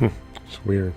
It's weird.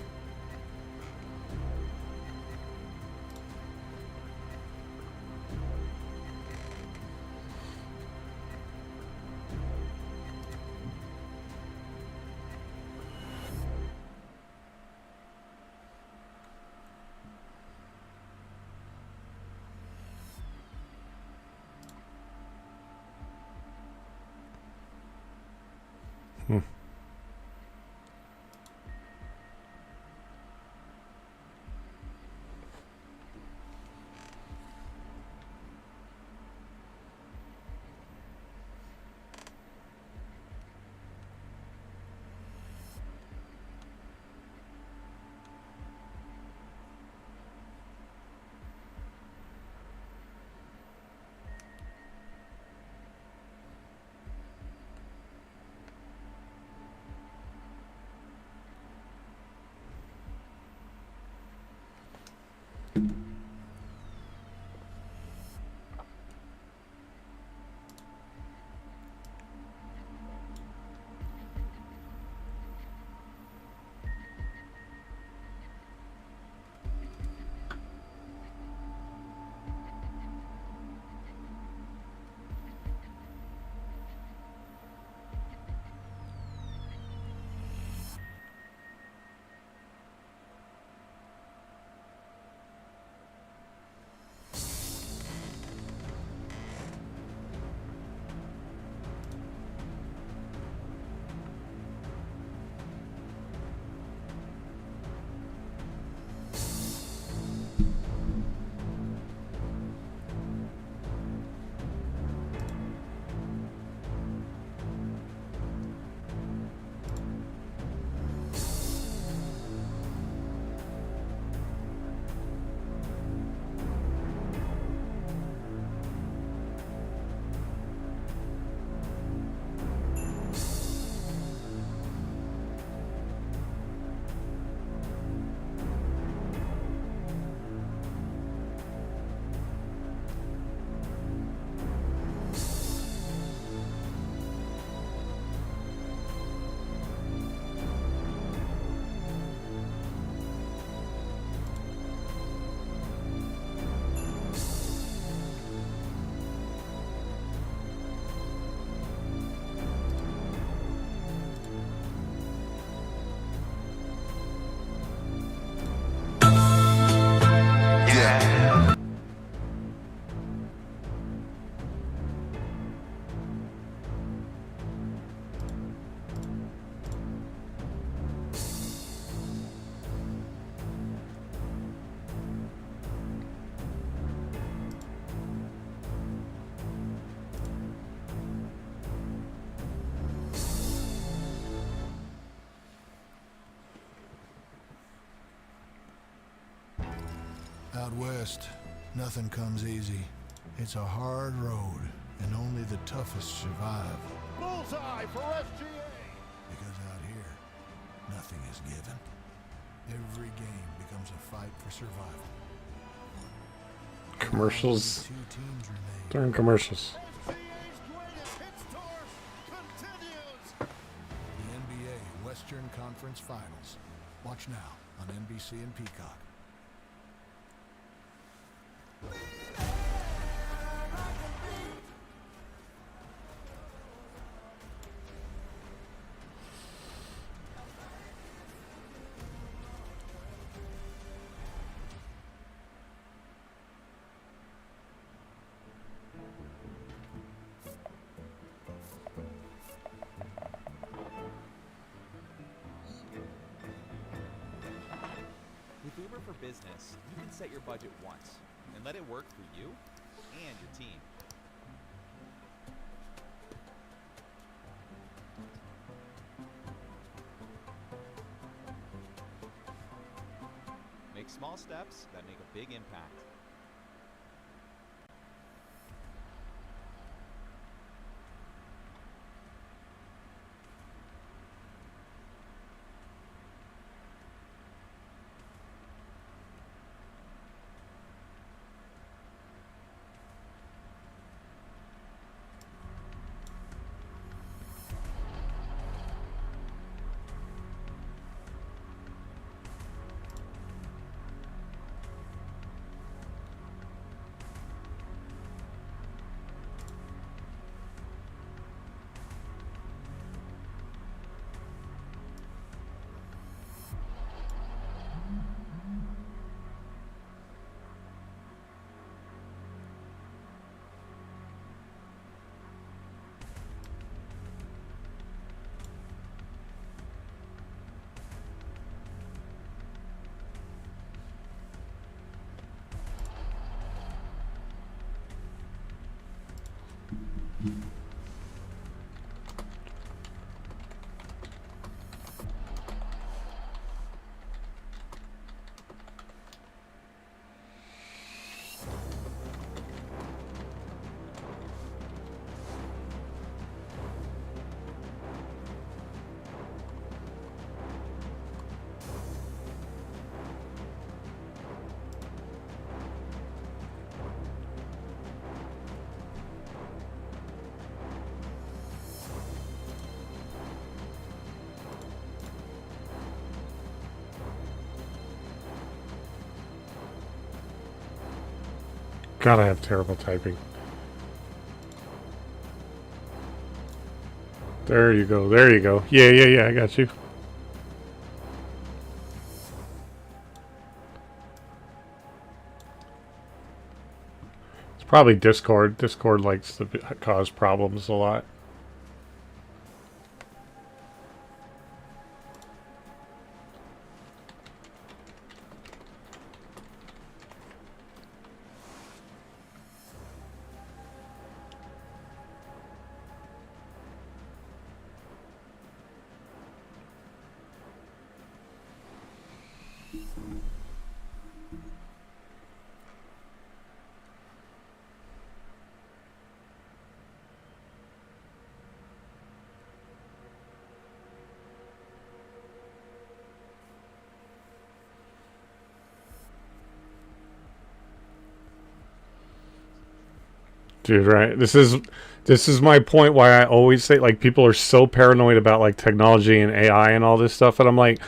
Out west, nothing comes easy. It's a hard road, and only the toughest survive. Bullseye for SGA! Because out here, nothing is given. Every game becomes a fight for survival. Commercials. Two teams remain. Darn commercials. SGA's greatest hits tour continues! The NBA Western Conference Finals. Watch now on NBC and Peacock. With Uber for Business, you can set your budget once and let it work for you and your team. Make small steps that make a big impact. God, I have terrible typing. There you go. There you go. Yeah. I got you. It's probably Discord. Discord likes to cause problems a lot. Dude, right. This is my point why I always say, like, people are so paranoid about, like, technology and AI and all this stuff, and I'm like,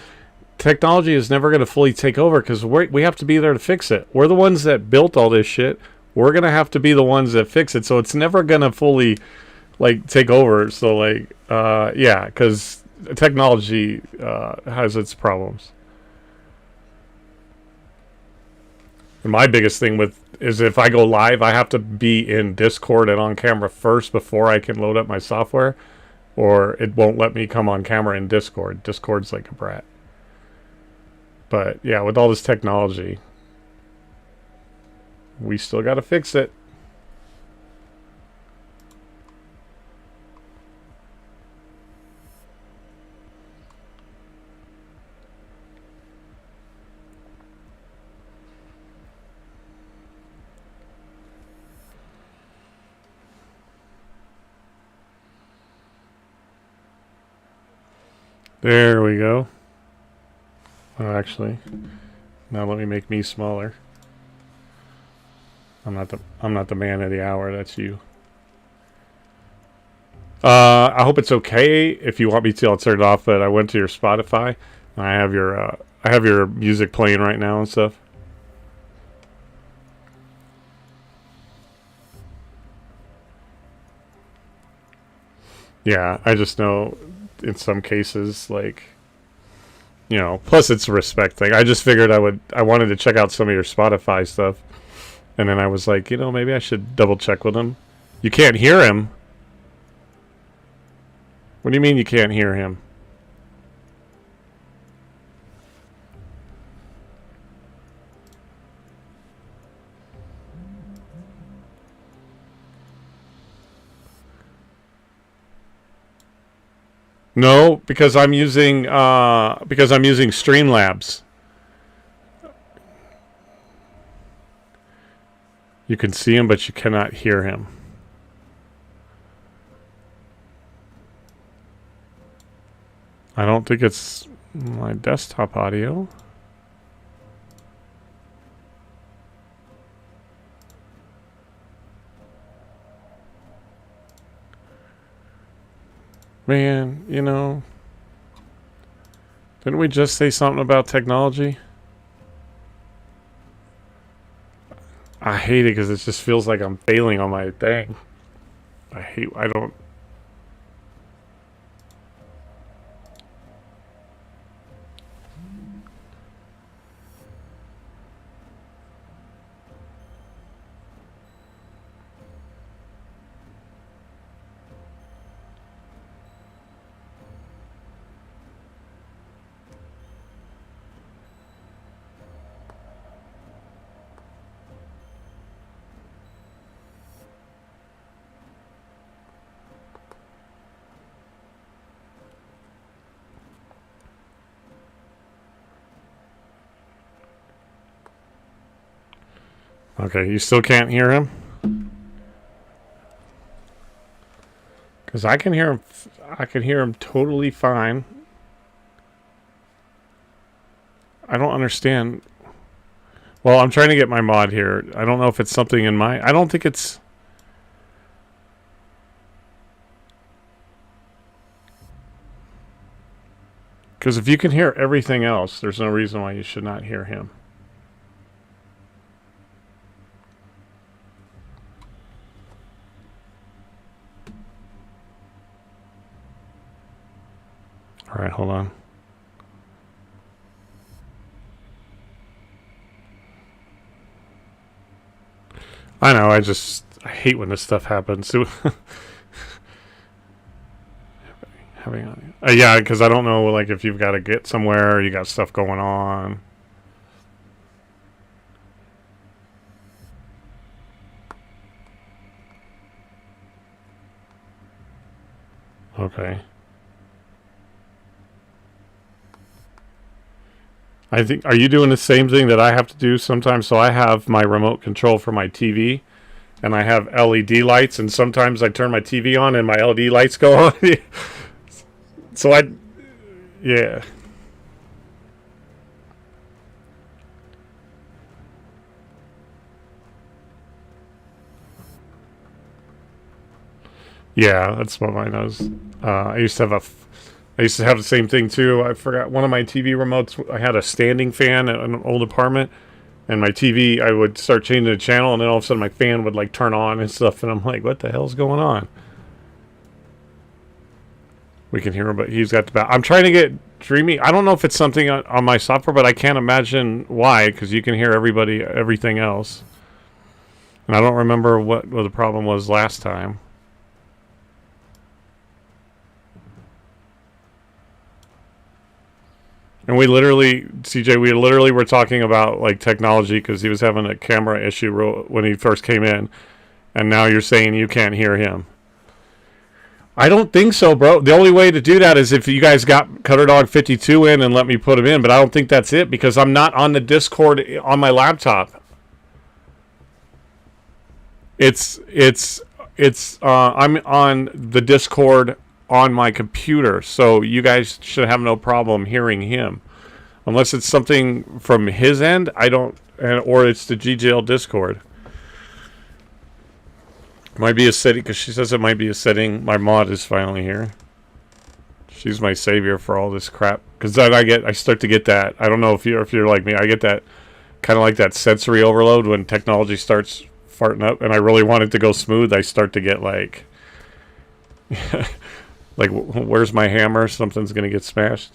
technology is never going to fully take over because we have to be there to fix it. We're the ones that built all this shit. We're going to have to be the ones that fix it, so it's never going to fully, like, take over. So, like, yeah, because technology has its problems. And my biggest thing is if I go live, I have to be in Discord and on camera first before I can load up my software, or it won't let me come on camera in Discord. Discord's like a brat. But yeah, with all this technology, we still got to fix it. There we go. Oh, actually, now let me make me smaller. I'm not the man of the hour. That's you. I hope it's okay. If you want me to, I'll turn it off. But I went to your Spotify. And I have your music playing right now and stuff. Yeah, I just know in some cases, like, you know, plus it's a respect thing. I just figured I wanted to check out some of your Spotify stuff. And then I was like, you know, maybe I should double check with him. You can't hear him. What do you mean you can't hear him? No, because I'm using Streamlabs. You can see him, but you cannot hear him. I don't think it's my desktop audio. Man, you know, didn't we just say something about technology? I hate it because it just feels like I'm failing on my thing. I don't. Okay, you still can't hear him? Because I can hear him. I can hear him totally fine. I don't understand. Well, I'm trying to get my mod here. I don't know if it's something in my... I don't think it's... Because if you can hear everything else, there's no reason why you should not hear him. All right, hold on. I know, I hate when this stuff happens. Yeah, because I don't know, like, if you've got to get somewhere, or you got stuff going on. Okay. I think, are you doing the same thing that I have to do sometimes? So I have my remote control for my TV, and I have LED lights, and sometimes I turn my TV on and my LED lights go on. So yeah. Yeah, that's what mine does. I used to have the same thing too. I forgot one of my TV remotes. I had a standing fan at an old apartment, and my TV, I would start changing the channel, and then all of a sudden my fan would like turn on and stuff, and I'm like, what the hell's going on? We can hear him, but he's got the back. I'm trying to get Dreamy. I don't know if it's something on my software, but I can't imagine why, because you can hear everything else. And I don't remember what the problem was last time. And we literally, CJ, were talking about like technology because he was having a camera issue when he first came in. And now you're saying you can't hear him. I don't think so, bro. The only way to do that is if you guys got Cutterdawg52 in and let me put him in. But I don't think that's it because I'm not on the Discord on my laptop. I'm on the Discord on my computer, so you guys should have no problem hearing him. Unless it's something from his end, I don't, or it's the GGL Discord. Might be a setting, because she says it might be a setting. My mod is finally here. She's my savior for all this crap. Because then I start to get that. I don't know if you're like me. I get that kind of like that sensory overload when technology starts farting up, and I really want it to go smooth. I start to get like, like, where's my hammer? Something's gonna get smashed.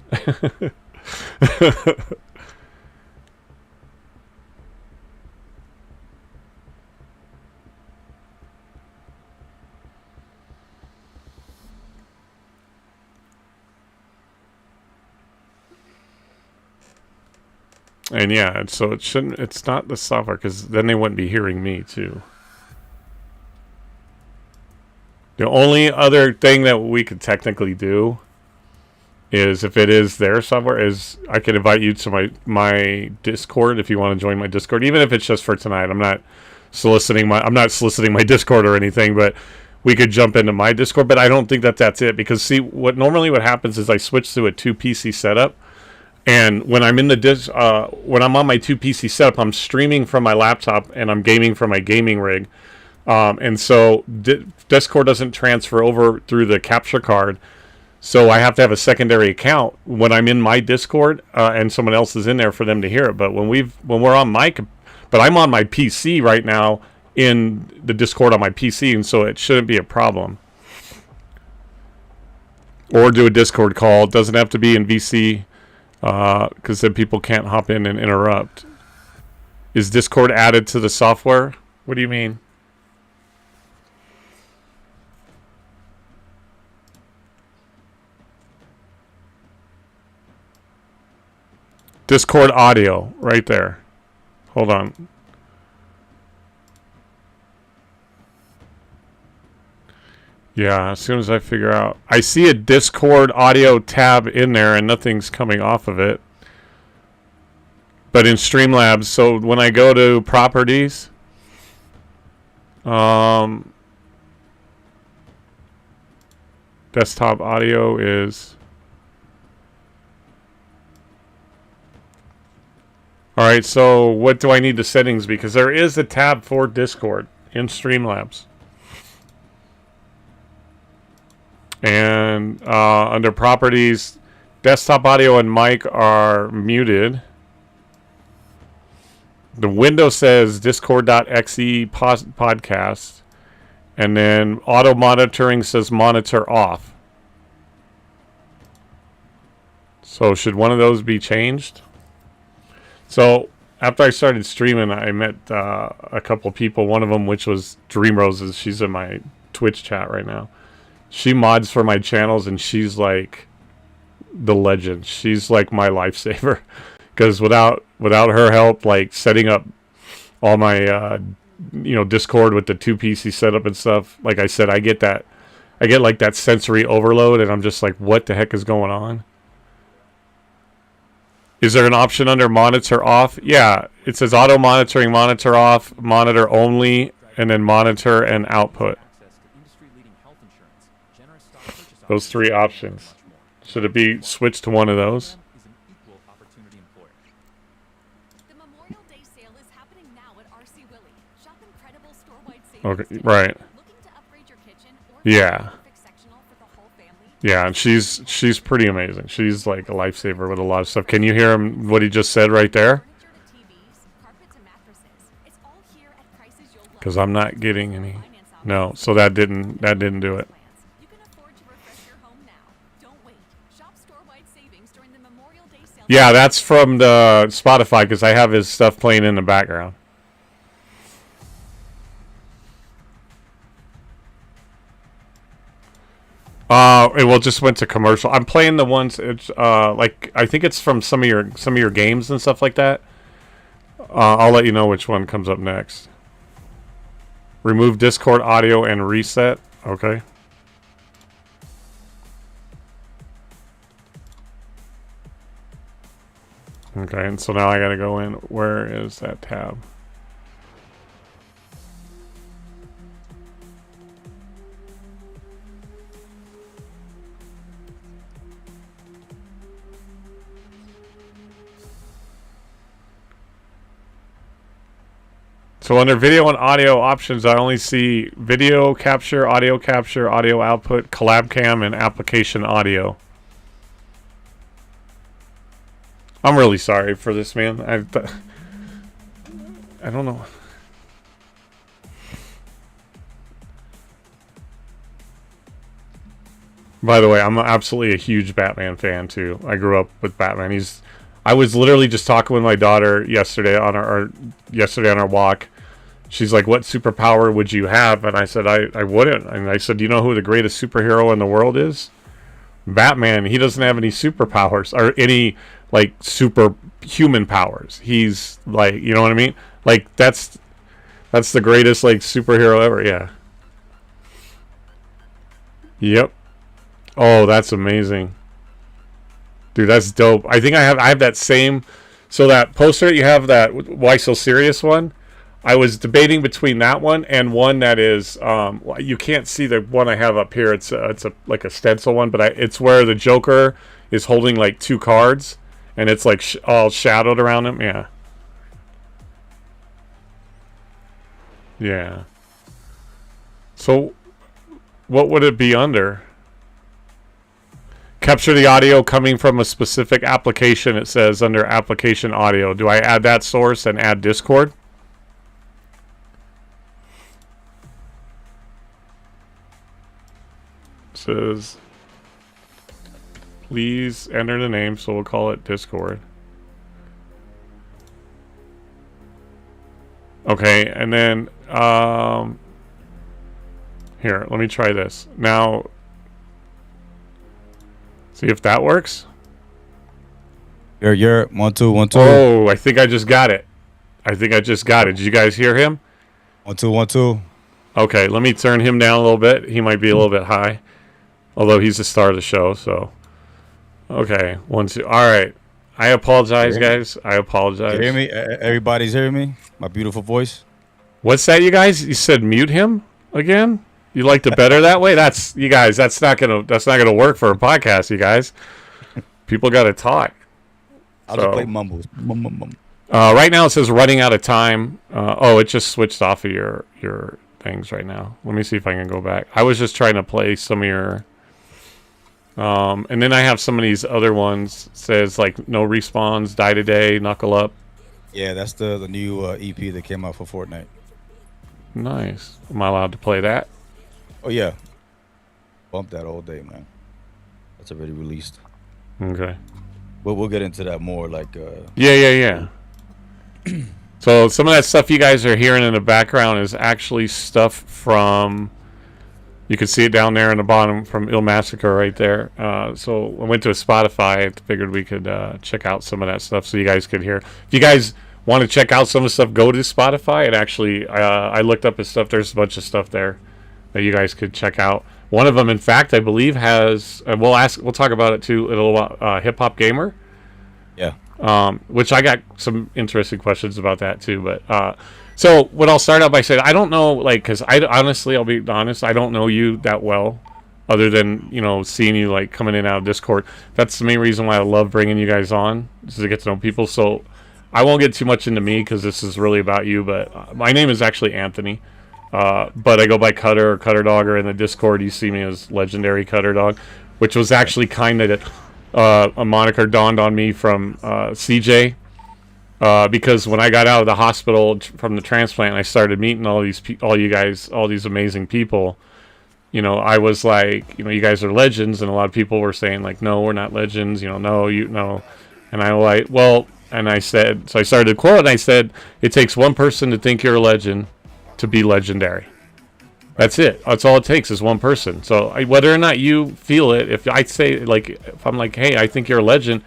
And yeah, so it's not the software, because then they wouldn't be hearing me too. The only other thing that we could technically do is, if it is their software, is I could invite you to my Discord if you want to join my Discord, even if it's just for tonight. I'm not soliciting my Discord or anything, but we could jump into my Discord. But I don't think that's it, because see, what happens is I switch to a 2 PC setup. And when I'm in the when I'm on my 2 PC setup, I'm streaming from my laptop and I'm gaming from my gaming rig. And so Discord doesn't transfer over through the capture card. So I have to have a secondary account when I'm in my Discord and someone else is in there for them to hear it. But when we're on but I'm on my PC right now in the Discord on my PC, and so it shouldn't be a problem. Or do a Discord call. It doesn't have to be in VC. Because then people can't hop in and interrupt. Is Discord added to the software? What do you mean? Discord audio, right there. Hold on. Yeah, as soon as I figure out. I see a Discord audio tab in there and nothing's coming off of it. But in Streamlabs, so when I go to properties, desktop audio is... Alright, so what do I need the settings? Because there is a tab for Discord in Streamlabs. And under properties, desktop audio and mic are muted. The window says discord.exe podcast. And then auto monitoring says monitor off. So should one of those be changed? So after I started streaming, I met a couple people. One of them, which was Dream Roses. She's in my Twitch chat right now. She mods for my channels, and she's like the legend. She's like my lifesaver, because without her help, like setting up all my Discord with the 2 PC setup and stuff, like I said, I get like that sensory overload, and I'm just like, what the heck is going on? Is there an option under monitor off? Yeah, it says auto monitoring, monitor off, monitor only, and then monitor and output. Those 3 options. Should it be switched to one of those? Okay, right. Yeah. Yeah, and she's pretty amazing. She's like a lifesaver with a lot of stuff. Can you hear him? What he just said right there? Because I'm not getting any. No, so that didn't do it. Yeah, that's from the Spotify, because I have his stuff playing in the background. It just went to commercial. I'm playing the ones. It's like I think it's from some of your games and stuff like that. I'll let you know which one comes up next. Remove Discord audio and reset. Okay. Okay, and so now I gotta go in. Where is that tab? So under video and audio options, I only see video capture, audio output, collab cam, and application audio. I'm really sorry for this, man. I don't know. By the way, I'm absolutely a huge Batman fan too. I grew up with Batman. I was literally just talking with my daughter yesterday on our walk. She's like, "What superpower would you have?" And I said, "I wouldn't." And I said, "Do you know who the greatest superhero in the world is? Batman. He doesn't have any superpowers or any like superhuman powers. He's like, you know what I mean? Like that's the greatest like superhero ever." Yeah. Yep. Oh, that's amazing. Dude, that's dope. I think I have that same, so that poster you have, that Why So Serious one, I was debating between that one and one that is you can't see the one I have up here. It's like a stencil one, but it's where the Joker is holding like two cards and it's like all shadowed around him. Yeah. Yeah. So what would it be under? Capture the audio coming from a specific application, it says under application audio. Do I add that source and add Discord? It says, please enter the name, so we'll call it Discord. Okay, and then, here, let me try this. Now, see if that works. You're 1 2 1 2. Oh, I think I just got it. Did you guys hear him? 1 2 1 2. Okay, let me turn him down a little bit. He might be a little bit high, although he's the star of the show. So, okay, 1 2. All right. I apologize, guys. I apologize. You hear me? Everybody's hearing me. My beautiful voice. What's that, you guys? You said mute him again? You like to better that way? That's you guys. That's not gonna work for a podcast, you guys. People got to talk. I'll just play mumbles. Right now it says running out of time. It just switched off of your things right now. Let me see if I can go back. I was just trying to play some of your. And then I have some of these other ones. It says like no respawns, die today, knuckle up. Yeah, that's the new EP that came out for Fortnite. Nice. Am I allowed to play that? Oh yeah, bump that all day, man. That's already released. Okay. But we'll get into that more. Like. Yeah. So some of that stuff you guys are hearing in the background is actually stuff from. You can see it down there in the bottom from Il Massacre right there. So I went to a Spotify. I figured we could check out some of that stuff so you guys could hear. If you guys want to check out some of the stuff, go to Spotify. And actually, I looked up his stuff. There's a bunch of stuff there that you guys could check out. One of them, in fact, I believe has. We'll talk about it too. A little Hip Hop Gamer. Yeah. Which I got some interesting questions about that too. But so what I'll start out by saying, I don't know, like, because I'll be honest, I don't know you that well, other than seeing you like coming in and out of Discord. That's the main reason why I love bringing you guys on, is to get to know people. So I won't get too much into me because this is really about you. But my name is actually Anthony. But I go by Cutter or Cutterdawg, or in the Discord you see me as Legendary Cutterdawg, which was actually kind of a moniker dawned on me from CJ, because when I got out of the hospital from the transplant, I started meeting all you guys, all these amazing people. I was like, you guys are legends, and a lot of people were saying like, no, we're not legends. No, and I like, well, and I said, so I started to quote, and I said, it takes one person to think you're a legend to be legendary. That's it. That's all it takes is one person. So whether or not you feel it, if I say like, if I'm like, hey, I think you're a legend,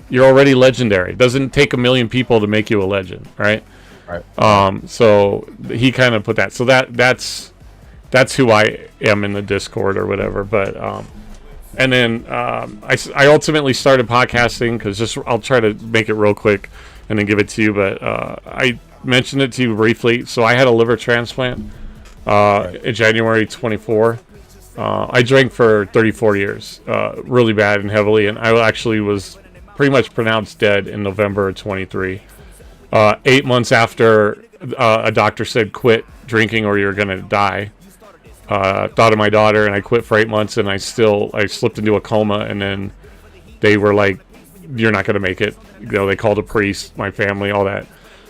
you're already legendary. It doesn't take a million people to make you a legend, right? Right. So he kind of put that. So that's who I am in the Discord or whatever. But and then I ultimately started podcasting because I'll try to make it real quick and then give it to you. But I mentioned it to you briefly. So I had a liver transplant in January 24. I drank for 34 years, really bad and heavily, and I actually was pretty much pronounced dead in November of 23. 8 months after a doctor said quit drinking or you're gonna die. Thought of my daughter, and I quit for 8 months, and I slipped into a coma, and then they were like, "You're not gonna make it." They called a priest, my family, all that.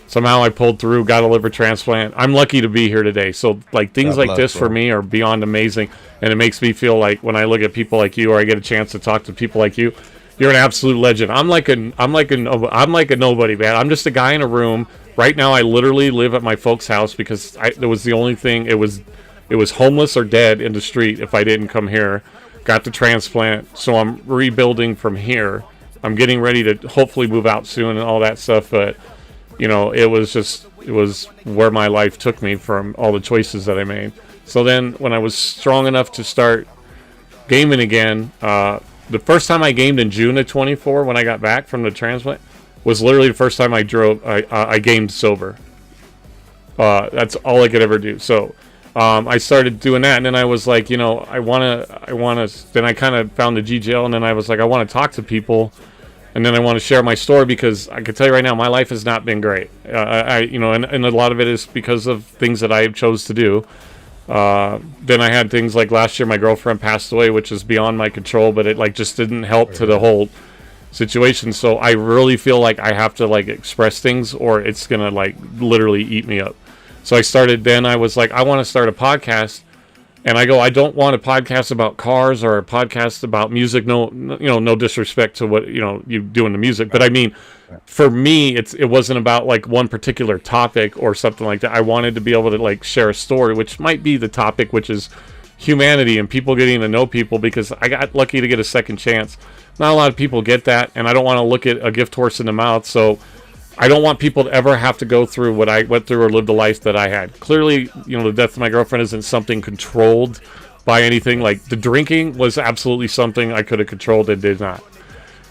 Somehow I pulled through, got a liver transplant. I'm lucky to be here today. So like things like this for me are beyond amazing, and it makes me feel like when I look at people like you, or I get a chance to talk to people like you, you're an absolute legend. I'm like a nobody, man. I'm just a guy in a room. Right now, I literally live at my folks' house because it was the only thing. It was homeless or dead in the street if I didn't come here. Got the transplant, so I'm rebuilding from here. I'm getting ready to hopefully move out soon and all that stuff, but it was where my life took me from all the choices that I made. So then when I was strong enough to start gaming again, the first time I gamed in June of 24 when I got back from the transplant was literally the first time I gamed sober. That's all I could ever do. So I started doing that, and then I was like, I want to, then I kind of found the GGL, and then I was like, I want to talk to people. And then I want to share my story because I can tell you right now, my life has not been great. And a lot of it is because of things that I chose to do. Then I had things like last year, my girlfriend passed away, which is beyond my control, but it like just didn't help to the whole situation. So I really feel like I have to like express things, or it's gonna like literally eat me up. So I was like, I want to start a podcast. And I don't want a podcast about cars or a podcast about music. No disrespect to what you do in the music, but I mean, for me, it wasn't about like one particular topic or something like that. I wanted to be able to like share a story, which might be the topic, which is humanity and people getting to know people. Because I got lucky to get a second chance. Not a lot of people get that, and I don't want to look at a gift horse in the mouth. So I don't want people to ever have to go through what I went through or live the life that I had. Clearly, the death of my girlfriend isn't something controlled by anything. Like, the drinking was absolutely something I could have controlled and did not.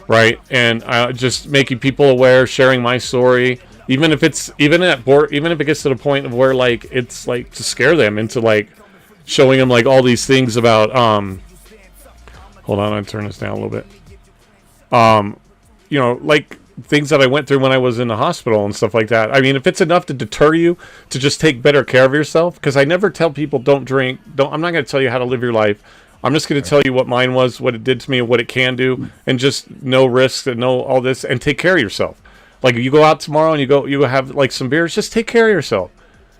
Right? And just making people aware, sharing my story, even if it gets to the point of where, like, it's, like, to scare them into, like, showing them, like, all these things about, hold on, I'll turn this down a little bit. Like, things that I went through when I was in the hospital and stuff like that. I mean, if it's enough to deter you to just take better care of yourself, because I never tell people don't drink. I'm not going to tell you how to live your life. I'm just going to tell you what mine was, what it did to me, and what it can do, and just no risks and no all this, and take care of yourself. Like, if you go out tomorrow and you go have like some beers, just take care of yourself,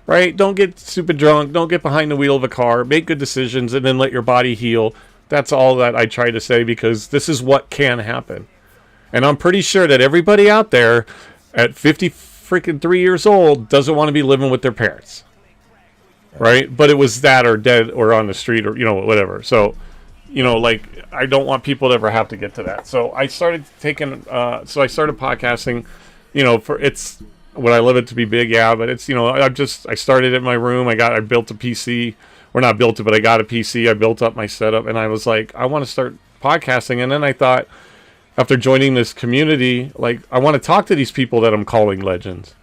right? Don't get stupid drunk. Don't get behind the wheel of a car. Make good decisions, and then let your body heal. That's all that I try to say, because this is what can happen. And I'm pretty sure that everybody out there at 53 years old doesn't want to be living with their parents. Right? But it was that or dead or on the street or, whatever. So, like, I don't want people to ever have to get to that. So I started podcasting, it's, would I love it to be big? Yeah, but it's, I started in my room. I built a PC, or not built it, but I got a PC. I built up my setup, and I was like, I want to start podcasting. And then I thought, after joining this community, like, I want to talk to these people that I'm calling legends.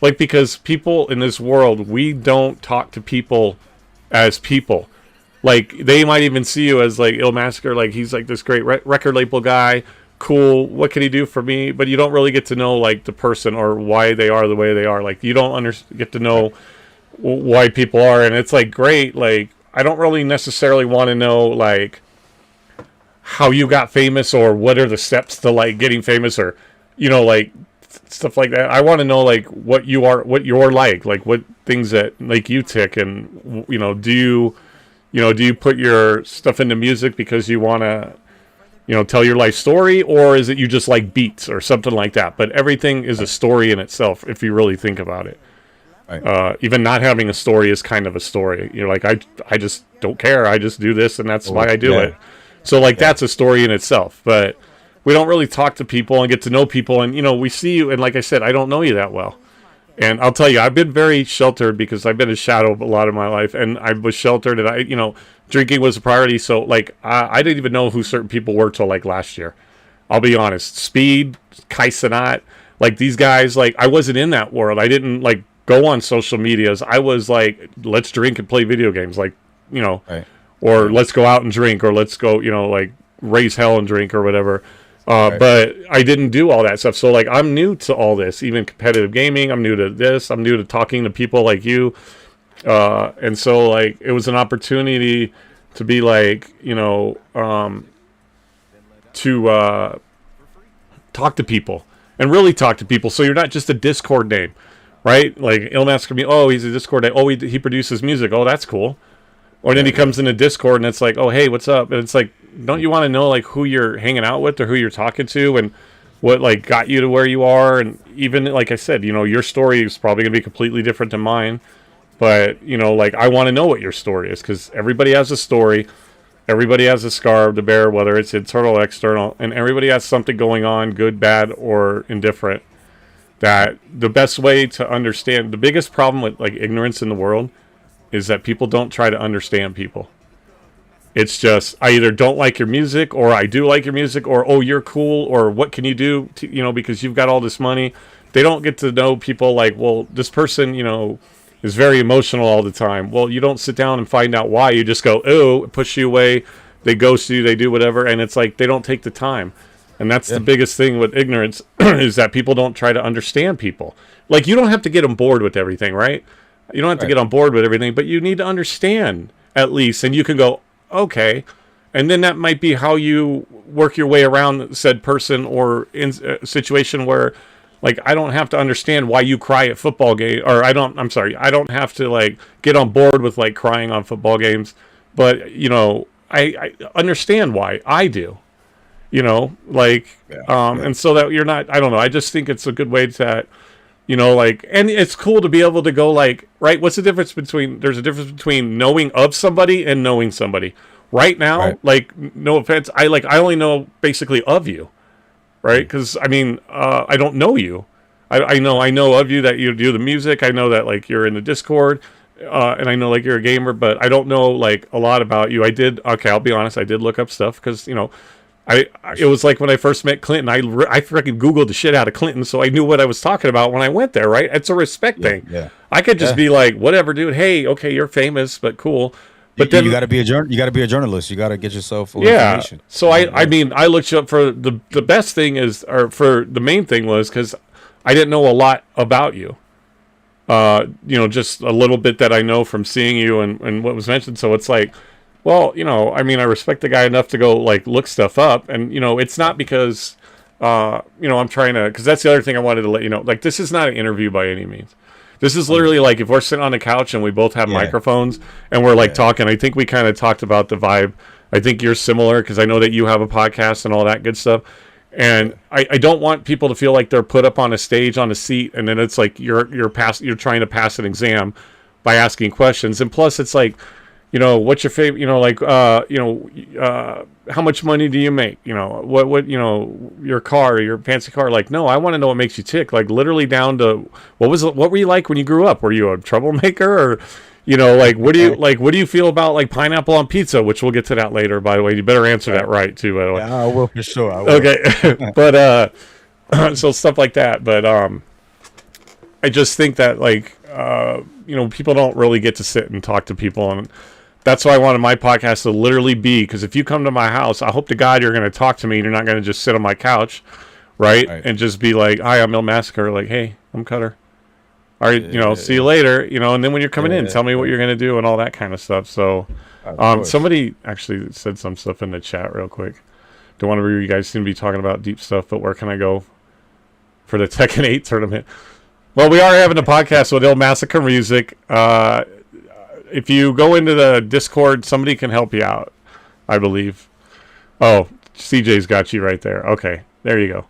Like, because people in this world, we don't talk to people as people. Like, they might even see you as, like, Il Massacre, like, he's, like, this great record label guy, cool, what can he do for me? But you don't really get to know, like, the person or why they are the way they are. Like, you don't get to know why people are, and it's, like, great. Like, I don't really necessarily want to know, like, how you got famous or what are the steps to like getting famous or like stuff like that. I want to know like what you're like what things that make you tick, and do you put your stuff into music because you want to tell your life story, or is it you just like beats or something like that? But everything is a story in itself if you really think about it. Right. Even not having a story is kind of a story. Like I just don't care. I just do this, and that's why I do it. So, like, that's a story in itself. But we don't really talk to people and get to know people. And, we see you. And, like I said, I don't know you that well. And I'll tell you, I've been very sheltered because I've been a shadow a lot of my life. And I was sheltered. And, drinking was a priority. So, like, I didn't even know who certain people were till, like, last year. I'll be honest. Speed, Kai Cenat, like, these guys, like, I wasn't in that world. I didn't, like, go on social medias. I was, like, let's drink and play video games. Like, Right. Or let's go out and drink, or let's go, like, raise hell and drink or whatever. But I didn't do all that stuff. So like I'm new to all this, even competitive gaming. I'm new to this. I'm new to talking to people like you. And so like it was an opportunity to be like, to talk to people and really talk to people. So you're not just a Discord name, right? Like Illmaster me, oh, he's a Discord name. Oh, he produces music. Oh, that's cool. Or then he comes into Discord and it's like, oh, hey, what's up? And it's like, don't you want to know like who you're hanging out with or who you're talking to and what like got you to where you are? And even like I said, your story is probably gonna be completely different than mine. But like I want to know what your story is because everybody has a story. Everybody has a scar to bear, whether it's internal or external, and everybody has something going on, good, bad, or indifferent. That the best way to understand, the biggest problem with like ignorance in the world is that people don't try to understand people. It's just, I either don't like your music, or I do like your music, or, oh, you're cool, or what can you do, to, because you've got all this money. They don't get to know people like, well, this person, is very emotional all the time. Well, you don't sit down and find out why. You just go, oh, push you away. They ghost you. They do whatever. And it's like they don't take the time. And that's the biggest thing with ignorance is that people don't try to understand people. Like, you don't have to get on board with everything, right? You don't have to get on board with everything, but you need to understand at least. And you can go, okay. And then that might be how you work your way around said person or in a situation where, like, I don't have to understand why you cry at football game, or I don't have to, like, get on board with, like, crying on football games, but, I understand why. I do, and so that you're not, I don't know, I just think it's a good way to, and it's cool to be able to go, like, right, there's a difference between knowing of somebody and knowing somebody. Right now, like, no offense, I only know basically of you. Right? Because, I don't know you. I know of you that you do the music. I know that, like, you're in the Discord. And I know, like, you're a gamer. But I don't know, like, a lot about you. I'll be honest. I did look up stuff. Because, it was like when I first met Clinton. I freaking Googled the shit out of Clinton. So I knew what I was talking about when I went there, right? It's a respect thing. Yeah. I could just be like, whatever, dude. Hey, okay, you're famous, but cool. But then you got to be a journalist. You got to get yourself full information. So I looked you up for the best thing is, or for the main thing was because I didn't know a lot about you. Just a little bit that I know from seeing you and what was mentioned. So it's like, well, I respect the guy enough to go like look stuff up, and it's not because I'm trying to, because that's the other thing I wanted to let you know. Like, this is not an interview by any means. This is literally like if we're sitting on the couch and we both have microphones and we're like talking. I think we kind of talked about the vibe. I think you're similar because I know that you have a podcast and all that good stuff. And I don't want people to feel like they're put up on a stage on a seat and then it's like you're trying to pass an exam by asking questions. And plus it's like, what's your favorite, how much money do you make? What, your car, your fancy car. Like, no, I want to know what makes you tick. Like literally down to what were you like when you grew up? Were you a troublemaker or, like, what do you feel about like pineapple on pizza, which we'll get to that later, by the way. You better answer that right too, by the way. Yeah, I will for sure. I will. Okay. But, so stuff like that. But, I just think that like, people don't really get to sit and talk to people, and that's why I wanted my podcast to literally be, because if you come to my house, I hope to God you're going to talk to me and you're not going to just sit on my couch, right? And just be like, hi, I'm Il Massacre. Like, hey, I'm Cutter. All right, see you later, and then when you're coming in, tell me what you're going to do and all that kind of stuff. So somebody actually said some stuff in the chat real quick. Don't want to you guys seem to be talking about deep stuff, but where can I go for the Tekken 8 tournament? Well, we are having a podcast with Il Massacre Music. If you go into the Discord, somebody can help you out, I believe. Oh, CJ's got you right there. Okay, there you go.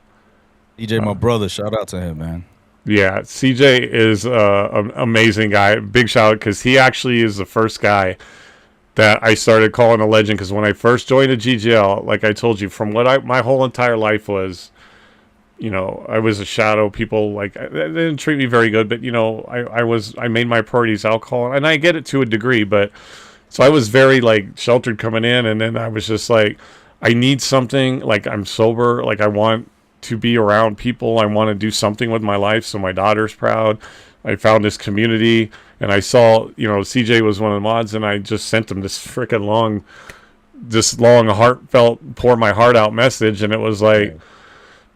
DJ, my brother, shout out to him, man. Yeah, CJ is an amazing guy. Big shout out, because he actually is the first guy that I started calling a legend. Because when I first joined the GGL, like I told you, from what my whole entire life was, I was a shadow. People like they didn't treat me very good, but I made my priorities alcohol, and I get it to a degree, but so I was very like sheltered coming in, and then I was just like, I need something. Like, I'm sober. Like, I want to be around people. I want to do something with my life, so my daughter's proud. I found this community, and I saw CJ was one of the mods, and I just sent him this freaking long, heartfelt, pour my heart out message, and it was like.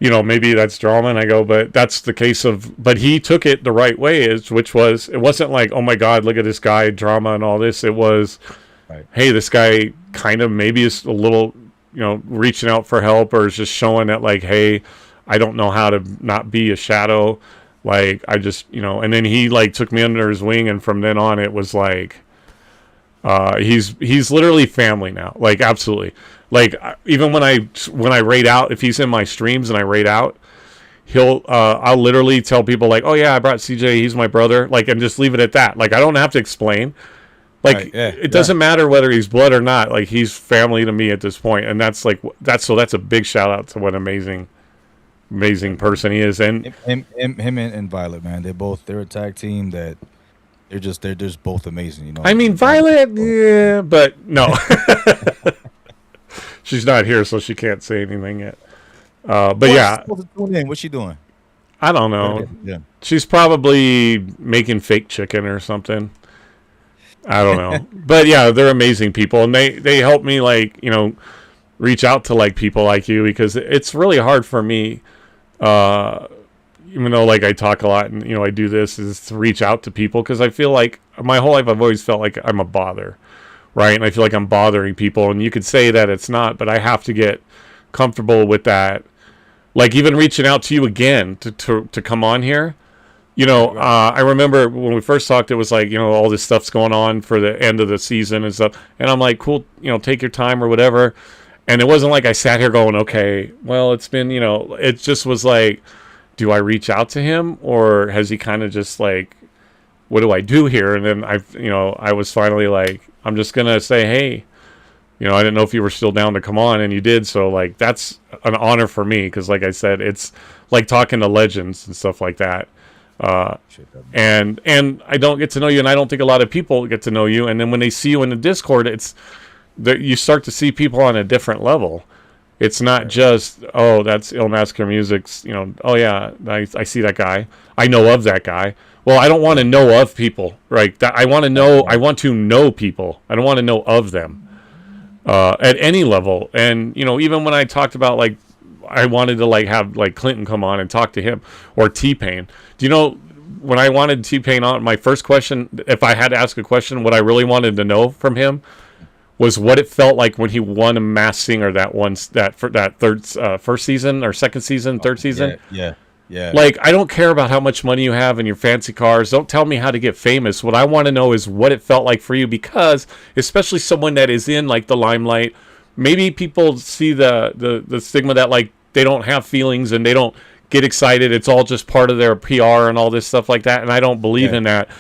maybe that's drama. And I go, but that's the case but he took it the right way, which was, it wasn't like, oh my God, look at this guy, drama and all this. It was, Right. hey, this guy kind of maybe is a little, reaching out for help, or is just showing that like, hey, I don't know how to not be a shadow. Like, I just, and then he like took me under his wing. And from then on, it was like, he's literally family now. Like, absolutely. Like, even when I raid out, if he's in my streams and I raid out, I'll literally tell people like, oh yeah, I brought CJ, he's my brother, like, and just leave it at that. Like, I don't have to explain. Like, Right, yeah, it doesn't matter whether he's blood or not. Like, he's family to me at this point. And that's a big shout out to what amazing person he is. And him and Violet, man, they're a tag team that they're just both amazing. I mean, Violet, yeah, but no. She's not here, so she can't say anything yet. But yeah, what's she doing? I don't know. Yeah. She's probably making fake chicken or something. I don't know. But yeah, they're amazing people, and they help me, like, reach out to like people like you, because it's really hard for me, even though like I talk a lot and I do this, is to reach out to people, because I feel like my whole life I've always felt like I'm a bother. Right, and I feel like I'm bothering people, and you could say that it's not, but I have to get comfortable with that. Like, even reaching out to you again to come on here. I remember when we first talked, it was like, all this stuff's going on for the end of the season and stuff, and I'm like, cool, take your time or whatever. And it wasn't like I sat here going, okay, well, it's been, it just was like, do I reach out to him, or has he kind of just like, what do I do here? And then I was finally like, I'm just going to say, hey, I didn't know if you were still down to come on, and you did. So like, that's an honor for me. 'Cause like I said, it's like talking to legends and stuff like that. And I don't get to know you, and I don't think a lot of people get to know you. And then when they see you in the Discord, it's that you start to see people on a different level. It's not just, oh, that's Il Massacre Music's, oh yeah, I see that guy. I know of that guy. Well, I don't want to know of people, right? I want to know people. I don't want to know of them at any level. And, even when I talked about, like, I wanted to, like, have, like, Clinton come on and talk to him, or T-Pain. Do you know, when I wanted T-Pain on, my first question, if I had to ask a question, what I really wanted to know from him was what it felt like when he won a Masked Singer first season or second season, third season. Yeah. Like, I don't care about how much money you have and your fancy cars. Don't tell me how to get famous. What I want to know is what it felt like for you, because especially someone that is in, like, the limelight, maybe people see the stigma that, like, they don't have feelings and they don't get excited. It's all just part of their PR and all this stuff like that. And I don't believe in that.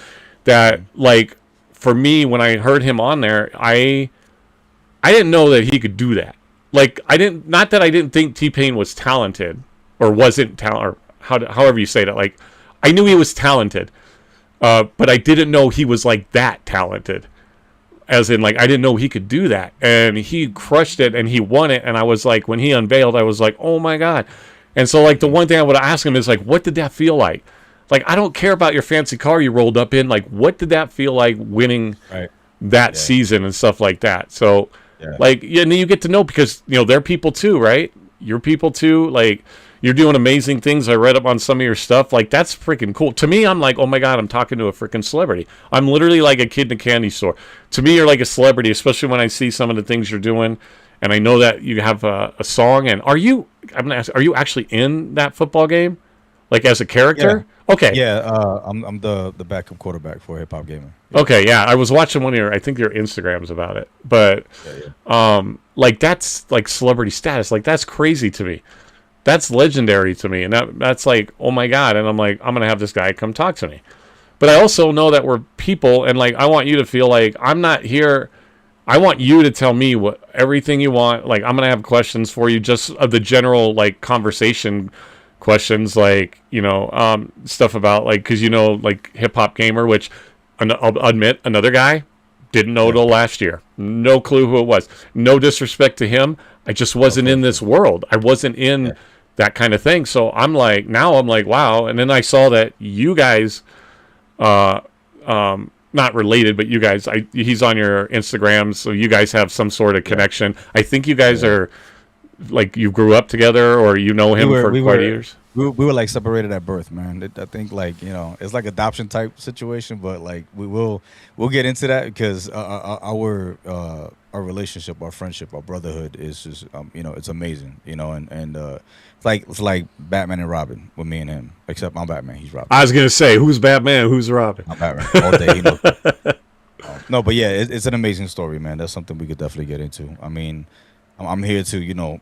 Like, for me, when I heard him on there, I didn't know that he could do that. Like, not that I didn't think T-Pain was talented or wasn't talented, or however you say that. Like, I knew he was talented, but I didn't know he was like that talented. As in, like, I didn't know he could do that. And he crushed it, and he won it. And I was like, when he unveiled, I was like, oh my God. And so, like, the one thing I would ask him is, like, what did that feel like? Like, I don't care about your fancy car you rolled up in. Like, what did that feel like winning that season and stuff like that? So, like, and then you get to know, because, they're people too, right? You're people too. Like, you're doing amazing things. I read up on some of your stuff. Like, that's freaking cool. To me, I'm like, oh my God, I'm talking to a freaking celebrity. I'm literally like a kid in a candy store. To me, you're like a celebrity, especially when I see some of the things you're doing. And I know that you have a song. And I'm going to ask, are you actually in that football game? Like, as a character? Yeah. Okay. Yeah, I'm the backup quarterback for Hip Hop Gamer. Okay, yeah. I was watching one of your Instagrams about it. But, like, that's, like, celebrity status. Like, that's crazy to me. That's legendary to me. And that's like, oh my God. And I'm like, I'm going to have this guy come talk to me. But I also know that we're people. And, like, I want you to feel like I'm not here. I want you to tell me everything you want. Like, I'm going to have questions for you, just of the general, like, conversation questions, like, stuff about, like, because, like, Hip Hop Gamer, which I'll admit, another guy didn't know till last year. No clue who it was. No disrespect to him. I just wasn't in this world. I wasn't in that kind of thing. So now I'm like, wow. And then I saw that you guys, not related, but you guys, he's on your Instagram, so you guys have some sort of connection. I think you guys are like you grew up together, or you know him for quite years? We were like separated at birth, man. I think like it's like adoption type situation, but like we'll get into that because our relationship, our friendship, our brotherhood is just it's amazing, and it's like Batman and Robin with me and him, except I'm Batman, he's Robin. I was gonna say, who's Batman, who's Robin? I'm Batman all day. No, but yeah, it's an amazing story, man. That's something we could definitely get into. I mean, I'm here to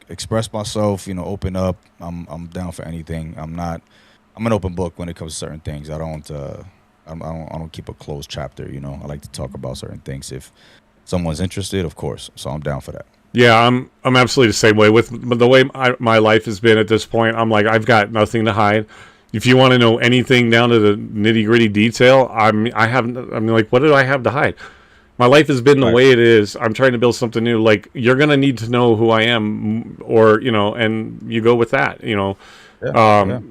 express myself, open up. I'm down for anything. I'm an open book when it comes to certain things. I don't keep a closed chapter. I like to talk about certain things if someone's interested, of course. So I'm down for that. Yeah, I'm absolutely the same way. With the way my life has been at this point, I'm like, I've got nothing to hide. If you want to know anything down to the nitty gritty detail, like, what do I have to hide? My life has been the way it is. I'm trying to build something new. Like, you're gonna need to know who I am, or and you go with that.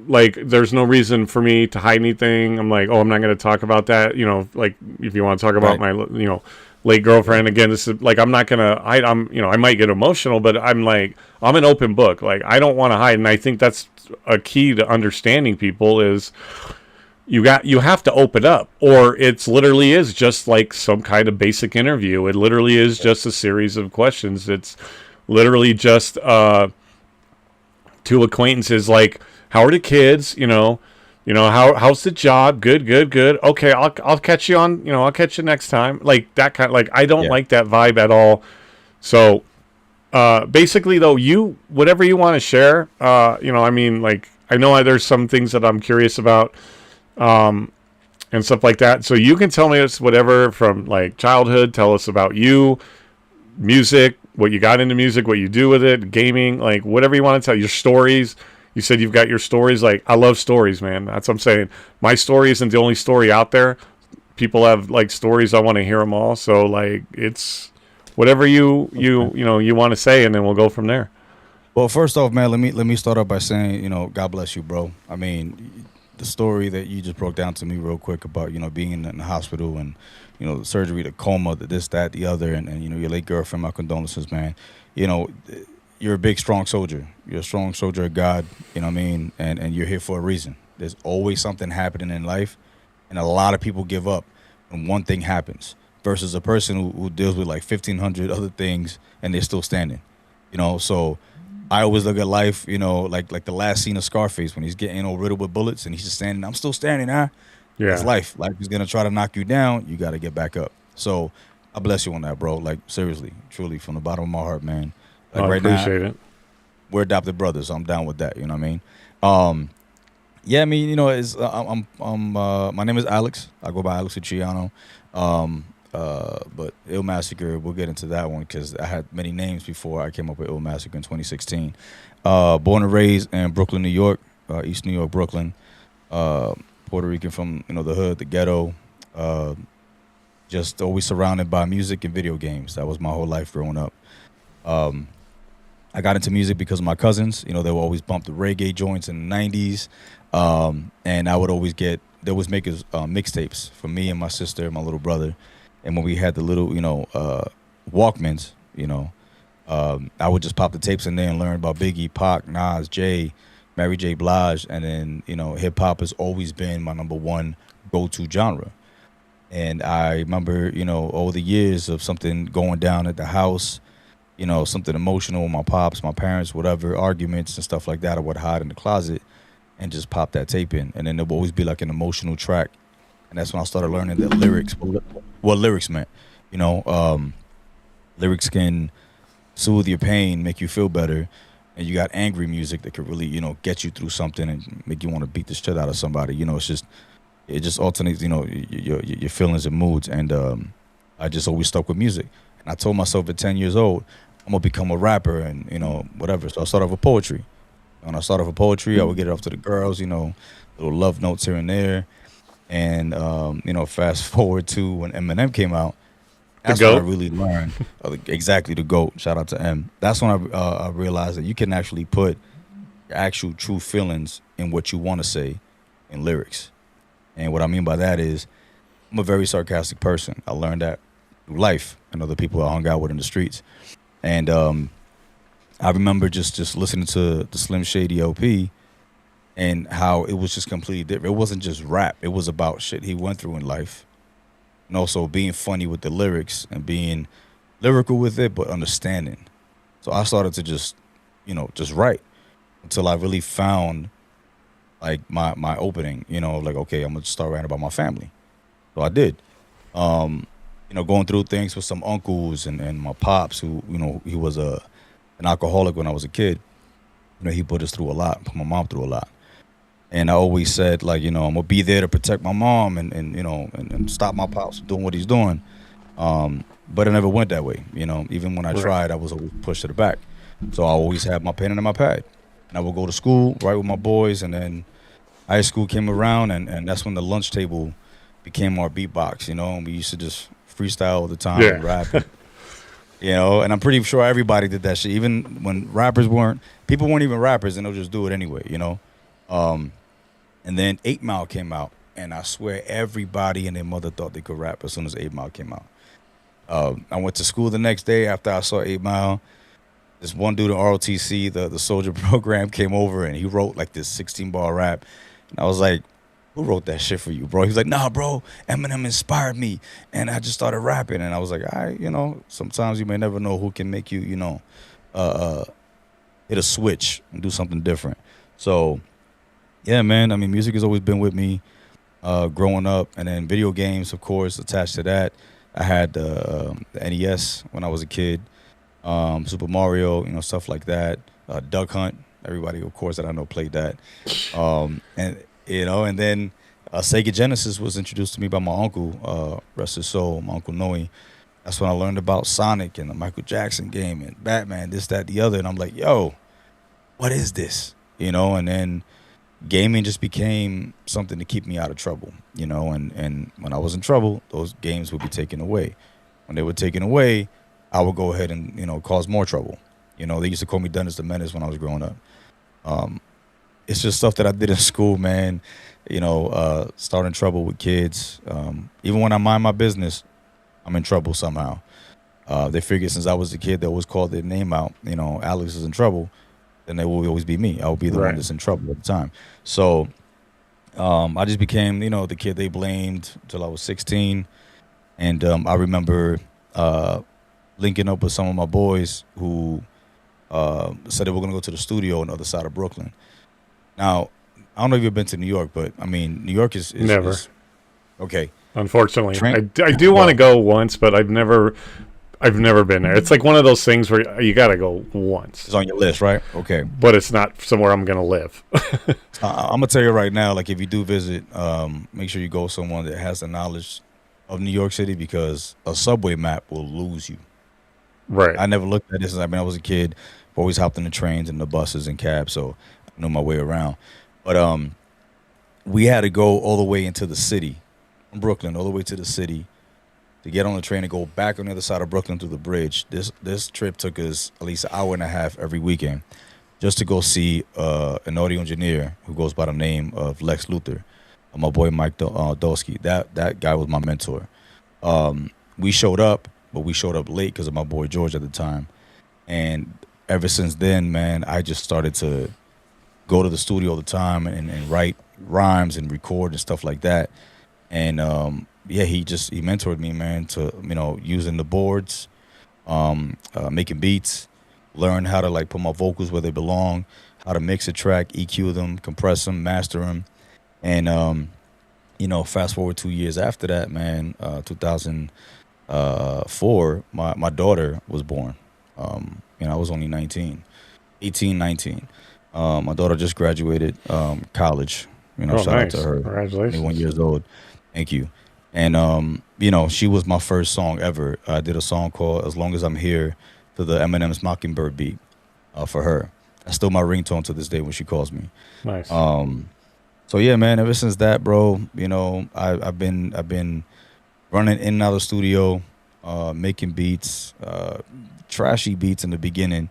Like, there's no reason for me to hide anything. I'm like, oh, I'm not gonna talk about that. Like, if you want to talk about my late girlfriend, again, this is like, I'm not gonna hide. I might get emotional, but I'm like, I'm an open book. Like, I don't want to hide, and I think that's a key to understanding people is. You have to open up, or it's literally is just like some kind of basic interview. It literally is just a series of questions. It's literally just two acquaintances, like, how are the kids? How's the job? Good. Okay, I'll catch you on. I'll catch you next time. Like that kind. Like, I don't like that vibe at all. So basically, though, whatever you want to share. I mean, like, I know there's some things that I'm curious about. And stuff like that. So you can tell me whatever from like childhood. Tell us about you, music, what you got into music, what you do with it, gaming, like whatever you want to tell. Your stories. You said you've got your stories. Like, I love stories, man. That's what I'm saying. My story isn't the only story out there. People have like stories. I want to hear them all. So like, it's whatever you want to say, and then we'll go from there. Well, first off, man, let me start off by saying, God bless you, bro. I mean, the story that you just broke down to me real quick about, being in the hospital and, the surgery, the coma, the this, that, the other, and your late girlfriend, my condolences, man. You're a big, strong soldier. You're a strong soldier of God, you know what I mean? And you're here for a reason. There's always something happening in life, and a lot of people give up when one thing happens versus a person who deals with like 1,500 other things and they're still standing, so I always look at life, like the last scene of Scarface when he's getting riddled with bullets and he's just standing. I'm still standing, huh? Yeah. It's life. Life is going to try to knock you down. You got to get back up. So I bless you on that, bro. Like, seriously, truly, from the bottom of my heart, man. Like, I appreciate it. We're adopted brothers, so I'm down with that. You know what I mean? Yeah, I mean, my name is Alex. I go by Alex Luciano. But Ill Massacre, we'll get into that one because I had many names before I came up with Ill Massacre in 2016. Born and raised in Brooklyn, New York, East New York, Brooklyn. Puerto Rican from the hood, the ghetto. Just always surrounded by music and video games. That was my whole life growing up. I got into music because of my cousins. They would always bump the reggae joints in the 90s. And I would always they always make us mixtapes for me and my sister and my little brother. And when we had the little, Walkmans, I would just pop the tapes in there and learn about Biggie, Pac, Nas, Jay, Mary J. Blige. And then, hip hop has always been my number one go-to genre. And I remember, over the years of something going down at the house, something emotional with my pops, my parents, whatever, arguments and stuff like that, I would hide in the closet and just pop that tape in. And then there would always be like an emotional track. And that's when I started learning that lyrics, what lyrics meant. Lyrics can soothe your pain, make you feel better. And you got angry music that could really, get you through something and make you want to beat the shit out of somebody. It just alternates, your feelings and moods. And I just always stuck with music. And I told myself at 10 years old, I'm going to become a rapper and, whatever. So I started off with poetry. When I started off with poetry, I would get it off to the girls, little love notes here and there. And, fast forward to when Eminem came out, that's when I really learned exactly the GOAT. Shout out to M. That's when I realized that you can actually put your actual true feelings in what you want to say in lyrics. And what I mean by that is I'm a very sarcastic person. I learned that through life and other people I hung out with in the streets. And I remember just listening to the Slim Shady LP and how it was just completely different. It wasn't just rap. It was about shit he went through in life. And also being funny with the lyrics and being lyrical with it, but understanding. So I started to just write until I really found like my opening, like, okay, I'm gonna start writing about my family. So I did. Going through things with some uncles and my pops who, he was an alcoholic when I was a kid. He put us through a lot, put my mom through a lot. And I always said, like, I'm gonna be there to protect my mom and stop my pops from doing what he's doing. But it never went that way. Even when I tried, I was always pushed to the back. So I always had my pen and my pad. And I would go to school, write with my boys, and then high school came around, and that's when the lunch table became our beatbox, and we used to just freestyle all the time and rap. And I'm pretty sure everybody did that shit. Even when people weren't even rappers, and they'll just do it anyway, And then 8 Mile came out, and I swear everybody and their mother thought they could rap as soon as 8 Mile came out. I went to school the next day after I saw 8 Mile. This one dude in ROTC, the soldier program, came over, and he wrote like this 16-bar rap. And I was like, who wrote that shit for you, bro? He was like, nah, bro, Eminem inspired me, and I just started rapping. And I was like, all right, sometimes you may never know who can make you, hit a switch and do something different. So, yeah, man, I mean, music has always been with me growing up. And then video games, of course, attached to that. I had the NES when I was a kid, Super Mario, stuff like that. Duck Hunt, everybody, of course, that I know played that. And then Sega Genesis was introduced to me by my uncle, rest his soul, my Uncle Noe. That's when I learned about Sonic and the Michael Jackson game and Batman, this, that, the other. And I'm like, yo, what is this? And then gaming just became something to keep me out of trouble, and when I was in trouble, those games would be taken away. When they were taken away, I would go ahead and, cause more trouble. They used to call me Dennis the Menace when I was growing up. It's just stuff that I did in school, man. Starting trouble with kids. Even when I mind my business, I'm in trouble somehow. They figured since I was a kid, they always called their name out. Alex is in trouble, then they will always be me. I will be the one that's in trouble at the time. So I just became, the kid they blamed until I was 16. And I remember linking up with some of my boys who said they were going to go to the studio on the other side of Brooklyn. Now, I don't know if you've been to New York, but I mean, New York is never. Okay. Unfortunately, I do want to go once, but I've never been there. It's like one of those things where you got to go once. It's on your list, right? Okay. But it's not somewhere I'm going to live. I'm going to tell you right now, like if you do visit, make sure you go someone that has the knowledge of New York City, because a subway map will lose you. Right. I never looked at this since I was a kid. I've always hopped in the trains and the buses and cabs, so I know my way around. But we had to go all the way into the city, from Brooklyn, all the way to the city, to get on the train and go back on the other side of Brooklyn through the bridge. This trip took us at least an hour and a half every weekend just to go see an audio engineer who goes by the name of Lex Luthor, my boy Mike Dolsky. That guy was my mentor. We showed up, but we showed up late because of my boy George at the time. And ever since then, man, I just started to go to the studio all the time and write rhymes and record and stuff like that. And he mentored me, man, to using the boards, making beats, learn how to like put my vocals where they belong, how to mix a track, EQ them, compress them, master them. And fast forward 2 years after that, man, 2004, my daughter was born. I was only 19. My daughter just graduated college. Shout out to her. Congratulations. 21 years old. Thank you. And, she was my first song ever. I did a song called As Long As I'm Here to the Eminem's Mockingbird beat for her. That's still my ringtone to this day when she calls me. Nice. So, yeah, man, ever since that, bro, I've been running in and out of the studio, making beats, trashy beats in the beginning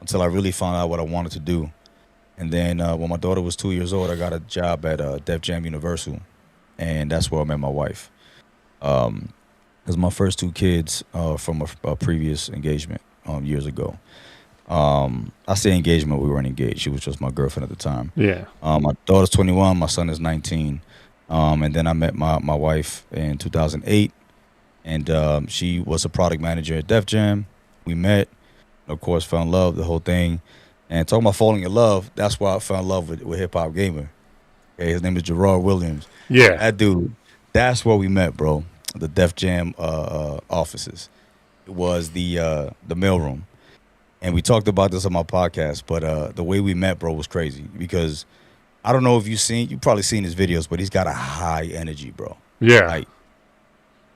until I really found out what I wanted to do. And then when my daughter was 2 years old, I got a job at Def Jam Universal, and that's where I met my wife. Because my first two kids from a previous engagement years ago. I say engagement. We weren't engaged. She was just my girlfriend at the time. Yeah. My daughter's 21. My son is 19. And then I met my wife in 2008, and she was a product manager at Def Jam. We met, of course, fell in love, the whole thing. And talking about falling in love, that's why I fell in love with Hip Hop Gamer. Okay, his name is Gerard Williams. Yeah. That dude, that's where we met, bro. The Def Jam offices. It was the mailroom. And we talked about this on my podcast, but the way we met, bro, was crazy because I don't know if you probably seen his videos, but he's got a high energy, bro. Yeah. Like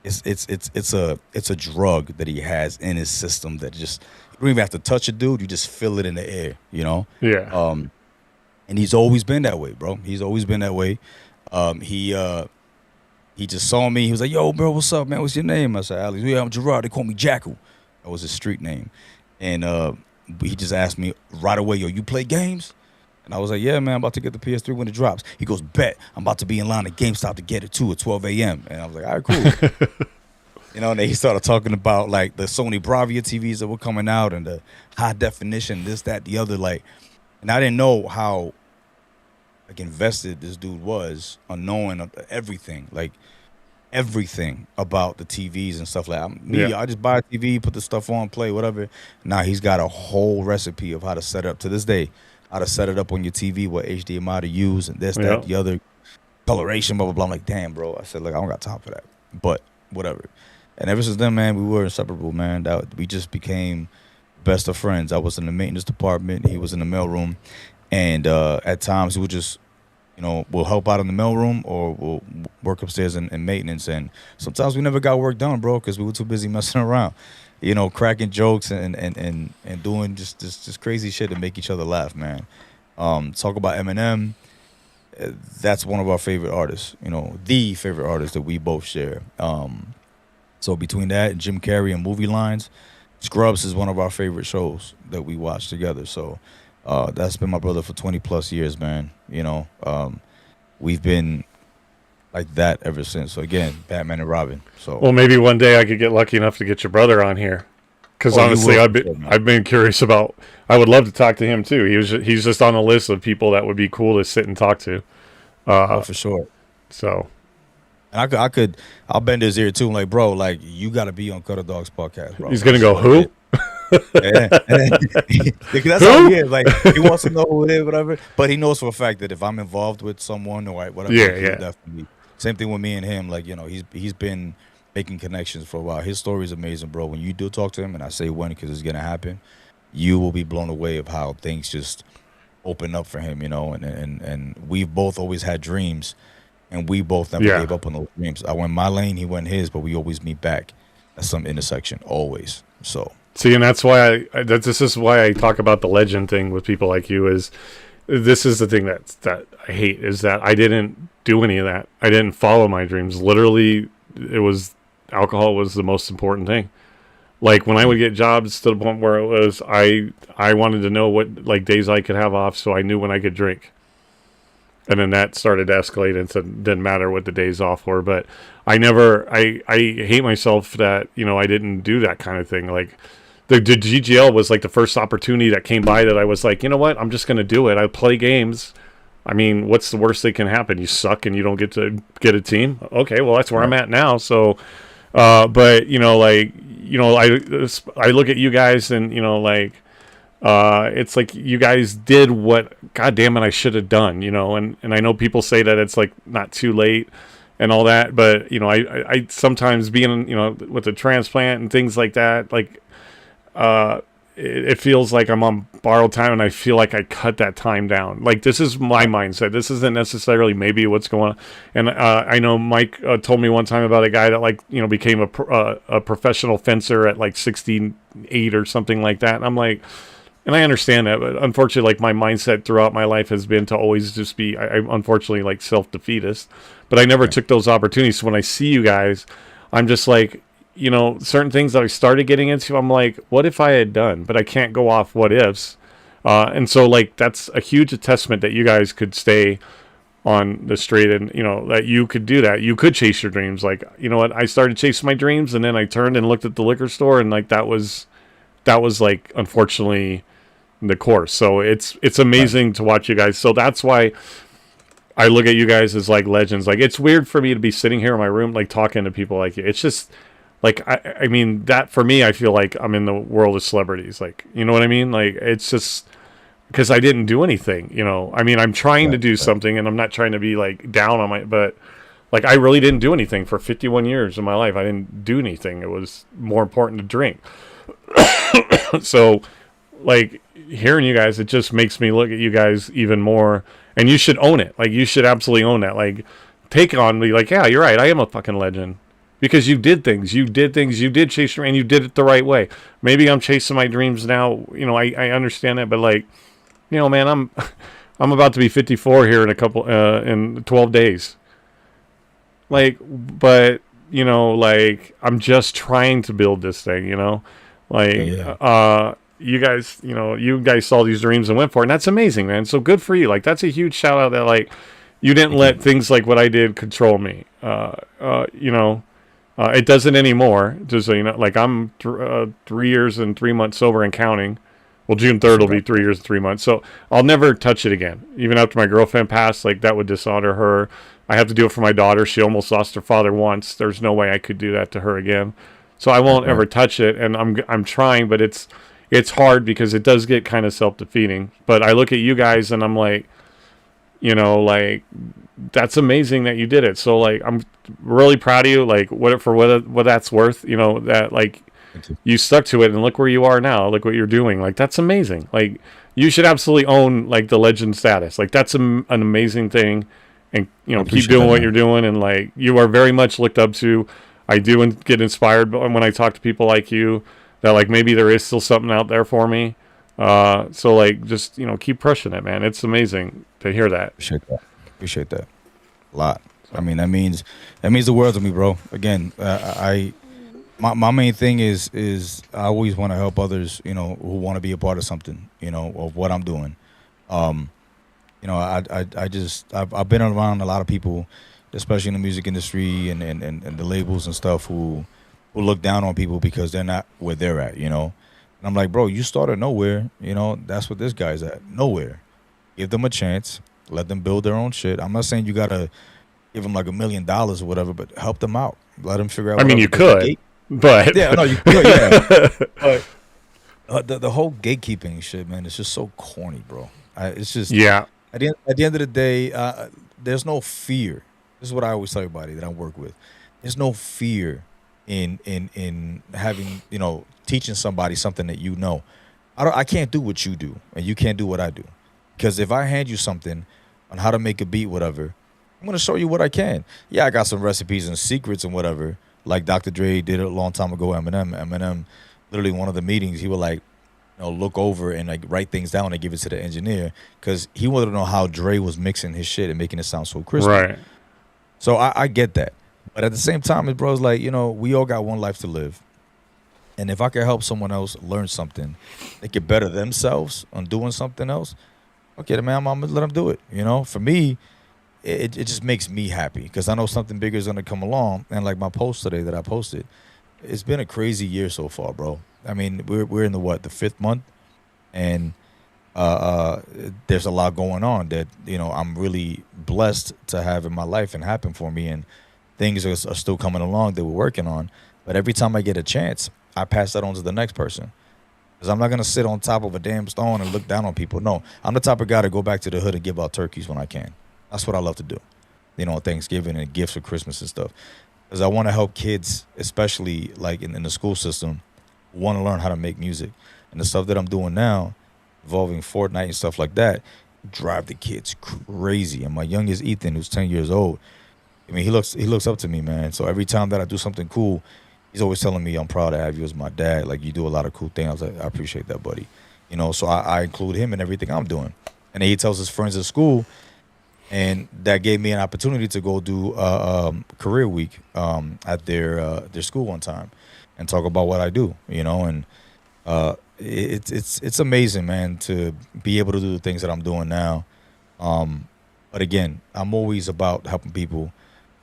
it's a drug that he has in his system that just you don't even have to touch a dude, you just feel it in the air, you know? Yeah. And he's always been that way, bro. He's always been that way. He just saw me. He was like, "Yo, bro, what's up, man? What's your name?" I said, "Alex." "Yeah, I'm Gerard. They call me Jackal." That was his street name. And he just asked me right away, "Yo, you play games?" And I was like, "Yeah, man, I'm about to get the PS3 when it drops." He goes, "Bet. I'm about to be in line at GameStop to get it too at 12 a.m. And I was like, "All right, cool." You know, and then he started talking about like the Sony Bravia TVs that were coming out and the high definition, this, that, the other. Like, and I didn't know how like invested this dude was on knowing everything, like everything about the TVs and stuff like that. I just buy a TV, put the stuff on, play, whatever. Now he's got a whole recipe of how to set it up to this day, how to set it up on your TV, what HDMI to use, and this, that, the other, coloration, blah, blah, blah. I'm like, damn, bro. I said, look, I don't got time for that, but whatever. And ever since then, man, we were inseparable, man. We just became best of friends. I was in the maintenance department. He was in the mailroom. And at times, we would just, you know, we'll help out in the mailroom or we'll work upstairs in maintenance. And sometimes we never got work done, bro, because we were too busy messing around, you know, cracking jokes and doing just crazy shit to make each other laugh, man. Talk about Eminem. That's one of our favorite artists, you know, the favorite artist that we both share. So between that and Jim Carrey and movie lines, Scrubs is one of our favorite shows that we watch together. So that's been my brother for 20 plus years, man. You know, we've been like that ever since. So again, Batman and Robin. So well, maybe one day I could get lucky enough to get your brother on here. Because honestly, I've been curious about. I would love to talk to him too. He's just on a list of people that would be cool to sit and talk to. For sure. So. And I'll bend his ear too. I'm like, bro, like you got to be on Cutterdawg's podcast, bro. He's gonna go who? Yeah. That's how he is. Like he wants to know who it is, whatever. But he knows for a fact that if I'm involved with someone or whatever, he'll definitely. Same thing with me and him. Like, you know, he's been making connections for a while. His story is amazing, bro. When you do talk to him, and I say when because it's gonna happen, you will be blown away of how things just open up for him. You know, and we've both always had dreams. And we both never gave up on those dreams. I went my lane, he went his, but we always meet back at some intersection, always. So see, and that's why this is why I talk about the legend thing with people like you. Is this is the thing that I hate is that I didn't do any of that. I didn't follow my dreams. Literally, it was alcohol was the most important thing. Like when I would get jobs to the point where it was I wanted to know what like days I could have off, so I knew when I could drink. And then that started to escalate into it didn't matter what the days off were. But I hate myself that, you know, I didn't do that kind of thing. Like the GGL was like the first opportunity that came by that I was like, you know what, I'm just going to do it. I play games. I mean, what's the worst that can happen? You suck and you don't get to get a team. Okay, well, that's where I'm at now. So, but, you know, like, you know, I look at you guys and, you know, like, it's like you guys did what, God damn it, I should have done, you know, and I know people say that it's like not too late and all that, but, you know, I sometimes being, you know, with the transplant and things like that, like, it feels like I'm on borrowed time and I feel like I cut that time down. Like, this is my mindset. This isn't necessarily maybe what's going on. And I know Mike told me one time about a guy that, like, you know, became a professional fencer at like 68 or something like that. And I'm like, and I understand that, but unfortunately, like, my mindset throughout my life has been to always just be, I'm unfortunately like self-defeatist, but I never took those opportunities. So when I see you guys, I'm just like, you know, certain things that I started getting into, I'm like, what if I had done? But I can't go off what ifs. And so, like, that's a huge testament that you guys could stay on the straight and, you know, that you could do that. You could chase your dreams. Like, you know what? I started chasing my dreams and then I turned and looked at the liquor store and, like, that was like, unfortunately, the course. So it's amazing to watch you guys. So that's why I look at you guys as like legends. Like, it's weird for me to be sitting here in my room, like talking to people like you. It's just like, I mean, that for me, I feel like I'm in the world of celebrities. Like, you know what I mean? Like, it's just because I didn't do anything, you know. I mean, I'm trying to do something, and I'm not trying to be like down on but like, I really didn't do anything for 51 years of my life. I didn't do anything. It was more important to drink. So, like, hearing you guys, it just makes me look at you guys even more. And you should own it. Like, you should absolutely own that. Like, take on me. Like, yeah, you're right. I am a fucking legend. Because you did things. You did chase your, and you did it the right way. Maybe I'm chasing my dreams now. You know, I understand that. But, like, you know, man, I'm about to be 54 here in 12 days. Like, but, you know, like, I'm just trying to build this thing, you know? Like, you guys saw these dreams and went for it, and that's amazing, man. So good for you. Like, that's a huge shout out that, like, you didn't let things like what I did control me. You know, it doesn't anymore. Just so you know, like, I'm 3 years and 3 months sober and counting. Well, June 3rd will be 3 years and 3 months. So I'll never touch it again. Even after my girlfriend passed, like, that would dishonor her. I have to do it for my daughter. She almost lost her father once. There's no way I could do that to her again. So I won't ever touch it. And I'm trying, but it's hard because it does get kind of self-defeating. But I look at you guys and I'm like, you know, like, that's amazing that you did it. So, like, I'm really proud of you. Like, what that's worth, you know, that, like, you stuck to it and look where you are now. Look what you're doing. Like, that's amazing. Like, you should absolutely own, like, the legend status. Like, that's an amazing thing. And, you know, keep doing what you're doing. And, like, you are very much looked up to. I do get inspired when I talk to people like you that, like, maybe there is still something out there for me. So, like, just, you know, keep pushing it, man. It's amazing to hear that. Appreciate that a lot. I mean, that means the world to me, bro. Again, my main thing is I always want to help others, you know, who want to be a part of something, you know, of what I'm doing. You know, I've been around a lot of people, especially in the music industry and the labels and stuff, who look down on people because they're not where they're at, you know. And I'm like, bro, you started nowhere, you know. That's what this guy's at, nowhere. Give them a chance, let them build their own shit. I'm not saying you gotta give them like $1 million or whatever, but help them out, let them figure out. I mean, you could, but yeah, no, you could, yeah. But the whole gatekeeping shit, man, it's just so corny, bro. It's just At the end of the day, there's no fear. This is what I always tell everybody that I work with. There's no fear in having, you know, teaching somebody something that you know. I can't do what you do, and you can't do what I do. Because if I hand you something on how to make a beat, whatever, I'm gonna show you what I can. Yeah, I got some recipes and secrets and whatever. Like Dr. Dre did it a long time ago. Eminem, literally one of the meetings, he would like, you know, look over and like write things down and give it to the engineer because he wanted to know how Dre was mixing his shit and making it sound so crispy. Right. So I get that. But at the same time, it bro's like, you know, we all got one life to live. And if I can help someone else learn something, they can better themselves on doing something else, okay, man, I'm going to let them do it. You know, for me, it just makes me happy because I know something bigger is going to come along. And like my post today that I posted, it's been a crazy year so far, bro. I mean, we're in the 5th month, and there's a lot going on that, you know, I'm really blessed to have in my life and happen for me, and things are still coming along that we're working on. But every time I get a chance, I pass that on to the next person, because I'm not gonna sit on top of a damn stone and look down on people. No, I'm the type of guy to go back to the hood and give out turkeys when I can. That's what I love to do, you know, Thanksgiving and gifts for Christmas and stuff, because I want to help kids, especially like in the school system, want to learn how to make music. And the stuff that I'm doing now, involving Fortnite and stuff like that, drive the kids crazy. And my youngest Ethan, who's 10 years old, I mean, he looks up to me, man. So every time that I do something cool, he's always telling me, I'm proud to have you as my dad. Like, you do a lot of cool things. I was like, I appreciate that, buddy. You know, so I include him in everything I'm doing. And then he tells his friends at school, and that gave me an opportunity to go do career week at their school one time and talk about what I do, you know. And it's amazing, man, to be able to do the things that I'm doing now. But again, I'm always about helping people.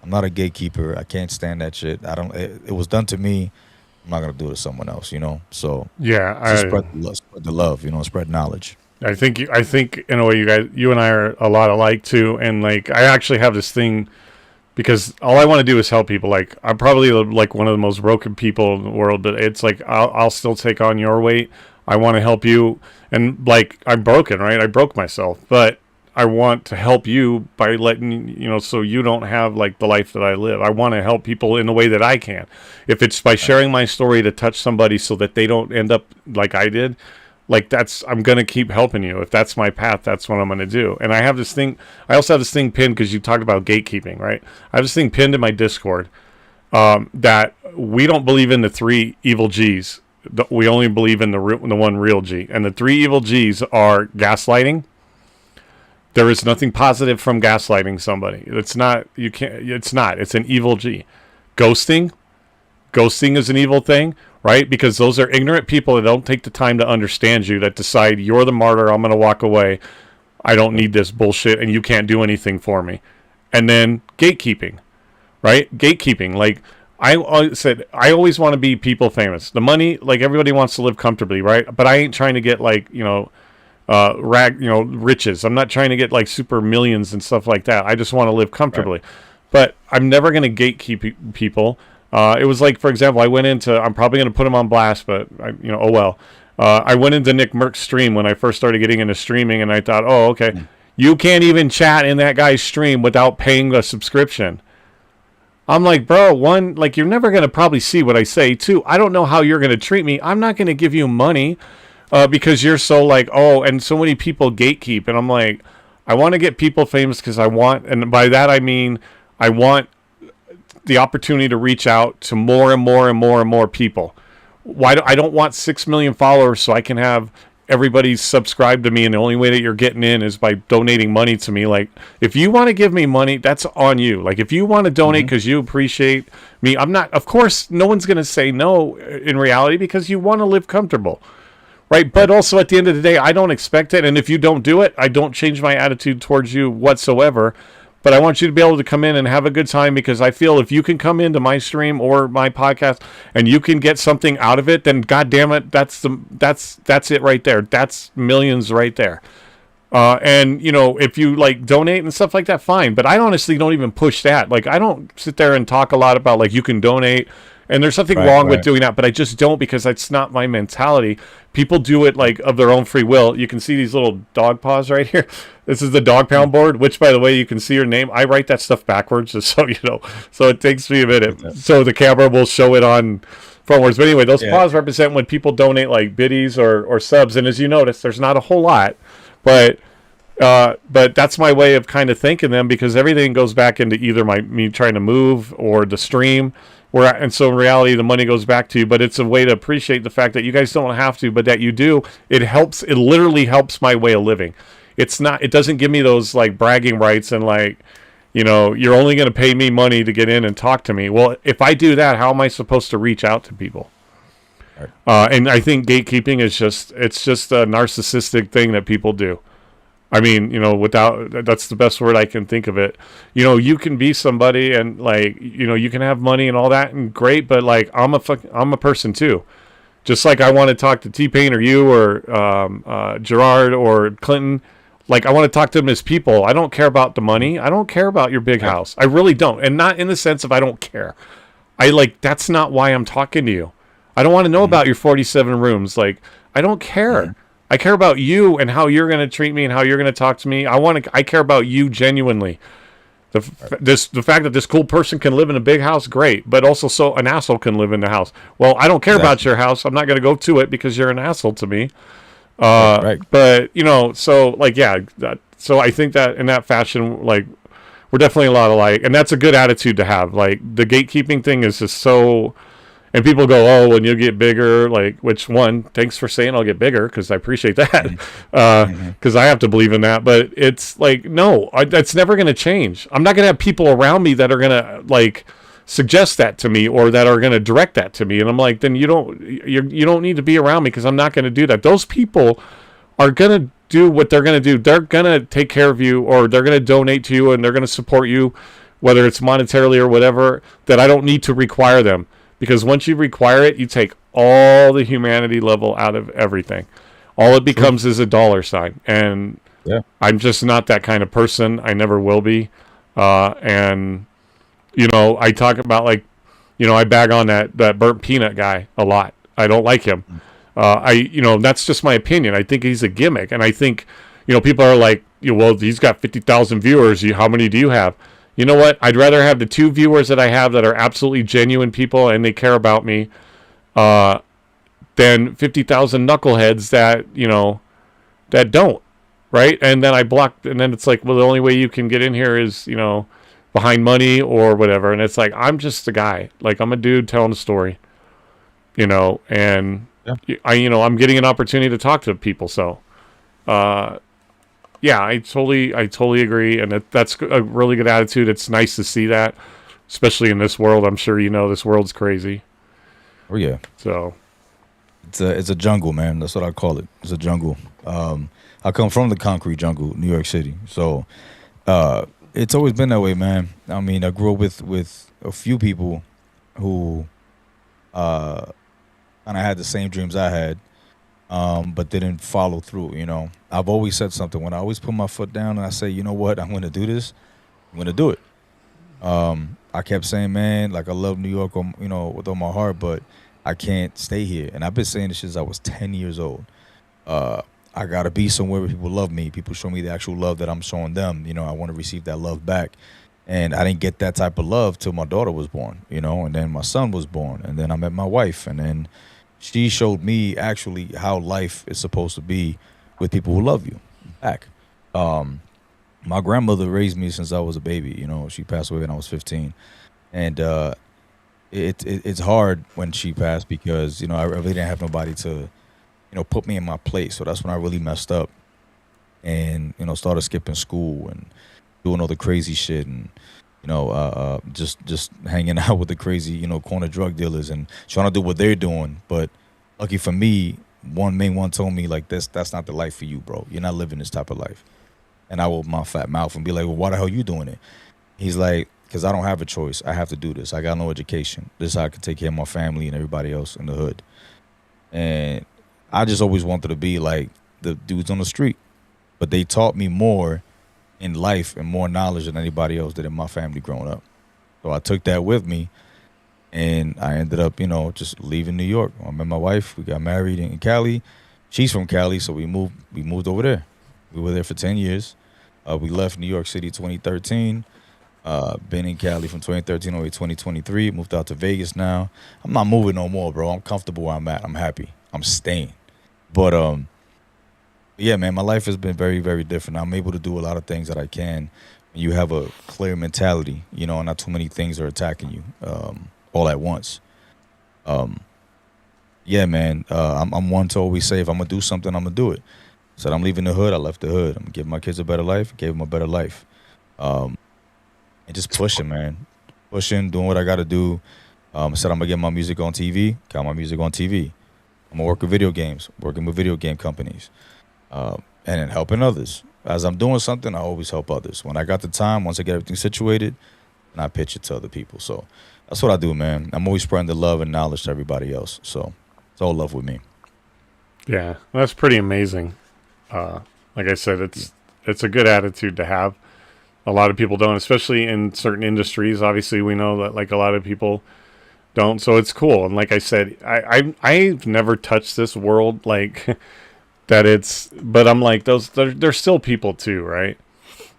I'm not a gatekeeper. I can't stand that shit. It was done to me. I'm not gonna do it to someone else, you know. So yeah, spread the love. Spread the love, spread knowledge. I think in a way you and I are a lot alike too, and like I actually have this thing because all I want to do is help people. Like I'm probably like one of the most broken people in the world, but it's like I'll still take on your weight. I want to help you, and like I'm broken, right? I broke myself, but I want to help you by letting so you don't have like the life that I live. I want to help people in the way that I can. If it's by sharing my story to touch somebody so that they don't end up like I did. Like I'm going to keep helping you. If that's my path, that's what I'm going to do. And I have this thing, I also have this thing pinned because you talked about gatekeeping, right? I have this thing pinned in my Discord that we don't believe in the 3 evil G's. We only believe in the one real G. And the 3 evil G's are gaslighting. There is nothing positive from gaslighting somebody. It's not, it's an evil G. Ghosting is an evil thing. Right? Because those are ignorant people that don't take the time to understand you, that decide you're the martyr, I'm going to walk away. I don't need this bullshit, and you can't do anything for me. And then gatekeeping, right? Gatekeeping. Like, I always want to be people famous. The money, like, everybody wants to live comfortably, right? But I ain't trying to get, like, riches. I'm not trying to get, like, super millions and stuff like that. I just want to live comfortably. Right. But I'm never going to gatekeep people. It was like, for example, I'm probably going to put him on blast, but oh well. I went into Nick Merck's stream when I first started getting into streaming, and I thought, oh, okay, you can't even chat in that guy's stream without paying a subscription. I'm like, bro, one, like, you're never going to probably see what I say. Two, I don't know how you're going to treat me. I'm not going to give you money because you're so like, oh, and so many people gatekeep. And I'm like, I want to get people famous because and by that I mean, I want the opportunity to reach out to more and more and more and more people. I don't want 6 million followers so I can have everybody subscribe to me, and the only way that you're getting in is by donating money to me. Like, if you want to give me money, that's on you. Like, if you want to donate because you appreciate me, of course, no one's going to say no in reality because you want to live comfortable. Right? But also at the end of the day, I don't expect it. And if you don't do it, I don't change my attitude towards you whatsoever. But I want you to be able to come in and have a good time, because I feel if you can come into my stream or my podcast and you can get something out of it, then God damn it, that's it right there. That's millions right there. And if you like donate and stuff like that, fine. But I honestly don't even push that. Like, I don't sit there and talk a lot about like you can donate. And there's nothing wrong with doing that, but I just don't, because that's not my mentality. People do it like of their own free will. You can see these little dog paws right here. This is the dog pound board, which, by the way, you can see your name. I write that stuff backwards, just so you know. So it takes me a minute. So the camera will show it on frontwards. But anyway, those paws represent when people donate like biddies or subs. And as you notice, there's not a whole lot, but that's my way of kind of thinking them, because everything goes back into either me trying to move or the stream. And so in reality, the money goes back to you, but it's a way to appreciate the fact that you guys don't have to, but that you do. It helps. It literally helps my way of living. It doesn't give me those like bragging rights and like, you're only going to pay me money to get in and talk to me. Well, if I do that, how am I supposed to reach out to people? Right. And I think gatekeeping is just a narcissistic thing that people do. I mean, that's the best word I can think of it. You can be somebody and like, you can have money and all that and great, but like, I'm a person too. Just like I want to talk to T-Pain or you or Gerard or Clinton. Like, I want to talk to them as people. I don't care about the money. I don't care about your big house. I really don't. And not in the sense of I don't care. That's not why I'm talking to you. I don't want to know about your 47 rooms. Like, I don't care. I care about you and how you're going to treat me and how you're going to talk to me. I care about you genuinely. The fact that this cool person can live in a big house, great. But also, so an asshole can live in the house. Well, I don't care about your house. I'm not going to go to it because you're an asshole to me. But so like, so I think that in that fashion, like, we're definitely a lot alike, and that's a good attitude to have. Like, the gatekeeping thing is just so. And people go, oh, when you get bigger, like, which one? Thanks for saying I'll get bigger, because I appreciate that, because I have to believe in that. But it's like, no, that's never going to change. I'm not going to have people around me that are going to like suggest that to me or that are going to direct that to me. And I'm like, then you don't need to be around me, because I'm not going to do that. Those people are going to do what they're going to do. They're going to take care of you, or they're going to donate to you, and they're going to support you, whether it's monetarily or whatever, that I don't need to require them. Because once you require it, you take all the humanity level out of everything. All it becomes is a dollar sign, and Yeah. I'm just not that kind of person. I never will be. And I talk about I bag on that burnt peanut guy a lot. I don't like him. That's just my opinion. I think he's a gimmick, and I think people are like, well, he's got 50,000 viewers. How many do you have? You know what? I'd rather have the 2 viewers that I have that are absolutely genuine people and they care about me, than 50,000 knuckleheads that don't, right? And then I block, and then it's like, well, the only way you can get in here is, behind money or whatever. And it's like, I'm just a guy. Like, I'm a dude telling a story, and I'm getting an opportunity to talk to people. So, yeah, I totally agree, and that's a really good attitude. It's nice to see that, especially in this world. I'm sure this world's crazy. Oh yeah. So it's a jungle, man. That's what I call it. It's a jungle. I come from the concrete jungle, New York City. So it's always been that way, man. I mean, I grew up with a few people who kind of had the same dreams I had. But didn't follow through, I've always said something. When I always put my foot down and I say, you know what, I'm going to do this, I'm going to do it. I kept saying, man, like, I love New York, with all my heart, but I can't stay here. And I've been saying this since I was 10 years old. I got to be somewhere where people love me. People show me the actual love that I'm showing them. I want to receive that love back. And I didn't get that type of love till my daughter was born, and then my son was born. And then I met my wife, and then she showed me actually how life is supposed to be with people who love you back. My grandmother raised me since I was a baby. She passed away when I was 15. And it's hard when she passed because, I really didn't have nobody to, put me in my place. So that's when I really messed up and, started skipping school and doing all the crazy shit and, just hanging out with the crazy, corner drug dealers and trying to do what they're doing. But lucky for me, one told me, like, that's not the life for you, bro. You're not living this type of life. And I will open my fat mouth and be like, well, why the hell you doing it? He's like, because I don't have a choice. I have to do this. I got no education. This is how I can take care of my family and everybody else in the hood. And I just always wanted to be like the dudes on the street. But they taught me more in life and more knowledge than anybody else did in my family growing up. So I took that with me, and I ended up, just leaving New York. I met my wife. We got married in Cali. She's from Cali, so we moved over there. We were there for 10 years. We left New York City 2013. Been in Cali from 2013 all the way to 2023. Moved out to Vegas now. I'm not moving no more, bro. I'm comfortable where I'm at. I'm happy. I'm staying. But yeah, man, my life has been very, very different. I'm able to do a lot of things that I can. You have a clear mentality, and not too many things are attacking you all at once. Yeah, man, I'm one to always say, if I'm going to do something, I'm going to do it. Said I'm leaving the hood, I left the hood. I'm giving my kids a better life, gave them a better life. And just pushing, man. Pushing, doing what I got to do. I said I'm going to get my music on TV, got my music on TV. I'm going to work with video games, working with video game companies. And then helping others. As I'm doing something, I always help others. When I got the time, once I get everything situated, and I pitch it to other people. So that's what I do, man. I'm always spreading the love and knowledge to everybody else. So it's all love with me. yeah, that's pretty amazing. Like I said, it's a good attitude to have. A lot of people don't, especially in certain industries. Obviously, we know that like a lot of people don't. So it's cool. And like I said, I've never touched this world like that. But I'm like they're still people too, right?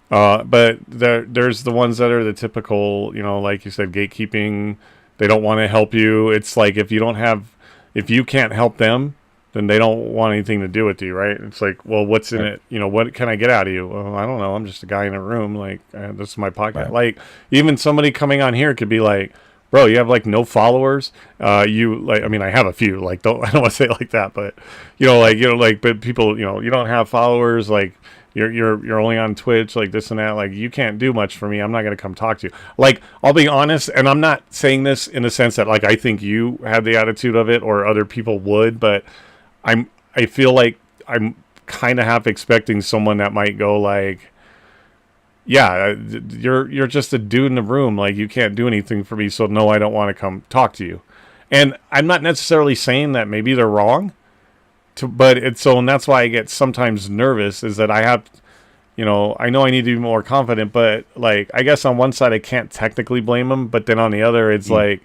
But there's the ones that are the typical, like you said, gatekeeping. They don't want to help you. It's like if you can't help them, then they don't want anything to do with you, right? It's like, well, what's in it? What can I get out of you? Well, I don't know. I'm just a guy in a room. Like, this is my podcast. Right. Like, even somebody coming on here could be like, bro, you have like no followers. I have a few. Like, I don't want to say it like that, but but people, you don't have followers. Like, you're only on Twitch, like this and that. Like, you can't do much for me. I'm not gonna come talk to you. Like, I'll be honest, and I'm not saying this in the sense that like I think you had the attitude of it or other people would, but I feel like I'm kind of half expecting someone that might go like, yeah, you're just a dude in the room. Like, you can't do anything for me. So no, I don't want to come talk to you. And I'm not necessarily saying that maybe they're wrong but it's so, and that's why I get sometimes nervous, is that I have, I know I need to be more confident, but like, I guess on one side I can't technically blame them, but then on the other, it's like,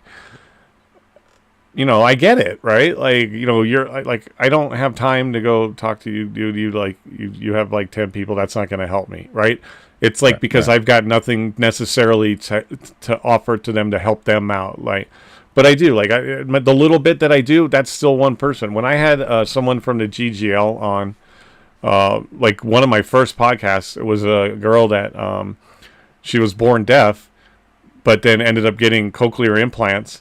I get it, right? Like, you're like, I don't have time to go talk to you, dude. You have like 10 people. That's not going to help me, right? It's like, because I've got nothing necessarily to offer to them to help them out. Like, but I do, like, the little bit that I do, that's still one person. When I had someone from the GGL on, like one of my first podcasts, it was a girl that she was born deaf, but then ended up getting cochlear implants.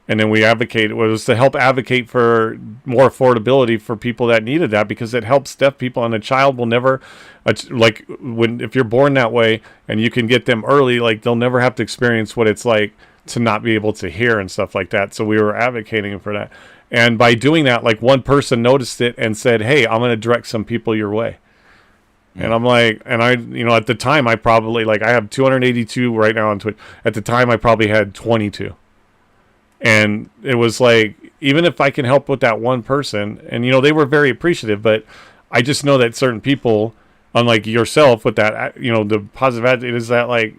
And then we advocated, it was to help advocate for more affordability for people that needed that, because it helps deaf people, and a child will never, like, if you're born that way and you can get them early, like, they'll never have to experience what it's like to not be able to hear and stuff like that. So we were advocating for that. And by doing that, like, one person noticed it and said, hey, I'm going to direct some people your way. And I'm like, and I, at the time, I probably, like, I have 282 right now on Twitch. At the time, I probably had 22. And it was like, even if I can help with that one person, and, they were very appreciative, but I just know that certain people, unlike yourself with that, the positive attitude, is that, like,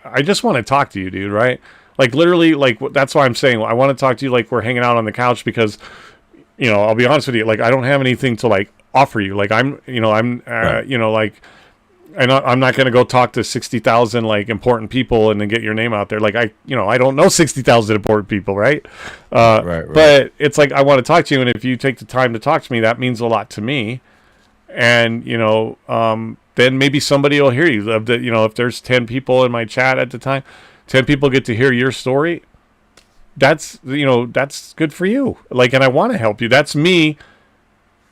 I just want to talk to you, dude, right? Like, literally, like, that's why I'm saying I want to talk to you like we're hanging out on the couch, because, I'll be honest with you, like, I don't have anything to, like, offer you. Like, I'm like, and I'm not going to go talk to 60,000 like important people and then get your name out there. Like, I don't know 60,000 important people, right? Right. But it's like, I want to talk to you, and if you take the time to talk to me, that means a lot to me. And then maybe somebody will hear you. If there's 10 people in my chat at the time, 10 people get to hear your story. That's that's good for you. Like, and I want to help you. That's me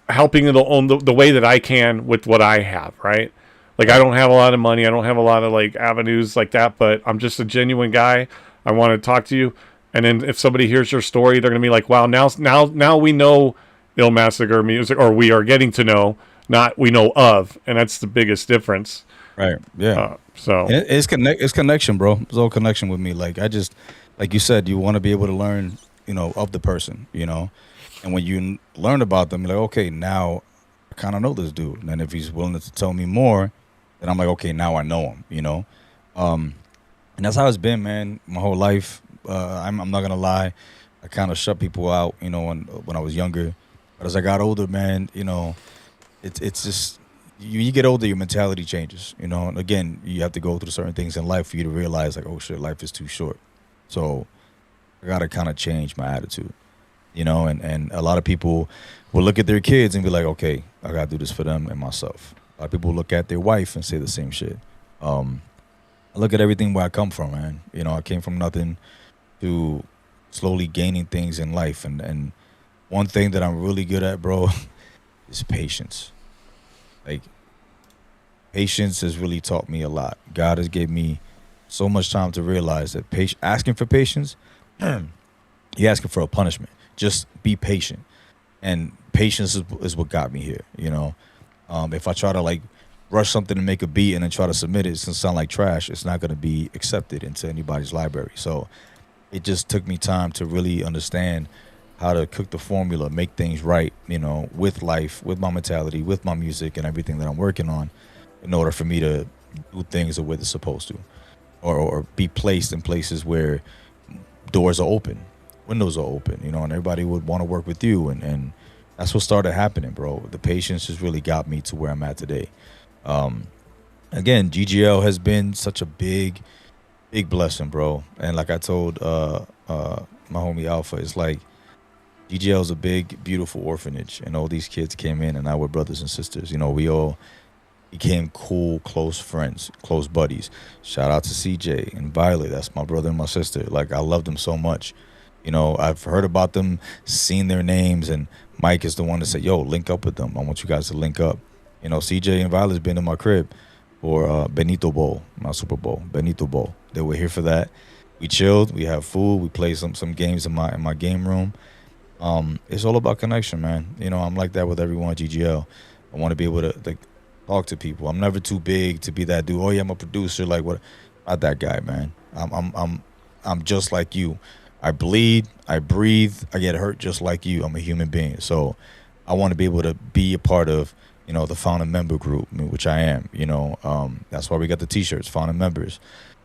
helping the way that I can with what I have, right? Like, I don't have a lot of money. I don't have a lot of, like, avenues like that, but I'm just a genuine guy. I want to talk to you. And then if somebody hears your story, they're going to be like, wow, now we know Ill Massacre music, or we are getting to know, not we know of. And that's the biggest difference. Right. Yeah. So and it's connection, bro. It's all connection with me. Like, I just, like you said, you want to be able to learn, of the person, and when you learn about them, you're like, okay, now I kind of know this dude. And if he's willing to tell me more, then I'm like, okay, now I know him, and that's how it's been, man, my whole life. I'm not gonna lie, I kind of shut people out, when I was younger, but as I got older, man, it's just, you get older, your mentality changes, and again, you have to go through certain things in life for you to realize, like, oh shit, life is too short. So I gotta kind of change my attitude, and a lot of people will look at their kids and be like, okay, I gotta do this for them and myself. A lot of people look at their wife and say the same shit. I look at everything where I come from, man. I came from nothing to slowly gaining things in life. And one thing that I'm really good at, bro, is patience. Like, patience has really taught me a lot. God has gave me so much time to realize that asking for patience, you're asking for a punishment. Just be patient. And patience is what got me here, If I try to, like, rush something and make a beat and then try to submit it, it's going to sound like trash. It's not going to be accepted into anybody's library. So it just took me time to really understand how to cook the formula, make things right, with life, with my mentality, with my music and everything that I'm working on, in order for me to do things the way they're supposed to, or be placed in places where doors are open, windows are open, and everybody would want to work with you. And that's what started happening, bro. The patience just really got me to where I'm at today. Again, GGL has been such a big blessing, bro. And like I told my homie Alpha, it's like GGL is a big, beautiful orphanage, and all these kids came in, and now we're brothers and sisters. We all became cool, close friends, close buddies. Shout out to CJ and Violet. That's my brother and my sister. Like, I love them so much. I've heard about them, seen their names, and Mike is the one that said, yo, link up with them. I want you guys to link up. CJ and Violet's been in my crib for Benito Bowl, my Super Bowl, Benito Bowl. They were here for that. We chilled. We have food. We played some games in my game room. It's all about connection, man. I'm like that with everyone at GGL. I want to be able to, like, talk to people. I'm never too big to be that dude. Oh yeah, I'm a producer. Like, what? Not that guy, man. I'm just like you. I bleed, I breathe, I get hurt just like you. I'm a human being. So I want to be able to be a part of, you know, the founding member group, which I am. You know, that's why we got the T-shirts, founding members,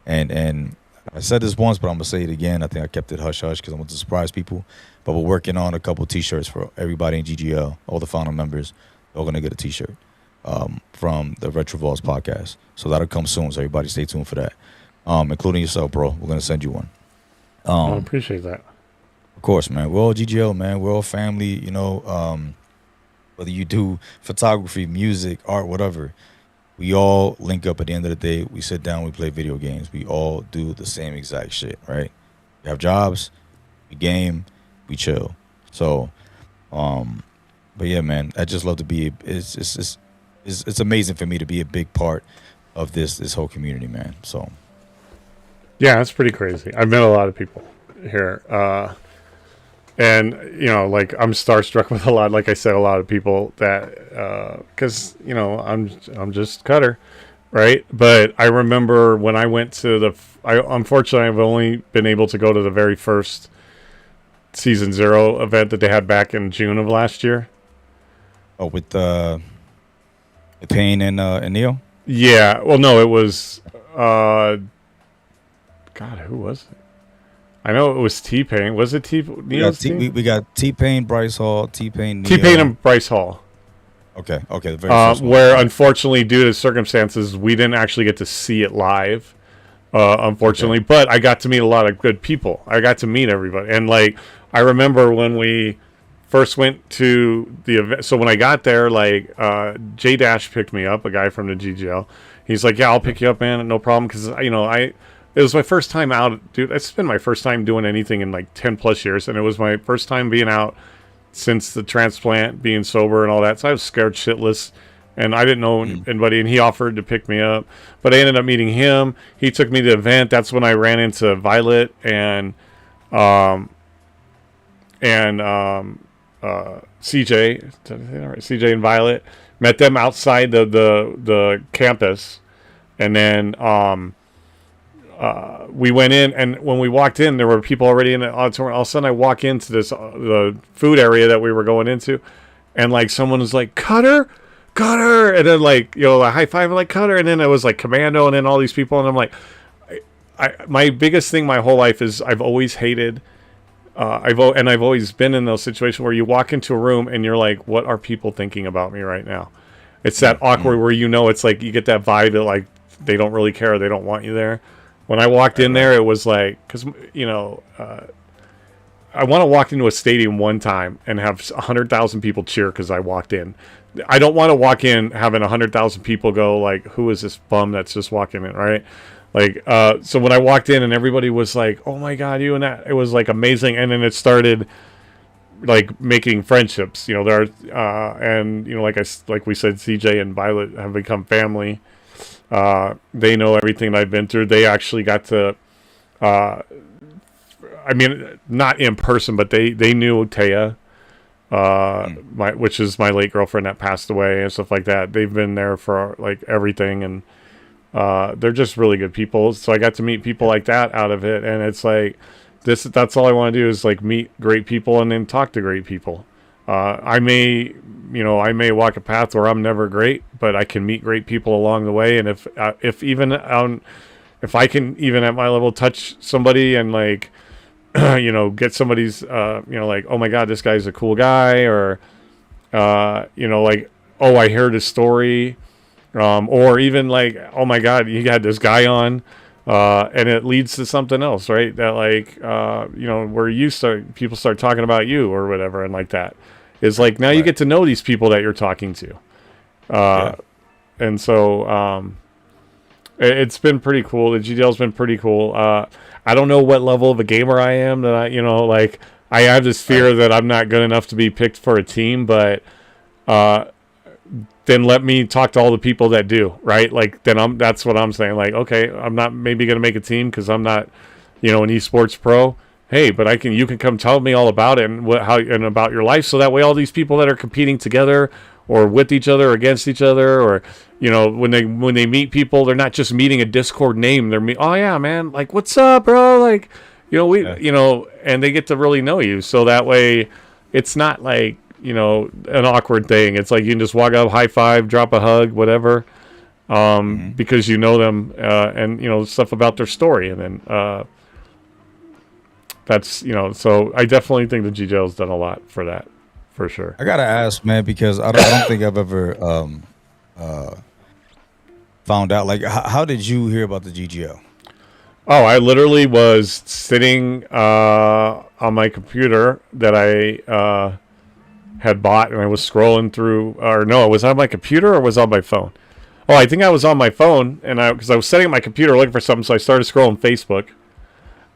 and I said this once, but I'm gonna say it again. I think I kept it hush hush because I want to surprise people. But we're working on a couple T-shirts for everybody in GGL, all the founding members. They're all gonna get a T-shirt from the Retrovols podcast. So that'll come soon. So everybody stay tuned for that, including yourself, bro. We're gonna send you one. I appreciate that. Of course, man. We're all GGL, man. We're all family. You know, whether you do photography, music, art, whatever. We all link up at the end of the day. We sit down, we play video games. We all do the same exact shit, right? We have jobs, we game, we chill. So, but yeah, man, I just love to be. It's amazing for me to be a big part of this whole community, man. So, yeah, it's pretty crazy. I've met a lot of people here, and you know, like I'm starstruck with a lot. Like I said, a lot of people that because you know I'm just Cutter, right? But I remember when I went to unfortunately I've only been able to go to the very first Season 0 event that they had back in June of last year. Oh, with Payne and Neo. Yeah. Well, no, it was God. Who was it? I know it was T-Pain. Was it Neo's team? We got T-Pain, Bryce Hall, T-Pain, Neo. T-Pain and Bryce Hall. Okay. The very first one. Where unfortunately, due to circumstances, we didn't actually get to see it live. Unfortunately, Okay. But I got to meet a lot of good people. I got to meet everybody, and like I remember when we first went to the event. So when I got there, like J Dash picked me up, a guy from the GGL. He's like, "Yeah, I'll pick you up, man. No problem." Because you know it was my first time out, dude. It's been my first time doing anything in like 10 plus years, and it was my first time being out since the transplant, being sober and all that. So I was scared shitless, and I didn't know anybody, and he offered to pick me up. But I ended up meeting him. He took me to the event. That's when I ran into Violet and CJ. Did I say that right? CJ and Violet. Met them outside the campus, and then we went in, and when we walked in, there were people already in the auditorium. All of a sudden, I walk into this the food area that we were going into, and like someone was like, Cutter, and then like, you know, a high five, like Cutter, and then it was like Commando, and then all these people, and I'm like, my biggest thing my whole life is I've always hated. I've always been in those situations where you walk into a room and you're like, what are people thinking about me right now? It's that awkward where you know it's like you get that vibe that like they don't really care, they don't want you there. When I walked in there, it was like, because, you know, I want to walk into a stadium one time and have 100,000 people cheer because I walked in. I don't want to walk in having 100,000 people go like, who is this bum that's just walking in, right? Like, so when I walked in and everybody was like, oh my God, you and that, it was like amazing. And then it started like making friendships, you know, and, you know, like we said, CJ and Violet have become family. They know everything I've been through. They actually got to, I mean, not in person, but they knew Taya, which is my late girlfriend that passed away and stuff like that. They've been there for like everything, and they're just really good people. So I got to meet people like that out of it, and it's like that's all I want to do is like meet great people and then talk to great people. I may walk a path where I'm never great, but I can meet great people along the way. And if I can even at my level touch somebody and like, you know, get somebody's, you know, like, oh my God, this guy's a cool guy, or, you know, like, oh, I heard his story, or even like, oh my God, you had this guy on, and it leads to something else, right? That like, you know, where people start talking about you or whatever, and like that. Is like now you get to know these people that you're talking to, and so it's been pretty cool. The GDL's been pretty cool. I don't know what level of a gamer I am. That I, you know, like I have this fear that I'm not good enough to be picked for a team, but then let me talk to all the people that do, right? Like then that's what I'm saying. Like, okay, I'm not maybe gonna make a team because I'm not, you know, an esports pro. Hey, but you can come tell me all about it and and about your life, so that way all these people that are competing together or with each other or against each other, or you know, when they meet people, they're not just meeting a Discord name. They're oh yeah, man, like what's up, bro? Like, you know, you know, and they get to really know you. So that way, it's not like, an awkward thing. It's like you can just walk up, high five, drop a hug, whatever, because you know them, and stuff about their story, and then that's So I definitely think the GJL's done a lot for that, for sure. I gotta ask, man, because I don't think I've ever found out. Like, how did you hear about the GGL? Oh, I literally was sitting on my computer that I had bought, and I was scrolling through. Or no, it was on my computer or was on my phone. Oh, I think I was on my phone, and because I was setting up my computer looking for something, so I started scrolling Facebook,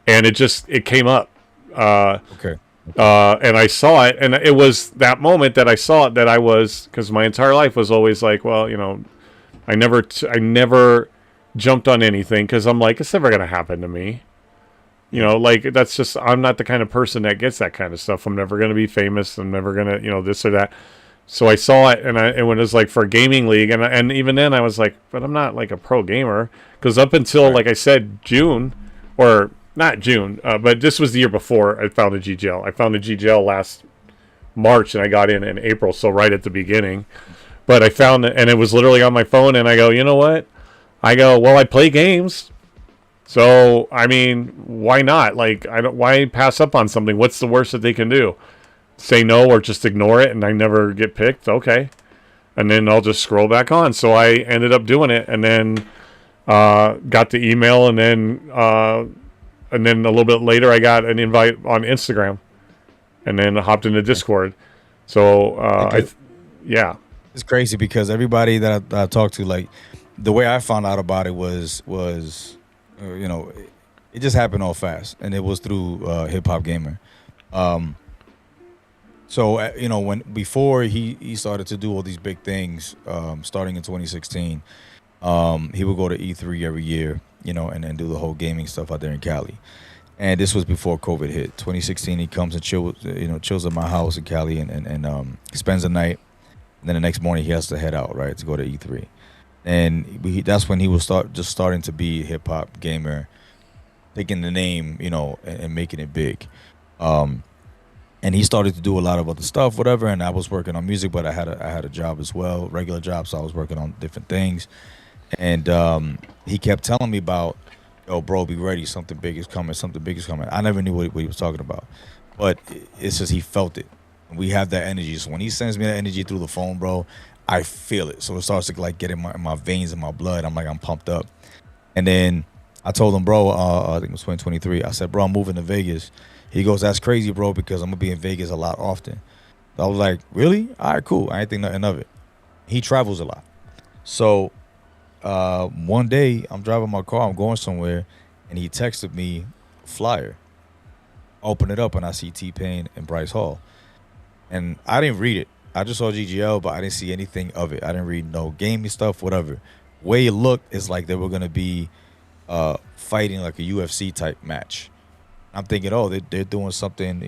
and it came up. Okay. And I saw it, and it was that moment that I saw it that I was, because my entire life was always like, well, I never jumped on anything because I'm like, it's never gonna happen to me. Like that's just, I'm not the kind of person that gets that kind of stuff. I'm never gonna be famous. I'm never gonna, this or that. So I saw it, and it was like for a gaming league, and even then I was like, but I'm not like a pro gamer, because up until like I said June, or not June, but this was the year before I found the GGL. I found the GGL last March, and I got in April, so right at the beginning. But I found it, and it was literally on my phone, and I go, you know what? I go, well, I play games, so I mean, why not? Like, why pass up on something? What's the worst that they can do? Say no or just ignore it, and I never get picked? Okay, and then I'll just scroll back on. So I ended up doing it, and then got the email, and then a little bit later, I got an invite on Instagram, and then I hopped into Discord. So yeah. It's crazy because everybody that I talked to, like, the way I found out about it was it just happened all fast, and it was through Hip Hop Gamer. So when before he started to do all these big things, starting in 2016, he would go to E3 every year, and do the whole gaming stuff out there in Cali. And this was before COVID hit. 2016, he comes and chills at my house in Cali, and spends the night. And then the next morning he has to head out, right, to go to E3. And that's when he was starting to be Hip Hop Gamer, taking the name, and making it big. And he started to do a lot of other stuff, whatever. And I was working on music, but I had a job as well, regular job. So I was working on different things. And he kept telling me about, yo, bro, be ready. Something big is coming. Something big is coming. I never knew what he was talking about. But it's just he felt it. We have that energy. So when he sends me that energy through the phone, bro, I feel it. So it starts to like get in my veins and my blood. I'm pumped up. And then I told him, bro, I think it was 2023. I said, bro, I'm moving to Vegas. He goes, that's crazy, bro, because I'm going to be in Vegas a lot often. So I was like, really? All right, cool. I ain't think nothing of it. He travels a lot. So one day I'm driving my car. I'm going somewhere. And he texted me a flyer. Open it up and I see T-Pain and Bryce Hall. And I didn't read it. I just saw GGL, but I didn't see anything of it. I didn't read no gaming stuff, whatever. Way it looked is like they were going to be fighting like a UFC type match. I'm thinking, oh, they're doing something,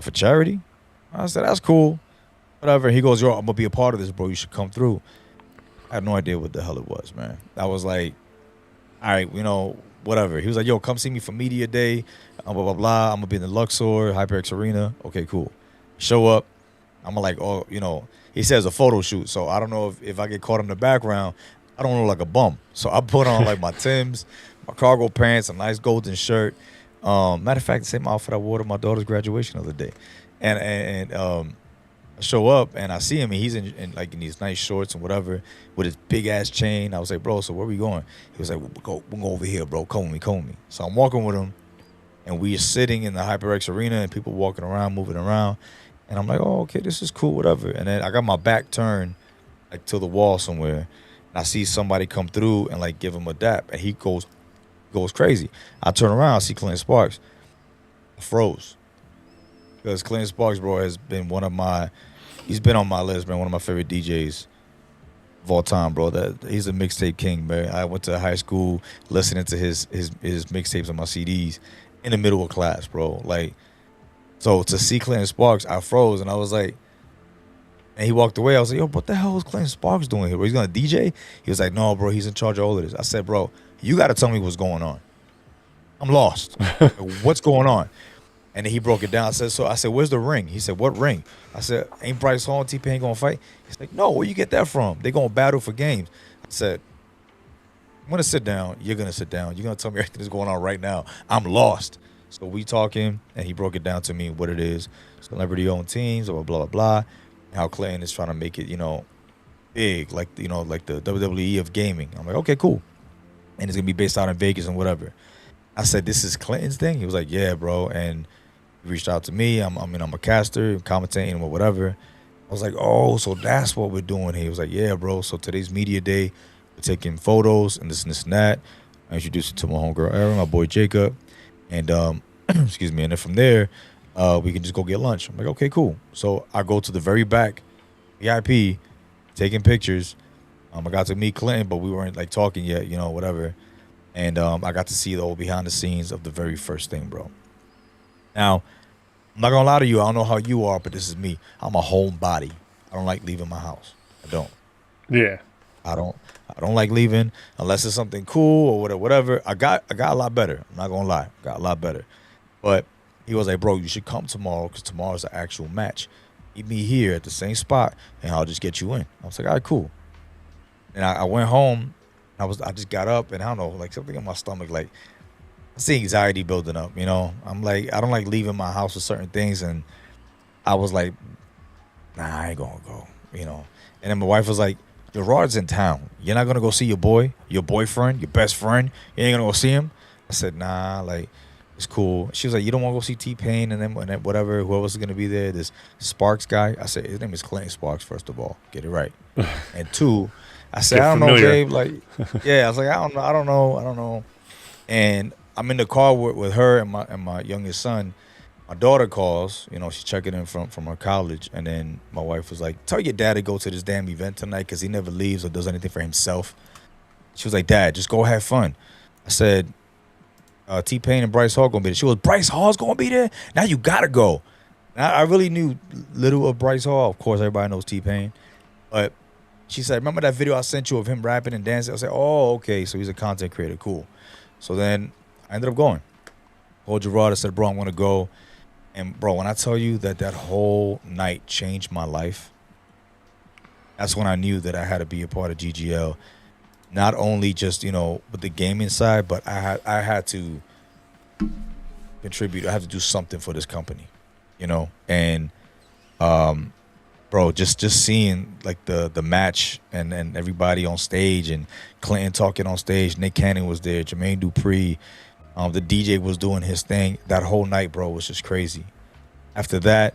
for charity. I said, that's cool. Whatever. He goes, yo, I'm going to be a part of this, bro. You should come through. I had no idea what the hell it was, man. I was like, all right, whatever. He was like, yo, come see me for Media Day. Blah, blah, blah. I'm going to be in the Luxor, HyperX Arena. Okay, cool. Show up. I'm like, oh, he says a photo shoot. So I don't know if I get caught in the background, I don't look like a bum. So I put on like my Timbs, my cargo pants, a nice golden shirt. Matter of fact, the same outfit I wore to my daughter's graduation the other day. And I show up and I see him and he's in these nice shorts and whatever with his big ass chain. I was like, bro, so where we going? He was like, we'll go over here, bro. Come with me. So I'm walking with him and we are sitting in the HyperX Arena and people walking around, moving around. And I'm like, oh, okay, this is cool, whatever. And then I got my back turned like to the wall somewhere. And I see somebody come through and like give him a dap. And he goes crazy. I turn around, I see Clint Sparks. I froze. Because Clint Sparks, bro, has been he's been on my list, man, one of my favorite DJs of all time, bro. He's a mixtape king, man. I went to high school listening to his mixtapes on my CDs in the middle of class, bro. Like, so to see Clinton Sparks, I froze, and I was like, and he walked away. I was like, yo, what the hell is Clinton Sparks doing here? Bro? He's going to DJ? He was like, no, bro, he's in charge of all of this. I said, bro, you got to tell me what's going on. I'm lost. What's going on? And then he broke it down. I said, where's the ring? He said, what ring? I said, ain't Bryce Hall and T-Pain gonna fight? He's like, no, where you get that from? They gonna battle for games. I said, I'm gonna sit down. You're gonna sit down. You're gonna tell me everything that's going on right now. I'm lost. So we talking, and he broke it down to me what it is. Celebrity-owned teams, blah, blah, blah, blah. How Clinton is trying to make it, big, like the WWE of gaming. I'm like, okay, cool. And it's gonna be based out in Vegas and whatever. I said, this is Clinton's thing? He was like, yeah, bro. And he reached out to me. I'm a caster, commentating or whatever. I was like, oh, so that's what we're doing here. He was like, yeah, bro. So today's media day. We're taking photos and this and that. I introduced it to my homegirl, Erin, my boy Jacob. And, excuse me. And then from there, we can just go get lunch. I'm like, okay, cool. So I go to the very back, VIP, taking pictures. I got to meet Clinton, but we weren't like talking yet, whatever. And I got to see the whole behind the scenes of the very first thing, bro. Now, I'm not gonna lie to you. I don't know how you are, but this is me. I'm a homebody. I don't like leaving my house. I don't. Yeah. I don't like leaving unless it's something cool or whatever. I got a lot better. I'm not gonna lie. Got a lot better. But he was like, bro, you should come tomorrow because tomorrow's the actual match. Meet me here at the same spot and I'll just get you in. I was like, all right, cool. And I went home. I just got up and I don't know, like something in my stomach, like I see anxiety building up, I'm like, I don't like leaving my house with certain things. And I was like, nah, I ain't gonna go, And then my wife was like, Gerard's in town. You're not gonna go see your boyfriend, your best friend. You ain't gonna go see him. I said, nah, like it's cool. She was like, you don't want to go see T-Pain and then whatever, whoever's gonna be there, this Sparks guy. I said, his name is Clinton Sparks, first of all. Get it right. And two, I said, I don't know, babe. Like, yeah, I was like, I don't know. And I'm in the car with her and my youngest son. My daughter calls, she's checking in from her college. And then my wife was like, tell your dad to go to this damn event tonight because he never leaves or does anything for himself. She was like, Dad, just go have fun. I said, T-Pain and Bryce Hall going to be there. She was, Bryce Hall's going to be there? Now you got to go. And I really knew little of Bryce Hall. Of course, everybody knows T-Pain. But she said, remember that video I sent you of him rapping and dancing? I was like, oh, okay, so he's a content creator. Cool. So then I ended up going. Told Gerard, I said, bro, I'm going to go. And, bro, when I tell you that whole night changed my life, that's when I knew that I had to be a part of GGL. Not only just, with the gaming side, but I had to contribute. I had to do something for this company, And, bro, just seeing, like, the match and everybody on stage and Clinton talking on stage. Nick Cannon was there. Jermaine Dupri. The DJ was doing his thing. That whole night, bro, was just crazy. After that,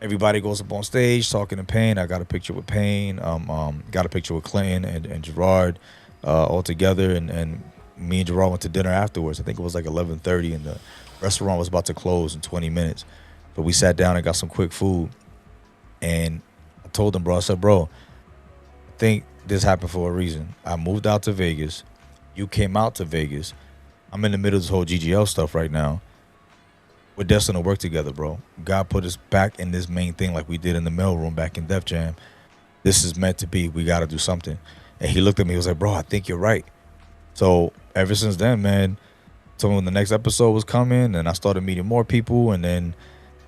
everybody goes up on stage talking to Payne. I got a picture with Payne. Got a picture with Clinton and Gerard all together. And me and Gerard went to dinner afterwards. I think it was like 11:30, and the restaurant was about to close in 20 minutes. But we sat down and got some quick food. And I told him, bro, I said, bro, I think this happened for a reason. I moved out to Vegas. You came out to Vegas. I'm in the middle of this whole GGL stuff right now. We're destined to work together, bro. God put us back in this main thing like we did in the mailroom back in Def Jam. This is meant to be. We got to do something. And he looked at me. He was like, bro, I think you're right. So ever since then, man, told me when the next episode was coming, and I started meeting more people. And then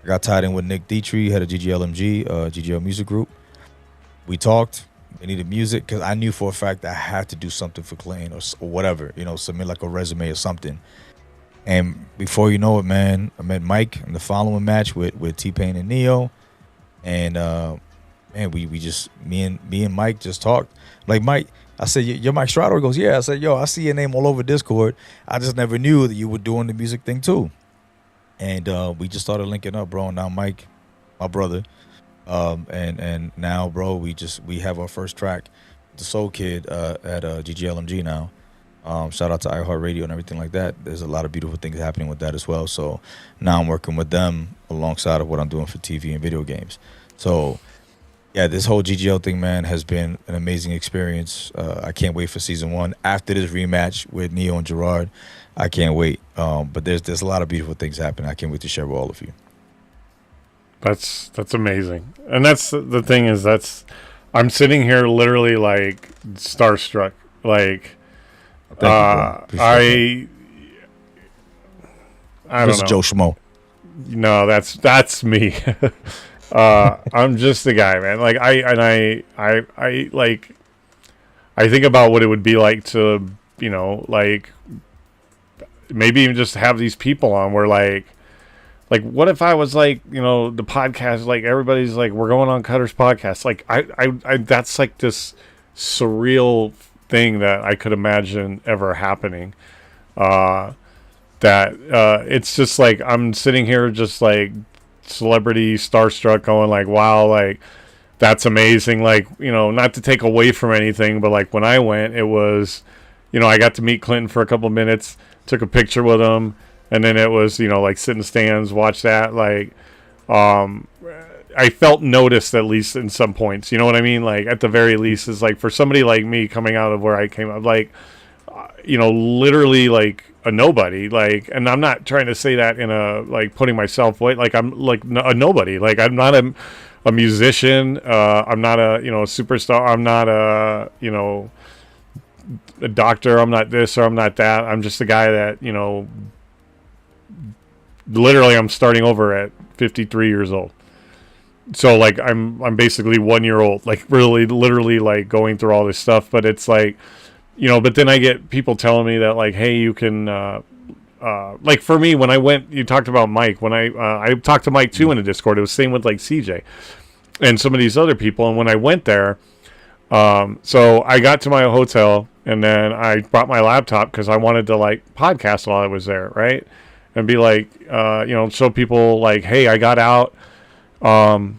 I got tied in with Nick Dietrich, head of GGLMG, GGL Music Group. We talked. They needed music because I knew for a fact that I had to do something for Clinton or whatever, submit like a resume or something. And before you know it, man, I met Mike in the following match with T-Pain and Neo. And, man, me and Mike just talked. Like, Mike, I said, you're Mike Strato? He goes, yeah. I said, yo, I see your name all over Discord. I just never knew that you were doing the music thing too. And we just started linking up, bro. And now Mike, my brother, and now, bro, we have our first track, the Soul Kid, at GGLMG now. Shout out to iHeartRadio and everything like that. There's a lot of beautiful things happening with that as well. So now I'm working with them alongside of what I'm doing for TV and video games. So yeah, this whole GGL thing, man, has been an amazing experience. I can't wait for season 1. After this rematch with Neo and Gerard, I can't wait. But there's a lot of beautiful things happening. I can't wait to share with all of you. That's amazing. And that's the thing is I'm sitting here literally like starstruck. Like, I don't know. Joe Schmo. No, that's me. I'm just a guy, man. Like I like I think about what it would be like to, like maybe even just have these people on where like what if I was like, the podcast, like everybody's like, we're going on Cutter's podcast. Like I that's like this surreal thing that I could imagine ever happening. It's just like I'm sitting here just like celebrity starstruck going like, wow, like that's amazing. Like, not to take away from anything, but like when I went, it was, I got to meet Clinton for a couple minutes, took a picture with him, and then it was, like sit in the stands, watch that. Like, I felt noticed at least in some points, you know what I mean? Like at the very least is like for somebody like me coming out of where I came up, like, literally like a nobody, like, and I'm not trying to say that in a like putting myself away, like I'm like a nobody, like I'm not a musician, I'm not a a superstar, I'm not a doctor, I'm not this or I'm not that, I'm just a guy that literally I'm starting over at 53 years old. So like I'm basically 1 year old, like really literally like going through all this stuff, but it's like but then I get people telling me that like, hey, you can like for me when I went, you talked about Mike, when I talked to Mike too in the Discord, it was same with like CJ and some of these other people, and when I went there, so I got to my hotel and then I brought my laptop because I wanted to like podcast while I was there, right? And be like, show people like, hey, I got out. That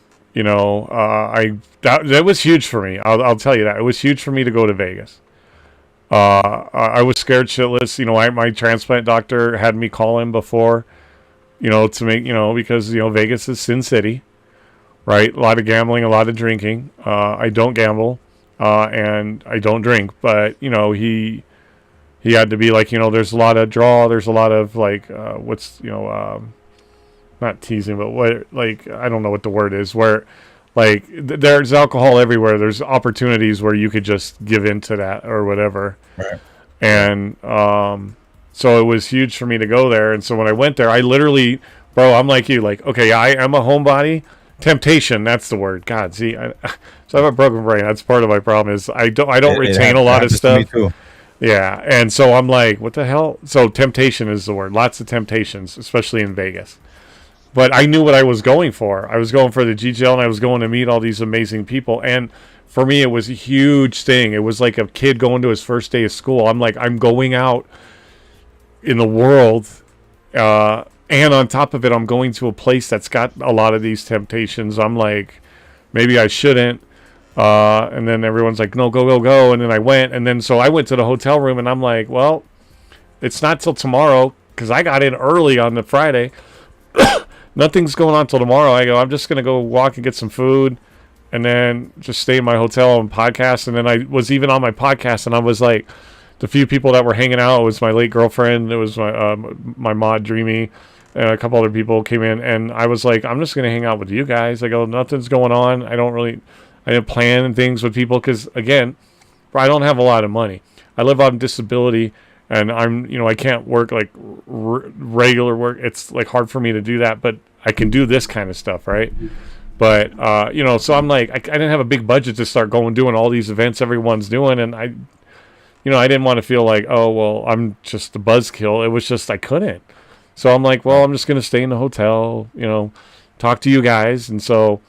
was huge for me. I'll tell you that. It was huge for me to go to Vegas. I was scared shitless. My transplant doctor had me call him before, to make, because, Vegas is Sin City, right? A lot of gambling, a lot of drinking. I don't gamble, and I don't drink, but, he had to be like, there's a lot of draw. There's a lot of like, not teasing, but what, like, I don't know what the word is, where like there's alcohol everywhere. There's opportunities where you could just give into that or whatever. Right. And so it was huge for me to go there. And so when I went there, I literally, bro, I'm like you, like, okay, I am a homebody. Temptation, that's the word. God, see, so I have a broken brain. That's part of my problem is I don't retain a lot of stuff. Yeah, and so I'm like, what the hell? So temptation is the word. Lots of temptations, especially in Vegas. But I knew what I was going for. I was going for the GGL, and I was going to meet all these amazing people. And for me, it was a huge thing. It was like a kid going to his first day of school. I'm like, I'm going out in the world, and on top of it, I'm going to a place that's got a lot of these temptations. I'm like, maybe I shouldn't. And then everyone's like, no, go. And then I went. And then so I went to the hotel room, and I'm like, well, it's not till tomorrow because I got in early on the Friday. Nothing's going on till tomorrow. I go, I'm just going to go walk and get some food and then just stay in my hotel and podcast. And then I was even on my podcast, and I was like, the few people that were hanging out, it was my late girlfriend, it was my mod Dreamy, and a couple other people came in, and I was like, I'm just going to hang out with you guys. I go, nothing's going on. I didn't plan things with people because, again, I don't have a lot of money. I live on disability, and I can't work like regular work. It's like hard for me to do that, but I can do this kind of stuff, right? But, so I'm like, I didn't have a big budget to start doing all these events everyone's doing, and I didn't want to feel like, oh, well, I'm just a buzzkill. It was just I couldn't. So I'm like, well, I'm just going to stay in the hotel, talk to you guys. And so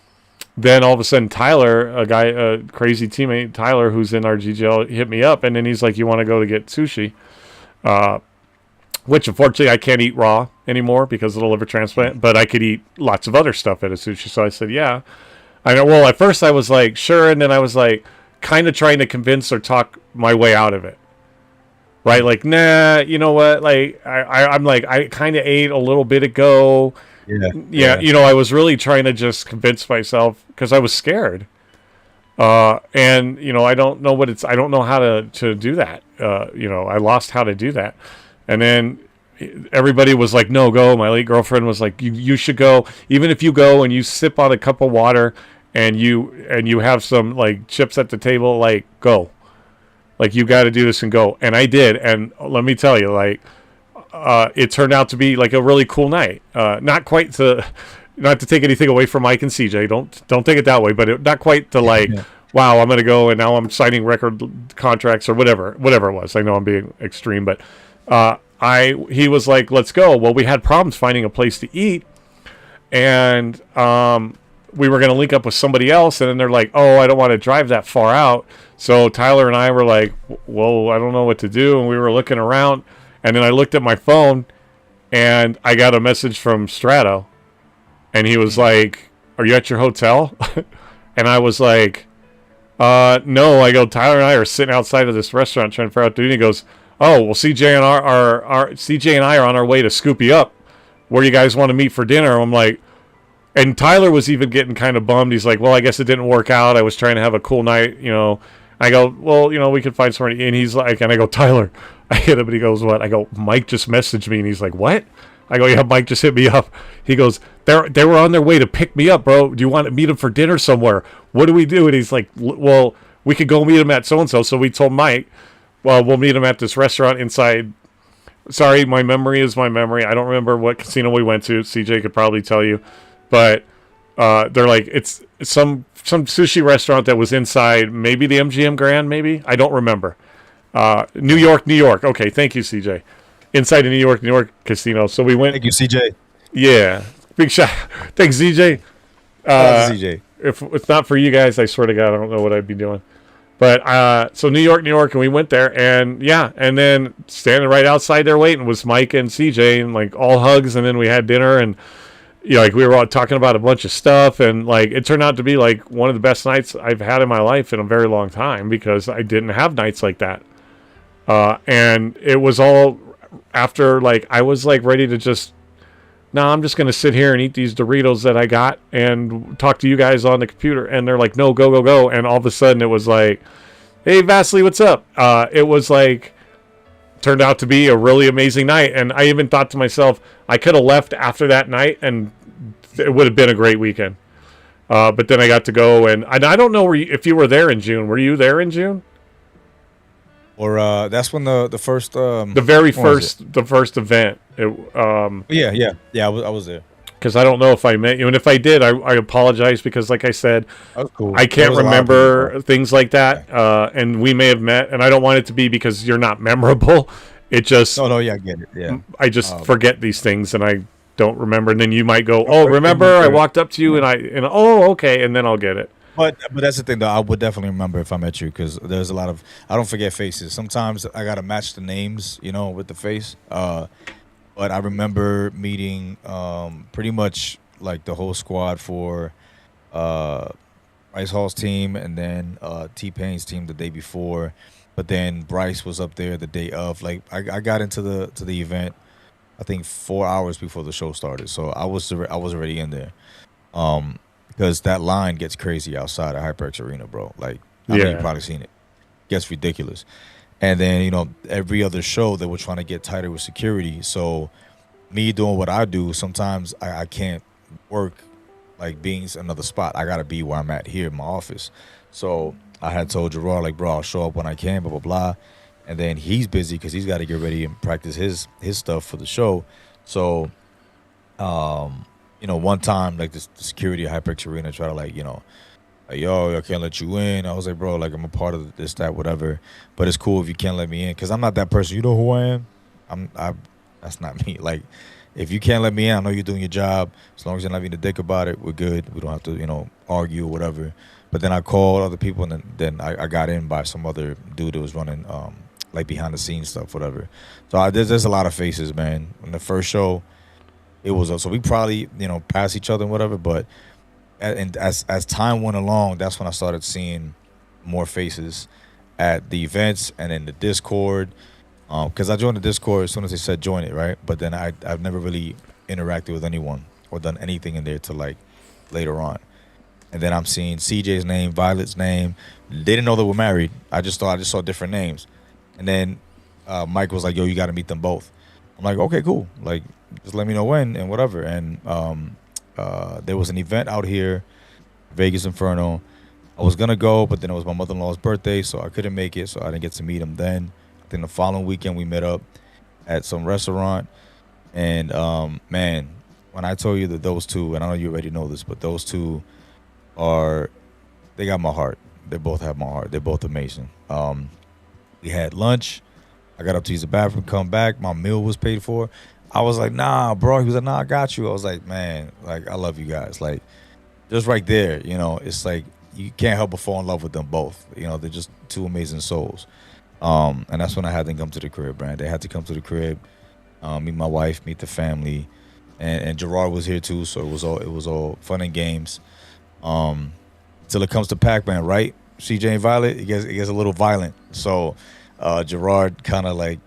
then all of a sudden Tyler, a crazy teammate, Tyler, who's in our GGL, hit me up. And then he's like, you want to go to get sushi? Which unfortunately I can't eat raw anymore because of the liver transplant, but I could eat lots of other stuff at a sushi. So I said, yeah. I know. Well, at first I was like, sure. And then I was like, kind of trying to convince or talk my way out of it. Right? Like, nah, you know what? Like, I'm like, I kind of ate a little bit ago. Yeah. I was really trying to just convince myself because I was scared. And, I don't know I don't know how to do that. I lost how to do that. And then everybody was like, no, go. My late girlfriend was like, you should go. Even if you go and you sip on a cup of water and you have some like chips at the table, like, go. Like, you got to do this and go. And I did. And let me tell you, like, it turned out to be like a really cool night. Not quite to, not to take anything away from Mike and CJ. Don't take it that way, but not quite to like, wow, I'm gonna go and now I'm signing record contracts or whatever it was. I know I'm being extreme, but he was like, let's go. Well, we had problems finding a place to eat, and we were going to link up with somebody else, and then they're like, oh, I don't want to drive that far out. So Tyler and I were like, well, I don't know what to do, and we were looking around, and then I looked at my phone, and I got a message from Strato, and he was like, are you at your hotel? And I was like, no. I go, Tyler and I are sitting outside of this restaurant trying to figure out what to do, and he goes, oh, well, CJ and I are on our way to scoop you up. Where you guys want to meet for dinner? I'm like, and Tyler was even getting kind of bummed. He's like, well, I guess it didn't work out. I was trying to have a cool night, you know. I go, well, you know, we could find somebody. And he's like, and I go, Tyler, I hit him, and he goes, what? I go, Mike just messaged me, and he's like, what? I go, yeah, Mike just hit me up. He goes, they were on their way to pick me up, bro. Do you want to meet him for dinner somewhere? What do we do? And he's like, well, we could go meet him at so-and-so. So we told Mike, well, we'll meet him at this restaurant inside. Sorry, my memory is my memory. I don't remember what casino we went to. CJ could probably tell you. But they're like, it's some sushi restaurant that was inside maybe the MGM Grand, maybe? I don't remember. New York. Okay, thank you, CJ. Inside the New York casino. So we went. Thank you, CJ. Yeah. Big shot. Thanks, CJ. CJ. If it's not for you guys, I swear to God, I don't know what I'd be doing. But so New York, and we went there, and yeah, and then standing right outside there waiting was Mike and CJ, and like all hugs, and then we had dinner, and you know, like we were all talking about a bunch of stuff, and like it turned out to be like one of the best nights I've had in my life in a very long time, because I didn't have nights like that, and it was all after like I was like ready to just. No, I'm just going to sit here and eat these Doritos that I got and talk to you guys on the computer. And they're like, no, go. And all of a sudden it was like, hey, Vasily, what's up? It was like, turned out to be a really amazing night. And I even thought to myself, I could have left after that night and it would have been a great weekend. But then I got to go. And I don't know if you were there in June. Were you there in June? Or that's when the first the first event. Yeah. I was there. Because I don't know if I met you, and if I did, I apologize, because like I said, that was cool. I can't remember things like that, and we may have met, and I don't want it to be because you're not memorable. It just I get it. Yeah, I just forget these things, and I don't remember, and then you might go, oh, remember I walked up to you, and oh, okay, and then I'll get it. But that's the thing, though. I would definitely remember if I met you, because there's a lot of I don't forget faces. Sometimes I gotta match the names, you know, with the face. But I remember meeting pretty much like the whole squad for Bryce Hall's team, and then T-Pain's team the day before. But then Bryce was up there the day of. Like I got into the event, I think 4 hours before the show started, so I was already in there. Because that line gets crazy outside of HyperX Arena, bro. Like, I know you've probably seen it. It gets ridiculous. And then, you know, every other show they were trying to get tighter with security. So me doing what I do, sometimes I can't work like being another spot. I got to be where I'm at here in my office. So I had told Gerard, like, bro, I'll show up when I can, blah, blah, blah. And then he's busy because he's got to get ready and practice his stuff for the show. So, you know, one time, like, the security at HyperX Arena tried to, like, you know, like, yo, I can't let you in. I was like, bro, like, I'm a part of this, that, whatever. But it's cool if you can't let me in, because I'm not that person. You know who I am? That's not me. Like, if you can't let me in, I know you're doing your job. As long as you're not being a dick about it, we're good. We don't have to, you know, argue or whatever. But then I called other people, and then I got in by some other dude that was running, like, behind-the-scenes stuff, whatever. So there's a lot of faces, man. In the first show, it was so we probably, you know, passed each other and whatever, but as time went along, that's when I started seeing more faces at the events and in the Discord, because I joined the Discord as soon as they said join it, right? But then I've never really interacted with anyone or done anything in there till like later on. And then I'm seeing CJ's name, Violet's name. They didn't know they were married. I just saw different names. And then Mike was like, yo, you got to meet them both. I'm like, okay, cool. Like, just let me know when and whatever. And there was an event out here, Vegas Inferno. I was going to go, but then it was my mother-in-law's birthday, so I couldn't make it, so I didn't get to meet him then. I think the following weekend we met up. at some restaurant, and man, when I told you that those two, and I know you already know this, but those two are, they got my heart. They both have my heart. They're both amazing. We had lunch. I got up to use the bathroom, come back. My meal was paid for. I was like, nah, bro. He was like, nah, I got you. I was like, man, like, I love you guys. Like, just right there, you know, it's like you can't help but fall in love with them both. You know, they're just two amazing souls. And that's when I had them come to the crib, man. They had to come to the crib, meet my wife, meet the family, and Gerard was here too. So it was all fun and games. Till it comes to Pac-Man, right? CJ and Violet, it gets a little violent. So Gerard kind of like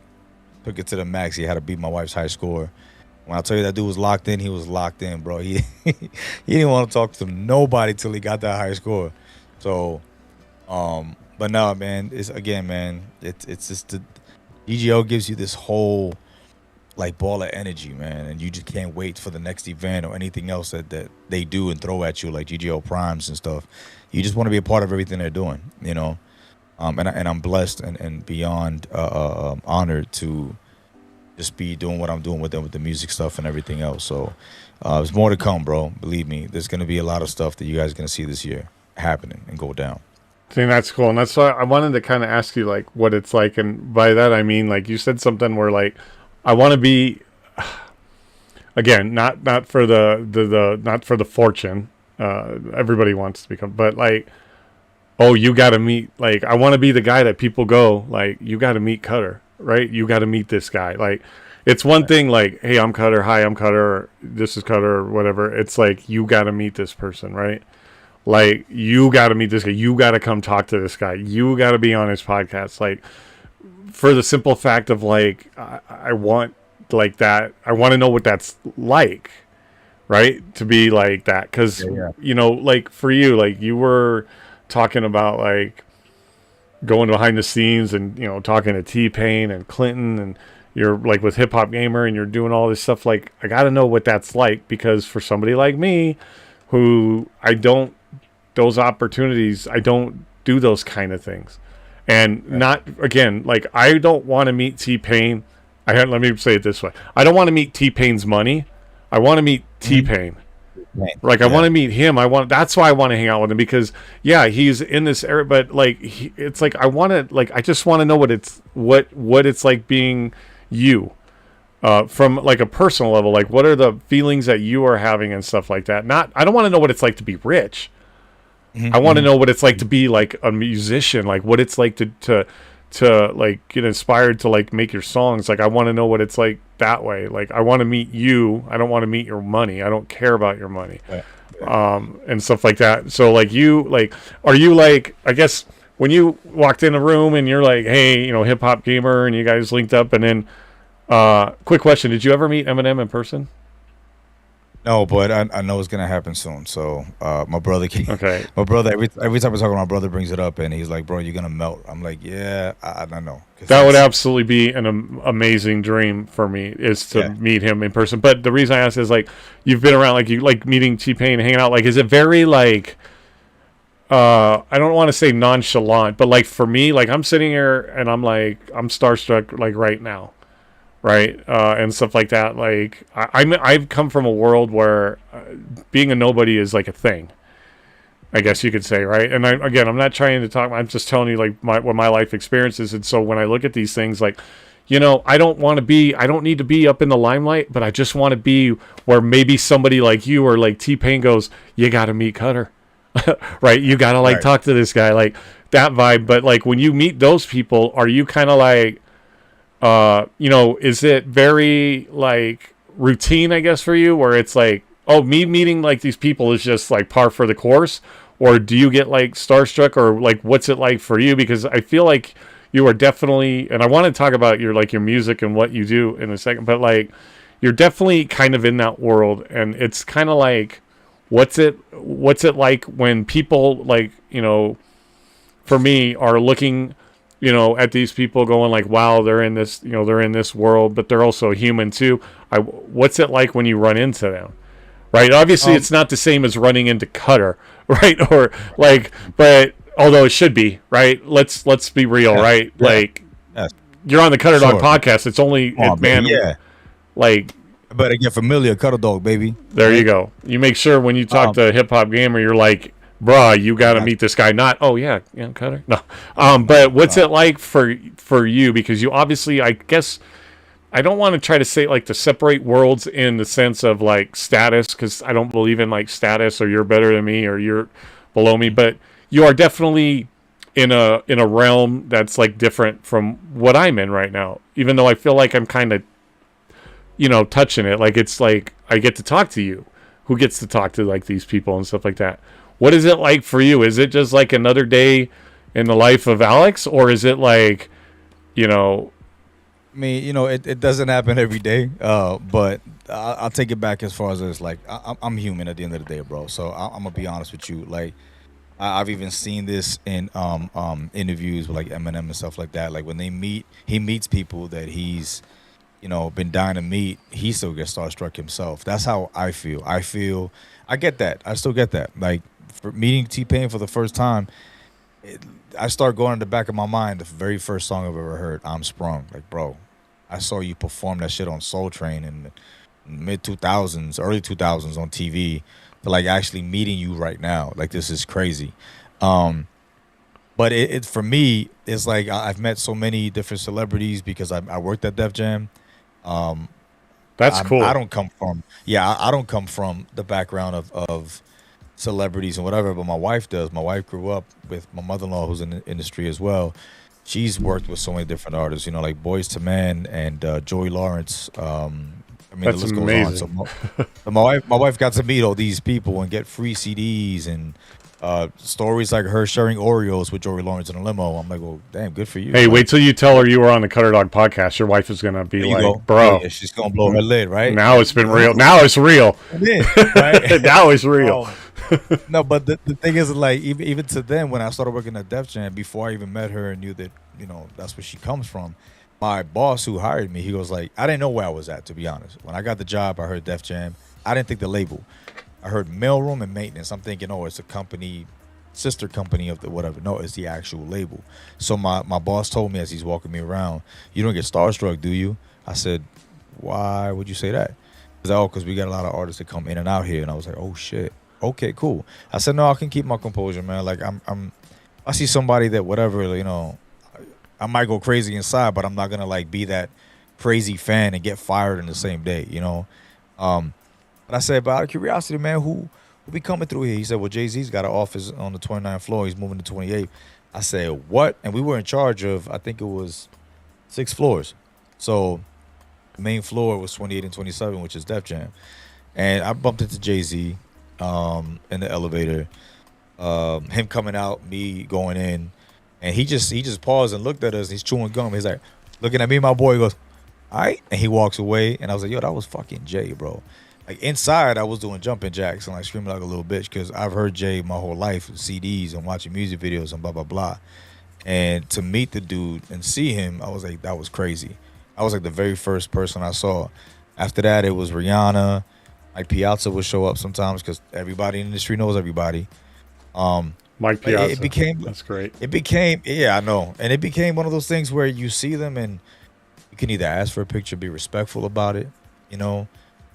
took it to the max. He had to beat my wife's high score. When I tell you that dude was locked in, he was locked in, bro. He he didn't want to talk to nobody till he got that high score. So, but no, man, it's again, man, it's just the GGO gives you this whole like ball of energy, man, and you just can't wait for the next event or anything else that they do and throw at you, like GGO primes and stuff. You just want to be a part of everything they're doing, you know. And I'm blessed and beyond honored to just be doing what I'm doing with them with the music stuff and everything else. So there's more to come, bro. Believe me, there's gonna be a lot of stuff that you guys are gonna see this year happening and go down. I think that's cool, and that's why I wanted to kind of ask you like what it's like, and by that I mean like you said something where like I want to be again not for the not for the fortune. Everybody wants to become, but like, oh, you got to meet, like, I want to be the guy that people go like, you got to meet Cutter, right? You got to meet this guy. Like, it's one thing like, hey, I'm Cutter, hi, I'm Cutter, or this is Cutter, or whatever. It's like, you got to meet this person, right? Like, you got to meet this guy. You got to come talk to this guy. You got to be on his podcast. Like, for the simple fact of like, I want like that. I want to know what that's like, right? To be like that. Cause you know, like for you, like you were talking about like going behind the scenes and, you know, talking to T-Pain and Clinton, and you're like with Hip Hop Gamer and you're doing all this stuff. Like, I got to know what that's like, because for somebody like me who those opportunities, I don't do those kind of things. And not, again, like, I don't want to meet T-Pain. Let me say it this way. I don't want to meet T-Pain's money. I want to meet T-Pain. Like, I want to meet him. That's why I want to hang out with him, because yeah, he's in this area, but like, it's like, I just want to know what it's like being you, from like a personal level. Like, what are the feelings that you are having and stuff like that? I don't want to know what it's like to be rich. I want to know what it's like to be like a musician, like what it's like to like get inspired to like make your songs. Like, I want to know what it's like that way. Like, I want to meet you. I don't want to meet your money. I don't care about your money. And stuff like that. So like, are you like, I guess when you walked in a room and you're like, hey, you know, Hip Hop Gamer, and you guys linked up, and then quick question, did you ever meet Eminem in person? No, but I know it's gonna happen soon. So my brother, okay. My brother, every time I talk, my brother brings it up, and he's like, "Bro, you're gonna melt." I'm like, "Yeah, I don't know." That would absolutely be an amazing dream for me, is to meet him in person. But the reason I ask is like, you've been around, like you like meeting T-Pain and hanging out. Like, is it very like, I don't want to say nonchalant, but like for me, like I'm sitting here and I'm like, I'm starstruck like right now. Right, and stuff like that. Like, I've come from a world where being a nobody is like a thing, I guess you could say, right? And I'm not trying to talk. I'm just telling you like what my life experience is. And so when I look at these things, like, you know, I don't need to be up in the limelight, but I just want to be where maybe somebody like you or like T-Pain goes, you got to meet Cutter, right? You got to like talk to this guy, like that vibe. But like when you meet those people, are you kind of like, you know, is it very like routine, I guess, for you, where it's like, oh, me meeting like these people is just like par for the course? Or do you get like starstruck, or like what's it like for you? Because I feel like you are definitely, and I want to talk about your music and what you do in a second, but like you're definitely kind of in that world, and it's kind of like, what's it like when people like, you know, for me are looking, you know, at these people going like, wow, they're in this, you know, they're in this world, but they're also human too. What's it like when you run into them? Right. Obviously it's not the same as running into Cutter, right? Or like, but although it should be, right? Let's be real, right? Yeah. Like, you're on the Cutterdawg Sure. podcast. It's only Come on, man, baby. Yeah. like I better get familiar, Cutterdawg, baby. there you go. You make sure when you talk to Hip Hop Gamer, you're like, bruh, you got to meet this guy. Not, oh yeah, Cutter. No, but what's it like for you? Because you obviously, I guess, I don't want to try to say like to separate worlds in the sense of like status, because I don't believe in like status or you're better than me or you're below me. But you are definitely in a realm that's like different from what I'm in right now. Even though I feel like I'm kind of, touching it. Like it's like I get to talk to you. Who gets to talk to like these people and stuff like that? What is it like for you? Is it just like another day in the life of Alex, or is it like, I mean, it doesn't happen every day, but I'll take it back as far as it's like I'm human at the end of the day, bro. So I'm gonna be honest with you. Like I've even seen this in interviews with like Eminem and stuff like that. Like when he meets people that he's been dying to meet, he still gets starstruck himself. That's how I feel. I get that. I still get that. Like for meeting T-Pain for the first time, I start going in the back of my mind, the very first song I've ever heard, I'm Sprung. Like, bro, I saw you perform that shit on Soul Train in the mid-2000s, early 2000s on TV, to like actually meeting you right now. Like, this is crazy. But it for me, it's like I've met so many different celebrities because I worked at Def Jam. that's cool. I don't come from I don't come from the background of celebrities and whatever, but my wife does. My wife grew up with my mother-in-law, who's in the industry as well. She's worked with so many different artists, like Boyz II Men and Joey Lawrence. I mean, That's the list goes amazing. on. So my wife got to meet all these people and get free CDs and stories like her sharing Oreos with Joey Lawrence in a limo. I'm like, well, damn, good for you. Hey, Like, wait till you tell her you were on the Cutterdawg podcast. Your wife is gonna be there you like, go. bro. Yeah, she's gonna blow her lid, right? Now it's been real. Now it's real. Right? Now it's real. No, but the thing is, like, even to them, when I started working at Def Jam, before I even met her and knew that, that's where she comes from, my boss who hired me, he goes like, I didn't know where I was at, to be honest. When I got the job, I heard Def Jam. I didn't think the label. I heard mailroom and maintenance. I'm thinking, oh, it's a company, sister company of the whatever. No, it's the actual label. So my boss told me as he's walking me around, you don't get starstruck, do you? I said, why would you say that? He's like, oh, because we got a lot of artists that come in and out here. And I was like, oh, shit. Okay, cool. I said, no, I can keep my composure, man. Like I see somebody that whatever, I might go crazy inside, but I'm not gonna like be that crazy fan and get fired in the same day, But I said, but out of curiosity, man, who be coming through here? He said, well, Jay-Z's got an office on the 29th floor. He's moving to 28th. I said, what? And we were in charge of, I think it was 6 floors. So the main floor was 28 and 27, which is Def Jam. And I bumped into Jay-Z in the elevator. Him coming out, me going in, and he just paused and looked at us. He's chewing gum. He's like looking at me. My boy goes, all right, and he walks away. And I was like, yo, that was fucking Jay, bro. Like inside, I was doing jumping jacks and like screaming like a little bitch because I've heard Jay my whole life, CDs and watching music videos and blah blah blah. And to meet the dude and see him, I was like, that was crazy. I was like the very first person I saw. After that, it was Rihanna. Like Piazza would show up sometimes because everybody in the industry knows everybody. Mike Piazza. It became That's great. It became I know, and it became one of those things where you see them and you can either ask for a picture, be respectful about it,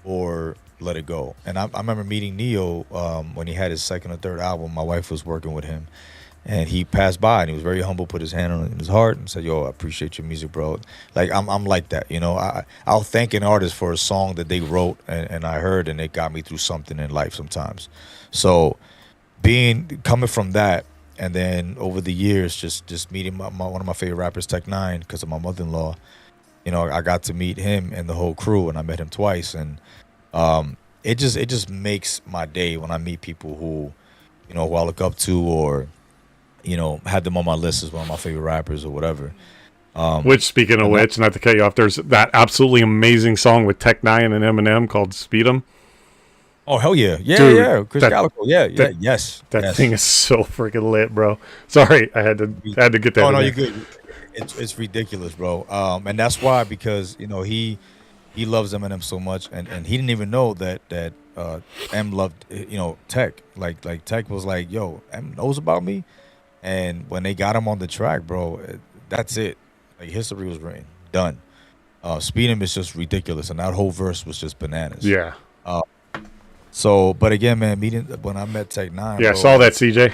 or let it go. And I remember meeting Neo when he had his second or third album. My wife was working with him, and he passed by and he was very humble, put his hand on his heart and said, yo, I appreciate your music, bro. Like I'm like that, I'll thank an artist for a song that they wrote and I heard and it got me through something in life sometimes. So coming from that, and then over the years just meeting one of my favorite rappers, Tech Nine, because of my mother-in-law, I got to meet him and the whole crew, and I met him twice, and it just makes my day when I meet people who who I look up to, or had them on my list as one of my favorite rappers or whatever. Which, speaking of which, not to cut you off, there's that absolutely amazing song with Tech Nine and Eminem called "Speed 'Em." Oh hell yeah, Dude, yeah, Chris Calico, yes. That thing is so freaking lit, bro. Sorry, I had to get that. Oh in no, there. you're good. It's ridiculous, bro. And that's why, because he loves Eminem so much, and he didn't even know that M loved Tech. Like Tech was like, yo, M knows about me, and when they got him on the track, bro, that's it. Like history was written, done. Speed him is just ridiculous, and that whole verse was just bananas. Yeah. So, but again, man, when I met Tech Nine, Yeah, bro, saw that, CJ.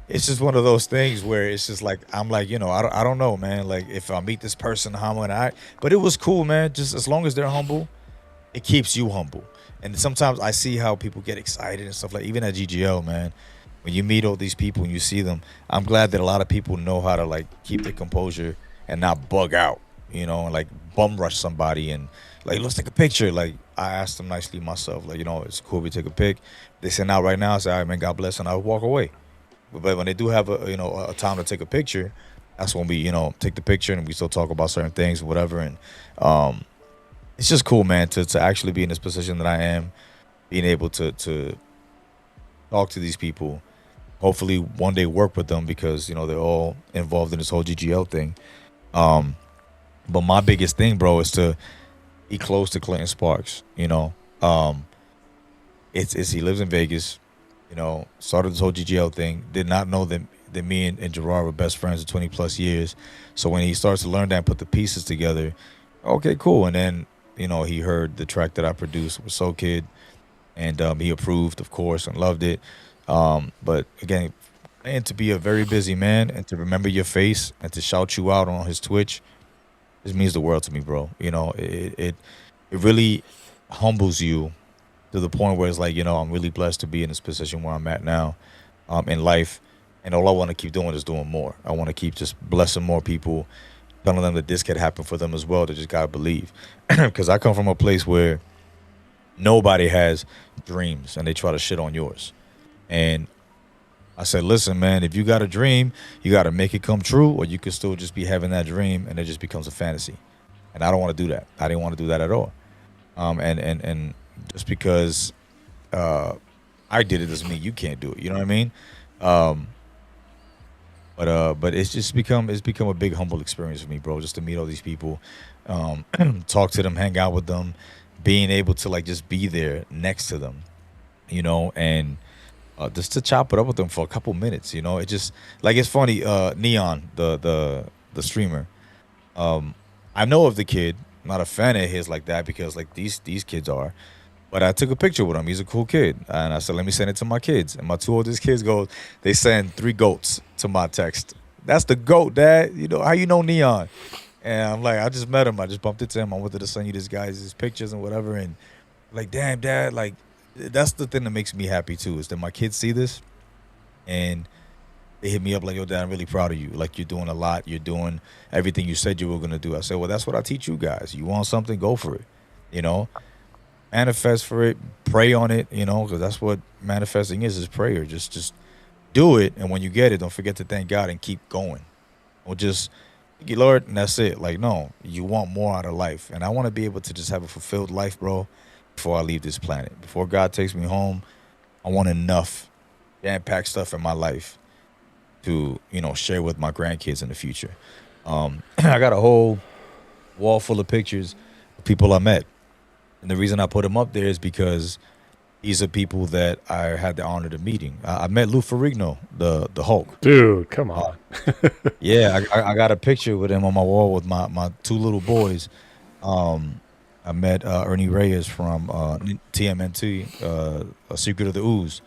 it's just one of those things where it's just like I'm like, I don't know, man. Like if I meet this person, how am I gonna act? But it was cool, man. Just as long as they're humble, it keeps you humble. And sometimes I see how people get excited and stuff like even at GGL, man. When you meet all these people and you see them, I'm glad that a lot of people know how to like keep their composure and not bug out, and like bum rush somebody and like let's take a picture. Like I asked them nicely myself, like it's cool if we take a pic. They send out right now. I say, all right, man, God bless, and I walk away. But when they do have a time to take a picture, that's when we take the picture and we still talk about certain things, whatever. And it's just cool, man, to actually be in this position that I am, being able to talk to these people. Hopefully one day work with them because they're all involved in this whole GGL thing. But my biggest thing, bro, is to be close to Clinton Sparks. It's he lives in Vegas. Started this whole GGL thing. Did not know that me and Gerard were best friends for 20 plus years. So when he starts to learn that and put the pieces together, okay, cool. And then he heard the track that I produced with Soul Kid, and he approved, of course, and loved it. But again, and to be a very busy man and to remember your face and to shout you out on his Twitch, this means the world to me, bro. It really humbles you to the point where it's like, I'm really blessed to be in this position where I'm at now in life. And all I want to keep doing is doing more. I want to keep just blessing more people, telling them that this could happen for them as well. They just got to believe. Because I come from a place where nobody has dreams and they try to shit on yours. And I said, listen, man, if you got a dream, you got to make it come true, or you could still just be having that dream and it just becomes a fantasy. And I don't want to do that. I didn't want to do that at all. And just because I did it doesn't mean you can't do it. You know what I mean? But it's become a big humble experience for me, bro, just to meet all these people, talk to them, hang out with them, being able to like just be there next to them, and just to chop it up with them for a couple minutes, it just like it's funny. Neon, the streamer, I know of the kid, I'm not a fan of his like that because like these kids are. But I took a picture with him. He's a cool kid. And I said, let me send it to my kids. And my two oldest kids they send 3 goats to my text. That's the goat, Dad. How you know Neon? And I'm like, I just met him. I just bumped into him. I wanted to send you this guy's his pictures and whatever. And like, damn, Dad, like, that's the thing that makes me happy too, is that my kids see this and they hit me up like, yo, Dad, I'm really proud of you. Like, you're doing a lot. You're doing everything you said you were going to do. I said, well, that's what I teach you guys. You want something, go for it, manifest for it, pray on it, because that's what manifesting is prayer. Just do it, and when you get it, don't forget to thank God and keep going. Or just thank you, Lord, and that's it. Like, no, you want more out of life, and I want to be able to just have a fulfilled life, bro, before I leave this planet. Before God takes me home, I want enough jam-packed stuff in my life to, share with my grandkids in the future. I got a whole wall full of pictures of people I met. And the reason I put him up there is because these are people that I had the honor of meeting. I met Lou Ferrigno, the Hulk. Dude, come on. Yeah, I got a picture with him on my wall with my 2 little boys. I met Ernie Reyes from TMNT, A Secret of the Ooze.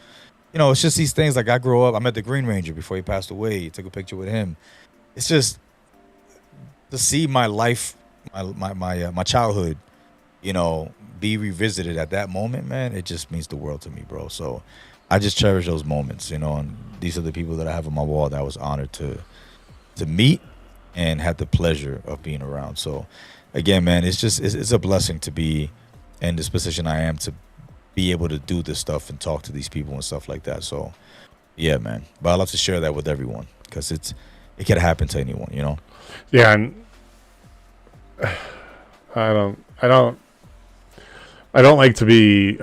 It's just these things. Like I grew up. I met the Green Ranger before he passed away. Took a picture with him. It's just to see my life, my childhood, be revisited at that moment, man, it just means the world to me, bro. So I just cherish those moments, and these are the people that I have on my wall that I was honored to meet and had the pleasure of being around. So again, man, it's a blessing to be in this position I am, to be able to do this stuff and talk to these people and stuff like that. So yeah, man, but I love to share that with everyone because it could happen to anyone, Yeah, and I don't like to be,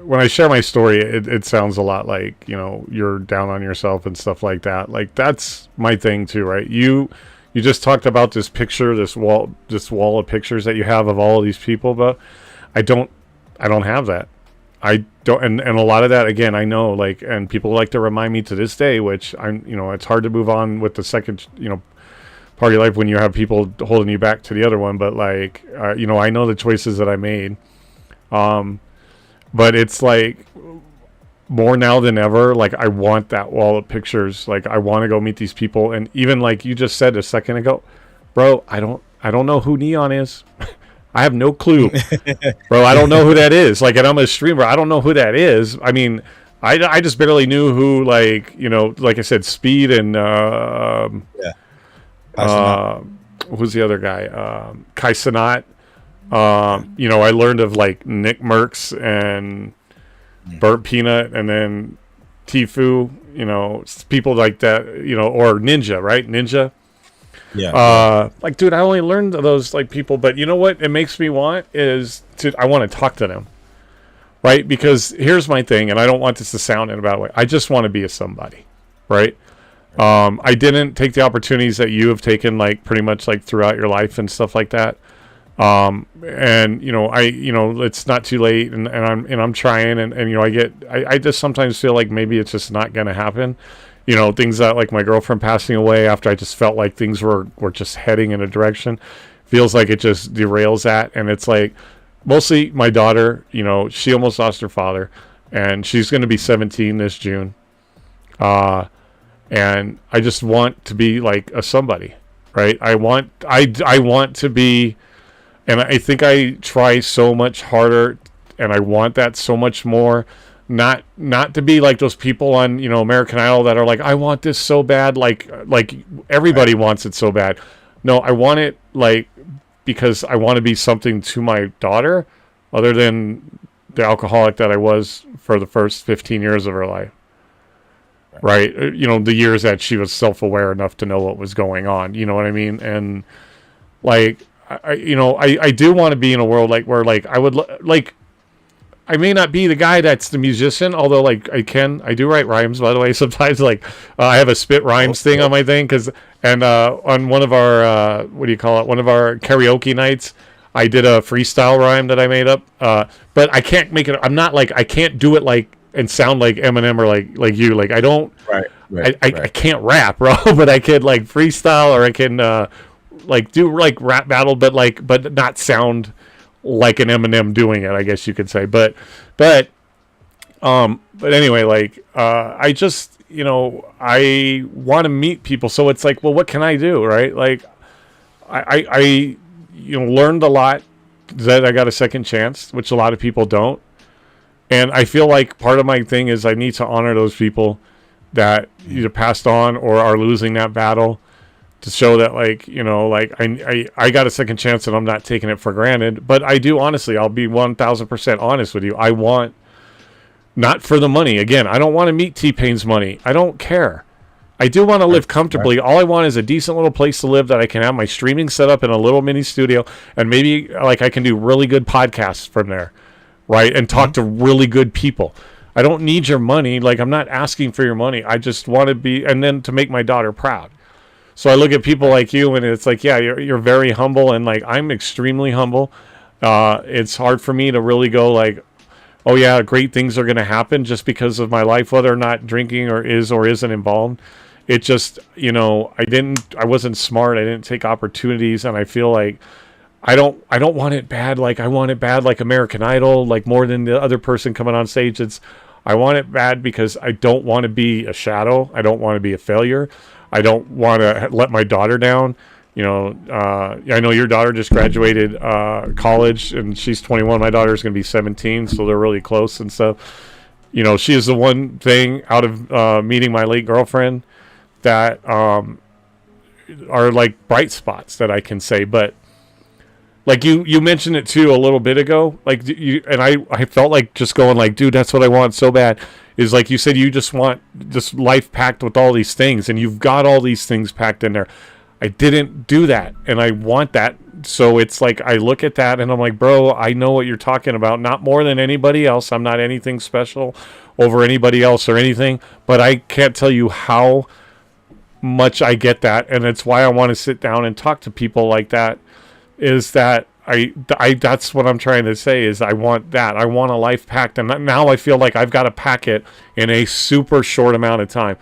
when I share my story, it sounds a lot like, you're down on yourself and stuff like that. Like, that's my thing too, right? You just talked about this picture, this wall of pictures that you have of all of these people, but I don't have that. I don't, and a lot of that, again, I know, like, and people like to remind me to this day, which it's hard to move on with the second, part of your life when you have people holding you back to the other one. But like, you know, I know the choices that I made. But it's like more now than ever, like I want that wall of pictures. Like I want to go meet these people. And even like you just said a second ago, bro, I don't know who Neon is. I have no clue, bro. I don't know who that is. Like, and I'm a streamer. I don't know who that is. I mean, I just barely knew who, like, you know, like I said, Speed and who's the other guy? Kai Cenat. You know, I learned of like Nick Merckx and Burnt Peanut, and then Tifu. You know, people like that. You know, or Ninja, right? Ninja. Yeah. Like, dude, I only learned those like people, but you know what it makes me want is I want to talk to them, right? Because here's my thing, and I don't want this to sound in a bad way. I just want to be a somebody, right? I didn't take the opportunities that you have taken, like pretty much like throughout your life and stuff like that. And you know, it's not too late, and I'm trying, and you know, I just sometimes feel like maybe it's just not going to happen. You know, things that like my girlfriend passing away after I just felt like things were just heading in a direction, feels like it just derails that. And it's like mostly my daughter, you know, she almost lost her father, and she's going to be 17 this June. And I just want to be like a somebody, right? I want to be, and I think I try so much harder, and I want that so much more. Not to be like those people on, you know, American Idol that are like, I want this so bad, like everybody wants it so bad. No, I want it like because I want to be something to my daughter, other than the alcoholic that I was for the first 15 years of her life. Right? You know, the years that she was self-aware enough to know what was going on. You know what I mean? And like, I do want to be in a world like where like I would like. I may not be the guy that's the musician, although like I do write rhymes, by the way. Sometimes like I have a spit rhymes thing on my thing, on one of our one of our karaoke nights, I did a freestyle rhyme that I made up. But I can't make it. I'm not like, I can't do it like and sound like Eminem or like you. Like I don't. Right. I can't rap, bro. But I can like freestyle, or I can like do like rap battle, but not sound like an Eminem doing it, I guess you could say. But anyway, like, I just, you know, I want to meet people. So it's like, well, what can I do? Right. Like I you know, learned a lot that I got a second chance, which a lot of people don't. And I feel like part of my thing is I need to honor those people that either passed on or are losing that battle, to show that, like, you know, like I got a second chance and I'm not taking it for granted. But I do, honestly, I'll be 1,000% honest with you. I want, not for the money. Again, I don't want to meet T-Pain's money. I don't care. I do want to live comfortably. All I want is a decent little place to live that I can have my streaming set up in a little mini studio, and maybe like I can do really good podcasts from there, right? And talk to really good people. I don't need your money. Like, I'm not asking for your money. I just want to be, and then to make my daughter proud. So I look at people like you, and it's like, yeah, you're very humble, and like I'm extremely humble. It's hard for me to really go like, oh yeah, great things are going to happen just because of my life, whether or not drinking or isn't involved. It just, you know, I wasn't smart. I didn't take opportunities, and I feel like I don't want it bad. Like I want it bad, like American Idol, like more than the other person coming on stage. I want it bad because I don't want to be a shadow. I don't want to be a failure. I don't want to let my daughter down. You know, I know your daughter just graduated college, and she's 21. My daughter's going to be 17, so they're really close and stuff. You know, she is the one thing out of meeting my late girlfriend that are like bright spots that I can say. But like you mentioned it too a little bit ago. Like I felt like just going like, dude, that's what I want so bad. Is like you said, you just want just life packed with all these things, and you've got all these things packed in there. I didn't do that, and I want that. So it's like I look at that and I'm like, bro, I know what you're talking about. Not more than anybody else. I'm not anything special over anybody else or anything, but I can't tell you how much I get that, and it's why I want to sit down and talk to people like that. Is that I that's what I'm trying to say, is I want that. I want a life packed, and now I feel like I've got to pack it in a super short amount of time.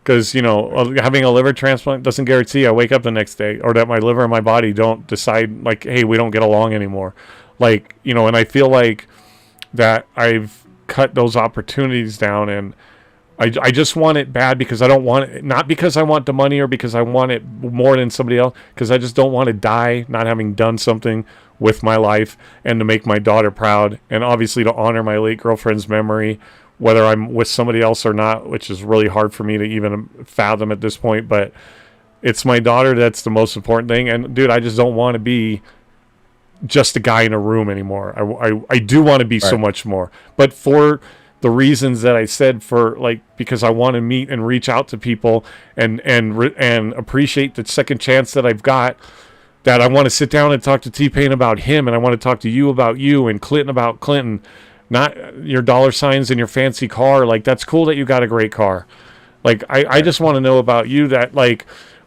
because having a liver transplant doesn't guarantee I wake up the next day, or that my liver and my body don't decide like, hey, we don't get along anymore. Like, and I feel like that I've cut those opportunities down, and I just want it bad because I don't want it, not because I want the money or because I want it more than somebody else, because I just don't want to die not having done something with my life, and to make my daughter proud, and obviously to honor my late girlfriend's memory, whether I'm with somebody else or not, which is really hard for me to even fathom at this point. But it's my daughter that's the most important thing. And dude, I just don't want to be just a guy in a room anymore. I do want to be so much more, but for the reasons that I said, for like, because I want to meet and reach out to people and appreciate the second chance that I've got, that I want to sit down and talk to T-Pain about him, and I want to talk to you about you, and Clinton about Clinton, not your dollar signs and your fancy car. Like, that's cool that you got a great car. Like, I just want to know about you, that like,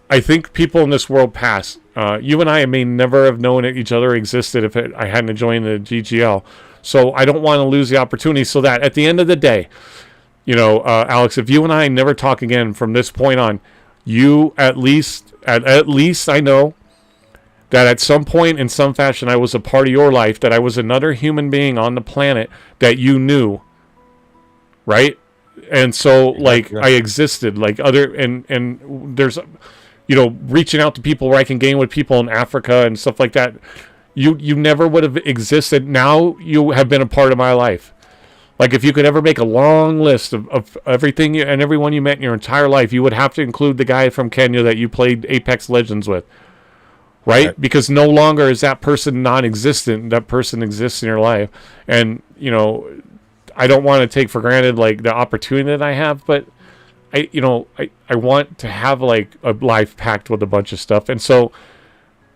I think people in this world pass. You and I may never have known that each other existed if I hadn't joined the GGL. So I don't want to lose the opportunity, so that at the end of the day, Alex, if you and I never talk again from this point on, you at least I know that at some point in some fashion I was a part of your life, that I was another human being on the planet that you knew, right? And so like I existed like other, and there's reaching out to people where I can gain with people in Africa and stuff like that. You never would have existed. Now you have been a part of my life. Like, if you could ever make a long list of everything and everyone you met in your entire life, you would have to include the guy from Kenya that you played Apex Legends with, right? Because no longer is that person non-existent. That person exists in your life. And, I don't want to take for granted, like, the opportunity that I have, but I want to have, like, a life packed with a bunch of stuff. And so,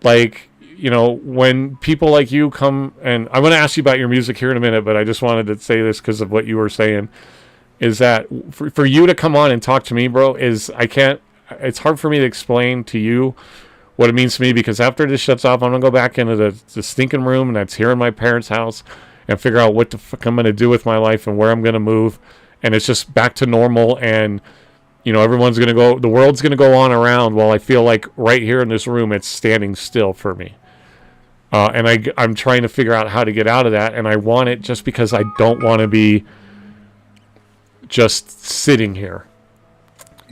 like, when people like you come, and I'm going to ask you about your music here in a minute, but I just wanted to say this because of what you were saying, is that for you to come on and talk to me, bro, it's hard for me to explain to you what it means to me, because after this shuts off, I'm going to go back into the stinking room, and that's here in my parents' house, and figure out what the fuck I'm going to do with my life and where I'm going to move. And it's just back to normal, and everyone's going to go, the world's going to go on around, while I feel like right here in this room, it's standing still for me. And I'm trying to figure out how to get out of that, and I want it just because I don't want to be just sitting here.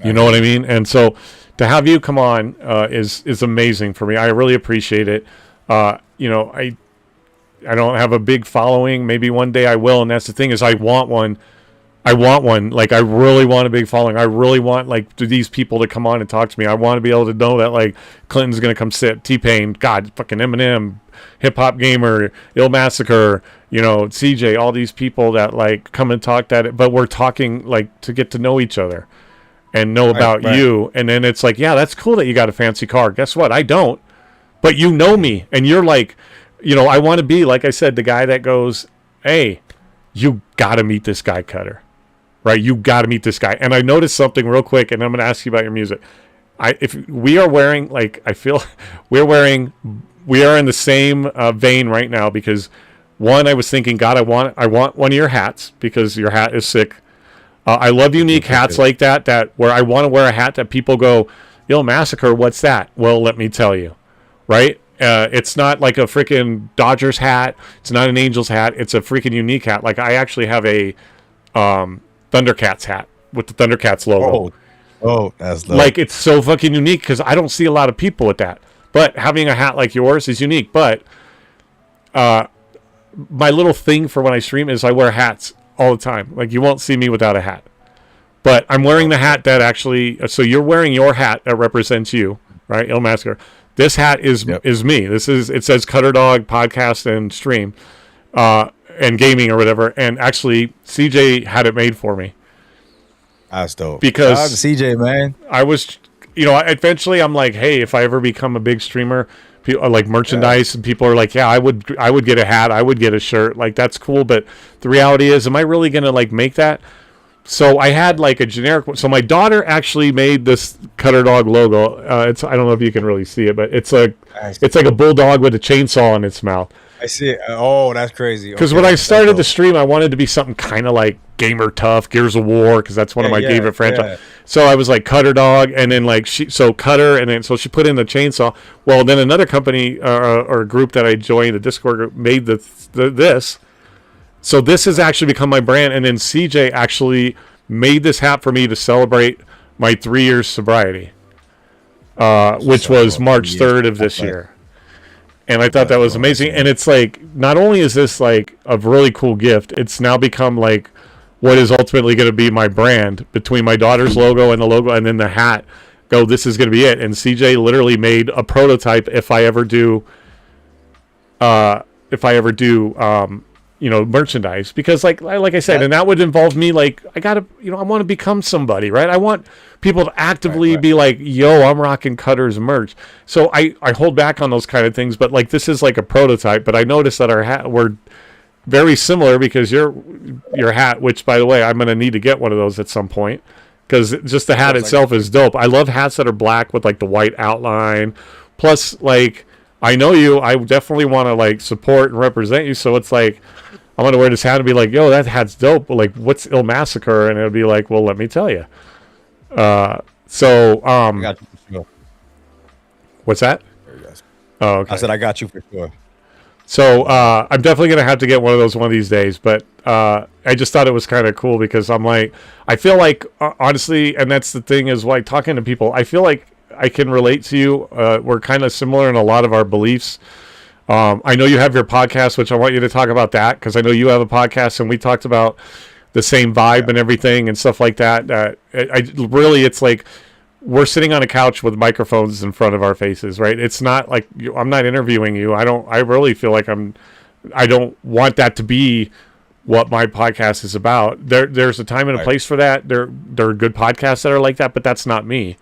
You know what I mean? And so to have you come on is amazing for me. I really appreciate it. I don't have a big following. Maybe one day I will, and that's the thing, is I want one. Like, I really want a big following. I really want, like, these people to come on and talk to me. I want to be able to know that, like, Clinton's going to come sit, T-Pain, God, fucking Eminem, Hip Hop Gamer, Ill Massacre, CJ, all these people that, like, come and talk that, but we're talking, like, to get to know each other and know about you. And then it's like, yeah, that's cool that you got a fancy car. Guess what? I don't. But you know me, and you're like, I want to be, like I said, the guy that goes, hey, you got to meet this guy, Cutter. Right, you got to meet this guy. And I noticed something real quick, and I'm going to ask you about your music. If we are wearing, like, I feel we are in the same vein right now, because one, I was thinking, God, I want one of your hats, because your hat is sick. I love unique hats like that where I want to wear a hat that people go, Ill Massacre, what's that? Well, let me tell you, right? It's not like a freaking Dodgers hat. It's not an Angels hat. It's a freaking unique hat. Like, I actually have a Thundercats hat with the Thundercats logo. Oh, that's dope. Like, it's so fucking unique, because I don't see a lot of people with that. But having a hat like yours is unique. But my little thing for when I stream is I wear hats all the time. Like, you won't see me without a hat. But I'm wearing the hat that actually... So you're wearing your hat that represents you, right? Ill Massacre. This hat is me. It says Cutterdawg podcast and stream. And gaming or whatever, and actually CJ had it made for me. That's dope. Because CJ, man, I was, eventually I'm like, hey, if I ever become a big streamer, people like merchandise, and people are like, yeah, I would get a hat, I would get a shirt, like, that's cool. But the reality is, am I really gonna like make that? So I had like a generic one. So my daughter actually made this Cutterdawg logo. I don't know if you can really see it, but it's like a bulldog with a chainsaw in its mouth. I see it. Oh, that's crazy. Because when I started the stream, I wanted to be something kind of like Gamer Tough, Gears of War, because that's one of my favorite franchises. Yeah. So I was like Cutterdawg, and then like Cutter, and then so she put in the chainsaw. Well, then another company or a group that I joined, a Discord group, made this. So this has actually become my brand, and then CJ actually made this hat for me to celebrate my 3 years sobriety, which was March 3rd of this year. And I thought that was amazing. And it's like, not only is this like a really cool gift, it's now become like what is ultimately going to be my brand between my daughter's logo and the logo, and then the hat. Go, this is going to be it. And CJ literally made a prototype. If I ever do, merchandise, because like I said, and that would involve me, like, I want to become somebody, right? I want people to actively be like, yo, I'm rocking Cutter's merch. So I hold back on those kind of things, but like, this is like a prototype. But I noticed that our hat, we're very similar, because your hat, which by the way, I'm going to need to get one of those at some point, because just the hat itself is dope. I love hats that are black with like the white outline. Plus, like, I know you, I definitely want to like support and represent you. So it's like, I'm going to wear this hat and be like, yo, that hat's dope. Like, what's Il Massacre? And it'll be like, well, let me tell you. I got you for sure. What's that? Oh, okay. I said I got you for sure. So I'm definitely going to have to get one of those one of these days. But I just thought it was kind of cool, because I'm like, I feel like, honestly, and that's the thing, is like talking to people, I feel like I can relate to you. We're kind of similar in a lot of our beliefs. I know you have your podcast, which I want you to talk about that, because I know you have a podcast, and we talked about the same vibe and everything and stuff like that. It's like we're sitting on a couch with microphones in front of our faces, right? It's not like I'm not interviewing you. I really feel like I don't want that to be what my podcast is about. There's a time and a place for that. There are good podcasts that are like that, but that's not me,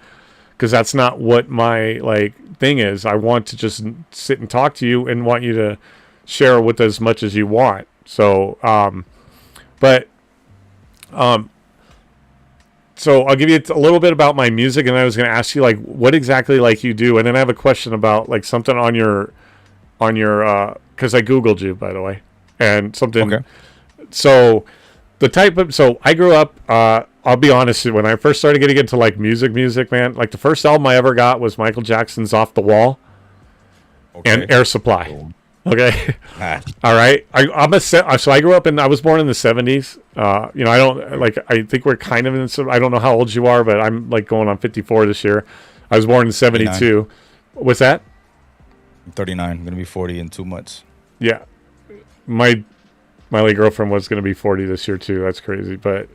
because that's not what my like thing is. I want to just sit and talk to you and want you to share with as much as you want. So, so I'll give you a little bit about my music, and then I was going to ask you like what exactly like you do, and then I have a question about like something on your because I Googled you, by the way, and something. Okay. So I grew up. I'll be honest, when I first started getting into like music, man, like the first album I ever got was Michael Jackson's "Off the Wall" and Air Supply. Cool. Okay. All right. So I grew up I was born in the 70s. I think we're kind of I don't know how old you are, but I'm like going on 54 this year. I was born in 72. 39. What's that? I'm 39. I'm going to be 40 in 2 months. Yeah. My late girlfriend was going to be 40 this year too. That's crazy. But,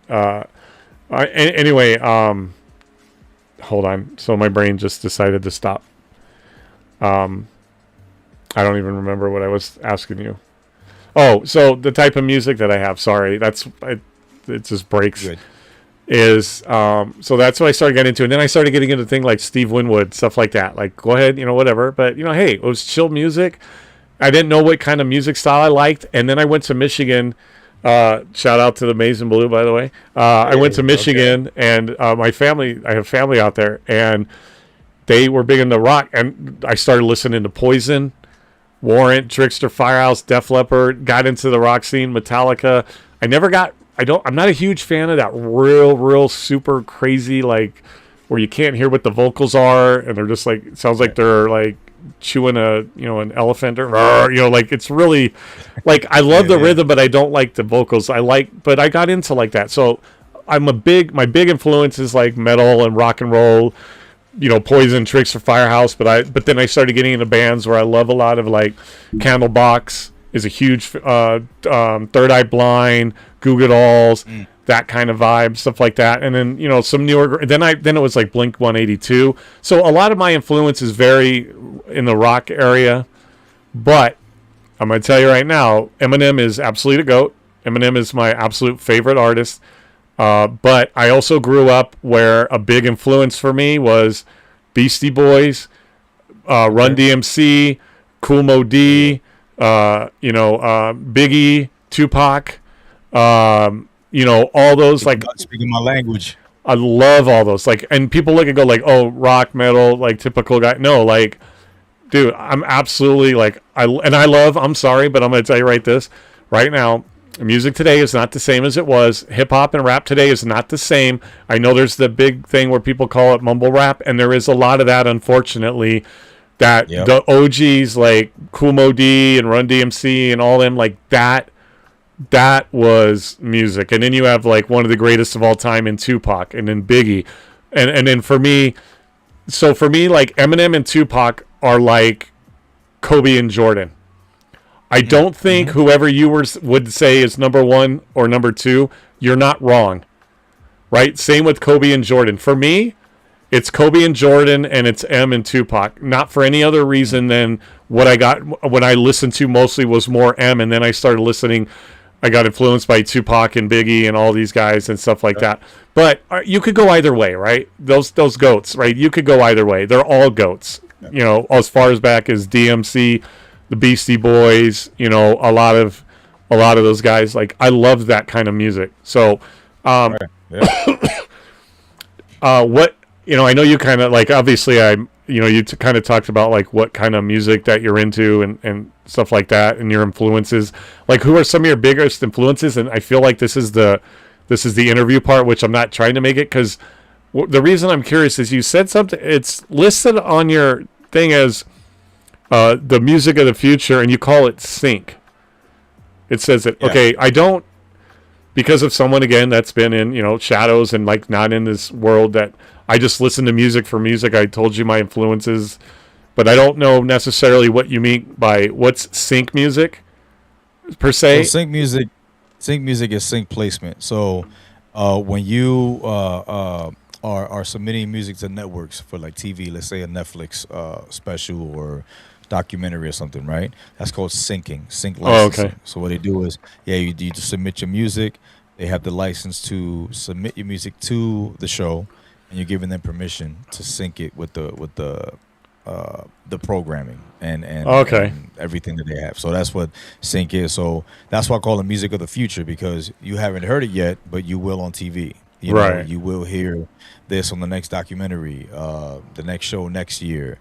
anyway, hold on. So my brain just decided to stop. I don't even remember what I was asking you. Oh, so the type of music that I have, sorry, it just breaks. Good. So that's what I started getting into. And then I started getting into things like Steve Winwood, stuff like that. Like, go ahead, whatever. But, hey, it was chill music. I didn't know what kind of music style I liked. And then I went to Michigan. Shout out to the Maize and Blue, by the way. I went to Michigan, and my family, I have family out there, and they were big into rock. And I started listening to Poison, Warrant, Trickster, Firehouse, Def Leppard, got into the rock scene, Metallica. I'm not a huge fan of that real super crazy, like where you can't hear what the vocals are, and they're just like, it sounds like they're like chewing an elephant, or like it's really like, I love the rhythm, but I don't like the vocals. But I got into like that. So my big influence is like metal and rock and roll, Poison, Trickster, Firehouse, but then I started getting into bands where I love a lot of like Candlebox is a huge Third Eye Blind, Goo Goo Dolls, that kind of vibe, stuff like that. And then some newer. Then it was like Blink 182. So a lot of my influence is very in the rock area. But I'm gonna tell you right now, Eminem is absolutely the GOAT. Eminem is my absolute favorite artist. But I also grew up where a big influence for me was Beastie Boys, Run DMC, Kool Moe Dee, Biggie, Tupac, all those, like, speaking my language. I love all those. Like, and people look and go like, oh, rock, metal, like typical guy. No, like, dude, I'm absolutely like, I'm sorry, but I'm going to tell you right now, Music today is not the same as it was. Hip hop and rap today is not the same. I know there's the big thing where people call it mumble rap, and there is a lot of that, unfortunately. That the OGs like Kool Moe D and Run DMC and all them, like that was music. And then you have like one of the greatest of all time in Tupac, and then Biggie, and then for me, like Eminem and Tupac are like Kobe and Jordan. I don't think whoever you would say is number one or number two, you're not wrong, right? Same with Kobe and Jordan. For me, it's Kobe and Jordan, and it's M and Tupac. Not for any other reason than what I listened to mostly was more M, and then I started listening. I got influenced by Tupac and Biggie and all these guys and stuff like that. But you could go either way, right? Those goats, right? You could go either way. They're all goats. You know, as far as back as DMC, the Beastie Boys. You know, a lot of those guys. Like I love that kind of music. So, what? You know, I know you kind of like, obviously you kind of talked about like what kind of music that you're into and stuff like that and your influences. Like who are some of your biggest influences? And I feel like this is the interview part, which I'm not trying to make it, because the reason I'm curious is you said something, it's listed on your thing as the music of the future, and you call it sync. It says it. Yeah. Okay, I don't, because of someone, again, that's been in, you know, shadows and like not in this world, that I just listen to music for music. I told you my influences, but I don't know necessarily what you mean by what's sync music per se. So sync music is sync placement. So when you are submitting music to networks for like TV, let's say a Netflix special or documentary or something, right? That's called sync licensing. Oh, okay. So what they do is, you just submit your music. They have the license to submit your music to the show, and you're giving them permission to sync it with the programming and everything that they have. So that's what sync is. So that's why I call it music of the future, because you haven't heard it yet, but you will on TV. You know, you will hear this on the next documentary, the next show next year,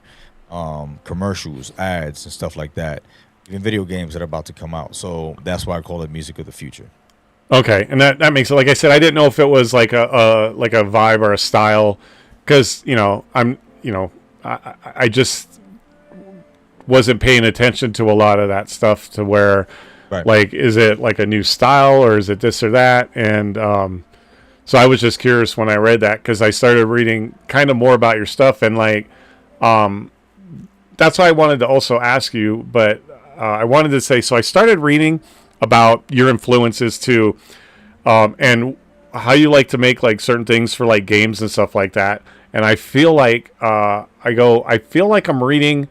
commercials, ads, and stuff like that. Even video games that are about to come out. So that's why I call it music of the future. Okay, and that makes it. Like I said, I didn't know if it was like a vibe or a style, because I just wasn't paying attention to a lot of that stuff, to where like, is it like a new style or is it this or that? And so I was just curious when I read that, because I started reading kind of more about your stuff, and like that's why I wanted to also ask you. But I wanted to say, so I started reading about your influences too, and how you like to make like certain things for like games and stuff like that. And I feel like I feel like I'm reading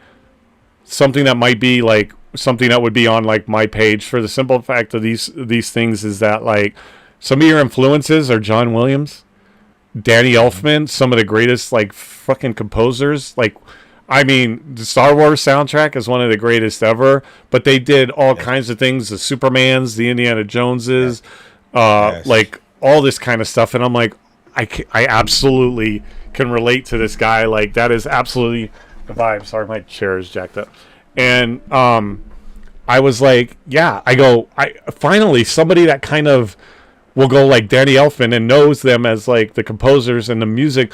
something that might be like something that would be on like my page, for the simple fact of these things is that like some of your influences are John Williams, Danny Elfman, some of the greatest like fucking composers. Like, I mean, the Star Wars soundtrack is one of the greatest ever, but they did all kinds of things, the Supermans, the Indiana Joneses, like all this kind of stuff. And I'm like, I absolutely can relate to this guy. Like, that is absolutely the vibe. Sorry, my chair is jacked up. And I was like, I finally somebody that kind of will go like Danny Elfman and knows them as like the composers and the music,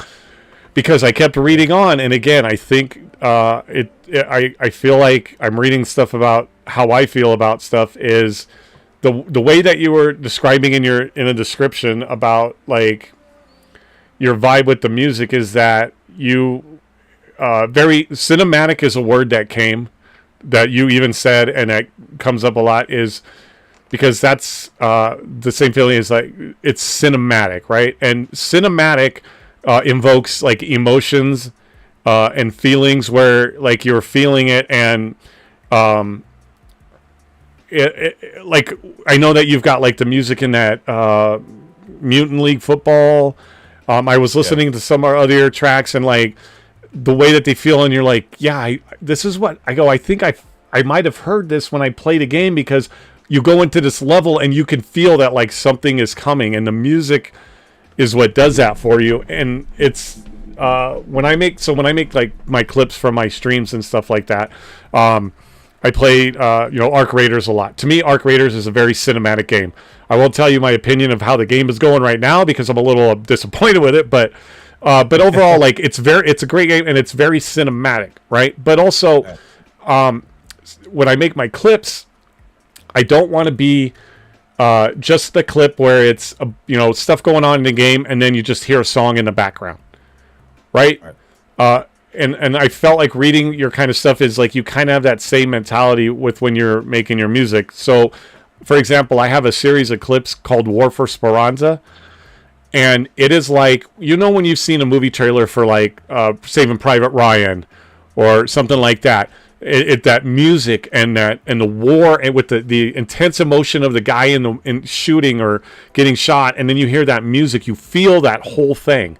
because I kept reading on. And again, I think I feel like I'm reading stuff about how I feel about stuff is the way that you were describing in a description about like your vibe with the music is that you very cinematic is a word that you even said, and that comes up a lot, is because that's the same feeling as like it's cinematic, right? And cinematic invokes like emotions and feelings where like you're feeling it, and like I know that you've got like the music in that Mutant League Football. I was listening to some other tracks, and like the way that they feel, and you're like, this is what I go. I think I might have heard this when I played a game, because you go into this level and you can feel that like something is coming, and the music is what does that for you. And it's when I make like my clips from my streams and stuff like that, I played, Arc Raiders a lot. To me, Arc Raiders is a very cinematic game. I won't tell you my opinion of how the game is going right now because I'm a little disappointed with it. But overall, like it's a great game and it's very cinematic, right? But also, when I make my clips, I don't want to be just the clip where it's stuff going on in the game and then you just hear a song in the background, right? And I felt like reading your kind of stuff is like you kind of have that same mentality with when you're making your music. So, for example, I have a series of clips called War for Speranza, and it is like, when you've seen a movie trailer for like Saving Private Ryan or something like that, that music and the war and with the intense emotion of the guy in shooting or getting shot, and then you hear that music, you feel that whole thing,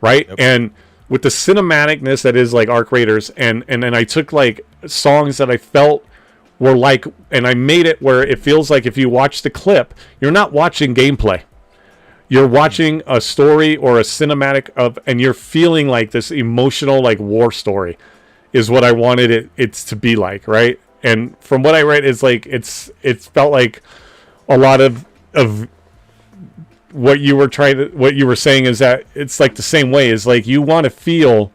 right? Yep. And with the cinematicness that is like Arc Raiders, and then I took like songs that I felt were like, and I made it where it feels like if you watch the clip, you're not watching gameplay. You're watching a story or a cinematic and you're feeling like this emotional like war story is what I wanted it to be like, right? And from what I read, it's like it felt like a lot of what you were saying is that it's like the same way, is like you want to feel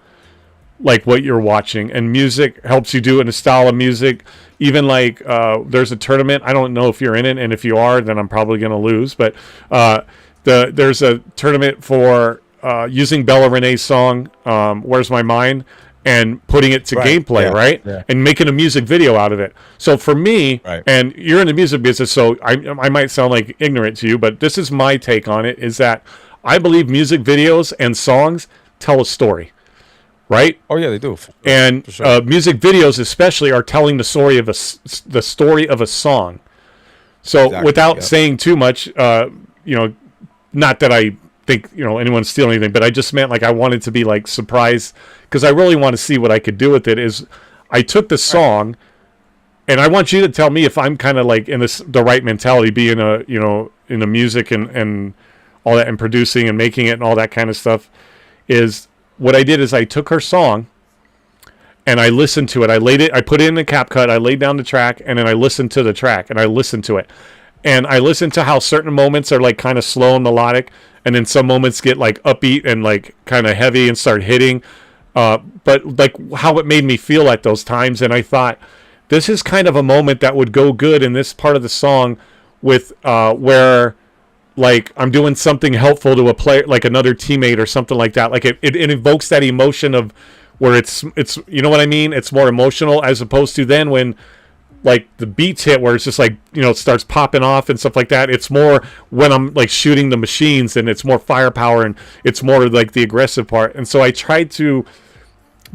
like what you're watching, and music helps you do it in a style of music. Even like there's a tournament, I don't know if you're in it, and if you are, then I'm probably going to lose, but there's a tournament for using Bella Renee's song Where's My Mind and putting it to gameplay, right? Yeah. And making a music video out of it. So for me, and you're in the music business, so I might sound like ignorant to you, but this is my take on it, is that I believe music videos and songs tell a story, right? Oh yeah, they do. And for sure. Music videos especially are telling the story of the story of a song. So without saying too much, not that I think anyone's stealing anything, but I just meant like I wanted to be like surprised because I really want to see what I could do with it. Is I took the song, and I want you to tell me if I'm kind of like in the right mentality, being in the music and all that, and producing and making it and all that kind of stuff. Is what I did is I took her song and I listened to it. I put it in the CapCut. I laid down the track, and then I listened to the track and I listened to it. And I listened to how certain moments are like kind of slow and melodic, and then some moments get like upbeat and like kind of heavy and start hitting. But like how it made me feel at those times. And I thought, this is kind of a moment that would go good in this part of the song with where like I'm doing something helpful to a player, like another teammate or something like that. Like it evokes that emotion of where it's what I mean? It's more emotional, as opposed to then when like the beats hit where it's just like, it starts popping off and stuff like that. It's more when I'm like shooting the machines, and it's more firepower, and it's more like the aggressive part. And so I tried to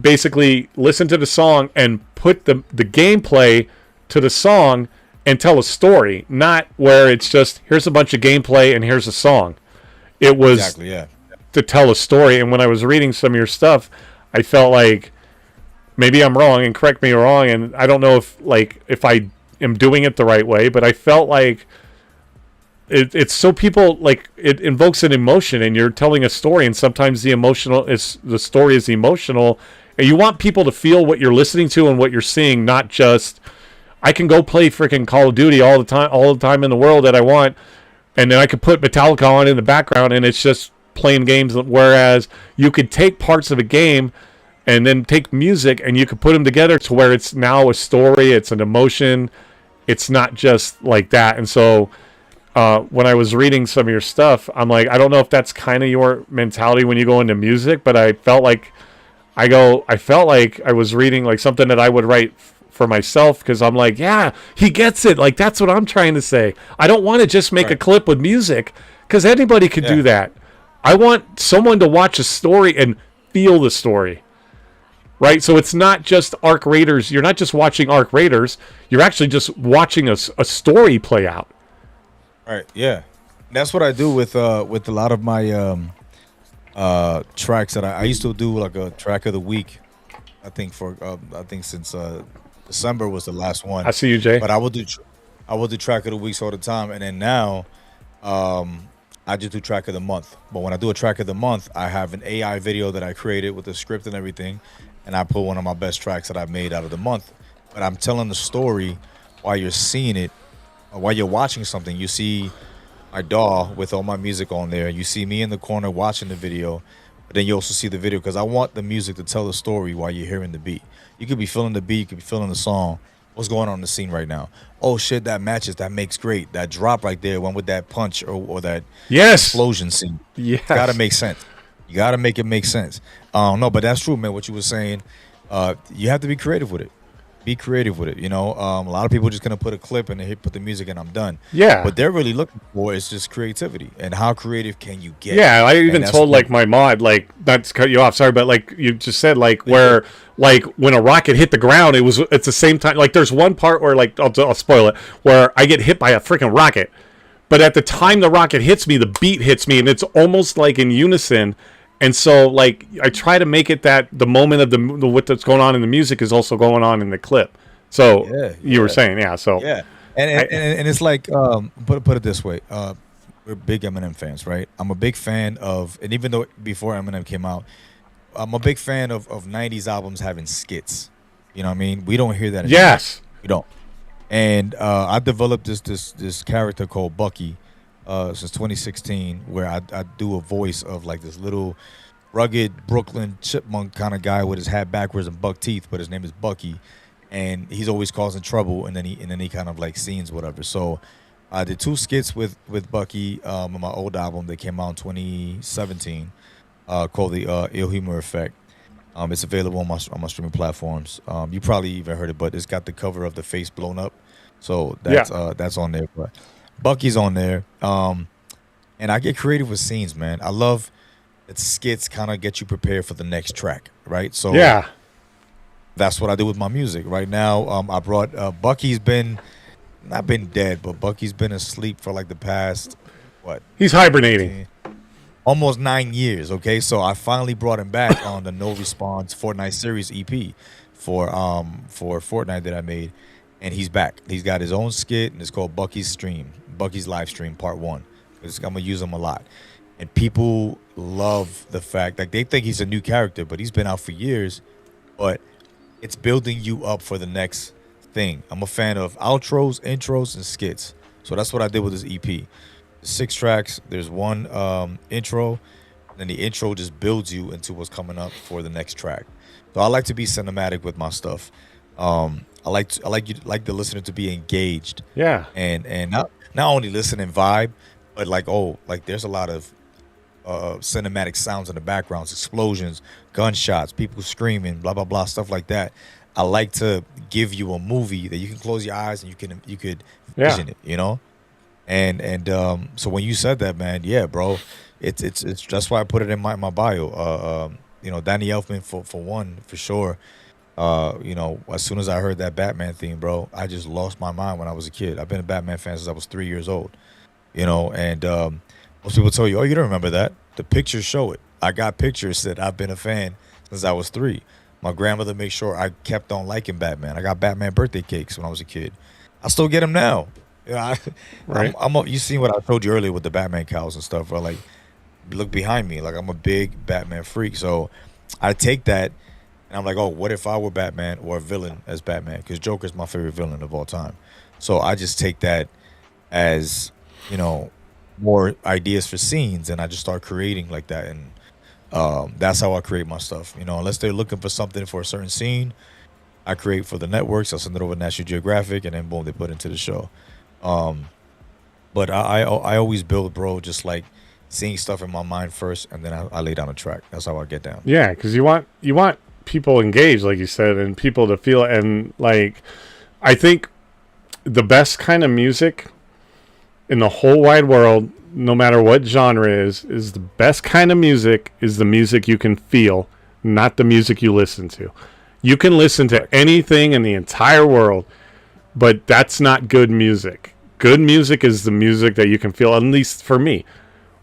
basically listen to the song and put the gameplay to the song and tell a story, not where it's just here's a bunch of gameplay and here's a song. It was to tell a story. And when I was reading some of your stuff, I felt like, maybe I'm wrong, and correct me wrong, and I don't know if I am doing it the right way, but I felt like it's so people like it invokes an emotion, and you're telling a story, and sometimes the story is emotional, and you want people to feel what you're listening to and what you're seeing, not just I can go play freaking Call of Duty all the time in the world that I want, and then I could put Metallica on in the background, and it's just playing games. Whereas you could take parts of a game and then take music, and you could put them together to where it's now a story, it's an emotion, it's not just like that. And so when I was reading some of your stuff, I'm like, I don't know if that's kind of your mentality when you go into music, but I felt like I was reading like something that I would write for myself, because I'm like, yeah, he gets it. Like, that's what I'm trying to say. I don't want to just make a clip with music, because anybody could do that. I want someone to watch a story and feel the story. Right, so it's not just Arc Raiders. You're not just watching Arc Raiders. You're actually just watching a story play out. Right. Yeah, that's what I do with a lot of my tracks that I used to do, like a track of the week. I think since December was the last one. I see you, Jay. But I will do track of the weeks all the time, and then now I just do track of the month. But when I do a track of the month, I have an AI video that I created with the script and everything. And I put one of my best tracks that I've made out of the month, but I'm telling the story while you're seeing it, or while you're watching something. You see my DAW with all my music on there. You see me in the corner watching the video, but then you also see the video because I want the music to tell the story while you're hearing the beat. You could be feeling the beat, you could be feeling the song. What's going on in the scene right now? Oh shit, that matches. That makes great. That drop right there went with that punch or that explosion scene. Yes. It's gotta make sense. You gotta make it make sense. No, but that's true, man. What you were saying, you have to be creative with it. Be creative with it. You know, a lot of people just gonna put a clip and they put the music and I'm done. Yeah. What they're really looking for is just creativity and how creative can you get. Yeah, I even And that's told what- like my mod, like, not to cut you off, sorry, but like you just said, like where like when a rocket hit the ground, it's the same time. Like there's one part where like I'll spoil it, where I get hit by a freaking rocket, but at the time the rocket hits me, the beat hits me, and it's almost like in unison. And so, like, I try to make it that the moment of the what's going on in the music is also going on in the clip. So you were saying, yeah. So yeah, and it's like, put it this way, we're big Eminem fans, right? I'm a big fan of, and even though before Eminem came out, I'm a big fan of '90s albums having skits. You know what I mean? We don't hear that anymore. yes, We don't. And I developed this character called Bucky since 2016, where I do a voice of like this little rugged Brooklyn chipmunk kind of guy with his hat backwards and buck teeth, but his name is Bucky, and he's always causing trouble, and then he kind of like scenes whatever. So I did 2 skits with Bucky on my old album that came out in 2017 called the Ill Humor Effect. It's available on my streaming platforms. You probably even heard it, but it's got the cover of the face blown up, so that's on there. But Bucky's on there, and I get creative with scenes, man. I love that skits kind of get you prepared for the next track, right? So yeah, that's what I do with my music right now. I brought Bucky's been not been dead, but Bucky's been asleep for like the past he's hibernating. almost 9 years. Okay, so I finally brought him back on the No Response Fortnite Series EP for Fortnite that I made, and he's back. He's got his own skit, and it's called Bucky's Live Stream Part 1. I'm gonna use him a lot, and people love the fact like they think he's a new character, but he's been out for years. But it's building you up for the next thing. I'm a fan of outros, intros, and skits, so that's what I did with this EP. 6 tracks. There's one intro, and then the intro just builds you into what's coming up for the next track. So I like to be cinematic with my stuff. I like the listener to be engaged. Yeah, And not only listen and vibe, but like there's a lot of cinematic sounds in the backgrounds, explosions, gunshots, people screaming, blah blah blah, stuff like that. I like to give you a movie that you can close your eyes and you could vision it, you know. And so when you said that, man, yeah, bro, it's that's why I put it in my bio. You know, Danny Elfman for one, for sure. You know, as soon as I heard that Batman theme, bro, I just lost my mind when I was a kid. I've been a Batman fan since I was 3 years old. You know, and most people tell you, oh, you don't remember that. The pictures show it. I got pictures that I've been a fan since I was 3. My grandmother made sure I kept on liking Batman. I got Batman birthday cakes when I was a kid. I still get them now. Yeah, right. You seen what I told you earlier with the Batman cows and stuff, or like look behind me, like I'm a big Batman freak. So I take that and I'm like, oh, what if I were Batman or a villain as Batman? Because Joker's my favorite villain of all time. So I just take that as, you know, more ideas for scenes, and I just start creating like that. And that's how I create my stuff. You know, unless they're looking for something for a certain scene, I create for the networks. I'll send it over to National Geographic, and then boom, they put it into the show. But I always build, bro, just like seeing stuff in my mind first, and then I lay down a track. That's how I get down. Yeah, because you want people engaged, like you said, and people to feel it. And like, I think the best kind of music in the whole wide world, no matter what genre is the best kind of music is the music you can feel, not the music you listen to. You can listen to anything in the entire world, but that's not good music. Good music is the music that you can feel, at least for me,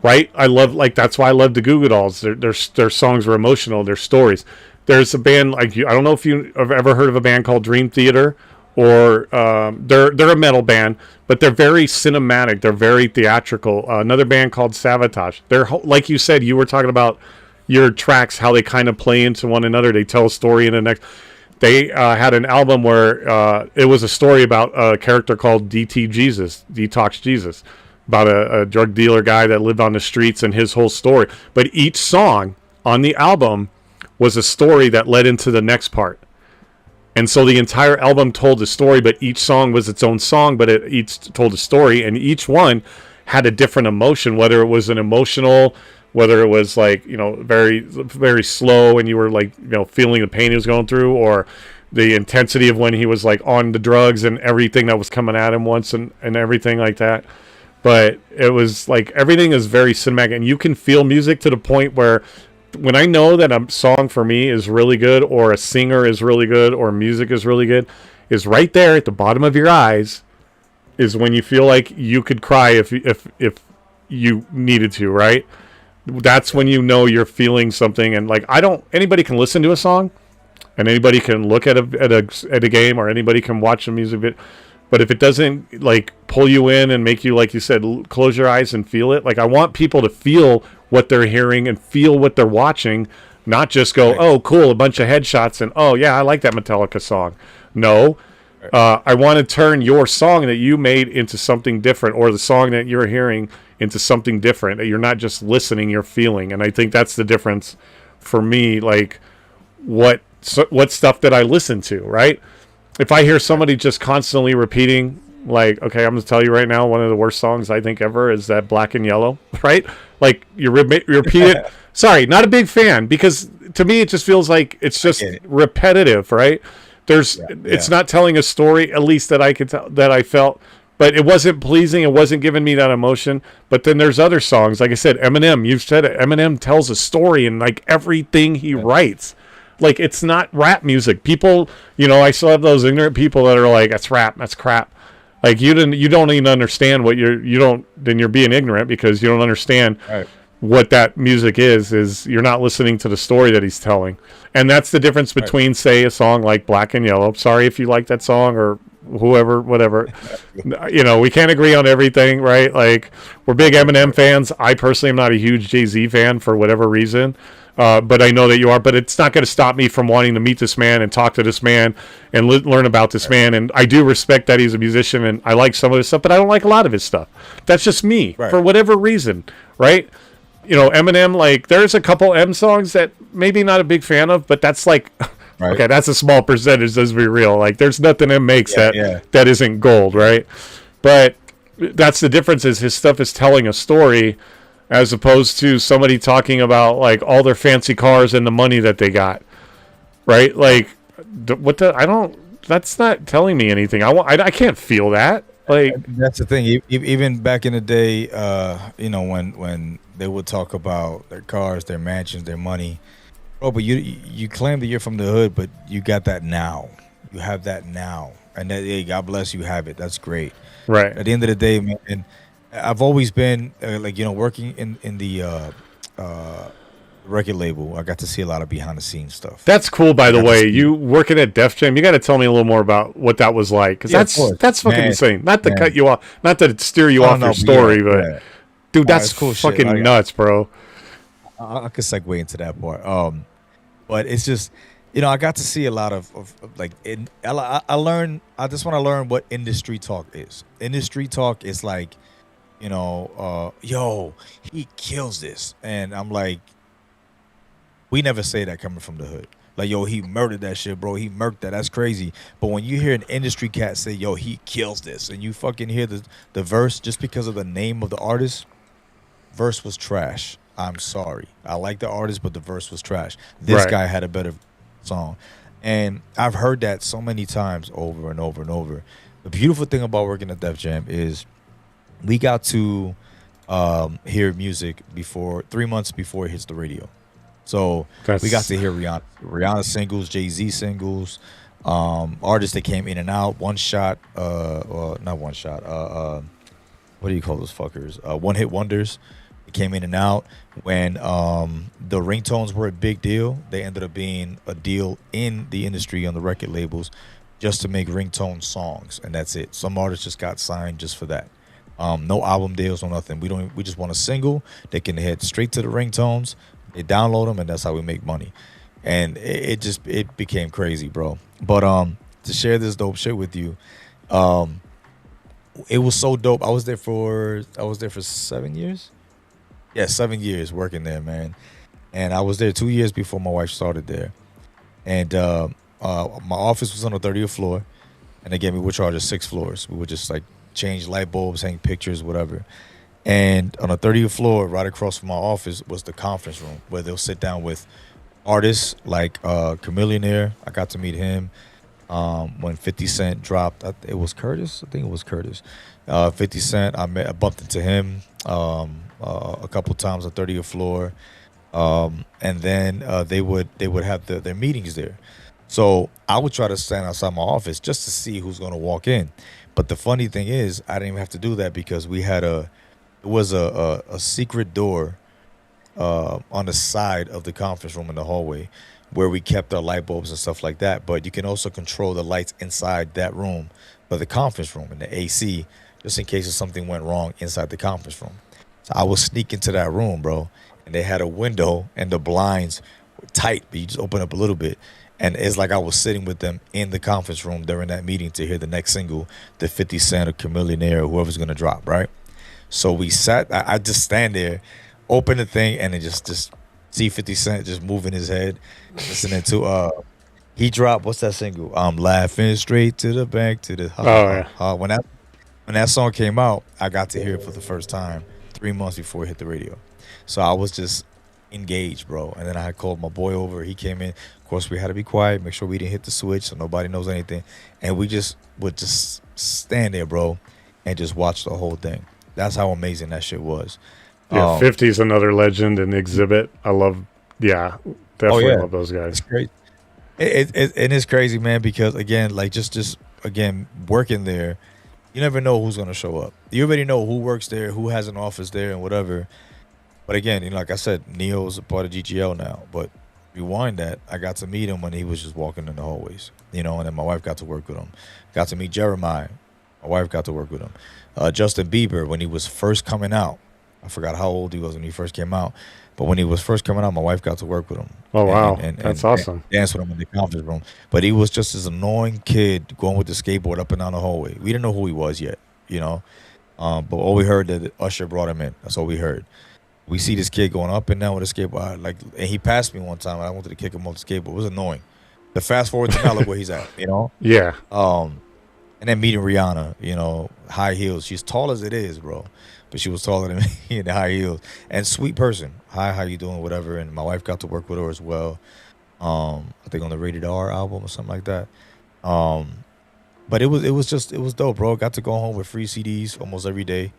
right? I love, like, that's why I love the Goo Goo Dolls. Their songs are emotional, their stories. There's a band, like, I don't know if you have ever heard of a band called Dream Theater, or they're a metal band, but they're very cinematic. They're very theatrical. Another band called Savatage. They're, like you said, you were talking about your tracks, how they kind of play into one another. They tell a story in the next. they had an album where it was a story about a character called Detox Jesus, about a drug dealer guy that lived on the streets and his whole story. But each song on the album was a story that led into the next part. And so the entire album told a story, but each song was its own song, but it each told a story, and each one had a different emotion, whether it was an emotional, whether it was like, very, very slow and you were like, feeling the pain he was going through, or the intensity of when he was like on the drugs and everything that was coming at him once and everything like that. But it was like everything is very cinematic, and you can feel music to the point where when I know that a song for me is really good, or a singer is really good, or music is really good, is right there at the bottom of your eyes is when you feel like you could cry if you needed to, right? That's when you know you're feeling something. And like, anybody can listen to a song, and anybody can look at a game, or anybody can watch a music video. But if it doesn't like pull you in and make you, like you said, close your eyes and feel it, like I want people to feel what they're hearing and feel what they're watching, not just go, oh, cool, a bunch of headshots and, oh, yeah, I like that Metallica song. No, I want to turn your song that you made into something different, or the song that you're hearing into something different, that you're not just listening, you're feeling. And I think that's the difference for me, like what stuff that I listen to, right? If I hear somebody just constantly repeating, like, okay, I'm going to tell you right now, one of the worst songs I think ever is that Black and Yellow, right? Like, you repeat it. Sorry, not a big fan, because to me it just feels like it's just repetitive, right? It's not telling a story, at least that I could tell, that I felt, but it wasn't pleasing. It wasn't giving me that emotion. But then there's other songs, like I said, Eminem. You've said it. Eminem tells a story in like everything he writes. Like, it's not rap music. People, I still have those ignorant people that are like, that's rap, that's crap. Like, you don't even understand what then you're being ignorant, because you don't understand what that music is you're not listening to the story that he's telling. And that's the difference between, say, a song like Black and Yellow. Sorry if you like that song, or whoever, whatever. We can't agree on everything, right? Like, we're big Eminem fans. I personally am not a huge Jay-Z fan for whatever reason. But I know that you are. But it's not going to stop me from wanting to meet this man and talk to this man and learn about this man. And I do respect that he's a musician, and I like some of his stuff, but I don't like a lot of his stuff. That's just me, for whatever reason, right? Eminem, like, there's a couple M songs that maybe not a big fan of, but that's like, okay, that's a small percentage, let's be real. Like, there's nothing M makes that isn't gold, right? But that's the difference, is his stuff is telling a story, as opposed to somebody talking about like all their fancy cars and the money that they got, right? Like, that's not telling me anything. I can't feel that. Like, that's the thing. Even back in the day, when they would talk about their cars, their mansions, their money, bro. But you claim that you're from the hood, but you got that now. You have that now, and that, hey, God bless you, have it. That's great. Right. At the end of the day, man. I've always been working in the record label. I got to see a lot of behind the scenes stuff. That's cool, by the way. You working at Def Jam, you got to tell me a little more about what that was like, because that's fucking insane. Not to cut you off, not to steer you off your story, but dude, that's cool, fucking shit. Nuts, bro. I could segue into that part. But it's just, I got to see a lot of like, I learned. I just want to learn what industry talk is. Industry talk is like, yo, he kills this. And I'm like, we never say that coming from the hood. Like, yo, he murdered that shit, bro. He murked that. That's crazy. But when you hear an industry cat say, yo, he kills this, and you fucking hear the verse just because of the name of the artist, verse was trash. I'm sorry. I like the artist, but the verse was trash. This guy had a better song. And I've heard that so many times over and over and over. The beautiful thing about working at Def Jam is we got to hear music 3 months before it hits the radio. So we got to hear Rihanna singles, Jay-Z singles, artists that came in and out, not one shot. What do you call those fuckers? One-hit wonders. They came in and out. When the ringtones were a big deal, they ended up being a deal in the industry on the record labels just to make ringtone songs, and that's it. Some artists just got signed just for that. No album deals, no nothing. We just want a single. They can head straight to the ringtones. They download them, and that's how we make money. And it became crazy, bro. But to share this dope shit with you, um, it was so dope. I was there for 7 years. Yeah, 7 years working there, man. And I was there 2 years before my wife started there. And my office was on the 30th floor, and again, we were charged 6 floors. We would just like change light bulbs, hang pictures, whatever. And on the 30th floor, right across from my office, was the conference room where they'll sit down with artists like Chameleonaire. I got to meet him when 50 Cent dropped. It was Curtis. I think it was Curtis. 50 Cent. I bumped into him a couple times on 30th floor, and then they would have their meetings there. So I would try to stand outside my office just to see who's going to walk in. But the funny thing is, I didn't even have to do that because it was a secret door on the side of the conference room in the hallway where we kept our light bulbs and stuff like that. But you can also control the lights inside that room for the conference room and the AC, just in case if something went wrong inside the conference room. So I would sneak into that room, bro, and they had a window and the blinds were tight, but you just open up a little bit. And it's like I was sitting with them in the conference room during that meeting to hear the next single, the 50 Cent or Chameleonaire or whoever's going to drop, right? So we sat, I just stand there, open the thing, and then just see 50 Cent just moving his head, listening to, he dropped, what's that single? Laughing straight to the bank, to the, yeah. When that song came out, I got to hear it for the first time 3 months before it hit the radio. So I was just engaged, bro. And then I had called my boy over. He came in. Of course, we had to be quiet, make sure we didn't hit the switch so nobody knows anything. And we just would just stand there, bro, and just watch the whole thing. That's how amazing that shit was. Yeah, 50's another legend, and Exhibit. I love, definitely love those guys. It's great. It is crazy, man, because again, like just again, working there, you never know who's gonna show up. You already know who works there, who has an office there, and whatever. But again, like I said, Neo's a part of GGL now. But rewind that, I got to meet him when he was just walking in the hallways, and then my wife got to work with him. Got to meet Jeremiah. My wife got to work with him. Justin Bieber, when he was first coming out, I forgot how old he was when he first came out, but when he was first coming out, my wife got to work with him. Oh, wow. That's awesome. And dance with him in the conference room. But he was just this annoying kid going with the skateboard up and down the hallway. We didn't know who he was yet, but all we heard that Usher brought him in. That's all we heard. We see this kid going up and down with a skateboard, and he passed me one time. And I wanted to kick him off the skateboard. It was annoying. The fast forward to now, look where he's at, Yeah. And then meeting Rihanna, high heels. She's tall as it is, bro. But she was taller than me in the high heels. And sweet person. Hi, how you doing? Whatever. And my wife got to work with her as well. I think on the Rated R album or something like that. But it was dope, bro. Got to go home with free CDs almost every day.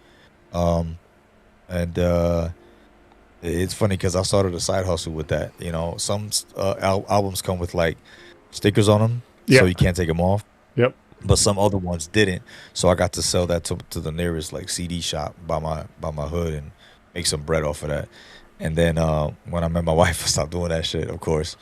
It's funny because I started a side hustle with that. Some albums come with like stickers on them, so you can't take them off. Yep. But some other ones didn't, so I got to sell that to the nearest like CD shop by my hood and make some bread off of that. And then when I met my wife, I stopped doing that shit, of course.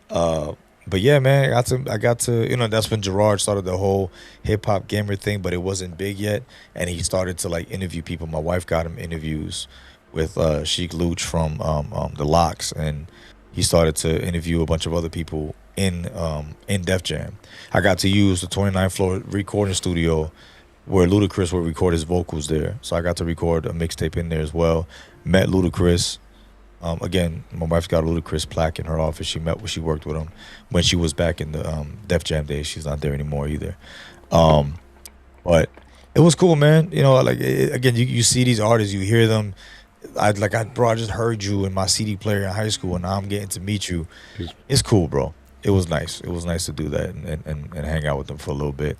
But yeah, man, I got to that's when Gerard started the whole hip hop gamer thing, but it wasn't big yet, and he started to like interview people. My wife got him interviews with Sheik Luch from the Locks, and he started to interview a bunch of other people in Def Jam. I got to use the 29th floor recording studio where Ludacris would record his vocals there. So I got to record a mixtape in there as well. Met Ludacris. Again, my wife's got a Ludacris plaque in her office. She worked with him when she was back in the Def Jam days. She's not there anymore either. But it was cool, man. Again, you see these artists, you hear them. I just heard you in my CD player in high school, and now I'm getting to meet you. It's cool, bro. It was nice. It was nice to do that and hang out with them for a little bit.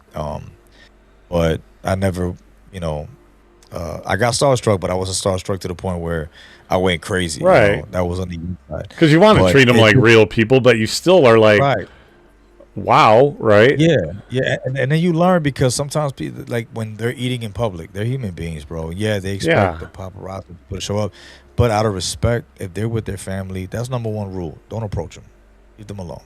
But I never, I got starstruck, but I wasn't starstruck to the point where I went crazy. Right. That was on the inside. Because you want to treat them like real people, but you still are like, right. Wow, right? Yeah. And then you learn because sometimes people, like when they're eating in public, they're human beings, bro. Yeah, they expect the paparazzi to show up. But out of respect, if they're with their family, that's number one rule. Don't approach them. Leave them alone.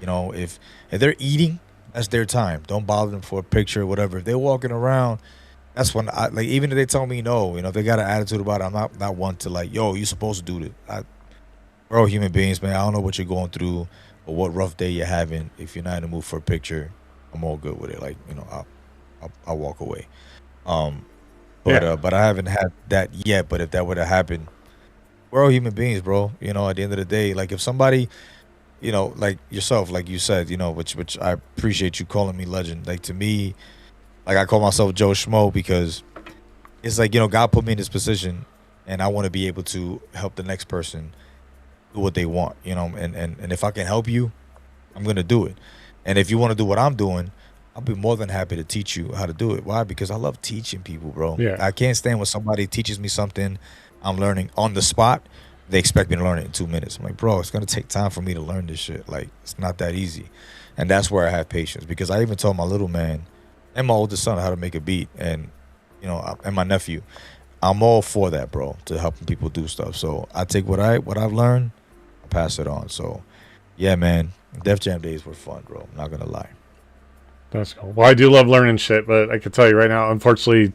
If they're eating, that's their time. Don't bother them for a picture or whatever. If they're walking around, that's when I like. Even if they tell me no, if they got an attitude about it, I'm not one to like, yo, you supposed to do this. We're all human beings, man. I don't know what you're going through. or what rough day you're having. If you're not in the mood for a picture, I'm all good with it. Like, I'll walk away. But I haven't had that yet. But if that would have happened, we're all human beings, bro. At the end of the day, like if somebody, like yourself, like you said, which I appreciate you calling me legend. Like to me, like I call myself Joe Schmo because it's like, God put me in this position and I want to be able to help the next person do what they want, and if I can help you, I'm going to do it. And if you want to do what I'm doing, I'll be more than happy to teach you how to do it. Why? Because I love teaching people, bro. Yeah. I can't stand when somebody teaches me something I'm learning on the spot. They expect me to learn it in 2 minutes. I'm like, bro, it's going to take time for me to learn this shit. Like, it's not that easy. And that's where I have patience, because I even told my little man and my oldest son how to make a beat, and, and my nephew. I'm all for that, bro, to helping people do stuff. So I take what I've learned, I pass it on. So, yeah, man, Def Jam days were fun, bro. I'm not going to lie. That's cool. Well, I do love learning shit, but I can tell you right now, unfortunately,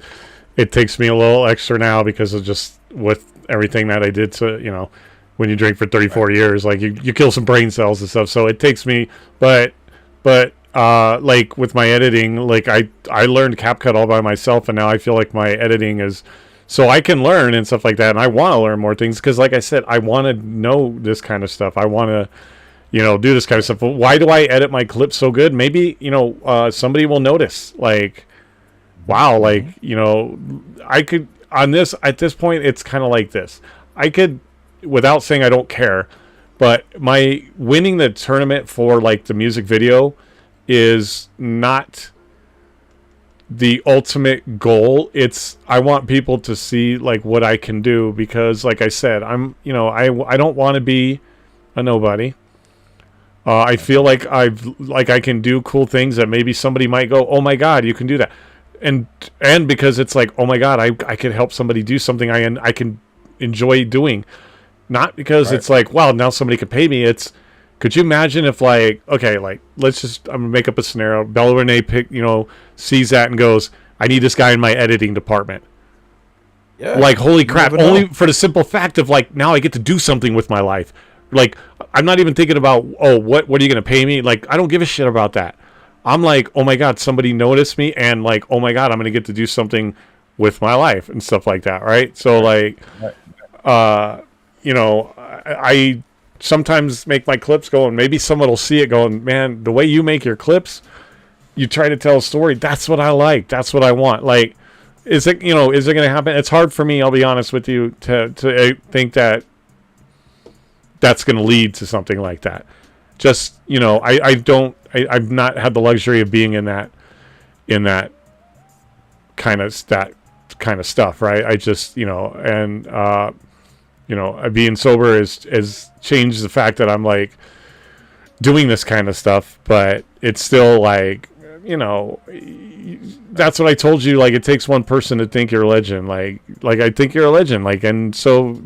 it takes me a little extra now because of just with everything that I did to, when you drink for 34 years, like you kill some brain cells and stuff. So it takes me, but like with my editing, like I learned CapCut all by myself, and now I feel like my editing is, so I can learn and stuff like that. And I want to learn more things because, like I said, I want to know this kind of stuff. I want to, do this kind of stuff. But why do I edit my clips so good? Maybe, somebody will notice, like, wow, like, I could, on this, at this point, it's kind of like this. I could, without saying I don't care, but my winning the tournament for, like, the music video is not the ultimate goal. It's, I want people to see, like, what I can do because, like I said, I'm, I don't want to be a nobody. I feel like I can do cool things that maybe somebody might go, oh my God, you can do that. And because it's like, oh my God, I could help somebody do something I can enjoy doing. Not because it's like, wow, now somebody could pay me. It's, could you imagine if like, okay, like, let's just, I'm gonna make up a scenario. Bella Renee sees that and goes, I need this guy in my editing department. Yeah. Like, holy crap, only for the simple fact of like, now I get to do something with my life. Like, I'm not even thinking about, oh, what are you going to pay me? Like, I don't give a shit about that. I'm like, oh my God, somebody noticed me, and like, oh my God, I'm going to get to do something with my life and stuff like that, right? So like, I sometimes make my clips go, and maybe someone will see it going, man, the way you make your clips, you try to tell a story. That's what I like. That's what I want. Like, is it going to happen? It's hard for me, I'll be honest with you, to think that that's going to lead to something like that. Just, I've not had the luxury of being in that kind of stuff, right? I just, being sober has changed the fact that I'm like doing this kind of stuff, but it's still like, that's what I told you. Like, it takes one person to think you're a legend. Like I think you're a legend. Like, and so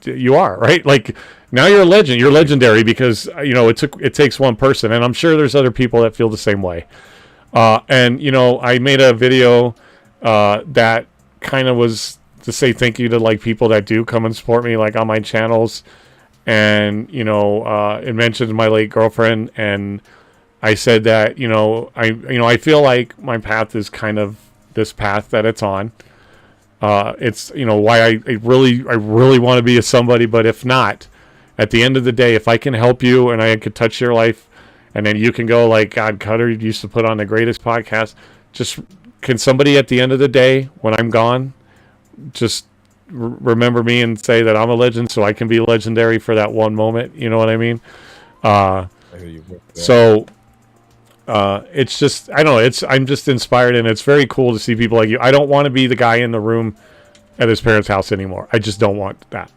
you are, right? Like, now you're a legend. You're legendary because it takes one person, and I'm sure there's other people that feel the same way. I made a video that kind of was to say thank you to like people that do come and support me, like on my channels, and it mentioned my late girlfriend, and I said that I feel like my path is kind of this path that it's on. It's why I really want to be a somebody, but if not, at the end of the day, if I can help you and I could touch your life, and then you can go like, God, Cutter used to put on the greatest podcast. Just can somebody at the end of the day, when I'm gone, just remember me and say that I'm a legend, so I can be legendary for that one moment. You know what I mean? So it's just, I don't know. I'm just inspired, and it's very cool to see people like you. I don't want to be the guy in the room at his parents' house anymore. I just don't want that.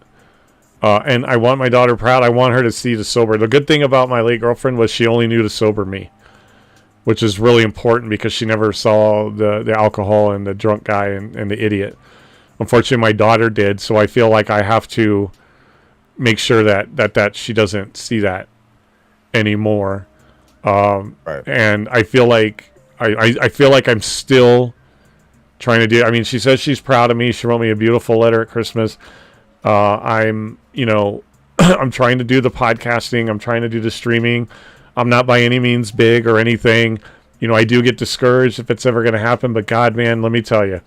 And I want my daughter proud. I want her to see the sober. The good thing about my late girlfriend was she only knew to sober me, which is really important because she never saw the alcohol and the drunk guy and the idiot. Unfortunately, my daughter did, so I feel like I have to make sure that she doesn't see that anymore. And I feel like I feel like I'm still trying to do. I mean, she says she's proud of me. She wrote me a beautiful letter at Christmas. I'm I'm trying to do the podcasting. I'm trying to do the streaming. I'm not by any means big or anything. You know, I do get discouraged if it's ever going to happen, but God, man, let me tell you,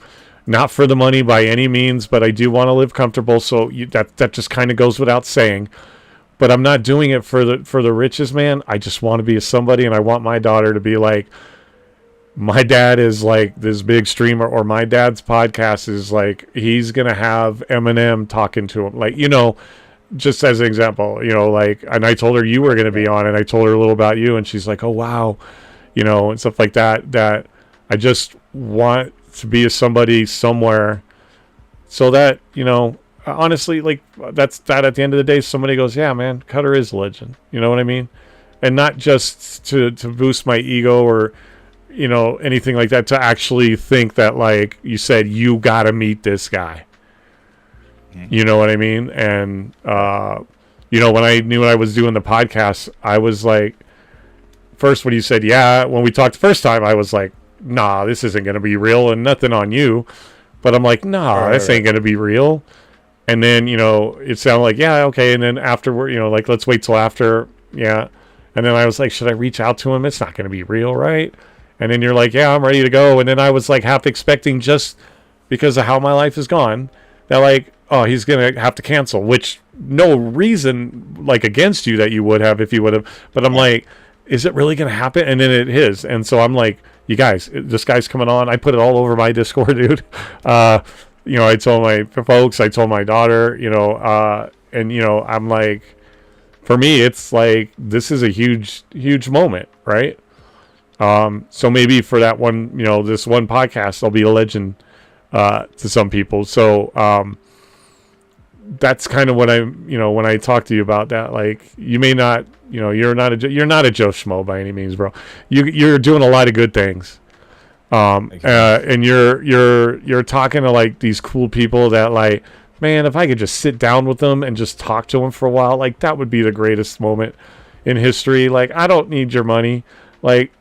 not for the money by any means, but I do want to live comfortable. So that just kind of goes without saying. But I'm not doing it for the riches, man. I just want to be a somebody, and I want my daughter to be like, my dad is like this big streamer, or my dad's podcast is like, he's going to have Eminem talking to him. Like, you know, just as an example, you know, like, and I told her you were going to be on, and I told her a little about you, and she's like, oh, wow, you know, and stuff like that, that I just want to be a somebody somewhere so that, you know, honestly, like, that's that at the end of the day, somebody goes, yeah, man, Cutter is a legend. You know what I mean? And not just to boost my ego or, you know, anything like that, to actually think that, like you said, you got to meet this guy. You know what I mean? And, you know, when I knew I was doing the podcast, I was like, first when you said, yeah, when we talked the first time, I was like, nah, this isn't going to be real, and nothing on you. But I'm like, nah, this ain't going to be real. And then, you know, it sounded like, yeah, okay. And then afterward, you know, like, let's wait till after. Yeah. And then I was like, should I reach out to him? It's not going to be real, right? And then you're like, yeah, I'm ready to go. And then I was like half expecting, just because of how my life is gone, that like, oh, he's going to have to cancel, which no reason like against you that you would have if you would have. But I'm like, is it really going to happen? And then it is. And so I'm like, you guys, this guy's coming on. I put it all over my Discord, dude. You know, I told my folks, I told my daughter, you know, and, you know, I'm like, for me, it's like, this is a huge, huge moment, right? So maybe for that one, you know, this one podcast, I'll be a legend to some people. So that's kind of what I'm, you know, when I talk to you about that, like, you may not, you know, you're not a Joe Schmo by any means, bro. You're doing a lot of good things. And you're talking to like these cool people that, like, man, if I could just sit down with them and just talk to them for a while, like, that would be the greatest moment in history. Like, I don't need your money. Like,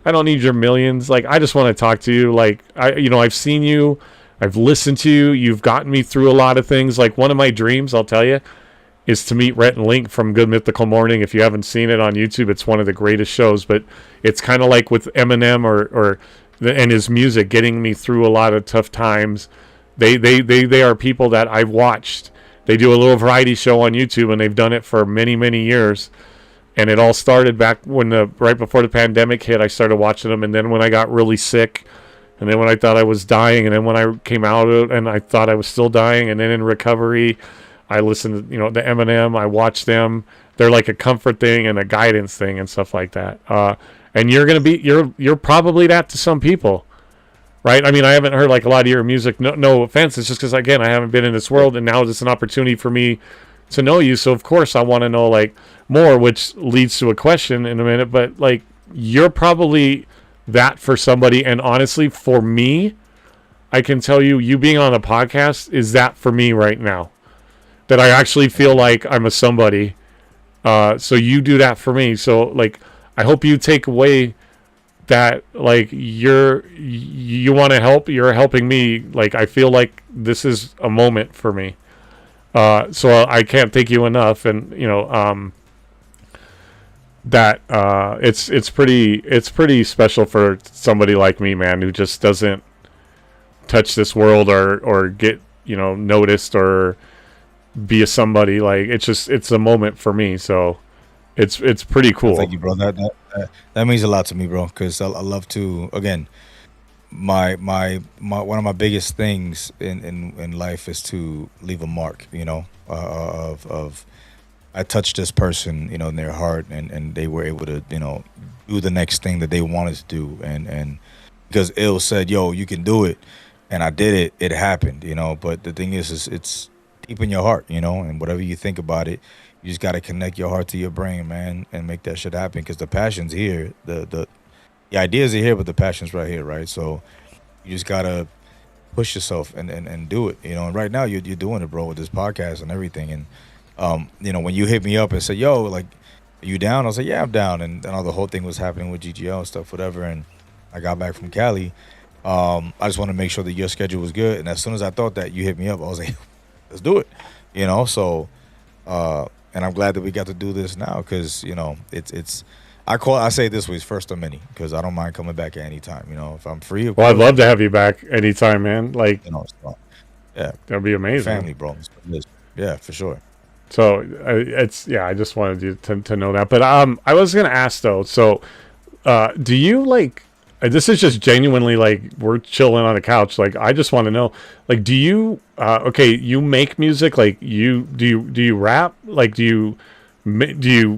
I don't need your millions. Like, I just want to talk to you. Like, you know, I've seen you, I've listened to you. You've gotten me through a lot of things. Like, one of my dreams, I'll tell you, is to meet Rhett and Link from Good Mythical Morning. If you haven't seen it on YouTube, it's one of the greatest shows. But it's kind of like with Eminem and his music getting me through a lot of tough times. They are people that I've watched. They do a little variety show on YouTube, and they've done it for many, many years. And it all started back when right before the pandemic hit. I started watching them, and then when I got really sick, and then when I thought I was dying, and then when I came out of it and I thought I was still dying, and then in recovery, I listened to, you know, the Eminem. I watched them. They're like a comfort thing and a guidance thing and stuff like that. And you're probably that to some people, right? I mean, I haven't heard like a lot of your music. No offense. It's just because, again, I haven't been in this world, and now it's an opportunity for me to know you. So of course I want to know like more, which leads to a question in a minute. But like, you're probably that for somebody, and honestly, for me, I can tell you being on a podcast is that for me right now. That I actually feel like I'm a somebody. So you do that for me. So like, I hope you take away that like you want to help. You're helping me. Like, I feel like this is a moment for me. So I can't thank you enough. And you know, that it's pretty special for somebody like me, man, who just doesn't touch this world or get, you know, noticed or be a somebody. Like, it's a moment for me. So it's pretty cool. Thank you, bro. That means a lot to me, bro, because I love to, again, my one of my biggest things in life is to leave a mark, you know, of I touched this person, you know, in their heart, and they were able to, you know, do the next thing that they wanted to do, and because Il said, yo, you can do it, and I did it happened, you know. But the thing is it's deep in your heart, you know, and whatever you think about it, you just got to connect your heart to your brain, man, and make that shit happen, because the passion's here, the ideas are here, but the passion's right here, right? So you just got to push yourself and do it, you know. And right now you're doing it, bro, with this podcast and everything. And you know, when you hit me up and said, yo, like, are you down? I was like, yeah, I'm down. And the whole thing was happening with GGL and stuff, whatever. And I got back from Cali. I just want to make sure that your schedule was good. And as soon as I thought that, you hit me up. I was like, let's do it, you know. So and I'm glad that we got to do this now, because, you know, it's I say it this way: it's first of many, because I don't mind coming back at any time. You know, if I'm free. Of Well, I'd course, love to have you back anytime, man. Like, You know, so, yeah, that'd be amazing. family, bro. Yeah, for sure. So it's yeah. I just wanted you to know that. But I was gonna ask though. So, do you like? This is just genuinely like we're chilling on the couch. Like I just want to know. Like, do you? Okay, you make music. Like you do you rap? Like do you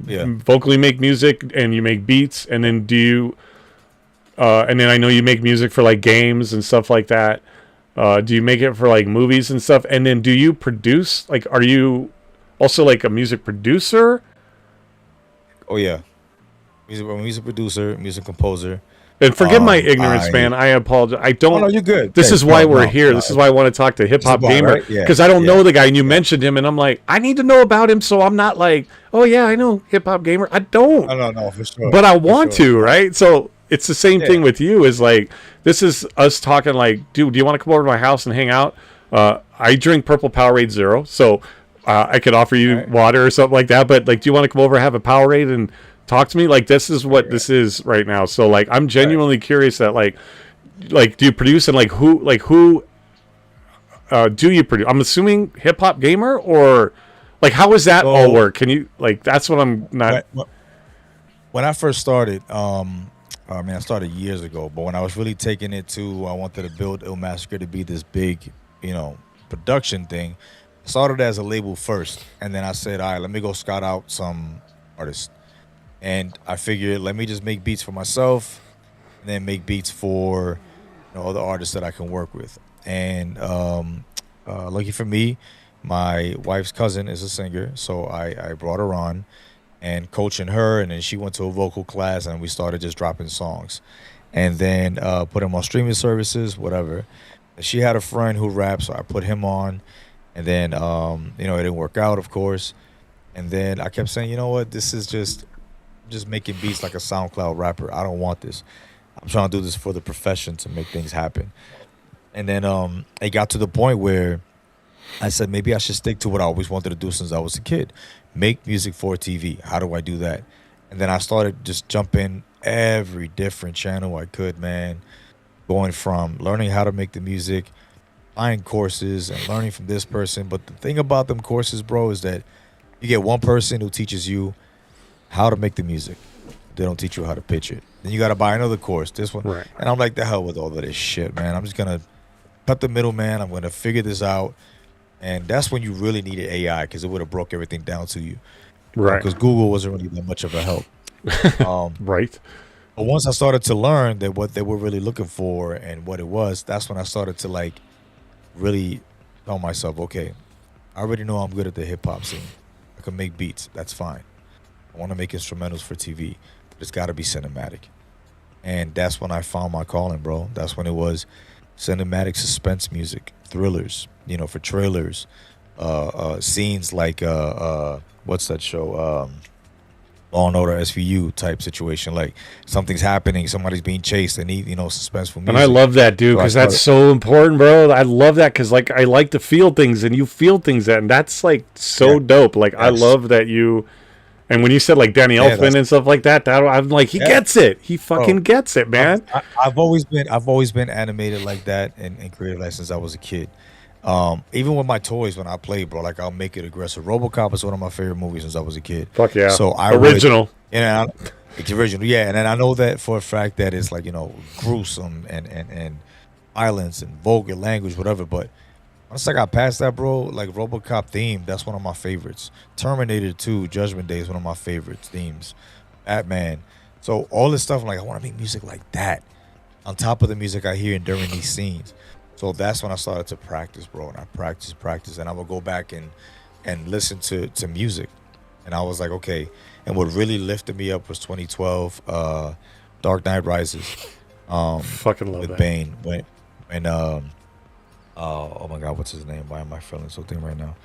Yeah. vocally make music and you make beats and then do you? And then I know you make music for like games and stuff like that. Do you make it for like movies and stuff? And then do you produce? Like, are you also like a music producer? Oh yeah, music producer, music composer. And forgive my ignorance, I- man. I apologize. I don't. Oh, no, you're good. This Yeah, is why no, we're no, here. no. This is why I want to talk to Hip Hop why, Gamer right? Yeah, because I don't yeah. know the guy, and you mentioned him, and I'm like, I need to know about him, so I'm not like, oh yeah, I know Hip Hop Gamer. I don't, No, for sure. but I For want sure. to, right? So it's the same thing with you. Is like this is us talking. Like, dude, do you want to come over to my house and hang out? I drink Purple Powerade Zero, so I could offer you water or something like that. But like, do you want to come over and have a Powerade and talk to me? Like, this is what this is right now. So like, I'm genuinely curious that like do you produce and like who do you produce? I'm assuming Hip Hop Gamer or like how does that all work? Can you like that's what I'm not. When I first started, I started years ago, but when I was really taking it to, I wanted to build Il Massacre to be this big, production thing. I started as a label first, and then I said, all right, let me go scout out some artists. And I figured, let me just make beats for myself, and then make beats for other artists that I can work with. And lucky for me, my wife's cousin is a singer, so I brought her on and coaching her, and then she went to a vocal class, and we started just dropping songs. And then put them on streaming services, whatever. And she had a friend who raps, so I put him on. And then, it didn't work out, of course. And then I kept saying, you know what, this is just making beats like a SoundCloud rapper. I don't want this. I'm trying to do this for the profession to make things happen. And then it got to the point where I said maybe I should stick to what I always wanted to do since I was a kid. Make music for TV. How do I do that? And then I started just jumping every different channel I could, man. Going from learning how to make the music, buying courses and learning from this person. But the thing about them courses, bro, is that you get one person who teaches you how to make the music. They don't teach you how to pitch it. Then you got to buy another course, this one. Right. And I'm like, the hell with all of this shit, man. I'm just going to cut the middleman. I'm going to figure this out. And that's when you really needed AI, because it would have broke everything down to you. Right. Because Google wasn't really that much of a help. Right. But once I started to learn that what they were really looking for and what it was, that's when I started to like really tell myself, okay, I already know I'm good at the hip hop scene. I can make beats. That's fine. I want to make instrumentals for TV, but it's got to be cinematic. And that's when I found my calling, bro. That's when it was cinematic suspense music, thrillers, for trailers, scenes like what's that show? Law and Order SVU type situation. Like something's happening, somebody's being chased, and need suspenseful music. And I love that, dude, because that's so important, bro. I love that because like I like to feel things, and you feel things, and that's like so dope. Like I love that you. And when you said like Danny Elfman and stuff like that, I'm like, he gets it. He fucking gets it, man. I've always been animated like that and creative like since I was a kid. Even with my toys when I play, bro, like I'll make it aggressive. RoboCop is one of my favorite movies since I was a kid. Fuck yeah. So original. It's original, yeah. And then I know that for a fact that it's like gruesome and violence and vulgar language, whatever. But once I got past that, bro, like RoboCop theme, that's one of my favorites. Terminator 2, Judgment Day is one of my favorite themes. Batman. So all this stuff, I'm like, I want to make music like that on top of the music I hear during these scenes. So that's when I started to practice, bro. And I practice. And I would go back and listen to music. And I was like, okay. And what really lifted me up was 2012, Dark Knight Rises. Fucking love with that. Bane. When oh my God, what's his name? Why am I feeling so thin right now?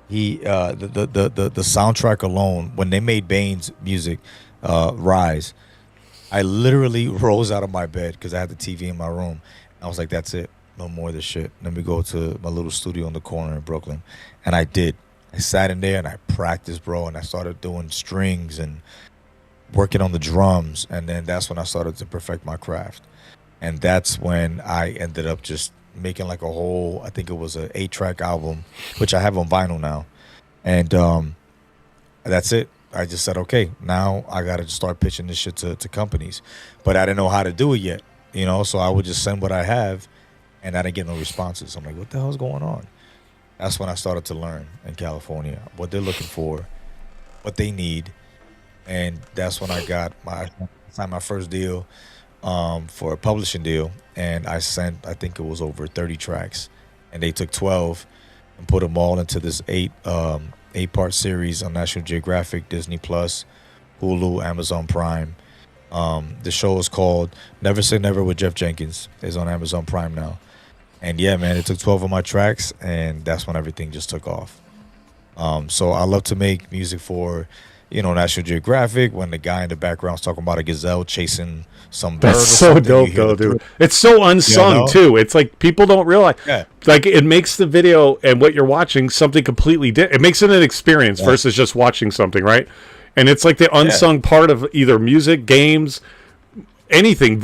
The soundtrack alone, when they made Bane's music, Rise, I literally rose out of my bed because I had the TV in my room. I was like, that's it. No more of this shit. Let me go to my little studio in the corner in Brooklyn. And I did. I sat in there and I practiced, bro, and I started doing strings and working on the drums, and then that's when I started to perfect my craft. And that's when I ended up just making like a whole, I think it was a 8-track album, which I have on vinyl now. And that's it. I just said, okay, now I got to start pitching this shit to companies. But I didn't know how to do it yet, you know, so I would just send what I have, and I didn't get no responses. I'm like, what the hell's going on? That's when I started to learn in California what they're looking for, what they need. And that's when I signed my first deal for a publishing deal. And I sent, I think it was over 30 tracks. And they took 12 and put them all into this 8-part series on National Geographic, Disney Plus, Hulu, Amazon Prime. The show is called Never Say Never with Jeff Jenkins. It's on Amazon Prime now. And yeah, man, it took 12 of my tracks, and that's when everything just took off. So I love to make music for, you know, National Geographic, when the guy in the background's talking about a gazelle chasing some bird. That's so dope, though, dude. It's so unsung, too. It's like people don't realize. Yeah. Like, it makes the video and what you're watching something completely different. It makes it an experience versus just watching something, right? And it's like the unsung part of either music, games, anything,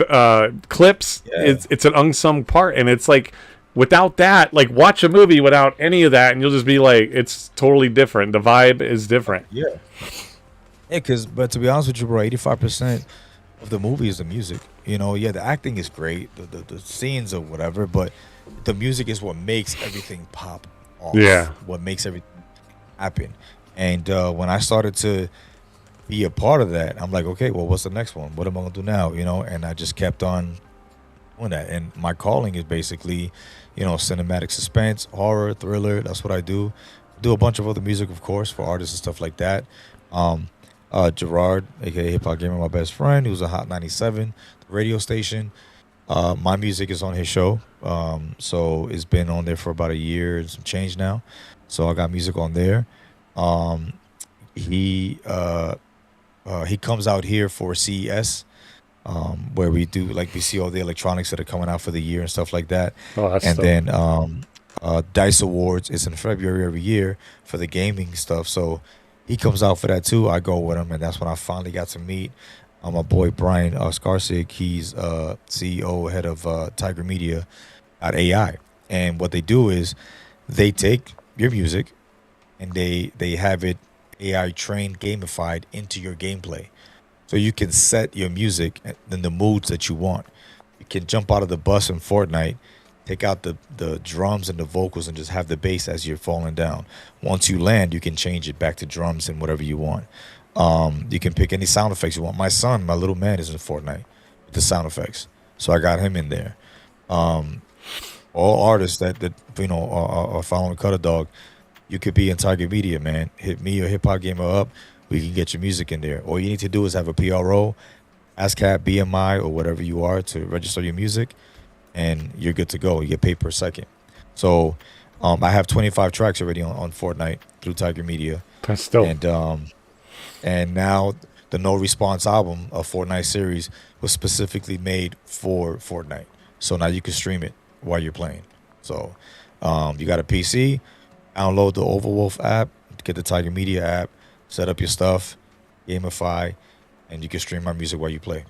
clips. It's an unsung part, and it's like without that, like watch a movie without any of that, and you'll just be like, it's totally different. The vibe is different. But to be honest with you, bro, 85% of the movie is the music. You know, the acting is great, the scenes or whatever, but the music is what makes everything pop off. Yeah, what makes everything happen. And when I started to be a part of that, I'm like, okay, well, what's the next one? What am I gonna do now? You know, and I just kept on doing that. And my calling is basically, you know, cinematic suspense, horror, thriller. That's what I do. Do a bunch of other music, of course, for artists and stuff like that. Gerard, aka Hip Hop Gamer, my best friend, who's a Hot 97, the radio station. My music is on his show, so it's been on there for about a year and some change now. So I got music on there. He comes out here for CES, where we do, like, we see all the electronics that are coming out for the year and stuff like that. And then DICE Awards is in February every year for the gaming stuff. So he comes out for that too. I go with him, and that's when I finally got to meet my boy Brian Skarsig. He's CEO, head of Tiger Media at AI. And what they do is they take your music and they have it AI trained, gamified into your gameplay. So you can set your music in the moods that you want. You can jump out of the bus in Fortnite, take out the drums and the vocals, and just have the bass as you're falling down. Once you land, you can change it back to drums and whatever you want. You can pick any sound effects you want. My son, my little man, is in Fortnite with the sound effects, so I got him in there. All artists that you know are following Cutterdawg, you could be in Tiger Media, man. Hit me or Hip Hop Gamer up. We can get your music in there. All you need to do is have a PRO, ASCAP, BMI, or whatever you are to register your music, and you're good to go. You get paid per second. So I have 25 tracks already on Fortnite through Tiger Media. That's dope. And now the No Response album, a Fortnite series, was specifically made for Fortnite. So now you can stream it while you're playing. So you got a PC, download the Overwolf app, get the Tiger Media app, set up your stuff, gamify, and you can stream my music while you play.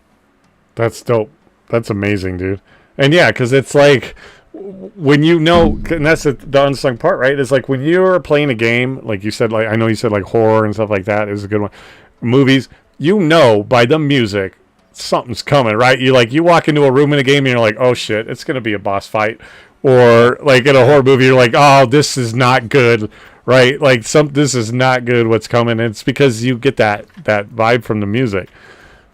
That's dope. That's amazing, dude. And yeah, because it's like when you know, and that's the unsung part, right? It's like when you're playing a game, like you said, like I know you said like horror and stuff like that is a good one. Movies, you know by the music something's coming, right? You walk into a room in a game and you're like, oh shit, it's gonna be a boss fight. Or like in a horror movie, you're like, oh, this is not good, right? Like this is not good. What's coming? And it's because you get that vibe from the music,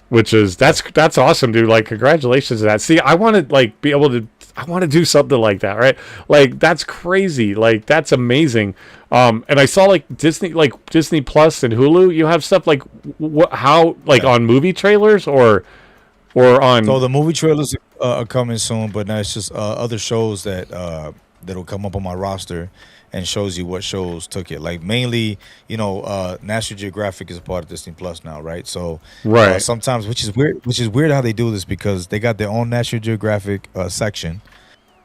which is that's awesome, dude. Like congratulations to that. See, I want to like be able to. I want to do something like that, right? Like that's crazy. Like that's amazing. And I saw like Disney Plus and Hulu. You have stuff like how like on movie trailers or on. So the movie trailers are coming soon, but now it's just other shows that'll come up on my roster and shows you what shows took it. Like mainly, you know, National Geographic is a part of Disney Plus now, right? So sometimes, which is weird how they do this, because they got their own National Geographic section,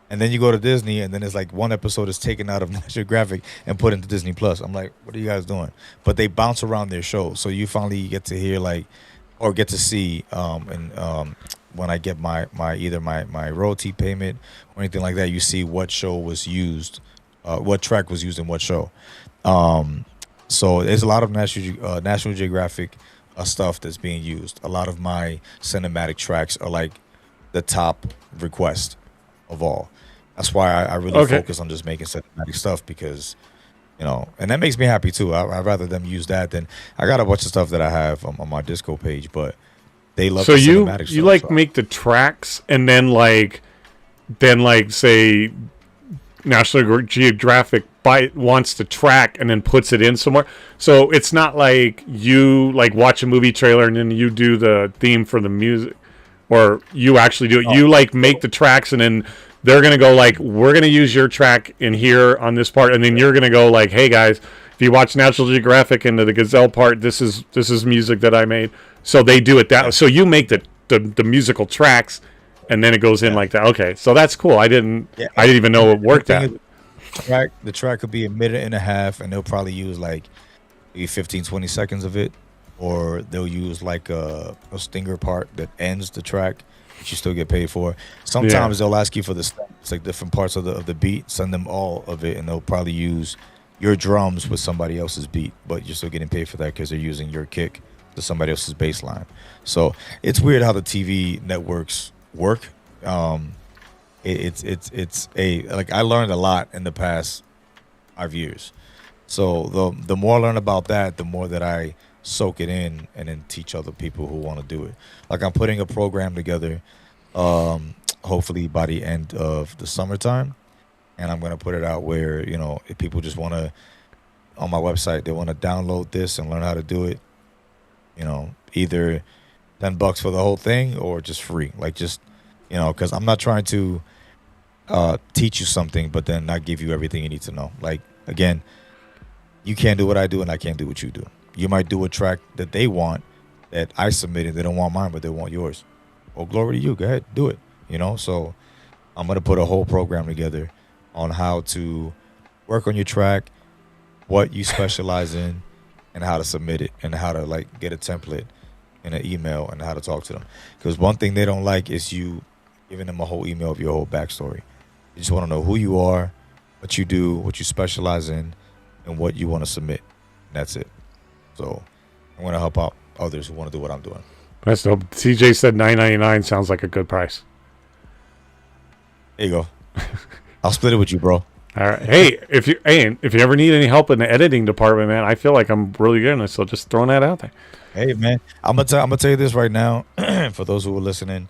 And then you go to Disney, and then it's like one episode is taken out of National Geographic and put into Disney Plus. I'm like, what are you guys doing? But they bounce around their shows, so you finally get to hear like, or get to see, when I get my either my royalty payment or anything like that, you see what show was used, what track was used in what show. So there's a lot of National Geographic stuff that's being used. A lot of my cinematic tracks are like the top request of all. That's why I really focus on just making cinematic stuff, because, and that makes me happy too. I'd rather them use that than I got a bunch of stuff that I have on my Disco page, but they love. So the cinematic you stuff, like so. make the tracks and then like say National Geographic wants the track and then puts it in somewhere. So it's not like you like watch a movie trailer and then you do the theme for the music, or you actually do it. You like make the tracks and then they're going to go like, we're going to use your track in here on this part. And then you're going to go like, hey guys, if you watch National Geographic into the Gazelle part, this is music that I made. So they do it that way. So you make the musical tracks and then it goes in like that. Okay. So that's cool. I didn't even know it worked that. The track could be a minute and a half, and they'll probably use like maybe 15, 20 seconds of it. Or they'll use like a stinger part that ends the track, which you still get paid for. Sometimes they'll ask you for the steps, like different parts of the beat, send them all of it, and they'll probably use your drums with somebody else's beat, but you're still getting paid for that because they're using your kick to somebody else's bass line. So it's weird how the TV networks work. It's like I learned a lot in the past 5 years. So the more I learn about that, the more that I soak it in and then teach other people who want to do it. Like I'm putting a program together, hopefully by the end of the summertime, and I'm gonna put it out where if people just want to, on my website, they want to download this and learn how to do it. Either $10 for the whole thing or just free. Like just because I'm not trying to teach you something but then not give you everything you need to know. Like again, you can't do what I do and I can't do what you do. You might do a track that they want that I submitted. They don't want mine, but they want yours. Well, glory to you. Go ahead, do it. So I'm going to put a whole program together on how to work on your track, what you specialize in, and how to submit it, and how to like get a template in an email and how to talk to them. Because one thing they don't like is you giving them a whole email of your whole backstory. They just want to know who you are, what you do, what you specialize in, and what you want to submit. And that's it. So I'm going to help out others who want to do what I'm doing. That's dope. TJ said $9.99 sounds like a good price. There you go. I'll split it with you, bro. All right. Hey, if you ever need any help in the editing department, man, I feel like I'm really good in this. So just throwing that out there. Hey, man, I'm gonna tell you this right now for those who are listening,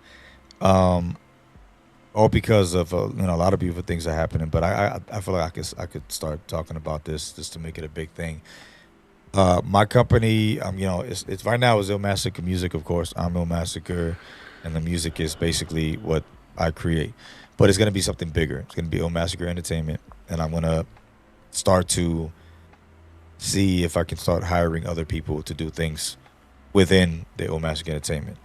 all because of a lot of beautiful things are happening. But I feel like I could start talking about this just to make it a big thing. My company, it's right now is Ill Massacre Music, of course. I'm Ill Massacre, and the music is basically what I create. But it's gonna be something bigger. It's gonna be Ill Massacre Entertainment, and I'm gonna start to see if I can start hiring other people to do things within the Ill Massacre Entertainment,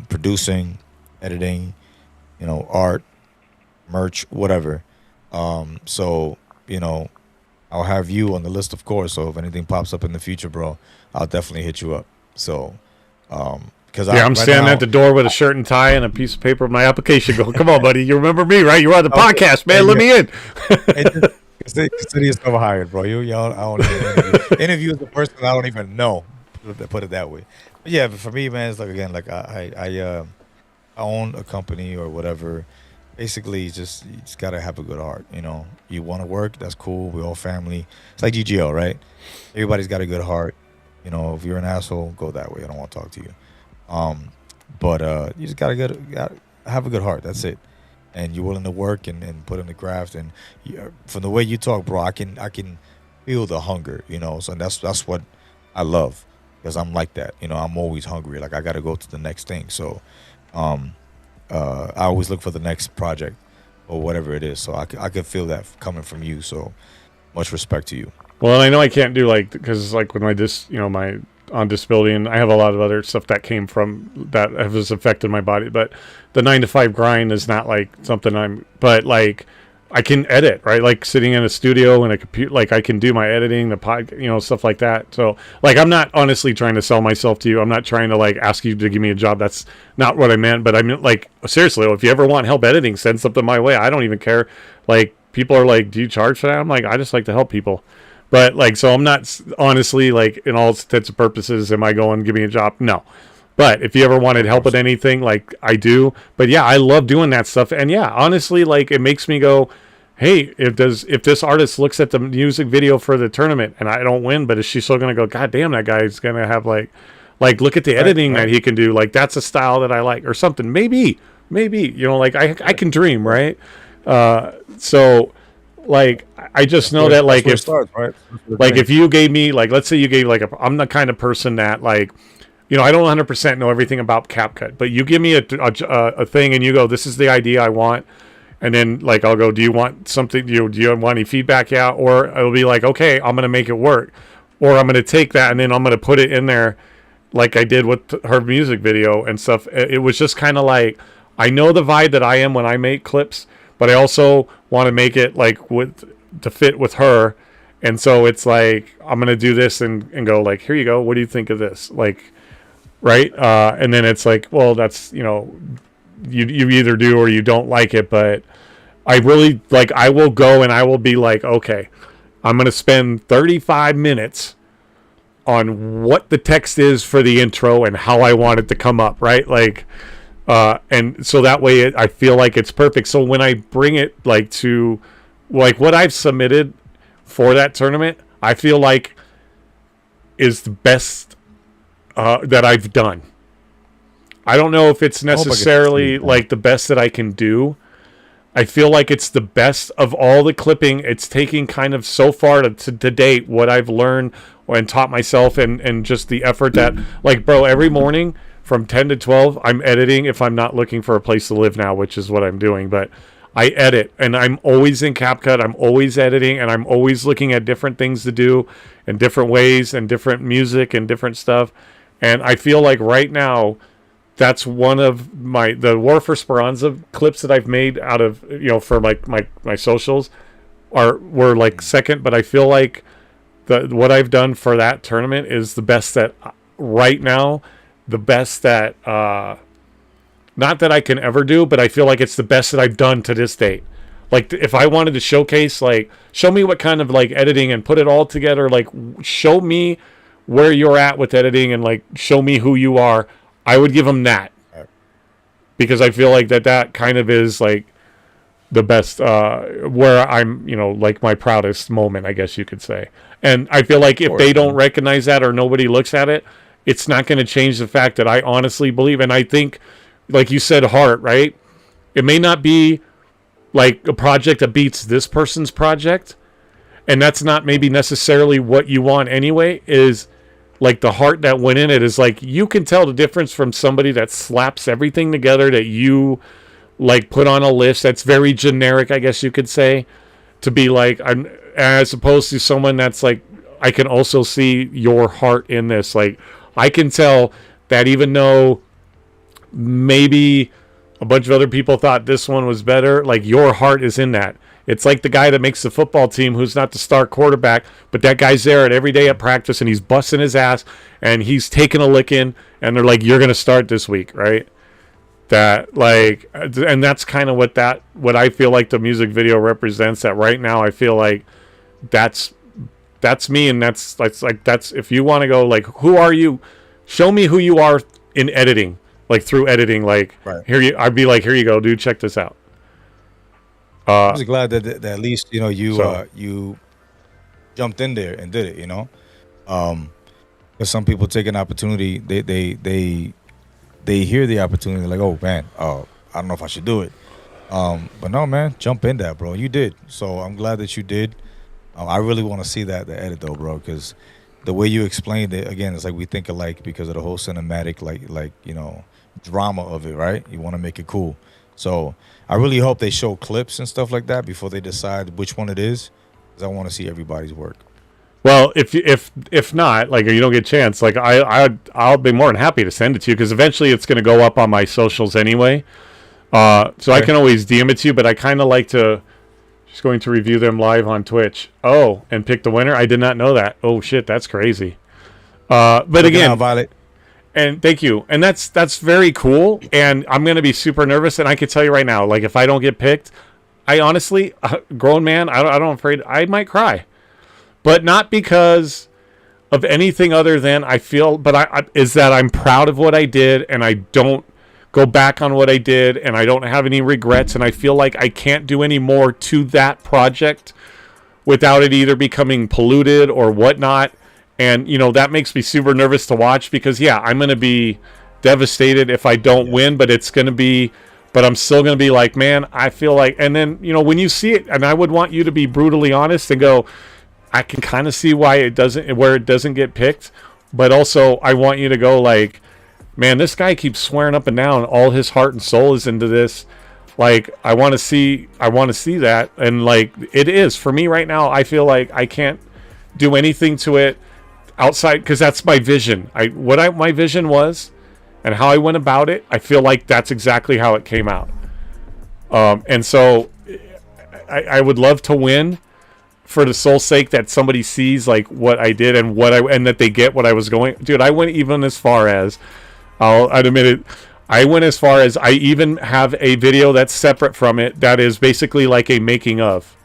producing, editing, art, merch, whatever. So I'll have you on the list, of course. So if anything pops up in the future, bro, I'll definitely hit you up. So, because I'm standing at the door with a shirt and tie and a piece of paper with my application. Go, come on, buddy. You remember me, right? You're on the podcast, man. Let me in. Consider yourself hired, bro. I don't even interview the person I don't even know. Put it that way. But yeah, but for me, man, it's like again, like I own a company or whatever. Basically, you just gotta have a good heart. You want to work, that's cool. We're all family. It's like GGL, right? Everybody's got a good heart. If you're an asshole, go that way. I don't want to talk to you. But you just gotta have a good heart. That's it. And you're willing to work and put in the craft. And from the way you talk, bro, I can feel the hunger. So that's what I love, because I'm like that. I'm always hungry. Like I gotta go to the next thing. So, I always look for the next project or whatever it is. So I could feel that coming from you. So much respect to you. Well, I know I can't do because like with my on disability, and I have a lot of other stuff that came from that has affected my body. But the 9 to 5 grind is not like something but like I can edit, right? Like sitting in a studio and a computer, like I can do my editing, the pod, stuff like that. So like, I'm not honestly trying to sell myself to you. I'm not trying to like ask you to give me a job. That's not what I meant. But I mean, like, seriously, if you ever want help editing, send something my way. I don't even care. Like, people are like, do you charge for that? I'm like, I just like to help people. But like, so I'm not honestly, like, in all intents and purposes, am I going, give me a job? No. But if you ever wanted help with anything, like, I do. But yeah, I love doing that stuff. And yeah, honestly, like, it makes me go, hey, if this artist looks at the music video for the tournament and I don't win, but is she still going to go, God damn, that guy's going to have like look at the editing that he can do. Like, that's a style that I like or something. Maybe, like I can dream, right? So like, I just know that like if starts, right? like if you gave me, like, let's say you gave like I'm the kind of person that like, I don't 100% know everything about CapCut, but you give me a thing and you go, this is the idea I want. And then like, I'll go, do you want something? Do you want any feedback? Yeah. Or it'll be like, okay, I'm going to make it work, or I'm going to take that and then I'm going to put it in there. Like I did with her music video and stuff. It was just kind of like, I know the vibe that I am when I make clips, but I also want to make it like to fit with her. And so it's like, I'm going to do this and go like, here you go. What do you think of this? Like, right. And then it's like, well, that's, you either do or you don't like it. But I really like, I will go and I will be like, okay, I'm going to spend 35 minutes on what the text is for the intro and how I want it to come up. Right. Like, and so that way I feel like it's perfect. So when I bring it like to like what I've submitted for that tournament, I feel like is the best that I've done. I don't know if it's necessarily like the best that I can do. I feel like it's the best of all the clipping. It's taking kind of so far to date what I've learned and taught myself and just the effort that, like, bro, every morning from 10 to 12, I'm editing if I'm not looking for a place to live now, which is what I'm doing. But I edit, and I'm always in CapCut. I'm always editing, and I'm always looking at different things to do and different ways and different music and different stuff. And I feel like right now, that's one of the War for Speranza clips that I've made out of, for my socials were like second, but I feel like what I've done for that tournament is the best that right now, the best that, not that I can ever do, but I feel like it's the best that I've done to this date. Like, if I wanted to showcase, like, show me what kind of like editing and put it all together, like show me where you're at with editing and like show me who you are, I would give them that, because I feel like that kind of is like the best, where I'm, like my proudest moment, I guess you could say. And I feel like if they don't recognize that or nobody looks at it, it's not going to change the fact that I honestly believe. And I think, like you said, heart, right? It may not be like a project that beats this person's project. And that's not maybe necessarily what you want anyway, is like the heart that went in it is like, you can tell the difference from somebody that slaps everything together that you like put on a list that's very generic, I guess you could say, to be like, as opposed to someone that's like, I can also see your heart in this. Like, I can tell that even though maybe a bunch of other people thought this one was better, like your heart is in that. It's like the guy that makes the football team who's not the star quarterback, but that guy's there every day at practice and he's busting his ass and he's taking a licking, and they're like, you're going to start this week, right? That like, and that's kind of what I feel like the music video represents. That right now I feel like that's me, and that's if you want to go like, who are you? Show me who you are in editing, like through editing, like right. I'd be like, here you go, dude, check this out. I'm just glad that at least you jumped in there and did it. Because some people take an opportunity, they hear the opportunity, like, oh man, I don't know if I should do it. But no, man, jump in that, bro. You did, so I'm glad that you did. I really want to see the edit though, bro, because the way you explained it, again, it's like we think alike because of the whole cinematic, like drama of it, right? You want to make it cool. So I really hope they show clips and stuff like that before they decide which one it is, because I want to see everybody's work. Well, if not, like, or you don't get a chance, like, I'll be more than happy to send it to you because eventually it's going to go up on my socials anyway. So I can always DM it to you, but I kind of like to. Just going to review them live on Twitch. Oh, and pick the winner. I did not know that. Oh shit, that's crazy. But again, Violet. and thank you. And that's very cool. And I'm gonna be super nervous. And I can tell you right now, like if I don't get picked, I honestly, grown man, I don't afraid. I might cry, but not because of anything other than I feel. But is that I'm proud of what I did, and I don't go back on what I did, and I don't have any regrets, and I feel like I can't do any more to that project without it either becoming polluted or whatnot. And that makes me super nervous to watch because I'm going to be devastated if I don't win, but I'm still going to be like, man, I feel like, and then when you see it, and I would want you to be brutally honest and go, I can kind of see why it doesn't get picked, but also I want you to go like, man, this guy keeps swearing up and down. All his heart and soul is into this. Like, I want to see that. And like, it is for me right now. I feel like I can't do anything to it outside because that's my vision. My vision was, and how I went about it. I feel like that's exactly how it came out. And so, I would love to win for the sole sake that somebody sees like what I did and and that they get what I was going. Dude, I went even as far as. I'll admit it. I went as far as I even have a video that's separate from it that is basically like a making of,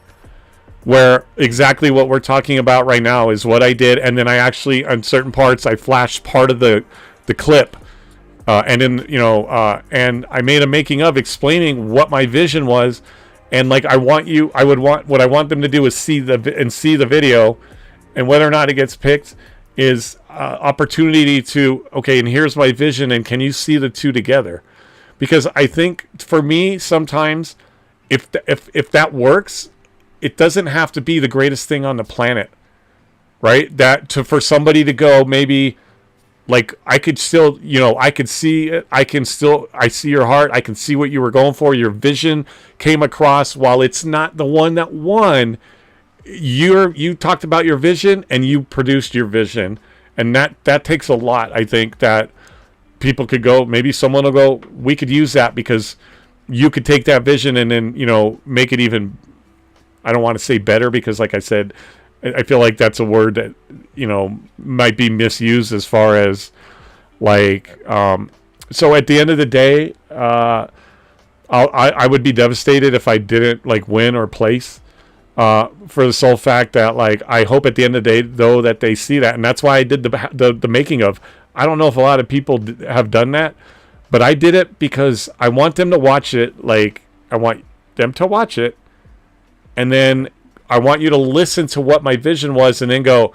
where exactly what we're talking about right now is what I did, and then I actually on certain parts I flashed part of the clip, and I made a making of explaining what my vision was, and like what I want them to do is see the video, and whether or not it gets picked is opportunity to, okay, and here's my vision, and can you see the two together? Because I think for me sometimes if that works, it doesn't have to be the greatest thing on the planet, right? For somebody to go, maybe like I could still, I could see it, I see your heart, I can see what you were going for, your vision came across. While it's not the one that won, you talked about your vision and you produced your vision, and that takes a lot. I think that people could go, maybe someone will go, we could use that because you could take that vision and then make it even, I don't want to say better because like I said, I feel like that's a word that might be misused as far as like so at the end of the day I would be devastated if I didn't like win or place. For the sole fact that, like, I hope at the end of the day, though, that they see that. And that's why I did the making of. I don't know if a lot of people have done that, but I did it because I want them to watch it. Like, I want them to watch it. And then I want you to listen to what my vision was and then go,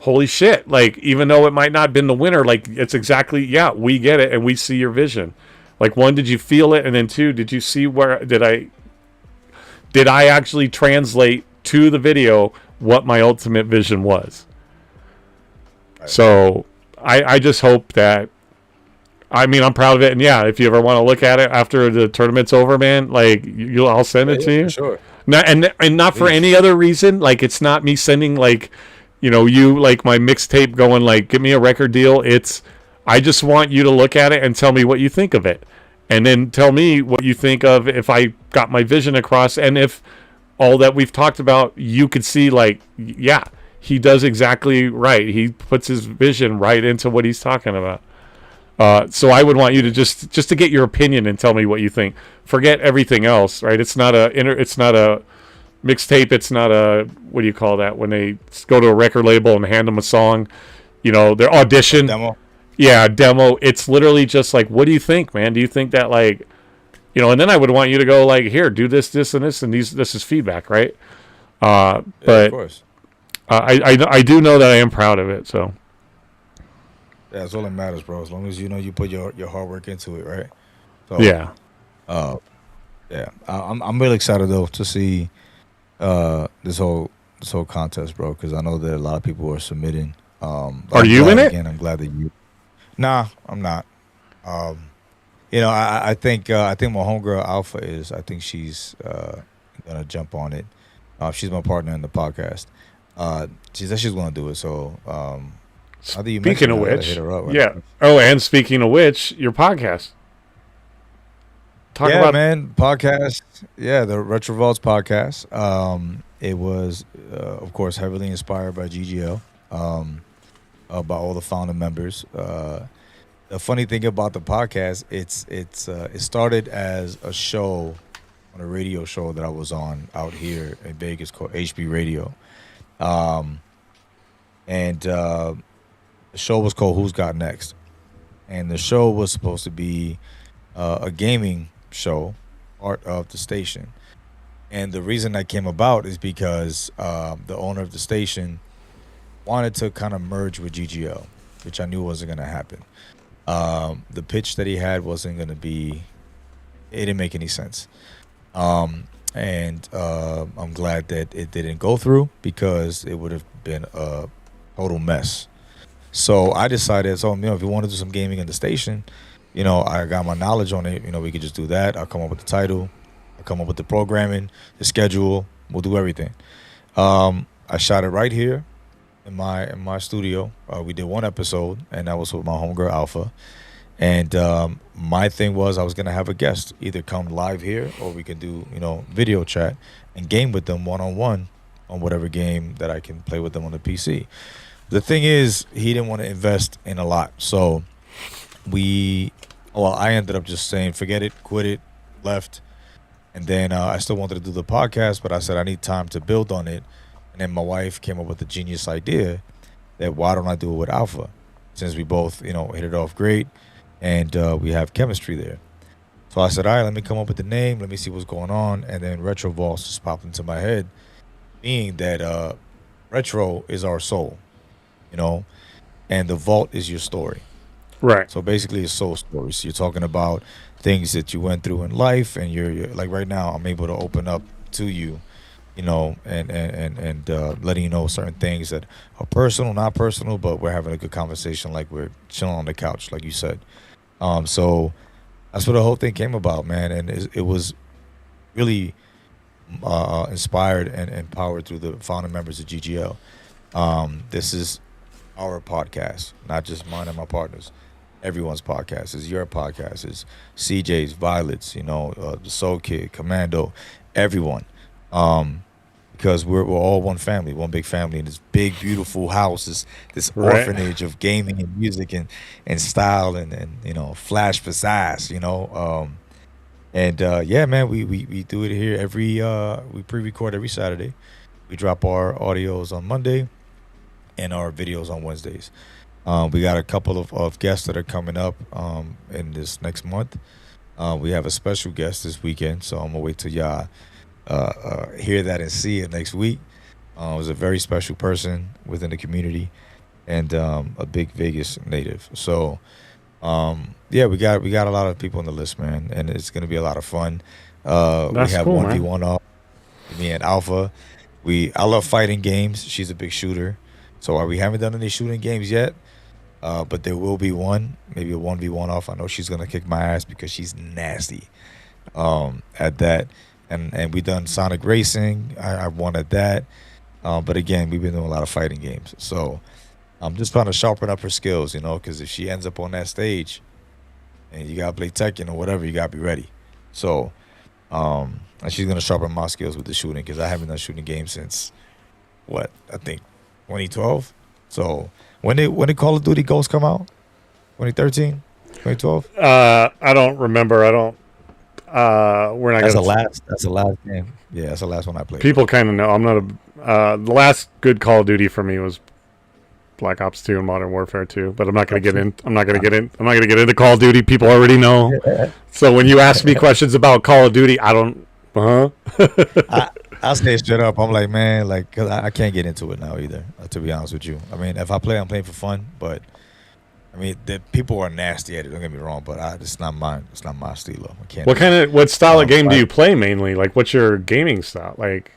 holy shit. Like, even though it might not have been the winner, like, it's exactly, we get it and we see your vision. Like, one, did you feel it? And then two, did you see did I actually translate to the video what my ultimate vision was? Right. So I just hope that, I mean, I'm proud of it. And if you ever want to look at it after the tournament's over, man, like I'll send it to you. Sure. And not for any other reason. Like, it's not me sending like, you like my mixtape going like, give me a record deal. I just want you to look at it and tell me what you think of it. And then tell me what you think of if I got my vision across, and if all that we've talked about, you could see like, he does exactly right. He puts his vision right into what he's talking about. So I would want you to just to get your opinion and tell me what you think. Forget everything else, right? It's not a mixtape. It's not a, what do you call that? When they go to a record label and hand them a song, their audition. Demo. Yeah, demo. It's literally just like, what do you think, man? Do you think that like, and then I would want you to go like, here, do this, this, and this, and this is feedback, right? But of course. I do know that I am proud of it. So yeah, that's all that matters, bro. As long as you put your hard work into it, right? So, I'm really excited though to see this whole contest, bro, because I know that a lot of people are submitting. Are you in it? Again, I'm glad that you. Nah, I'm not. I think my homegirl Alpha is. I think she's gonna jump on it. She's my partner in the podcast, She said she's gonna do it. So now that you Speaking mentioned of it, I gotta which, hit her up. yeah. Oh, and speaking of which, your podcast. Talk Yeah, about man, podcast. Yeah, the Retro Vaults podcast. It was, of course, heavily inspired by GGL, by all the founder members. The funny thing about the podcast, it started as a show on a radio show that I was on out here in Vegas called HB Radio, and the show was called Who's Got Next, and the show was supposed to be a gaming show, part of the station. And the reason that came about is because the owner of the station wanted to kind of merge with GGL, which I knew wasn't going to happen. The pitch that he had wasn't going to be, it didn't make any sense. And I'm glad that it didn't go through, because it would have been a total mess. So I decided, so, if you want to do some gaming in the station, I got my knowledge on it. We could just do that. I'll come up with the title. I'll come up with the programming, the schedule. We'll do everything. I shot it right here in my studio. We did one episode, and that was with my homegirl Alpha. And my thing was, I was gonna have a guest either come live here, or we could do video chat and game with them one-on-one on whatever game that I can play with them on the PC. The thing is, he didn't want to invest in a lot, so I ended up just saying, forget it, quit it, left. And then I still wanted to do the podcast, but I said I need time to build on it. And then my wife came up with the genius idea that why don't I do it with Alpha, since we both hit it off great, and we have chemistry there. So I said, all right, let me come up with the name, let me see what's going on. And then Retro Vaults just popped into my head, being that retro is our soul, and the vault is your story. right. So basically, it's soul stories. You're talking about things that you went through in life, and you're like, right now, I'm able to open up to you, and letting you know certain things that are personal, not personal, but we're having a good conversation, like we're chilling on the couch, like you said. So that's what the whole thing came about, man, and it was really inspired and empowered through the founder members of GGL. This is our podcast, not just mine and my partners. Everyone's podcast. Is your podcast. Is CJ's, Violet's, the Soul Kid, Commando, everyone. Because we're all one family, one big family in this big, beautiful house, this Right. orphanage of gaming and music and style and flash pizzazz, yeah, man, we do it here we pre-record every Saturday. We drop our audios on Monday and our videos on Wednesdays. We got a couple of guests that are coming up in this next month. We have a special guest this weekend, so I'm gonna wait till y'all hear that and see it next week. It was a very special person within the community, and a big Vegas native. So yeah, we got a lot of people on the list, man, and it's gonna be a lot of fun. We That's have cool, 1v1 off, me and Alpha. I love fighting games. She's a big shooter, so we haven't done any shooting games yet. But there will be one, maybe a 1v1 off. I know she's gonna kick my ass because she's nasty at that. And we done Sonic Racing. I won at that. But again, we've been doing a lot of fighting games. So I'm just trying to sharpen up her skills, because if she ends up on that stage and you gotta play Tekken or whatever, you gotta be ready. So and she's gonna sharpen my skills with the shooting, because I haven't done shooting games since I think 2012. So when did Call of Duty Ghosts come out? 2013, 2012. I don't remember. I don't. We're not That's gonna. the last game. Yeah, that's the last one I played. People kind of know. I'm not a. The last good Call of Duty for me was Black Ops 2 and Modern Warfare 2. But I'm not gonna get in. I'm not gonna get into Call of Duty. People already know. So when you ask me questions about Call of Duty, I don't. I'll say straight up. I'm like, man, cause I can't get into it now either. To be honest with you, I mean, if I play, I'm playing for fun. But I mean, the people are nasty at it. Don't get me wrong, but it's not mine. It's not my stilo. I can't. What style of game do you play mainly? Like, what's your gaming style? Like,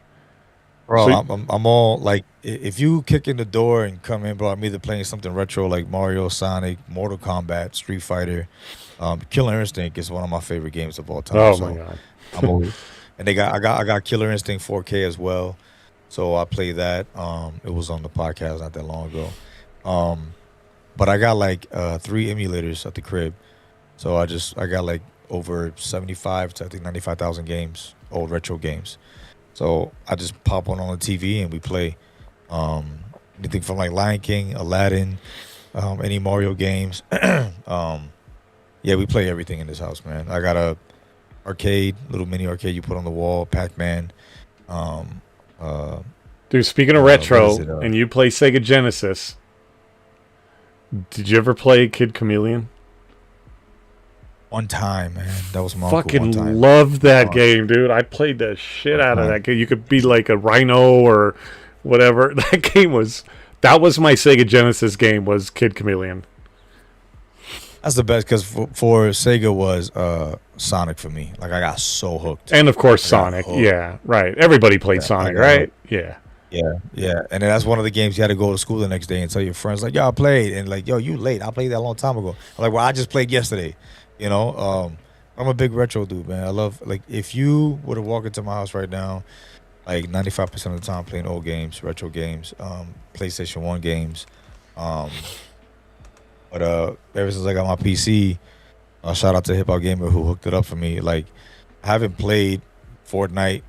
bro, so I'm all like, if you kick in the door and come in, bro, I'm either playing something retro like Mario, Sonic, Mortal Kombat, Street Fighter. Killer Instinct is one of my favorite games of all time. oh so my god. I'm always, and I got Killer Instinct 4K as well. So I play that. It was on the podcast not that long ago. Um, but I got like 3 emulators at the crib. So I got like over 75 to I think 95,000 games, old retro games. So I just pop one on the TV and we play. Um, Anything from like Lion King, Aladdin, any Mario games. Yeah, we play everything in this house, man. I got a arcade, little mini arcade you put on the wall, Pac-Man. Um, uh, Dude, speaking of what retro, is it? and you play Sega Genesis, did you ever play Kid Chameleon? One time, man. That was my uncle one Fucking time. loved that game, dude. I played the shit out of that game. You could be like a rhino or whatever. That was my Sega Genesis game, was Kid Chameleon. That's the best because for Sega was Sonic for me. Like I got so hooked. And of course I got Sonic. hooked. Yeah, right. Everybody played Yeah, I Sonic, got right? hooked. Yeah. Yeah. And then that's one of the games you had to go to school the next day and tell your friends, like, yo, I played. And like, yo, you late. I played that a long time ago. I'm like, well, I just played yesterday. You know? I'm a big retro dude, man. I love, like, if you were to walk into my house right now, like 95% of the time playing old games, retro games, PlayStation 1 games. But ever since I got my PC, shout out to Hip Hop Gamer who hooked it up for me. Like, I haven't played Fortnite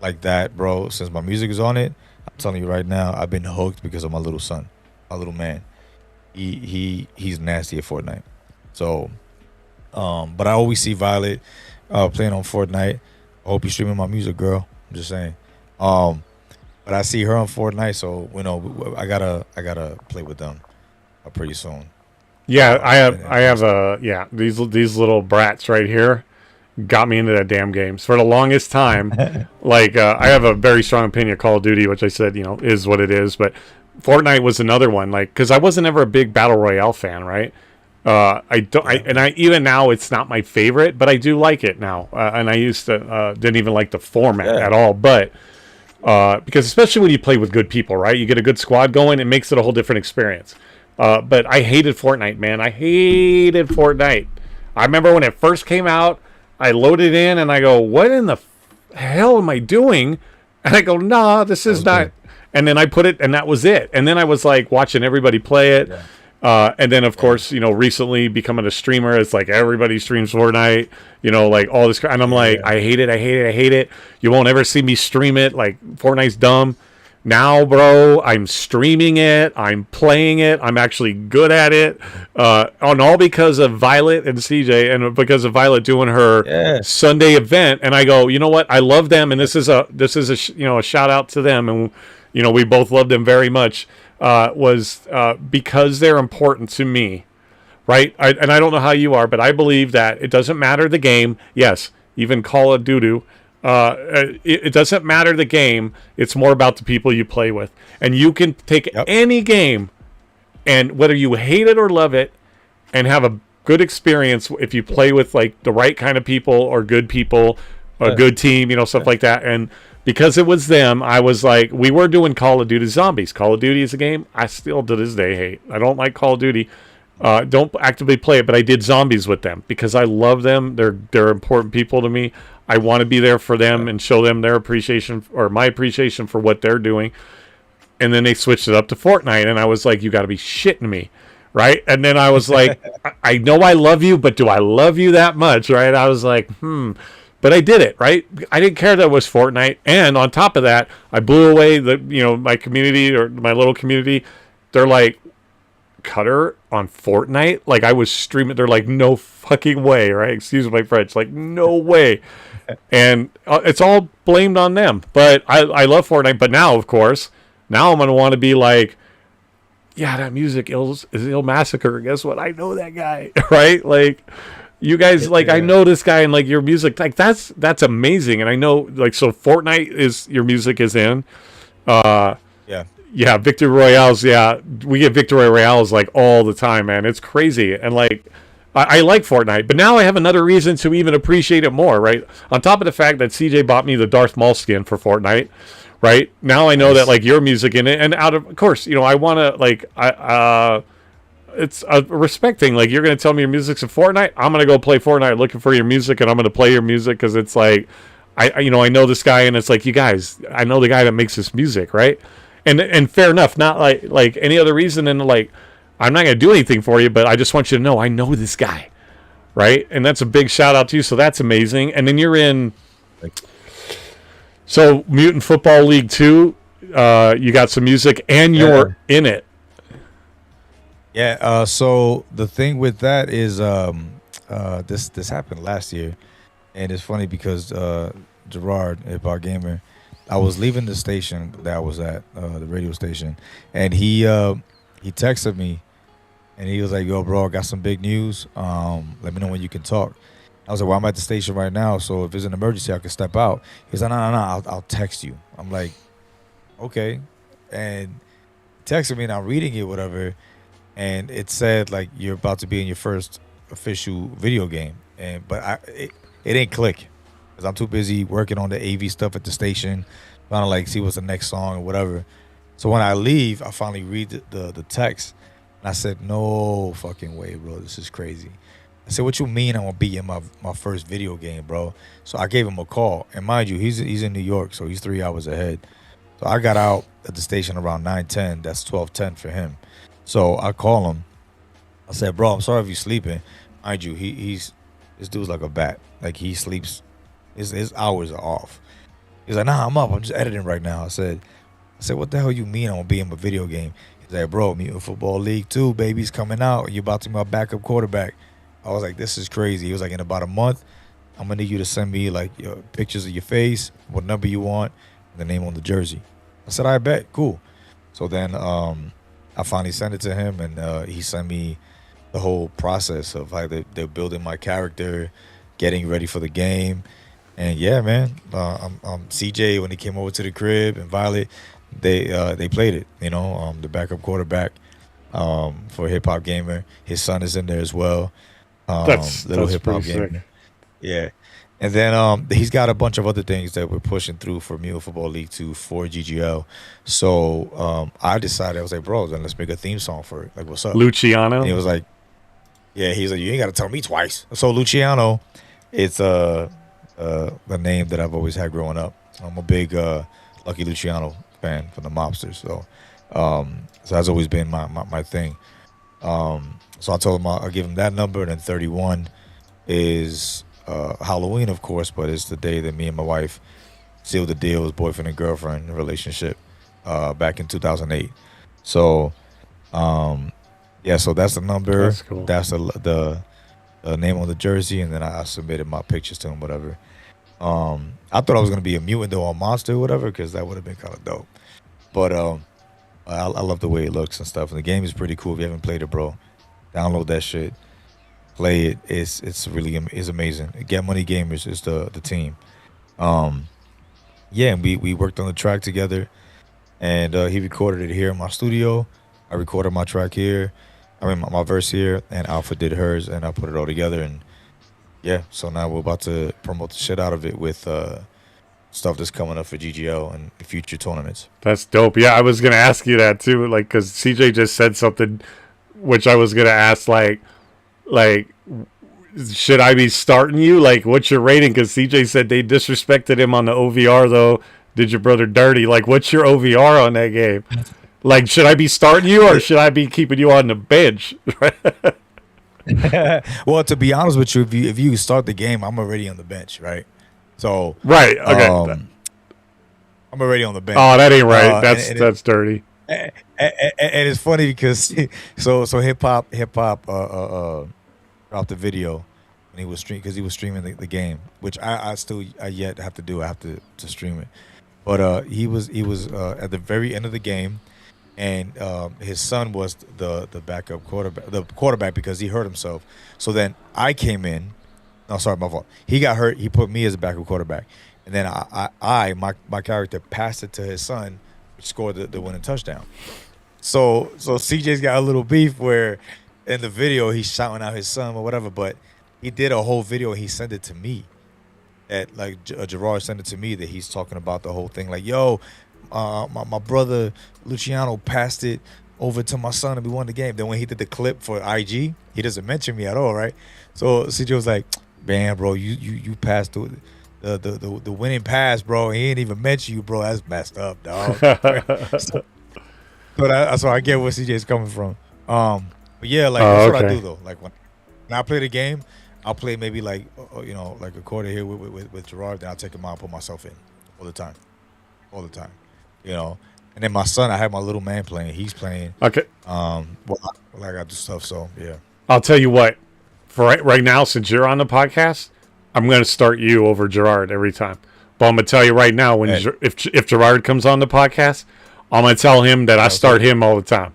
like that, bro, since my music is on it. I'm telling you right now, I've been hooked because of my little son, my little man. He's nasty at Fortnite. So, but I always see Violet playing on Fortnite. I hope you're streaming my music, girl. I'm just saying. But I see her on Fortnite, so I gotta play with them pretty soon. Yeah, these little brats right here got me into that damn games for the longest time. Like I have a very strong opinion of Call of Duty, which I said, is what it is, but Fortnite was another one, like, cuz I wasn't ever a big battle royale fan, right? Even now it's not my favorite, but I do like it now. And I used to didn't even like the format at all, but because especially when you play with good people, right? You get a good squad going, it makes it a whole different experience. But I hated Fortnite, man. I hated Fortnite. I remember when it first came out, I loaded in and I go, what in the hell am I doing? And I go, nah, this is not. Good. And then I put it, and that was it. And then I was like watching everybody play it. Yeah. And then, of course, recently becoming a streamer, it's like everybody streams Fortnite, like all this. And I'm like, I hate it. You won't ever see me stream it. Like, Fortnite's dumb. Now, bro, I'm streaming it. I'm playing it. I'm actually good at it. And all because of Violet and CJ, and because of Violet doing her Sunday event. And I go, you know what? I love them, and this is a a shout out to them. And we both love them very much. Because they're important to me, right? And I don't know how you are, but I believe that it doesn't matter the game. Yes, even Call of Duty. It doesn't matter the game. It's more about the people you play with. And you can take any game, and whether you hate it or love it, and have a good experience if you play with like the right kind of people or good people, a good team, stuff like that. And because it was them, I was like, we were doing Call of Duty Zombies. Call of Duty is a game I still to this day hate. I don't like Call of Duty. Don't actively play it, but I did Zombies with them because I love them. They're important people to me. I want to be there for them and show them their appreciation or my appreciation for what they're doing. And then they switched it up to Fortnite, and I was like, you got to be shitting me, right? And then I was like, I know I love you, but do I love you that much, right? I was like, But I did it, right? I didn't care that it was Fortnite. And on top of that, I blew away my community or my little community. They're like, Cutter on Fortnite? Like, I was streaming. They're like, no fucking way, right? Excuse my French. Like, no way. And it's all blamed on them. But I love Fortnite. But now, of course, I'm going to want to be like, yeah, that music is Ill Massacre. Guess what? I know that guy, right? Like, you guys, like, I know this guy, and like your music, like that's amazing. And I know, like, so Fortnite is your music is in. Yeah, Victory Royales. Yeah, we get Victory Royales like all the time, man. It's crazy, and like I like Fortnite, but now I have another reason to even appreciate it more. Right, on top of the fact that CJ bought me the Darth Maul skin for Fortnite. Right now, I know that like your music in it, and of course, I want to like it's a respect thing. Like, you're gonna tell me your music's in Fortnite, I'm gonna go play Fortnite looking for your music, and I'm gonna play your music because it's like I know this guy, and it's like, you guys, I know the guy that makes this music, right? And fair enough, not like any other reason, and like, I'm not gonna do anything for you, but I just want you to know I know this guy, right? And that's a big shout out to you. So that's amazing. And then you're in. So Mutant Football League 2, you got some music, and you're in it. Yeah. So the thing with that is, this happened last year, and it's funny because Gerard, Hip Hop Gamer, I was leaving the station that I was at, the radio station, and he texted me, and he was like, "Yo, bro, I got some big news. Let me know when you can talk." I was like, "Well, I'm at the station right now, so if there's an emergency, I can step out." He's like, "No, I'll text you." I'm like, "Okay," and texted me, and I'm reading it, whatever, and it said like you're about to be in your first official video game, but it didn't click because I'm too busy working on the AV stuff at the station, trying to like see what's the next song or whatever. So when I leave, I finally read the text, and I said, "No fucking way, bro, this is crazy." I said, "What you mean I'm gonna be in my first video game, bro?" So I gave him a call, and mind you, he's in New York, so he's 3 hours ahead. So I got out at the station around 9:10. That's 12:10 for him. So I call him. I said, "Bro, I'm sorry if you're sleeping." Mind you, this dude's like a bat. Like he sleeps, his hours are off. He's like, "Nah, I'm up. I'm just editing right now." I said, "What the hell you mean I'm gonna be in my video game?" He's like, "Bro, Mutant Football League 2, baby's coming out. You're about to be my backup quarterback." I was like, "This is crazy." He was like, "In about a month, I'm gonna need you to send me like your pictures of your face, what number you want, and the name on the jersey." I said, "I bet, cool." So then I finally sent it to him, and he sent me the whole process of how they're building my character, getting ready for the game. And yeah, man, CJ, when he came over to the crib, and Violet, they played it, the backup quarterback for Hip Hop Gamer. His son is in there as well. That's Hip Hop Gamer. sick. Yeah. And then he's got a bunch of other things that we're pushing through for Mutant Football League 2 for GGL. So I decided, I was like, "Bro, then let's make a theme song for it. Like, what's up?" Luciano. And he was like, "Yeah," he's like, "You ain't got to tell me twice." So Luciano, it's the name that I've always had growing up. I'm a big Lucky Luciano fan from the Mobsters. So that's always been my thing. So I told him I'll give him that number, and then 31 is Halloween, of course, but it's the day that me and my wife sealed the deal as boyfriend and girlfriend relationship back in 2008. So yeah, so that's the number. That's cool. That's the name on the jersey, and then I submitted my pictures to him, whatever. I thought I was gonna be a mutant though, or a monster or whatever, because that would have been kind of dope. But I love the way it looks and stuff, and the game is pretty cool. If you haven't played it, bro, download that shit, play it. It's really amazing. Get Money Gamers is the team. Yeah, and we worked on the track together, and he recorded it here in my studio. I recorded my track here. I mean, my verse here, and Alpha did hers, and I put it all together. And yeah, so now we're about to promote the shit out of it with stuff that's coming up for GGL and future tournaments. That's dope. Yeah, I was gonna ask you that too, like, because CJ just said something, which I was gonna ask, like, should I be starting you? Like, what's your rating? Because CJ said they disrespected him on the OVR, though. Did your brother dirty? Like, what's your OVR on that game? Like, should I be starting you, or should I be keeping you on the bench? Well, to be honest with you, if you start the game, I'm already on the bench, right? So right, okay. I'm already on the bench. Oh, that ain't right. That's dirty. And it's funny because so hip hop dropped the video when he was streaming the game, which I yet have to do. I have to stream it. But he was at the very end of the game, and his son was the backup quarterback because he hurt himself. So then I came in. No, sorry, my fault. He got hurt. He put me as a backup quarterback, and then my character passed it to his son, which scored the winning touchdown. So CJ's got a little beef where in the video he's shouting out his son or whatever, but he did a whole video and he sent it to me. At like Gerard sent it to me that he's talking about the whole thing, like, "Yo, my brother Luciano passed it over to my son and we won the game." Then when he did the clip for IG, he doesn't mention me at all, right? So CJ was like, "Man, bro, you passed the winning pass, bro. He ain't even mention you, bro. That's messed up, dog. So I get where CJ's coming from. But yeah, like that's what I do though. Like when I play the game, I'll play maybe like like a quarter here with Gerard. Then I'll take him out, and put myself in all the time. And then my son, I have my little man playing. He's playing. Okay. Well, I got the stuff. So yeah. I'll tell you what. For right now, since you're on the podcast, I'm going to start you over Gerard every time. But I'm going to tell you right now, if Gerard comes on the podcast, I'm going to tell him that I start him all the time.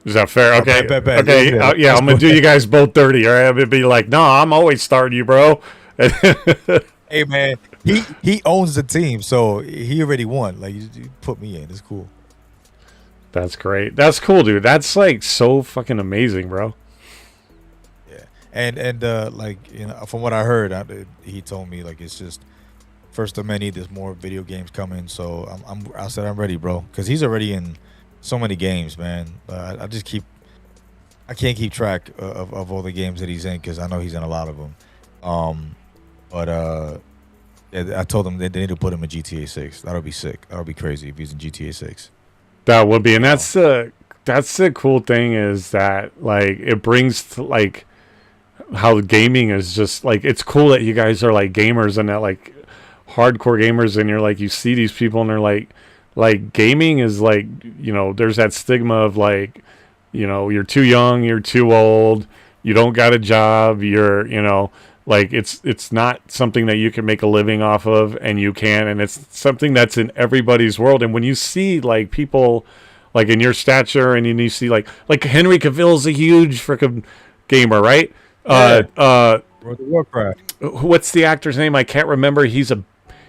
Is that fair? Okay. Okay. Yeah, I'm going to do you guys both dirty. All right. I'm going to be like, no, I'm always starting you, bro. Hey, man, he owns the team, so he already won. Like, you put me in. It's cool. That's great. That's cool, dude. That's like so fucking amazing, bro. And like, from what I heard, he told me like it's just first of many. There's more video games coming, so I said I'm ready, bro, because he's already in so many games, man. I can't keep track of all the games that he's in because I know he's in a lot of them. Yeah, I told him they need to put him in GTA 6. That'll be sick. That'll be crazy if he's in GTA 6. That would be, and that's the cool thing is that like it brings to, like. How gaming is just like it's cool that you guys are like gamers and that like hardcore gamers and you're like you see these people and they're like gaming is like there's that stigma of like you're too young, you're too old, you don't got a job, you're like it's not something that you can make a living off of, and you can, and it's something that's in everybody's world. And when you see like people like in your stature and you see like Henry Cavill's a huge freaking gamer, right? World of Warcraft. What's the actor's name? I can't remember. He's been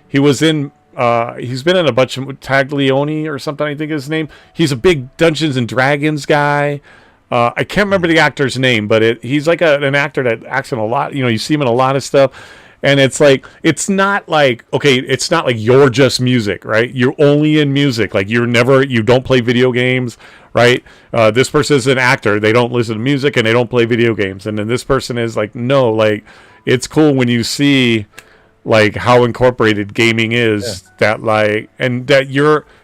in a bunch of Taglioni or something, I think is his name. He's a big Dungeons and Dragons guy. I can't remember the actor's name, but he's like an actor that acts in a lot. You see him in a lot of stuff. And it's like, it's not like you're just music, right? You're only in music. Like you don't play video games, right? This person is an actor. They don't listen to music and they don't play video games. And then this person is like, no, like it's cool when you see like how incorporated gaming is that like, and that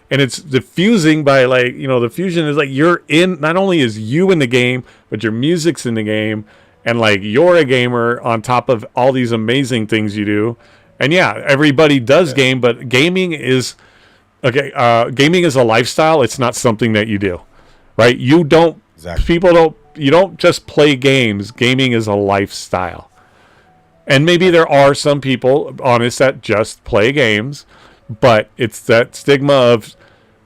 and it's diffusing by like, the fusion is like you're in, not only is you in the game, but your music's in the game. And like you're a gamer on top of all these amazing things you do. And yeah, everybody does game, but gaming is gaming is a lifestyle. It's not something that you do, right? You don't, you don't just play games. Gaming is a lifestyle. And maybe there are some people, honest, that just play games, but it's that stigma of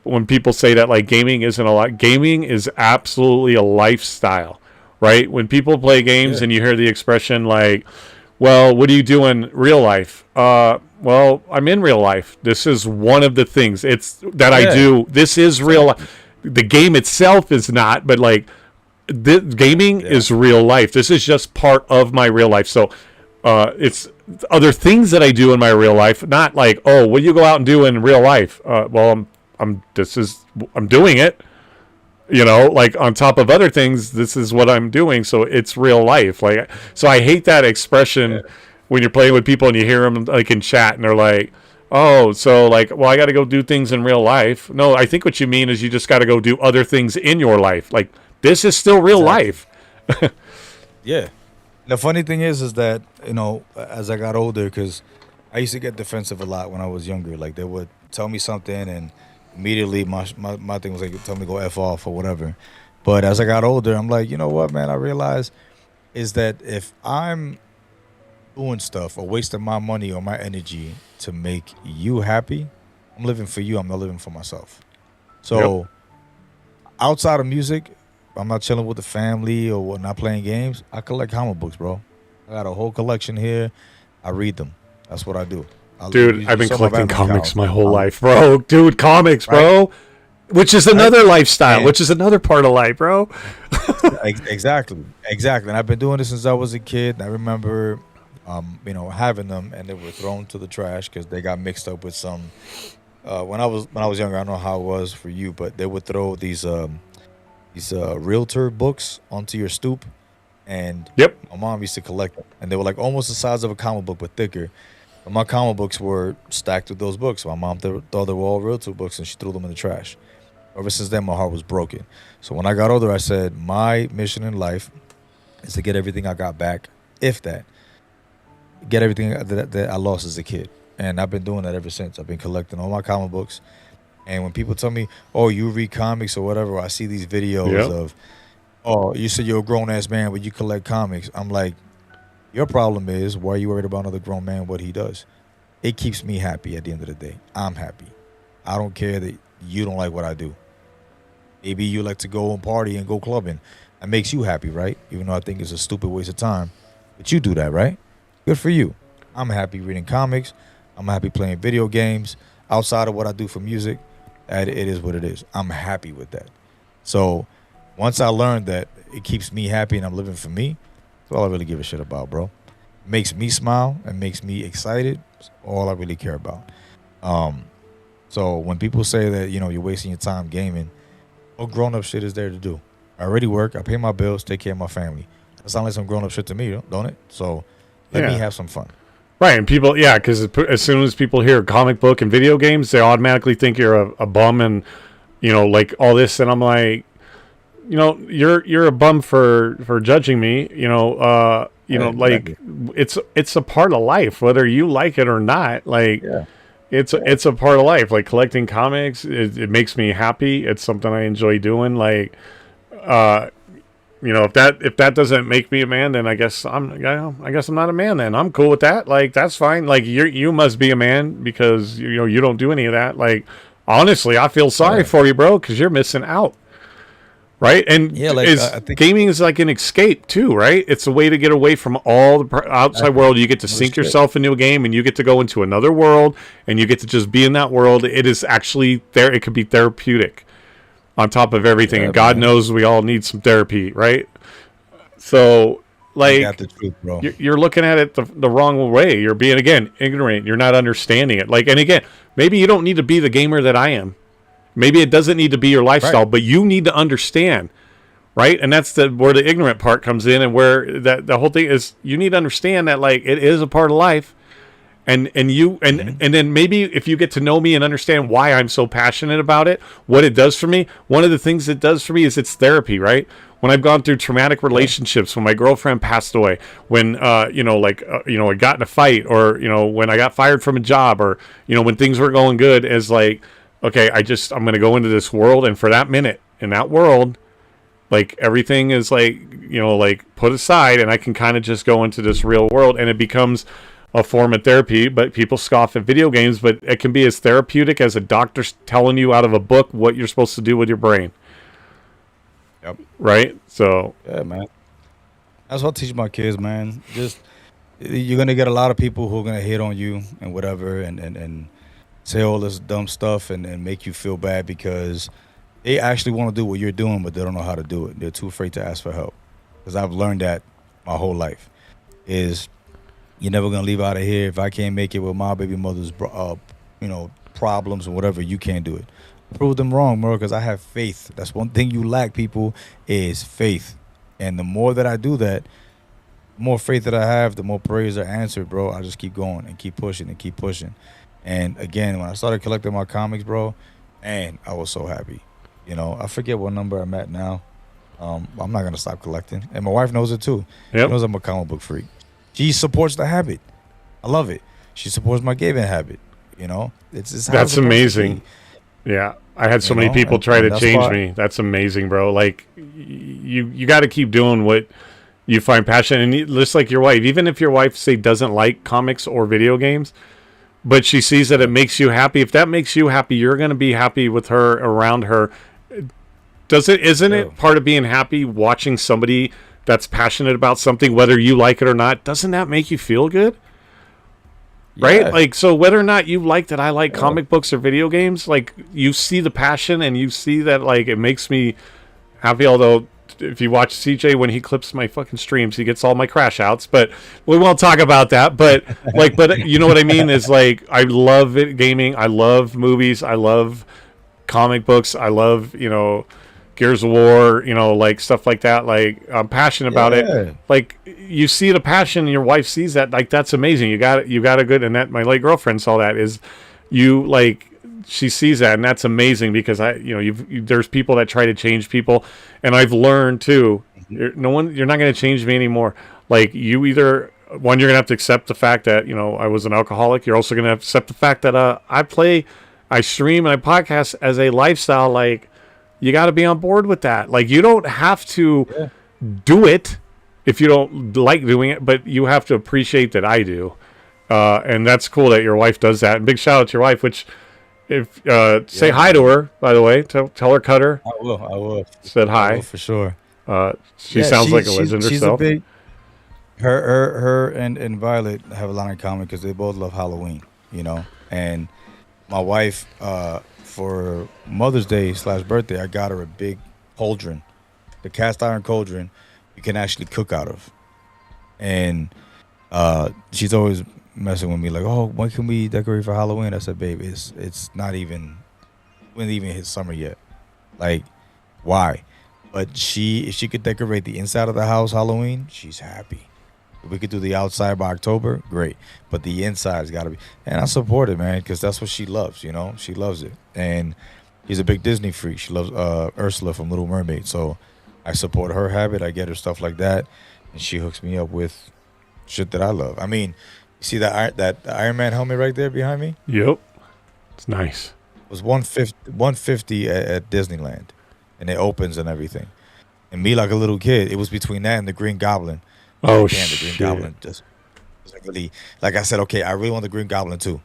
when people say that like gaming isn't a lot. Gaming is absolutely a lifestyle. Right? When people play games and you hear the expression like, well, what do you do in real life? Well, I'm in real life. This is one of the things I do. This is real life. The game itself is not, but like gaming is real life. This is just part of my real life. So it's other things that I do in my real life, not like, oh, what do you go out and do in real life? Well, I'm doing it. Like on top of other things, this is what I'm doing. So it's real life. Like, so I hate that expression when you're playing with people and you hear them like in chat and they're like, oh, so like, well, I got to go do things in real life. No, I think what you mean is you just got to go do other things in your life. Like this is still real life. Yeah. The funny thing is that, as I got older, because I used to get defensive a lot when I was younger. Like they would tell me something and immediately my thing was like, tell me to go F off or whatever. But as I got older, I'm like, you know what, man, I realized is that if I'm doing stuff or wasting my money or my energy to make you happy, I'm living for you. I'm not living for myself. So outside of music, I'm not chilling with the family or not playing games. I collect comic books, bro. I got a whole collection here. I read them. That's what I do. Dude, I've been collecting comics my whole life, bro. Dude, comics, bro. Which is another lifestyle, which is another part of life, bro. Exactly. And I've been doing this since I was a kid. I remember, having them, and they were thrown to the trash because they got mixed up with some. When I was younger, I don't know how it was for you, but they would throw these realtor books onto your stoop, and my mom used to collect them, and they were like almost the size of a comic book but thicker. My comic books were stacked with those books. My mom thought they were all real two books, and she threw them in the trash. Ever since then, my heart was broken. So when I got older, I said, my mission in life is to get everything I got back, if that. Get everything that I lost as a kid. And I've been doing that ever since. I've been collecting all my comic books. And when people tell me, oh, you read comics or whatever, I see these videos of, oh, you said you're a grown-ass man, but you collect comics. I'm like, your problem is, why are you worried about another grown man, what he does? It keeps me happy at the end of the day. I'm happy. I don't care that you don't like what I do. Maybe you like to go and party and go clubbing. That makes you happy, right? Even though I think it's a stupid waste of time. But you do that, right? Good for you. I'm happy reading comics. I'm happy playing video games. Outside of what I do for music, it is what it is. I'm happy with that. So once I learned that it keeps me happy and I'm living for me, that's all I really give a shit about, bro. It makes me smile and makes me excited. That's all I really care about. So when people say that, you're wasting your time gaming, what grown-up shit is there to do? I already work. I pay my bills, take care of my family. That sounds like some grown-up shit to me, don't it? So let me have some fun. Right, and people, because as soon as people hear comic book and video games, they automatically think you're a bum and, like all this. And I'm like, you're a bum for judging me. Like it's a part of life, whether you like it or not. Like, it's a part of life. Like collecting comics, it makes me happy. It's something I enjoy doing. Like, if that doesn't make me a man, then I guess I'm not a man. Then I'm cool with that. Like, that's fine. Like, you must be a man because you don't do any of that. Like, honestly, I feel sorry for you, bro, because you're missing out. Right? And I think gaming is like an escape too, right? It's a way to get away from all the outside world. You get to sink yourself into a game, and you get to go into another world, and you get to just be in that world. It is actually there. It could be therapeutic on top of everything, and God knows we all need some therapy, right? So, like, got the truth, bro. You're looking at it the wrong way. You're being, again, ignorant. You're not understanding it. Like, and again, maybe you don't need to be the gamer that I am. Maybe it doesn't need to be your lifestyle, but you need to understand, right? And that's where the ignorant part comes in, and where the whole thing is. You need to understand that, like, it is a part of life. And then maybe if you get to know me and understand why I'm so passionate about it, what it does for me, one of the things it does for me is it's therapy, right? When I've gone through traumatic relationships, when my girlfriend passed away, when I got in a fight, or when I got fired from a job, or when things were going good, is like, okay, I'm going to go into this world, and for that minute in that world, like, everything is like put aside, and I can kind of just go into this real world, and it becomes a form of therapy. But people scoff at video games, but it can be as therapeutic as a doctor telling you out of a book what you're supposed to do with your brain. Yep. Right? So yeah, man. That's what I teach my kids, man. Just, you're gonna get a lot of people who are gonna hit on you and whatever, and say all this dumb stuff and make you feel bad because they actually want to do what you're doing, but they don't know how to do it. They're too afraid to ask for help. Because I've learned that my whole life is, you're never gonna leave out of here. If I can't make it with my baby mother's, problems or whatever, you can't do it. Prove them wrong, bro, because I have faith. That's one thing you lack, people, is faith. And the more that I do that, the more faith that I have, the more prayers are answered, bro. I just keep going and keep pushing and keep pushing. And again, when I started collecting my comics, bro, man, I was so happy. I forget what number I'm at now. I'm not gonna stop collecting, and my wife knows it too. Yep. She knows I'm a comic book freak. She supports the habit. I love it. She supports my gaming habit. It's how that's it's amazing. Yeah, I had so many people try to change me. That's amazing, bro. Like, you got to keep doing what you find passion, and just like your wife, even if your wife, say, doesn't like comics or video games, but she sees that it makes you happy. If that makes you happy, you're going to be happy with her, around her. Isn't it part of being happy watching somebody that's passionate about something, whether you like it or not? Doesn't that make you feel good? Right? Yeah. Like, so whether or not you like that I like comic books or video games, like, you see the passion and you see that, like, it makes me happy. Although, if you watch CJ when he clips my fucking streams, he gets all my crash outs, but we won't talk about that. But but you know what I mean? Is like, I love it, gaming. I love movies. I love comic books. I love, Gears of War, like stuff like that. Like I'm passionate about it. Like you see the passion, and your wife sees that. Like that's amazing. You got a good, and that my late girlfriend saw that is, you like she sees that, and that's amazing because there's people that try to change people, and I've learned too. You're not going to change me anymore. Like you either. One, you're going to have to accept the fact that, I was an alcoholic. You're also going to have to accept the fact that I stream and I podcast as a lifestyle. Like, you got to be on board with that. Like, you don't have to do it if you don't like doing it, but you have to appreciate that I do. And that's cool that your wife does that. And big shout out to your wife, which, say hi to her, by the way. Tell her Cutter. I will. Said hi. I will for sure. She sounds like a legend herself. A big, her and Violet have a lot in common because they both love Halloween, and my wife, for Mother's Day / birthday, I got her a big cauldron, the cast iron cauldron you can actually cook out of. And she's always messing with me like, oh, when can we decorate for Halloween? I said, babe, it's not even, we didn't even hit summer yet. Like, why? But if she could decorate the inside of the house Halloween, she's happy. If we could do the outside by October, great. But the inside's got to be. And I support it, man, because that's what she loves, She loves it. And she's a big Disney freak. She loves Ursula from Little Mermaid. So I support her habit. I get her stuff like that. And she hooks me up with shit that I love. I mean, you see that Iron Man helmet right there behind me? Yep. It's nice. It was $150 at Disneyland. And it opens and everything. And me, like a little kid, it was between that and the Green Goblin. Oh, damn, the Green Goblin just wasn't really, like I said, okay, I really want the Green Goblin too.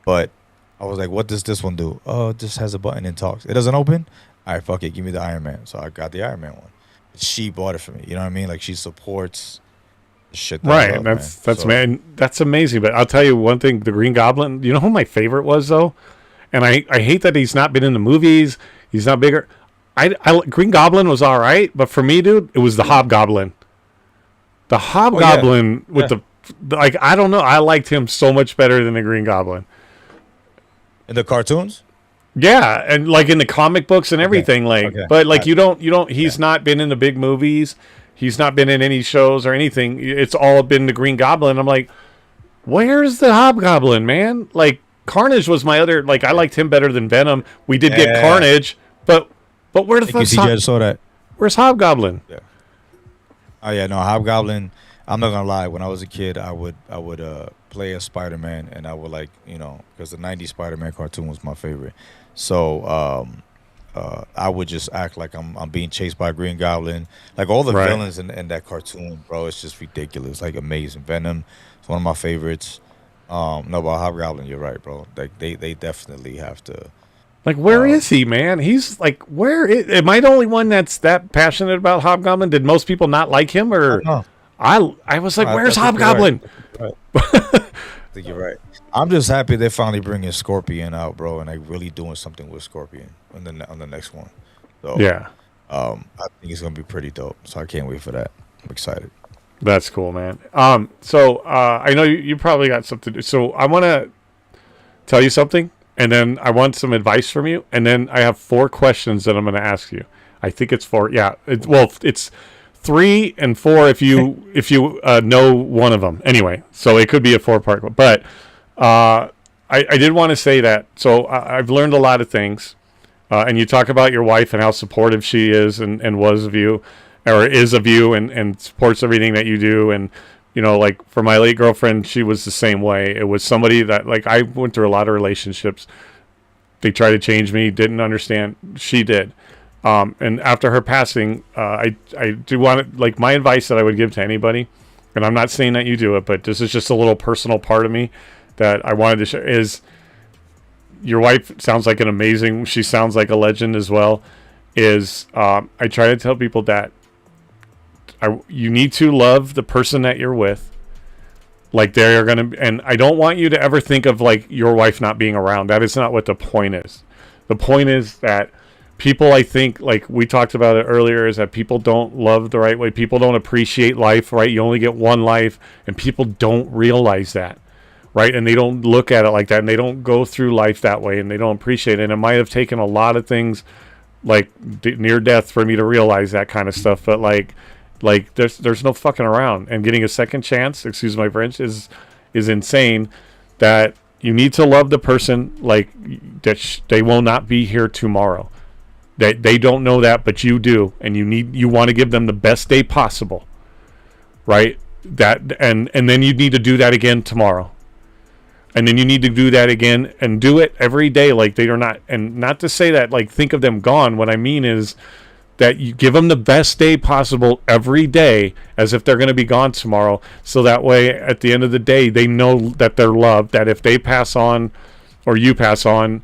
But I was like, what does this one do? Oh, it just has a button and talks. It doesn't open? All right, fuck it, give me the Iron Man. So I got the Iron Man one. She bought it for me. You know what I mean? Like, she supports the shit that I love, man. That's amazing. But I'll tell you one thing, the Green Goblin, you know who my favorite was, though? And I hate that he's not been in the movies. He's not bigger. Green Goblin was all right, but for me, dude, it was the Hobgoblin. The Hobgoblin with I don't know. I liked him so much better than the Green Goblin. In the cartoons? Yeah, and like in the comic books and everything, but like you don't. He's not been in the big movies. He's not been in any shows or anything. It's all been the Green Goblin. I'm like, where's the Hobgoblin, man? Like Carnage was my other. Like I liked him better than Venom. We did get Carnage, but where the fuck? I saw that. Where's Hobgoblin? Yeah. Oh yeah, no, Hobgoblin. I'm not gonna lie. When I was a kid, I would play as Spider-Man, and I would because the '90s Spider-Man cartoon was my favorite. So I would just act like I'm being chased by a Green Goblin. Like all the villains in that cartoon, bro, it's just ridiculous. Like amazing. Venom is one of my favorites. No, but Hobgoblin, you're right, bro. Like they definitely have to. Like, where is he, man? He's like, am I the only one that's that passionate about Hobgoblin? Did most people not like him, or I was like, where's Hobgoblin? Right. I think you're right. I'm just happy they're finally bringing Scorpion out, bro, and like really doing something with Scorpion on the next one. So yeah, I think it's gonna be pretty dope. So I can't wait for that. I'm excited. That's cool, man. So I know you probably got something to do. So I want to tell you something. And then I want some advice from you. And then I have 4 questions that I'm going to ask you. I think it's 4. Yeah. It's 3 and 4 if you know one of them. Anyway, so it could be a 4-part one. But I did want to say that. So I've learned a lot of things. And you talk about your wife and how supportive she is and was of you, or is of you, and supports everything that you do. And like for my late girlfriend, she was the same way. It was somebody that, like, I went through a lot of relationships. They tried to change me, didn't understand. She did. And after her passing, I do want to, like, my advice that I would give to anybody, and I'm not saying that you do it, but this is just a little personal part of me that I wanted to share, is your wife sounds like she sounds like a legend as well, I try to tell people that you need to love the person that you're with. Like, they are going to, and I don't want you to ever think of like your wife not being around. That is not what the point is. The point is that people, I think, like we talked about it earlier, is that people don't love the right way. People don't appreciate life, right? You only get one life, and people don't realize that, right? And they don't look at it like that, and they don't go through life that way, and they don't appreciate it. And it might have taken a lot of things like near death for me to realize that kind of stuff. But like there's no fucking around, and getting a second chance, excuse my French, is insane. That you need to love the person like that. They will not be here tomorrow. They don't know that, but you do, and you want to give them the best day possible, right? That and then you need to do that again tomorrow. And then you need to do that again and do it every day like they are not. And not to say that, like, think of them gone. What I mean is that you give them the best day possible every day as if they're going to be gone tomorrow. So that way, at the end of the day, they know that they're loved, that if they pass on or you pass on,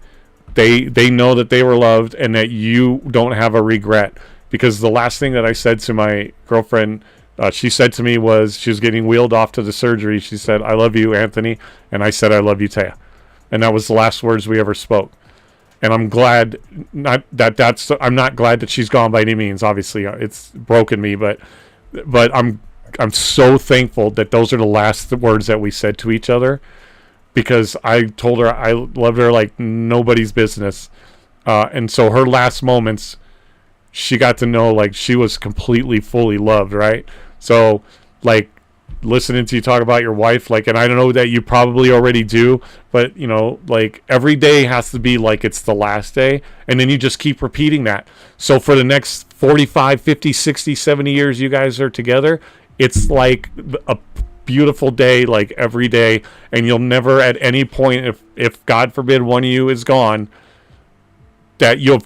they know that they were loved and that you don't have a regret. Because the last thing that I said to my girlfriend, she said to me was, she was getting wheeled off to the surgery. She said, "I love you, Anthony." And I said, "I love you, Taya." And that was the last words we ever spoke. And I'm glad I'm not glad that she's gone by any means. Obviously, it's broken me, but I'm so thankful that those are the last words that we said to each other, because I told her I loved her like nobody's business. And so her last moments, she got to know like she was completely, fully loved, right? So, like, listening to you talk about your wife, like, and I don't know that you probably already do, but, you know, like, every day has to be like it's the last day, and then you just keep repeating that. So for the next 45, 50, 60, 70 years you guys are together, it's like a beautiful day, like, every day, and you'll never at any point, if God forbid one of you is gone, that you'll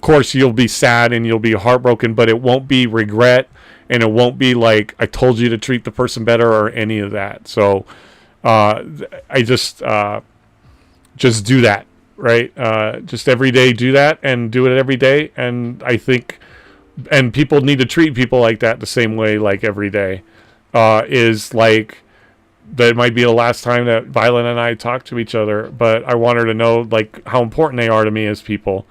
be sad and you'll be heartbroken, but it won't be regret. And it won't be like, I told you to treat the person better or any of that. So I just do that, right? Just every day do that and do it every day. And I think, and people need to treat people like that the same way, like every day. Is like, that might be the last time that Violet and I talk to each other, but I want her to know like how important they are to me as people.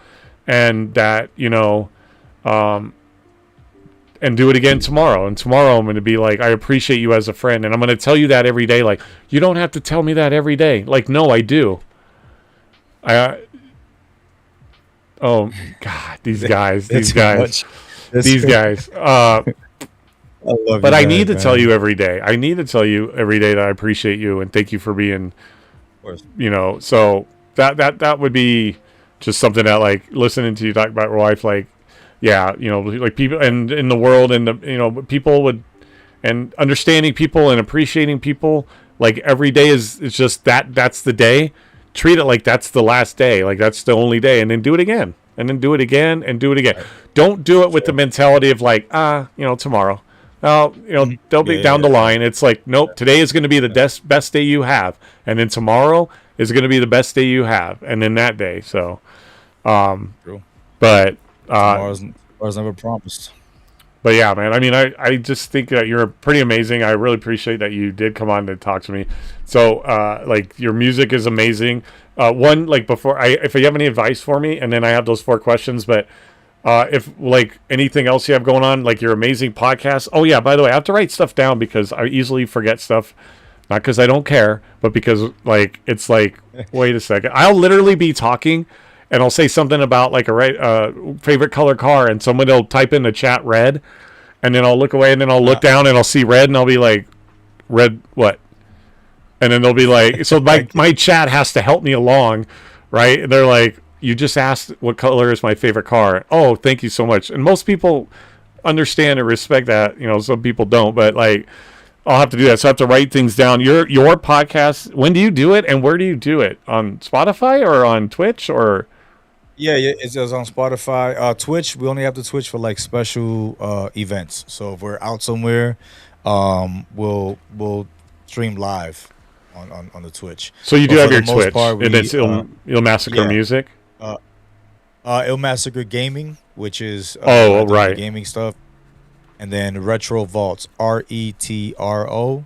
And that, you know, and do it again tomorrow. And tomorrow I'm going to be like, I appreciate you as a friend. And I'm going to tell you that every day. Like, you don't have to tell me that every day. Like, no, I do. Oh, God, these guys. I love but I need to tell you every day. I need to tell you every day that I appreciate you and thank you for being, you know, so that would be just something that, like, listening to you talk about your wife, like, yeah, you know, like people and in the world and the, you know, people would, and understanding people and appreciating people, like every day is just that's the day. Treat it like that's the last day, like that's the only day, and then do it again, and then do it again, and do it again. Right. Don't do it with the mentality of like, you know, tomorrow. Well, you know, they'll be down the line. It's like, nope, today is going to be the best day you have, and then tomorrow is going to be the best day you have, and then that day. So, true. But. Tomorrow's never promised. But yeah, man, I mean, I just think that you're pretty amazing. I really appreciate that you did come on to talk to me. So, like, your music is amazing. One, like, if you have any advice for me, and then I have those 4 questions, but if, like, anything else you have going on, like your amazing podcast. Oh, yeah, by the way, I have to write stuff down because I easily forget stuff. Not because I don't care, but because, like, it's like, wait a second. I'll literally be talking, and I'll say something about like a favorite color car, and someone will type in the chat red, and then I'll look away, and then I'll look down, and I'll see red, and I'll be like, red what? And then they'll be like, so my chat has to help me along, right? And they're like, you just asked what color is my favorite car. Oh, thank you so much. And most people understand and respect that. You know, some people don't, but like, I'll have to do that. So I have to write things down. Your podcast, when do you do it, and where do you do it? On Spotify or on Twitch or? Yeah, it's on Spotify. Twitch, we only have the Twitch for like special events. So if we're out somewhere, we'll stream live on the Twitch. So you do have your Twitch, and it's Il Massacre Music? Il Massacre Gaming, which is right, gaming stuff. And then Retro Vaults, RetroVaultz.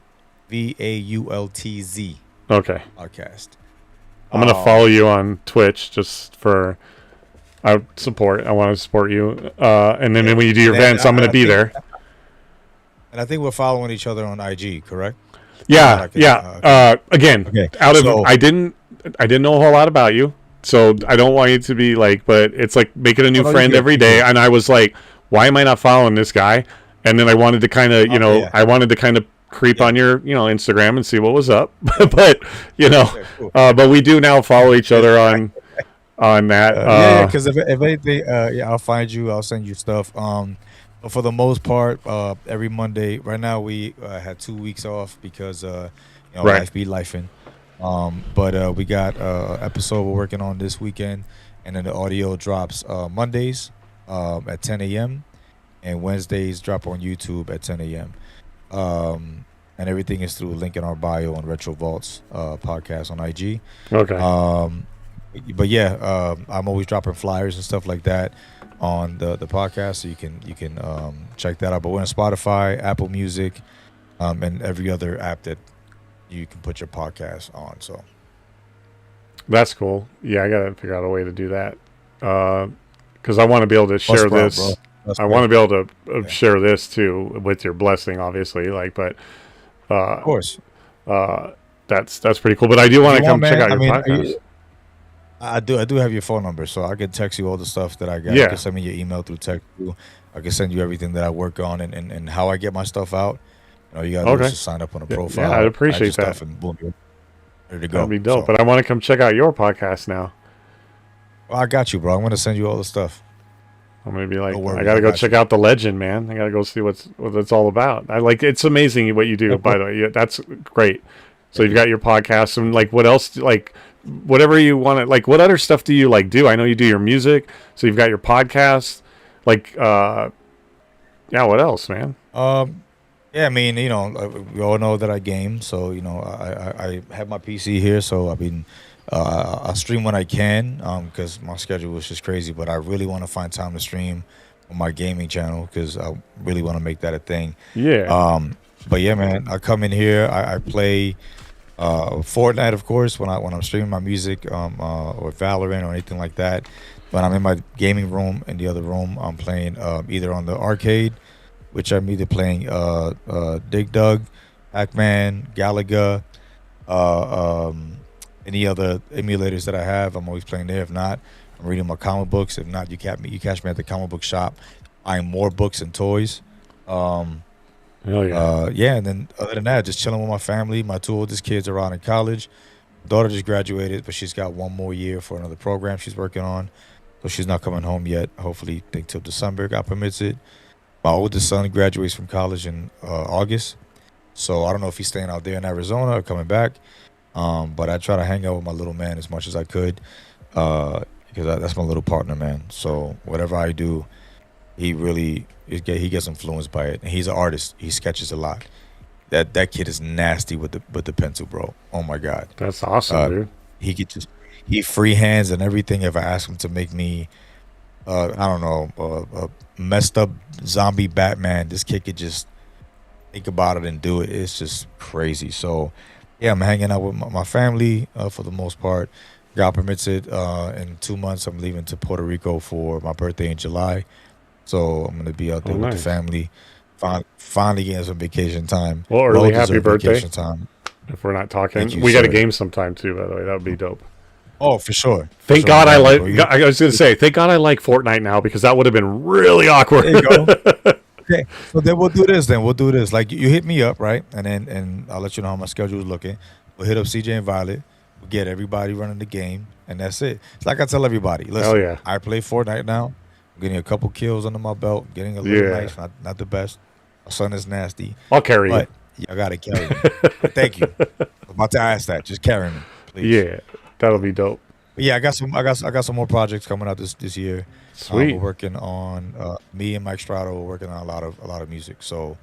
Okay. Podcast. I'm going to follow you on Twitch just for... I want to support you. And then when you do your events, I'm going to be there. And I think we're following each other on IG, correct? Yeah, yeah. Again, I didn't know a whole lot about you. So I don't want you to be like, but it's like making a new Oh, no, friend you're good, every you're day. good. And I was like, why am I not following this guy? And then I wanted to kind of, yeah. I wanted to kind of creep on your, Instagram and see what was up. But, Cool. but we do now follow each other on that. Yeah, because if anything, yeah, I'll find you. I'll send you stuff. But for the most part, every Monday. Right now, we had 2 weeks off because Right. life be lifing. But we got episode we're working on this weekend, and then the audio drops Mondays at 10 a.m. and Wednesdays drop on YouTube at 10 a.m. And everything is through a link in our bio on Retro Vaults podcast on IG. Okay. But yeah, I'm always dropping flyers and stuff like that on the podcast, so you can check that out. But we're on Spotify, Apple Music, and every other app that you can put your podcast on. So That's cool. Yeah, I got to figure out a way to do that. Because I want to be able to share this. bro. That's I want to be able to share this too with your blessing, obviously. But of course. that's pretty cool. But I do want to You come want, check out man? your I mean, podcast. I do have your phone number, so I can text you all the stuff that I got. Yeah. You can send me your email through text. I can send you everything that I work on and how I get my stuff out. You got to Okay. just sign up on a profile. I'd appreciate add your that. Stuff and boom, you're ready to go. That'd be dope. So, But I want to come check out your podcast now. well, I got you, bro. I'm gonna send you all the stuff. I'm gonna be like, No worries, I gotta I go got check you. out the legend, man. I gotta go see what it's all about. It's amazing what you do. By the way, that's great. So you've got your podcast and like, what else? Like, whatever you want to, like, what other stuff do you like do? I know you do your music, so you've got your podcast. Like, yeah, what else, man? Yeah, I mean, we all know that I game, so I have my PC here, so I stream when I can, because my schedule is just crazy. But I really want to find time to stream on my gaming channel because I really want to make that a thing. Yeah. But yeah, man, I come in here, I play Fortnite, of course, when I'm streaming my music, or Valorant or anything like that. When I'm in my gaming room, in the other room, I'm playing either on the arcade, which I'm either playing Dig Dug, Pac-Man, Galaga, any other emulators that I have. I'm always playing there. If not, I'm reading my comic books. If not, you catch me at the comic book shop buying more books and toys. Hell yeah. Yeah, and then other than that, just chilling with my family. My two oldest kids are out in college. Daughter just graduated, but she's got one more year for another program she's working on, so she's not coming home yet. Hopefully, think till December, God permits it. My oldest son graduates from college in August, so I don't know if he's staying out there in Arizona or coming back. But I try to hang out with my little man as much as I could, because that's my little partner, man. So whatever I do, he gets influenced by it, and he's an artist. He sketches a lot. That kid is nasty with the pencil, bro. Oh my God, That's awesome, dude. He freehands and everything. If I ask him to make me, I don't know, a messed up zombie Batman, this kid could just think about it and do it. It's just crazy. So yeah, I'm hanging out with my family for the most part. God permits it. In 2 months, I'm leaving to Puerto Rico for my birthday in July. So I'm gonna be out there with the nice. family. Finally getting some vacation time. Well, early happy Well-deserved birthday. vacation time. If we're not talking, Thank you, we got a sir. game sometime too. By the way, that would be dope. Oh, for sure. Thank For God sure, I man. like. I was gonna say, thank God I like Fortnite now because that would have been really awkward. There you go. Okay, so then we'll do this. Like you hit me up, right? And I'll let you know how my schedule is looking. We'll hit up CJ and Violet. We'll get everybody running the game, and that's it. It's like I tell everybody. Listen, Hell yeah. I play Fortnite now. I'm getting a couple kills under my belt. Getting a little Yeah. nice. Not the best. My son is nasty, I'll carry but I gotta carry me. Thank you. I'm about to ask that. Just carry me, you. please. Yeah, that'll be dope. But yeah, I got some more projects coming out this year. Sweet. We're working on me and Mike Strato. We're working on a lot of music. So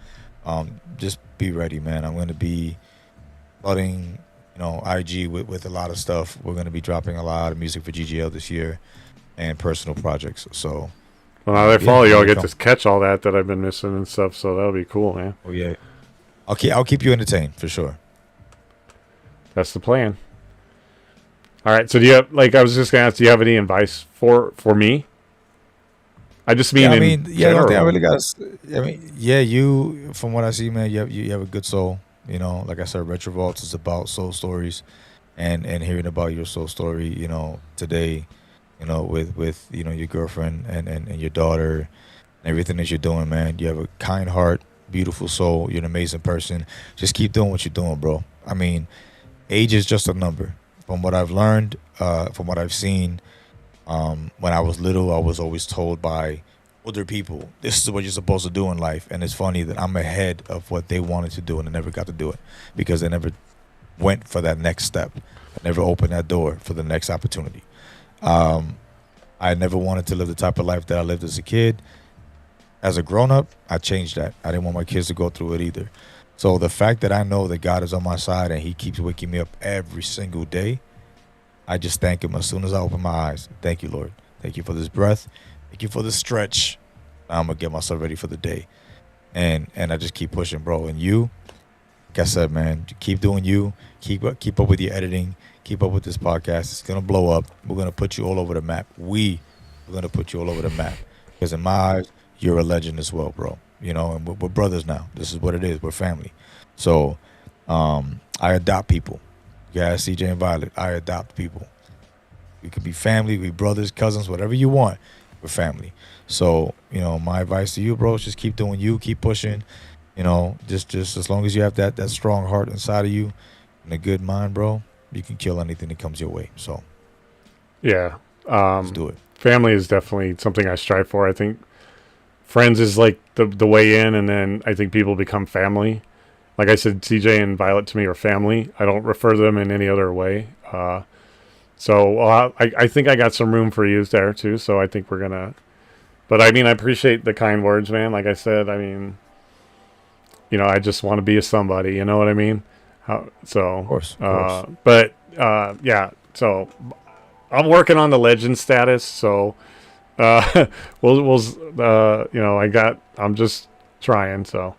just be ready, man. I'm going to be flooding, IG with a lot of stuff. We're going to be dropping a lot of music for GGL this year and personal projects. So Well, now they follow you, I'll here get we to catch all that I've been missing and stuff. So that'll be cool, man. oh yeah, I'll keep you entertained for sure. That's the plan. All right. So do you have, I was just gonna ask, do you have any advice for me? I just mean, Yeah, I in mean, yeah, I general. don't think I really got. I mean, yeah, you from what I see, man, you have a good soul. Like I said, Retro Vaults is about soul stories, and hearing about your soul story, today, with your girlfriend and your daughter and everything that you're doing, man. You have a kind heart, beautiful soul. You're an amazing person. Just keep doing what you're doing, bro. I mean, age is just a number. From what I've learned, from what I've seen, when I was little, I was always told by older people, this is what you're supposed to do in life. And it's funny that I'm ahead of what they wanted to do, and I never got to do it because they never went for that next step. I never opened that door for the next opportunity. I never wanted to live the type of life that I lived as a kid. As a grown-up, I changed that. I didn't want my kids to go through it either. So the fact that I know that God is on my side and he keeps waking me up every single day, I just thank him as soon as I open my eyes. Thank you, Lord. Thank you for this breath. Thank you for the stretch. Now I'm going to get myself ready for the day. And I just keep pushing, bro. And you, like I said, man, keep doing you. Keep up with your editing. Keep up with this podcast. It's going to blow up. We're going to put you all over the map. We're going to put you all over the map. Because in my eyes, you're a legend as well, bro. And we're brothers now. This is what it is. We're family. So I adopt people. Yeah, CJ and Violet, I adopt people. We could be family, we brothers, cousins, whatever you want. We're family. So, my advice to you, bro, is just keep doing you, keep pushing. Just as long as you have that strong heart inside of you and a good mind, bro, you can kill anything that comes your way. So, yeah. Let's do it. Family is definitely something I strive for. I think friends is like the way in, and then I think people become family. Like I said, CJ and Violet to me are family. I don't refer to them in any other way. So I think I got some room for you there too. So I think we're gonna. But I mean, I appreciate the kind words, man. Like I said, I mean, I just want to be a somebody. You know what I mean? Of course. But yeah. So I'm working on the legend status. So I'm just trying. So.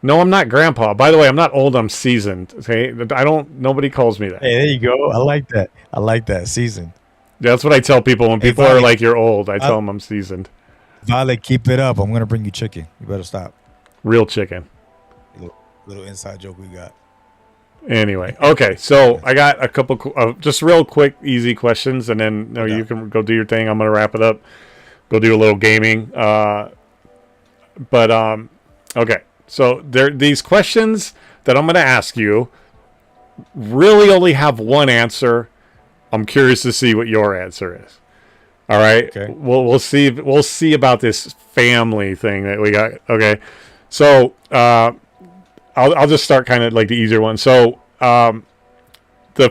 No, I'm not grandpa. By the way, I'm not old. I'm seasoned. Okay, nobody calls me that. Hey, there you go. I like that. Seasoned. That's what I tell people when people are like, "You're old." I tell them I'm seasoned. Violet, keep it up. I'm gonna bring you chicken. You better stop. Real chicken. Little inside joke we got. Anyway, okay. So I got a couple just real quick, easy questions, and then you can go do your thing. I'm gonna wrap it up. Go do a little gaming. Okay. So these questions that I'm going to ask you really only have one answer. I'm curious to see what your answer is. All right. Okay. We'll see. We'll see about this family thing that we got. Okay. So I'll just start kind of like the easier one. So the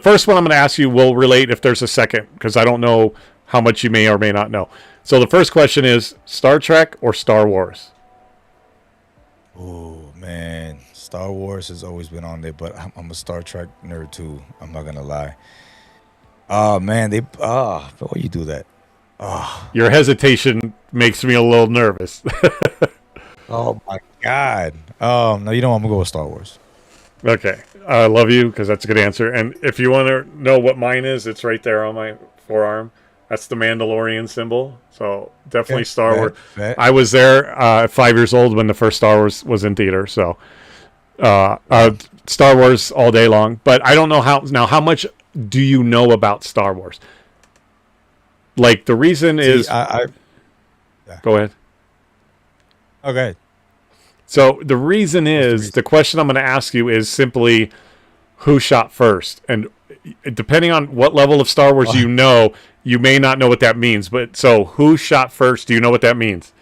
first one I'm going to ask you will relate if there's a second, because I don't know how much you may or may not know. So the first question is Star Trek or Star Wars? Oh man, Star Wars has always been on there, but I'm a Star Trek nerd too. I'm not gonna lie. Oh man, why you do that? Your hesitation makes me a little nervous. Oh my God. No, I'm gonna go with Star Wars. Okay, I love you because that's a good answer. And if you want to know what mine is, it's right there on my forearm. That's the Mandalorian symbol. So definitely Star Wars. I was there at 5 years old when the first Star Wars was in theater. So Star Wars all day long. But I don't know how much do you know about Star Wars? Like the reason is... Go ahead. Okay. So the reason is, the question I'm going to ask you is simply who shot first. And depending on what level of Star Wars you know, you may not know what that means. But so who shot first? Do you know what that means?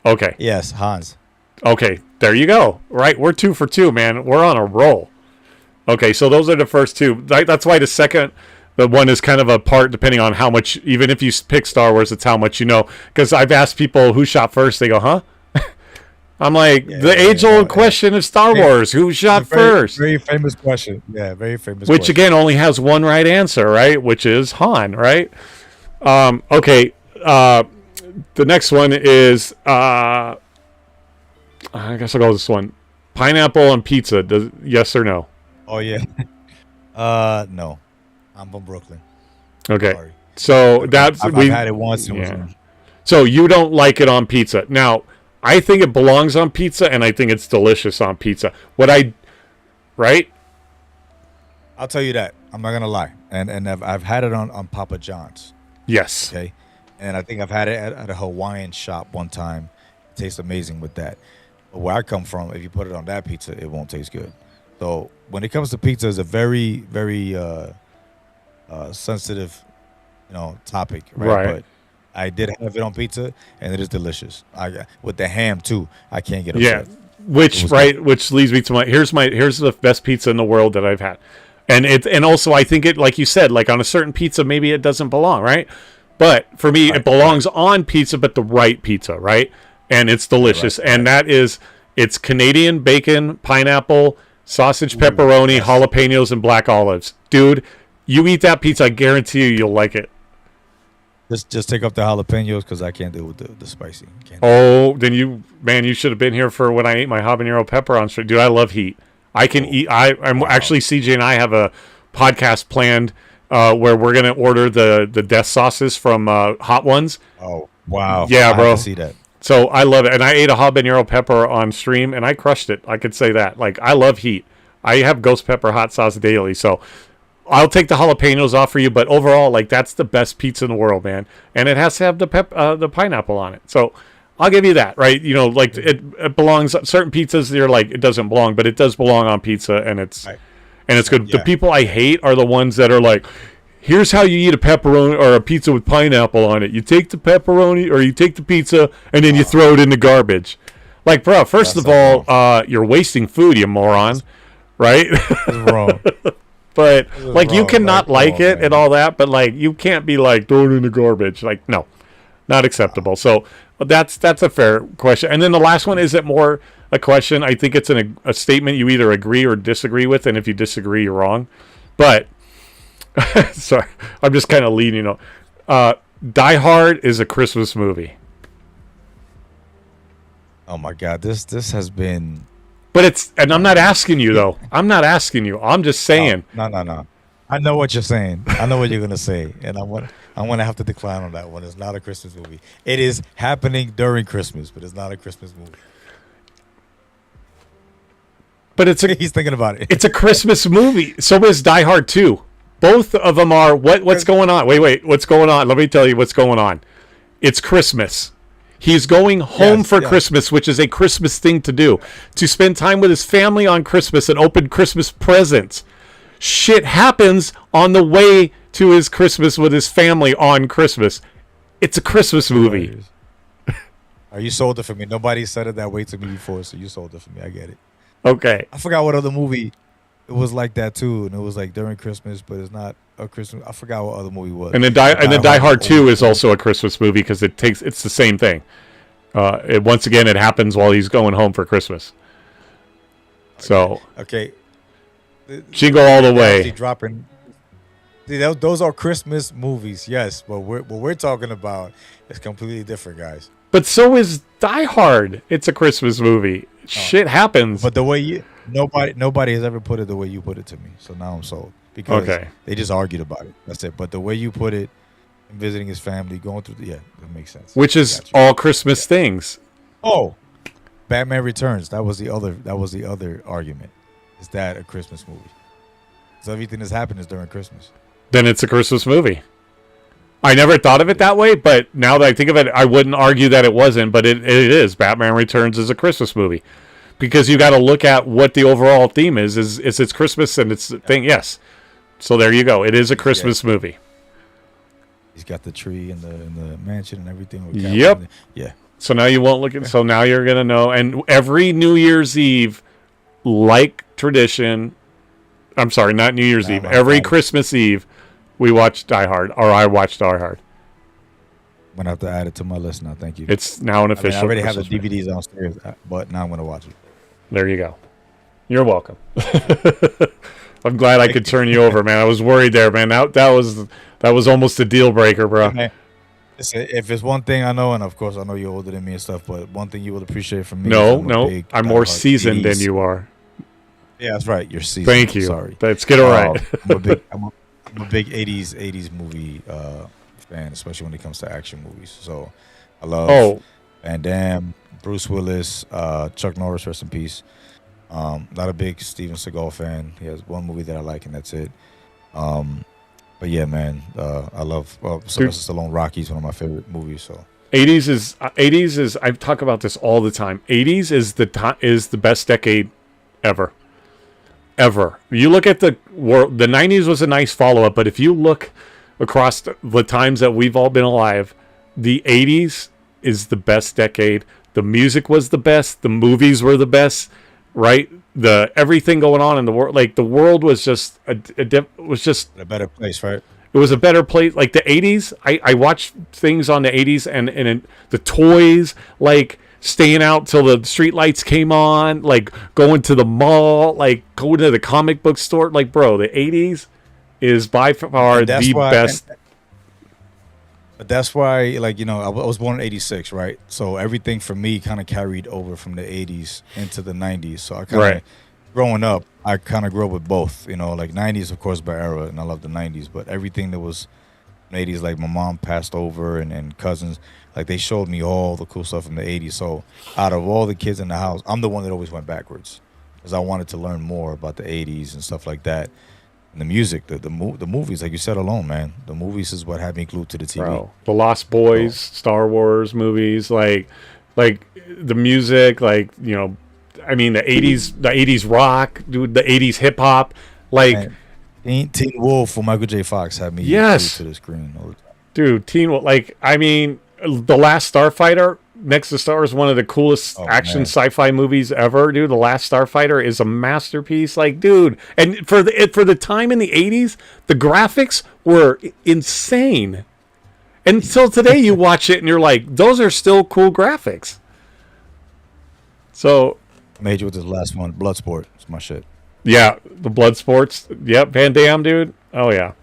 Okay. Yes, Hans. Okay, there you go. Right, we're 2 for 2, man. We're on a roll. Okay, so those are the first two. That's why the one is kind of a part depending on how much, even if you pick Star Wars, it's how much you know. Because I've asked people who shot first, they go, huh? I'm like, the age-old question of Star Wars, who shot first? Very famous question. Yeah, very famous Which, question. again, only has one right answer, right? Which is Han, right? Okay, the next one is, I guess I'll go with this one. Pineapple on pizza, yes or no? Oh, yeah. No. I'm from Brooklyn. Okay. Sorry. So that's... I've had it once. So you don't like it on pizza. Now... I think it belongs on pizza, and I think it's delicious on pizza. Right? I'll tell you that. I'm not gonna lie. And I've had it on Papa John's. Yes. Okay. And I think I've had it at a Hawaiian shop one time. It tastes amazing with that. But where I come from, if you put it on that pizza, it won't taste good. So when it comes to pizza, it's a very, very sensitive, topic, right? Right. But I did have it on pizza, and it is delicious. With the ham too. I can't get upset. Yeah. Which leads me to here's the best pizza in the world that I've had. And also I think it, like you said, like on a certain pizza maybe it doesn't belong, right? But for me it belongs on pizza, but the right pizza, right? And it's delicious. And it's Canadian bacon, pineapple, sausage, pepperoni, jalapenos, and black olives. Dude, you eat that pizza, I guarantee you'll like it. Just take up the jalapenos because I can't deal with the spicy. Then you should have been here for when I ate my habanero pepper on street. Dude, I love heat. I can eat. I'm actually, CJ and I have a podcast planned where we're gonna order the death sauces from Hot Ones. Oh wow! Yeah, bro. I see that. So I love it, and I ate a habanero pepper on stream, and I crushed it. I could say that. Like I love heat. I have ghost pepper hot sauce daily, so I'll take the jalapenos off for you. But overall, like that's the best pizza in the world, man. And it has to have the pineapple on it. So I'll give you that, right? Like it belongs. Certain pizzas, you're like it doesn't belong, but it does belong on pizza, and it's good. Yeah. The people I hate are the ones that are like, here's how you eat a pepperoni or a pizza with pineapple on it. You take the pepperoni or you take the pizza and then you throw it in the garbage. Like, bro, first of all, you're wasting food, you moron, right? That's wrong. But like, you cannot like it and all that, but like, you can't be like throw it in the garbage. Like, no, not acceptable. So that's a fair question. And then the last one, is it more a question? I think it's a statement you either agree or disagree with, and if you disagree, you're wrong. But sorry, I'm just kind of leading. Die Hard is a Christmas movie. Oh my God, this has been. But and I'm not asking you though. I'm not asking you. I'm just saying. No. I know what you're saying. I know what you're gonna say, and I'm gonna have to decline on that one. It's not a Christmas movie. It is happening during Christmas, but it's not a Christmas movie. But he's thinking about it. It's a Christmas movie. So is Die Hard 2. Both of them are. What's going on? Wait. What's going on? Let me tell you what's going on. It's Christmas. He's going home for Christmas, which is a Christmas thing to do. To spend time with his family on Christmas and open Christmas presents. Shit happens on the way to his Christmas with his family on Christmas. It's a Christmas movie. You sold it for me. Nobody said it that way to me before, so you sold it for me. I get it. Okay. I forgot what other movie it was like that too, and it was like during Christmas, but it's not a Christmas. I forgot what other movie it was. And then Die Hard 2 is also a Christmas movie because it's the same thing. Once again, it happens while he's going home for Christmas. So okay. Jingle all the way. Dropping. See, those are Christmas movies, yes. But what we're talking about is completely different, guys. But so is Die Hard. It's a Christmas movie. Shit happens. But the way nobody has ever put it the way you put it to me. So now I'm sold because they just argued about it. That's it. But the way you put it, visiting his family, going through that makes sense. Which is all Christmas things. Oh, Batman Returns. That was the other argument. Is that a Christmas movie? So everything that's happened is during Christmas. Then it's a Christmas movie. I never thought of it that way, but now that I think of it, I wouldn't argue that it wasn't, but it is. Batman Returns is a Christmas movie. Because you got to look at what the overall theme is it's Christmas and it's the thing. Yes. So there you go. It is a Christmas movie. He's got the tree and the mansion and everything. Yep. Yeah. So now you won't look at. So now you're gonna know. And every New Year's Eve, like tradition, I'm sorry, not New Year's Eve. Every Christmas Eve, we watch Die Hard, or I watch Die Hard. I'm gonna have to add it to my list now. Thank you. It's now an official. I already have Christmas the DVDs downstairs, but now I'm gonna watch it. There you go. You're welcome. I'm glad I could turn you over, man. I was worried there, man. That was almost a deal breaker, bro. Man, if it's one thing I know, and of course I know you're older than me and stuff, but one thing you will appreciate from me. No, I'm more seasoned than you are. Yeah, that's right. You're seasoned. Thank you. Sorry. Let's get it right. I'm a big 80s movie fan, especially when it comes to action movies. So I love Van Damme, Bruce Willis, Chuck Norris, rest in peace. Not a big Steven Seagal fan. He has one movie that I like, and that's it. Um, but yeah, man, I love Sylvester Stallone. Rocky's one of my favorite movies. So 80s is I talk about this all the time. 80s is the best decade ever. Ever. You look at the world, the 90s was a nice follow-up, but if you look across the times that we've all been alive, the 80s is the best decade. The music was the best, the movies were the best, right? The everything going on in the world, like the world was just was just a better place, right? it was a better place. Like the 80s, I watched things on the 80s and the toys, like staying out till the street lights came on, like going to the mall, like going to the comic book store. Like, bro, the 80s is by far the best. But that's why, like, you know, I was born in 86, right? So everything for me kind of carried over from the 80s into the 90s. So I kind of, growing up, I kind of grew up with both, you know, like 90s, of course, by era, and I love the 90s. But everything that was 80s, like my mom passed over and cousins, like they showed me all the cool stuff from the 80s. So out of all the kids in the house, I'm the one that always went backwards because I wanted to learn more about the 80s and stuff like that. And the music, the movies, like you said alone, man. The movies is what had me glued to the TV. Bro, the Lost Boys, Star Wars movies, like the music, like, you know, I mean the 80s rock, dude, the 80s hip hop, like Teen Wolf for Michael J. Fox had me glued to the screen all the time. Dude, Teen Wolf, like, I mean, The Last Starfighter next to Star Wars, one of the coolest action sci-fi movies ever, dude. The Last Starfighter is a masterpiece, like, dude. And for the time in the 80s, the graphics were insane. Until today, you watch it and you're like, those are still cool graphics. So, Made you with this last one, Bloodsport. It's my shit. Yeah, the blood sports. Yep, Van Damme, dude. Oh yeah,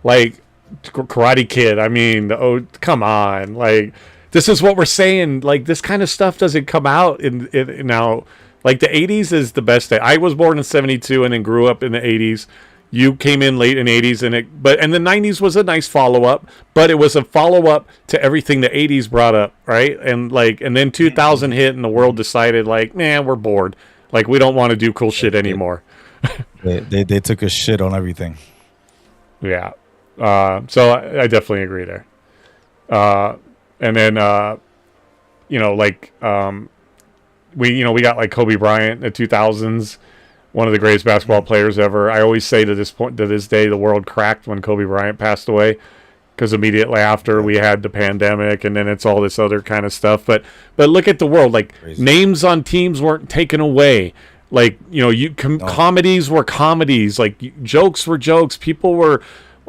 like Karate Kid. I mean, come on, like. This is what we're saying. Like, this kind of stuff doesn't come out in now. Like, the 80s is the best day. I was born in 72 and then grew up in the 80s. You came in late in the 80s, and the 90s was a nice follow-up, but it was a follow-up to everything the 80s brought up, right? And then 2000 hit and the world decided, like, man, we're bored. Like, we don't want to do cool shit anymore. They took a shit on everything. Yeah. So I definitely agree there. And then, you know, like, we got like Kobe Bryant in the 2000s, one of the greatest basketball players ever. I always say to this day, the world cracked when Kobe Bryant passed away, because immediately after we had the pandemic, and then it's all this other kind of stuff. But look at the world, like names on teams weren't taken away. Like, you know, comedies were comedies, like jokes were jokes. People were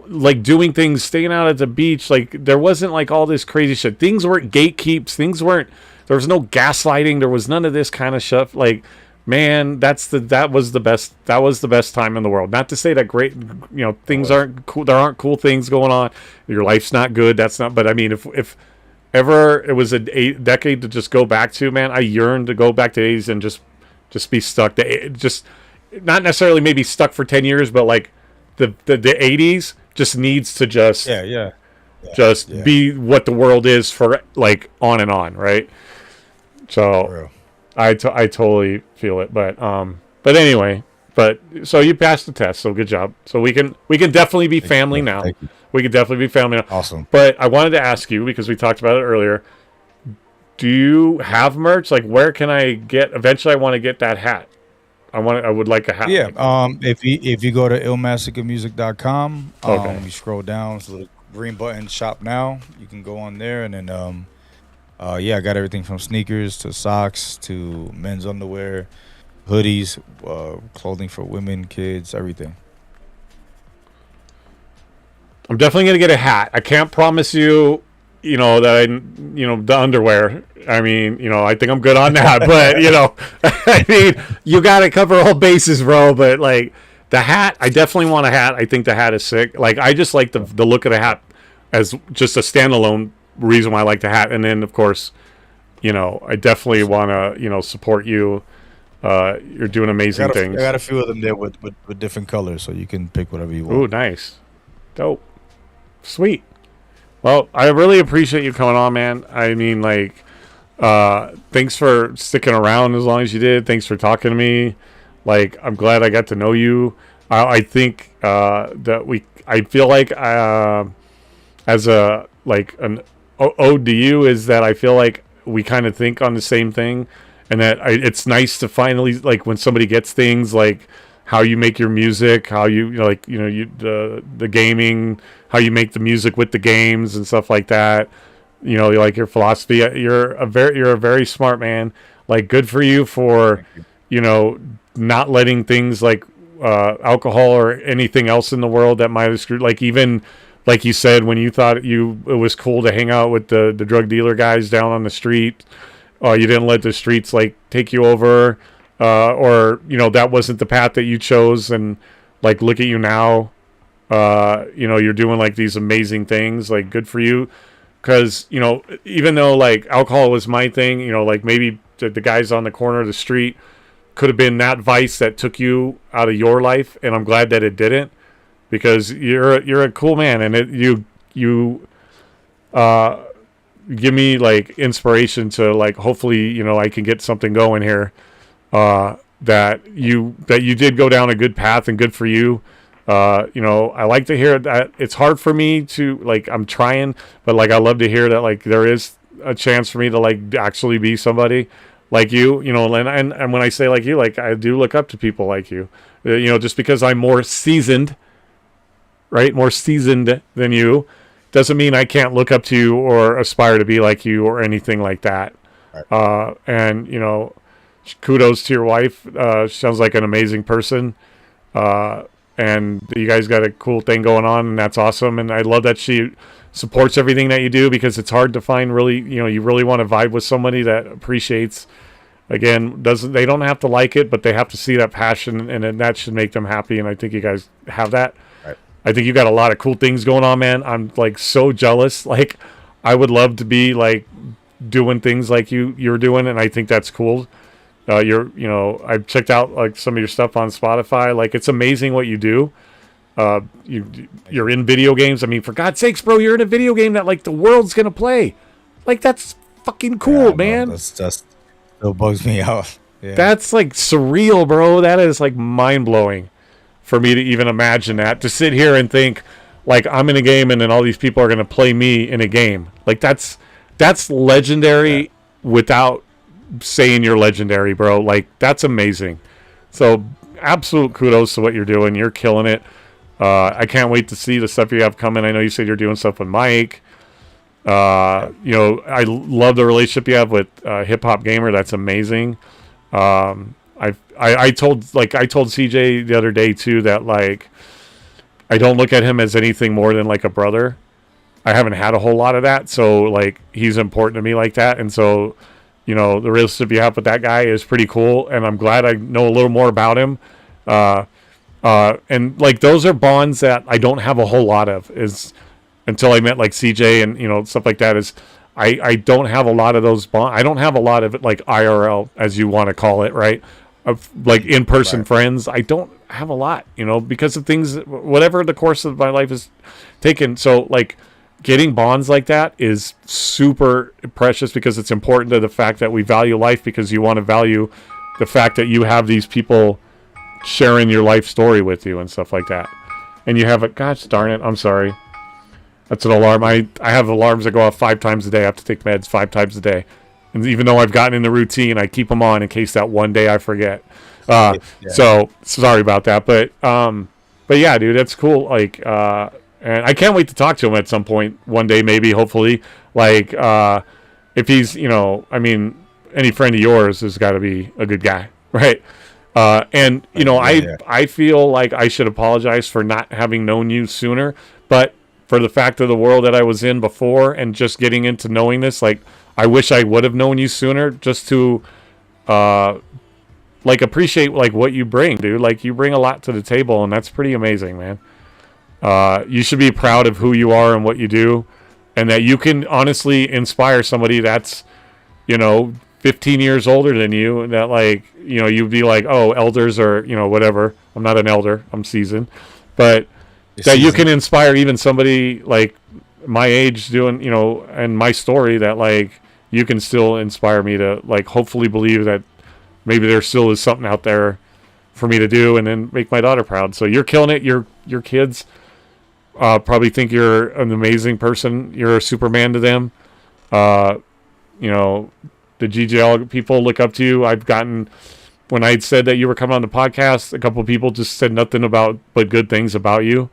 like doing things, staying out at the beach. Like, there wasn't like all this crazy shit. Things weren't gatekeeps. There was no gaslighting. There was none of this kind of stuff. Like, man, that was the best time in the world. Not to say that great, you know, things aren't cool. There aren't cool things going on. Your life's not good. That's not. But I mean, if ever it was a decade to just go back to, man, I yearn to go back to the 80s and just be stuck. Just not necessarily maybe stuck for 10 years, but like the 80s. Just needs to be what the world is for, like, on and on, right? So I totally feel it, but anyway, so you passed the test, so good job. So we can definitely be family now. We can definitely be family now. Awesome. But I wanted to ask you, because we talked about it earlier, do you have merch? Like, where can I get? Eventually, I want to get that hat. I would like a hat. Yeah. If you go to illmassacremusic.com, you scroll down, it's a little green button, shop now. You can go on there, and then I got everything from sneakers to socks to men's underwear, hoodies, clothing for women, kids, everything. I'm definitely gonna get a hat. I can't promise you, you know, that the underwear. I mean, you know, I think I'm good on that, but you know, I mean, you got to cover all bases, bro. But like the hat, I definitely want a hat. I think the hat is sick. Like, I just like the look of the hat as just a standalone reason why I like the hat. And then, of course, you know, I definitely want to, you know, support you. You're doing amazing things. I got a few of them there with different colors, so you can pick whatever you want. Ooh, nice, dope, sweet. Well, I really appreciate you coming on, man. I mean, like, thanks for sticking around as long as you did. Thanks for talking to me. Like, I'm glad I got to know you. I think I feel like as a like an ode to you is that I feel like we kind of think on the same thing, and that it's nice to finally, like, when somebody gets things like how you make your music, how you like, the gaming, how you make the music with the games and stuff like that. Like your philosophy. You're a very smart man. Like, good for you for not letting things like alcohol or anything else in the world that might have screwed. Like, even like you said, when you thought it was cool to hang out with the drug dealer guys down on the street, you didn't let the streets like take you over, or that wasn't the path that you chose. And like, look at you now. You're doing like these amazing things. Like, good for you. Because even though like alcohol was my thing, like maybe the guys on the corner of the street could have been that vice that took you out of your life, and I'm glad that it didn't, because you're a cool man, and you give me like inspiration to like, hopefully I can get something going here, that you did go down a good path, and good for you. I like to hear that. It's hard for me to, like, I'm trying, but like I love to hear that like there is a chance for me to like actually be somebody like you, and when I say like you, like I do look up to people like you, just because I'm more seasoned, right? More seasoned than you doesn't mean I can't look up to you or aspire to be like you or anything like that. Right. And kudos to your wife. Sounds like an amazing person. And you guys got a cool thing going on, and that's awesome. And I love that she supports everything that you do, because it's hard to find really, you really want to vibe with somebody that appreciates, again, they don't have to like it, but they have to see that passion, and that should make them happy. And I think you guys have that. Right. I think you got a lot of cool things going on, man. I'm like so jealous. Like, I would love to be like doing things like you're doing, and I think that's cool. I've checked out like some of your stuff on Spotify. Like, it's amazing what you do. You're in video games. I mean, for God's sakes, bro, you're in a video game that like the world's gonna play. Like, that's fucking cool, man. That's just still bugs me out. Yeah. That's like surreal, bro. That is like mind blowing for me to even imagine that. To sit here and think like I'm in a game and then all these people are gonna play me in a game. Like, that's legendary without saying you're legendary, bro. Like, that's amazing. So absolute kudos to what you're doing. You're killing it. I can't wait to see the stuff you have coming. I know you said you're doing stuff with Mike. I love the relationship you have with Hip Hop Gamer. That's amazing. I told CJ the other day too that like I don't look at him as anything more than like a brother. I haven't had a whole lot of that, so like he's important to me like that, and so the relationship you have with that guy is pretty cool, and I'm glad I know a little more about him. And like those are bonds that I don't have a whole lot of, is until I met like CJ and stuff like that. Is I don't have a lot of those bonds. I don't have a lot of it, like IRL, as you want to call it, right? Of like in-person friends. I don't have a lot, because of things, whatever the course of my life is taken. So like getting bonds like that is super precious, because it's important to the fact that we value life, because you want to value the fact that you have these people sharing your life story with you and stuff like that. And you have it, gosh darn it, I'm sorry. That's an alarm. I have alarms that go off 5 times a day. I have to take meds 5 times a day. And even though I've gotten in the routine, I keep them on in case that one day I forget. So sorry about that. But yeah, dude, that's cool. Like, and I can't wait to talk to him at some point one day, maybe, hopefully. Like, if he's, I mean, any friend of yours has got to be a good guy, right? I feel like I should apologize for not having known you sooner, but for the fact of the world that I was in before and just getting into knowing this, like, I wish I would have known you sooner, just to, like, appreciate, like, what you bring, dude. Like, you bring a lot to the table, and that's pretty amazing, man. You should be proud of who you are and what you do, and that you can honestly inspire somebody that's, 15 years older than you, and that, like, you'd be like, oh, elders are, whatever. I'm not an elder. I'm seasoned. But that you can inspire even somebody like my age doing, and my story, that, like, you can still inspire me to, like, hopefully believe that maybe there still is something out there for me to do and then make my daughter proud. So you're killing it. Your kids probably think you're an amazing person. You're a Superman to them. You know, the GGL people look up to you. I've gotten, when I'd said that you were coming on the podcast, a couple of people just said nothing but good things about you.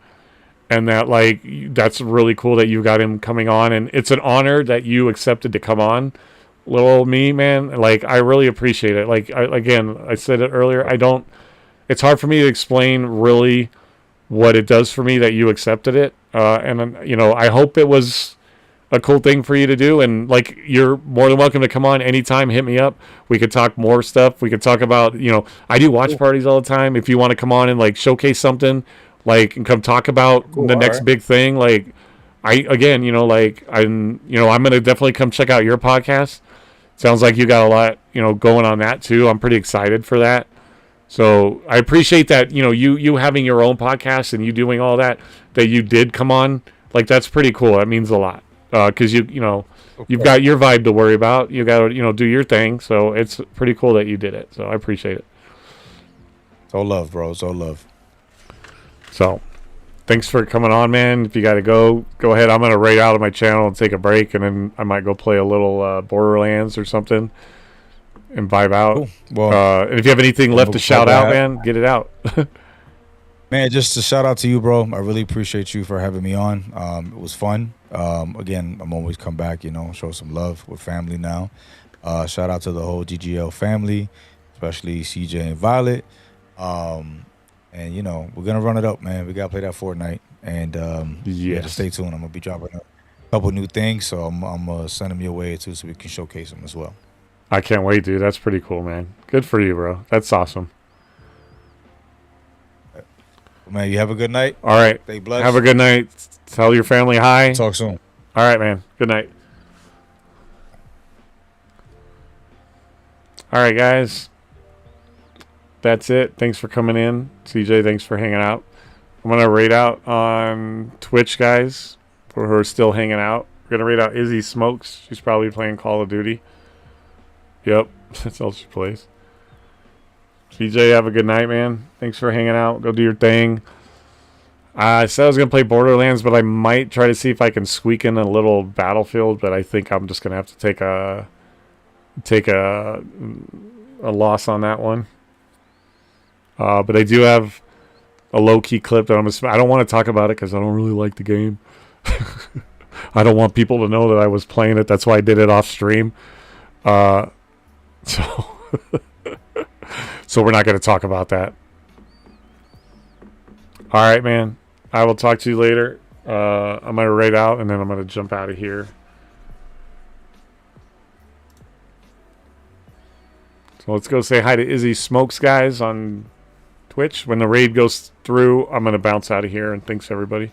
And that, like, that's really cool that you got him coming on. And it's an honor that you accepted to come on. Little old me, man. Like, I really appreciate it. Like, I said it earlier. It's hard for me to explain really what it does for me that you accepted it. And, you know, I hope it was a cool thing for you to do. And, like, you're more than welcome to come on anytime. Hit me up. We could talk more stuff. We could talk about, you know, I do watch parties all the time. If you want to come on and, like, showcase something, like, and come talk about the next big thing. Like, you know, like, I'm going to definitely come check out your podcast. Sounds like you got a lot, you know, going on that too. I'm pretty excited for that. So I appreciate that, you know, you having your own podcast and you doing all that you did come on. Like, that's pretty cool. That means a lot. Cause you've got your vibe to worry about. You got to, you know, do your thing. So it's pretty cool that you did it. So I appreciate it. It's all love, bro. It's all love. So thanks for coming on, man. If you got to go ahead. I'm going to raid out of my channel and take a break. And then I might go play a little Borderlands or something and vibe out. Cool. Well, and if you have anything left to shout out, man, get it out. Man, just a shout out to you, bro. I really appreciate you for having me on. It was fun. Again, I'm always come back, you know, show some love. We're family now. Shout out to the whole GGL family, especially CJ and Violet. And, you know, we're going to run it up, man. We got to play that Fortnite. And yeah, just stay tuned. I'm going to be dropping a couple new things. So I'm going to send them your way, too, so we can showcase them as well. I can't wait, dude. That's pretty cool, man. Good for you, bro. That's awesome. Man, you have a good night. All right. Stay blessed. Have a good night. Tell your family hi. Talk soon. All right, man. Good night. All right, guys. That's it. Thanks for coming in. CJ, thanks for hanging out. I'm going to raid out on Twitch, guys, for who are still hanging out. We're going to raid out Izzy Smokes. She's probably playing Call of Duty. Yep, that's all she plays. CJ, have a good night, man. Thanks for hanging out. Go do your thing. I said I was going to play Borderlands, but I might try to see if I can squeak in a little Battlefield, but I think I'm just going to have to take a loss on that one. But I do have a low-key clip that I don't want to talk about it because I don't really like the game. I don't want people to know that I was playing it. That's why I did it off stream. So we're not going to talk about that. All right, man. I will talk to you later. I'm going to raid out, and then I'm going to jump out of here. So let's go say hi to Izzy Smokes, guys, on Twitch. When the raid goes through, I'm going to bounce out of here, and thanks, everybody.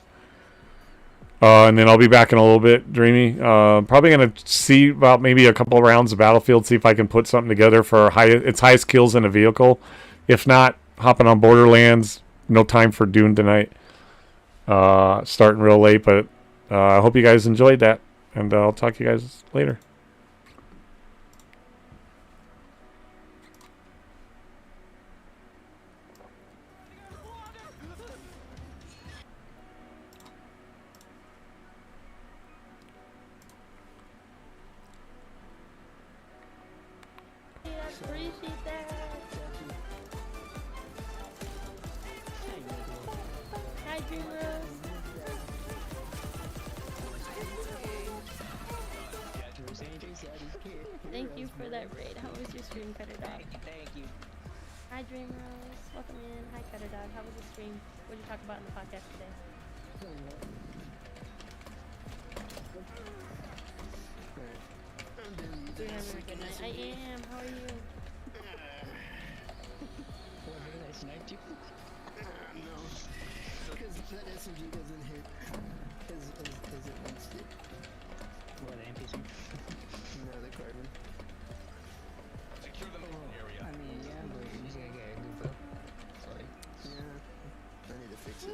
And then I'll be back in a little bit, Dreamy. Probably going to see about maybe a couple of rounds of Battlefield, see if I can put something together for its highest kills in a vehicle. If not, hopping on Borderlands. No time for Dune tonight. Starting real late, but I hope you guys enjoyed that. And I'll talk to you guys later. Appreciate that. Hi, Dream Rose. Thank you for that raid. How was your stream, Cutterdawg? Thank you. Hi, Dream Rose. Welcome in. Hi, Cutterdawg. How was the stream? What did you talk about in the podcast today? You're having a good night. I am. How are you? I sniped you? No, because that SMG doesn't hit as it once did. What, the NPC? No, the carbon. Secure the main area. I mean, yeah, but you just gotta get a new bow. Sorry. Yeah, I need to fix it.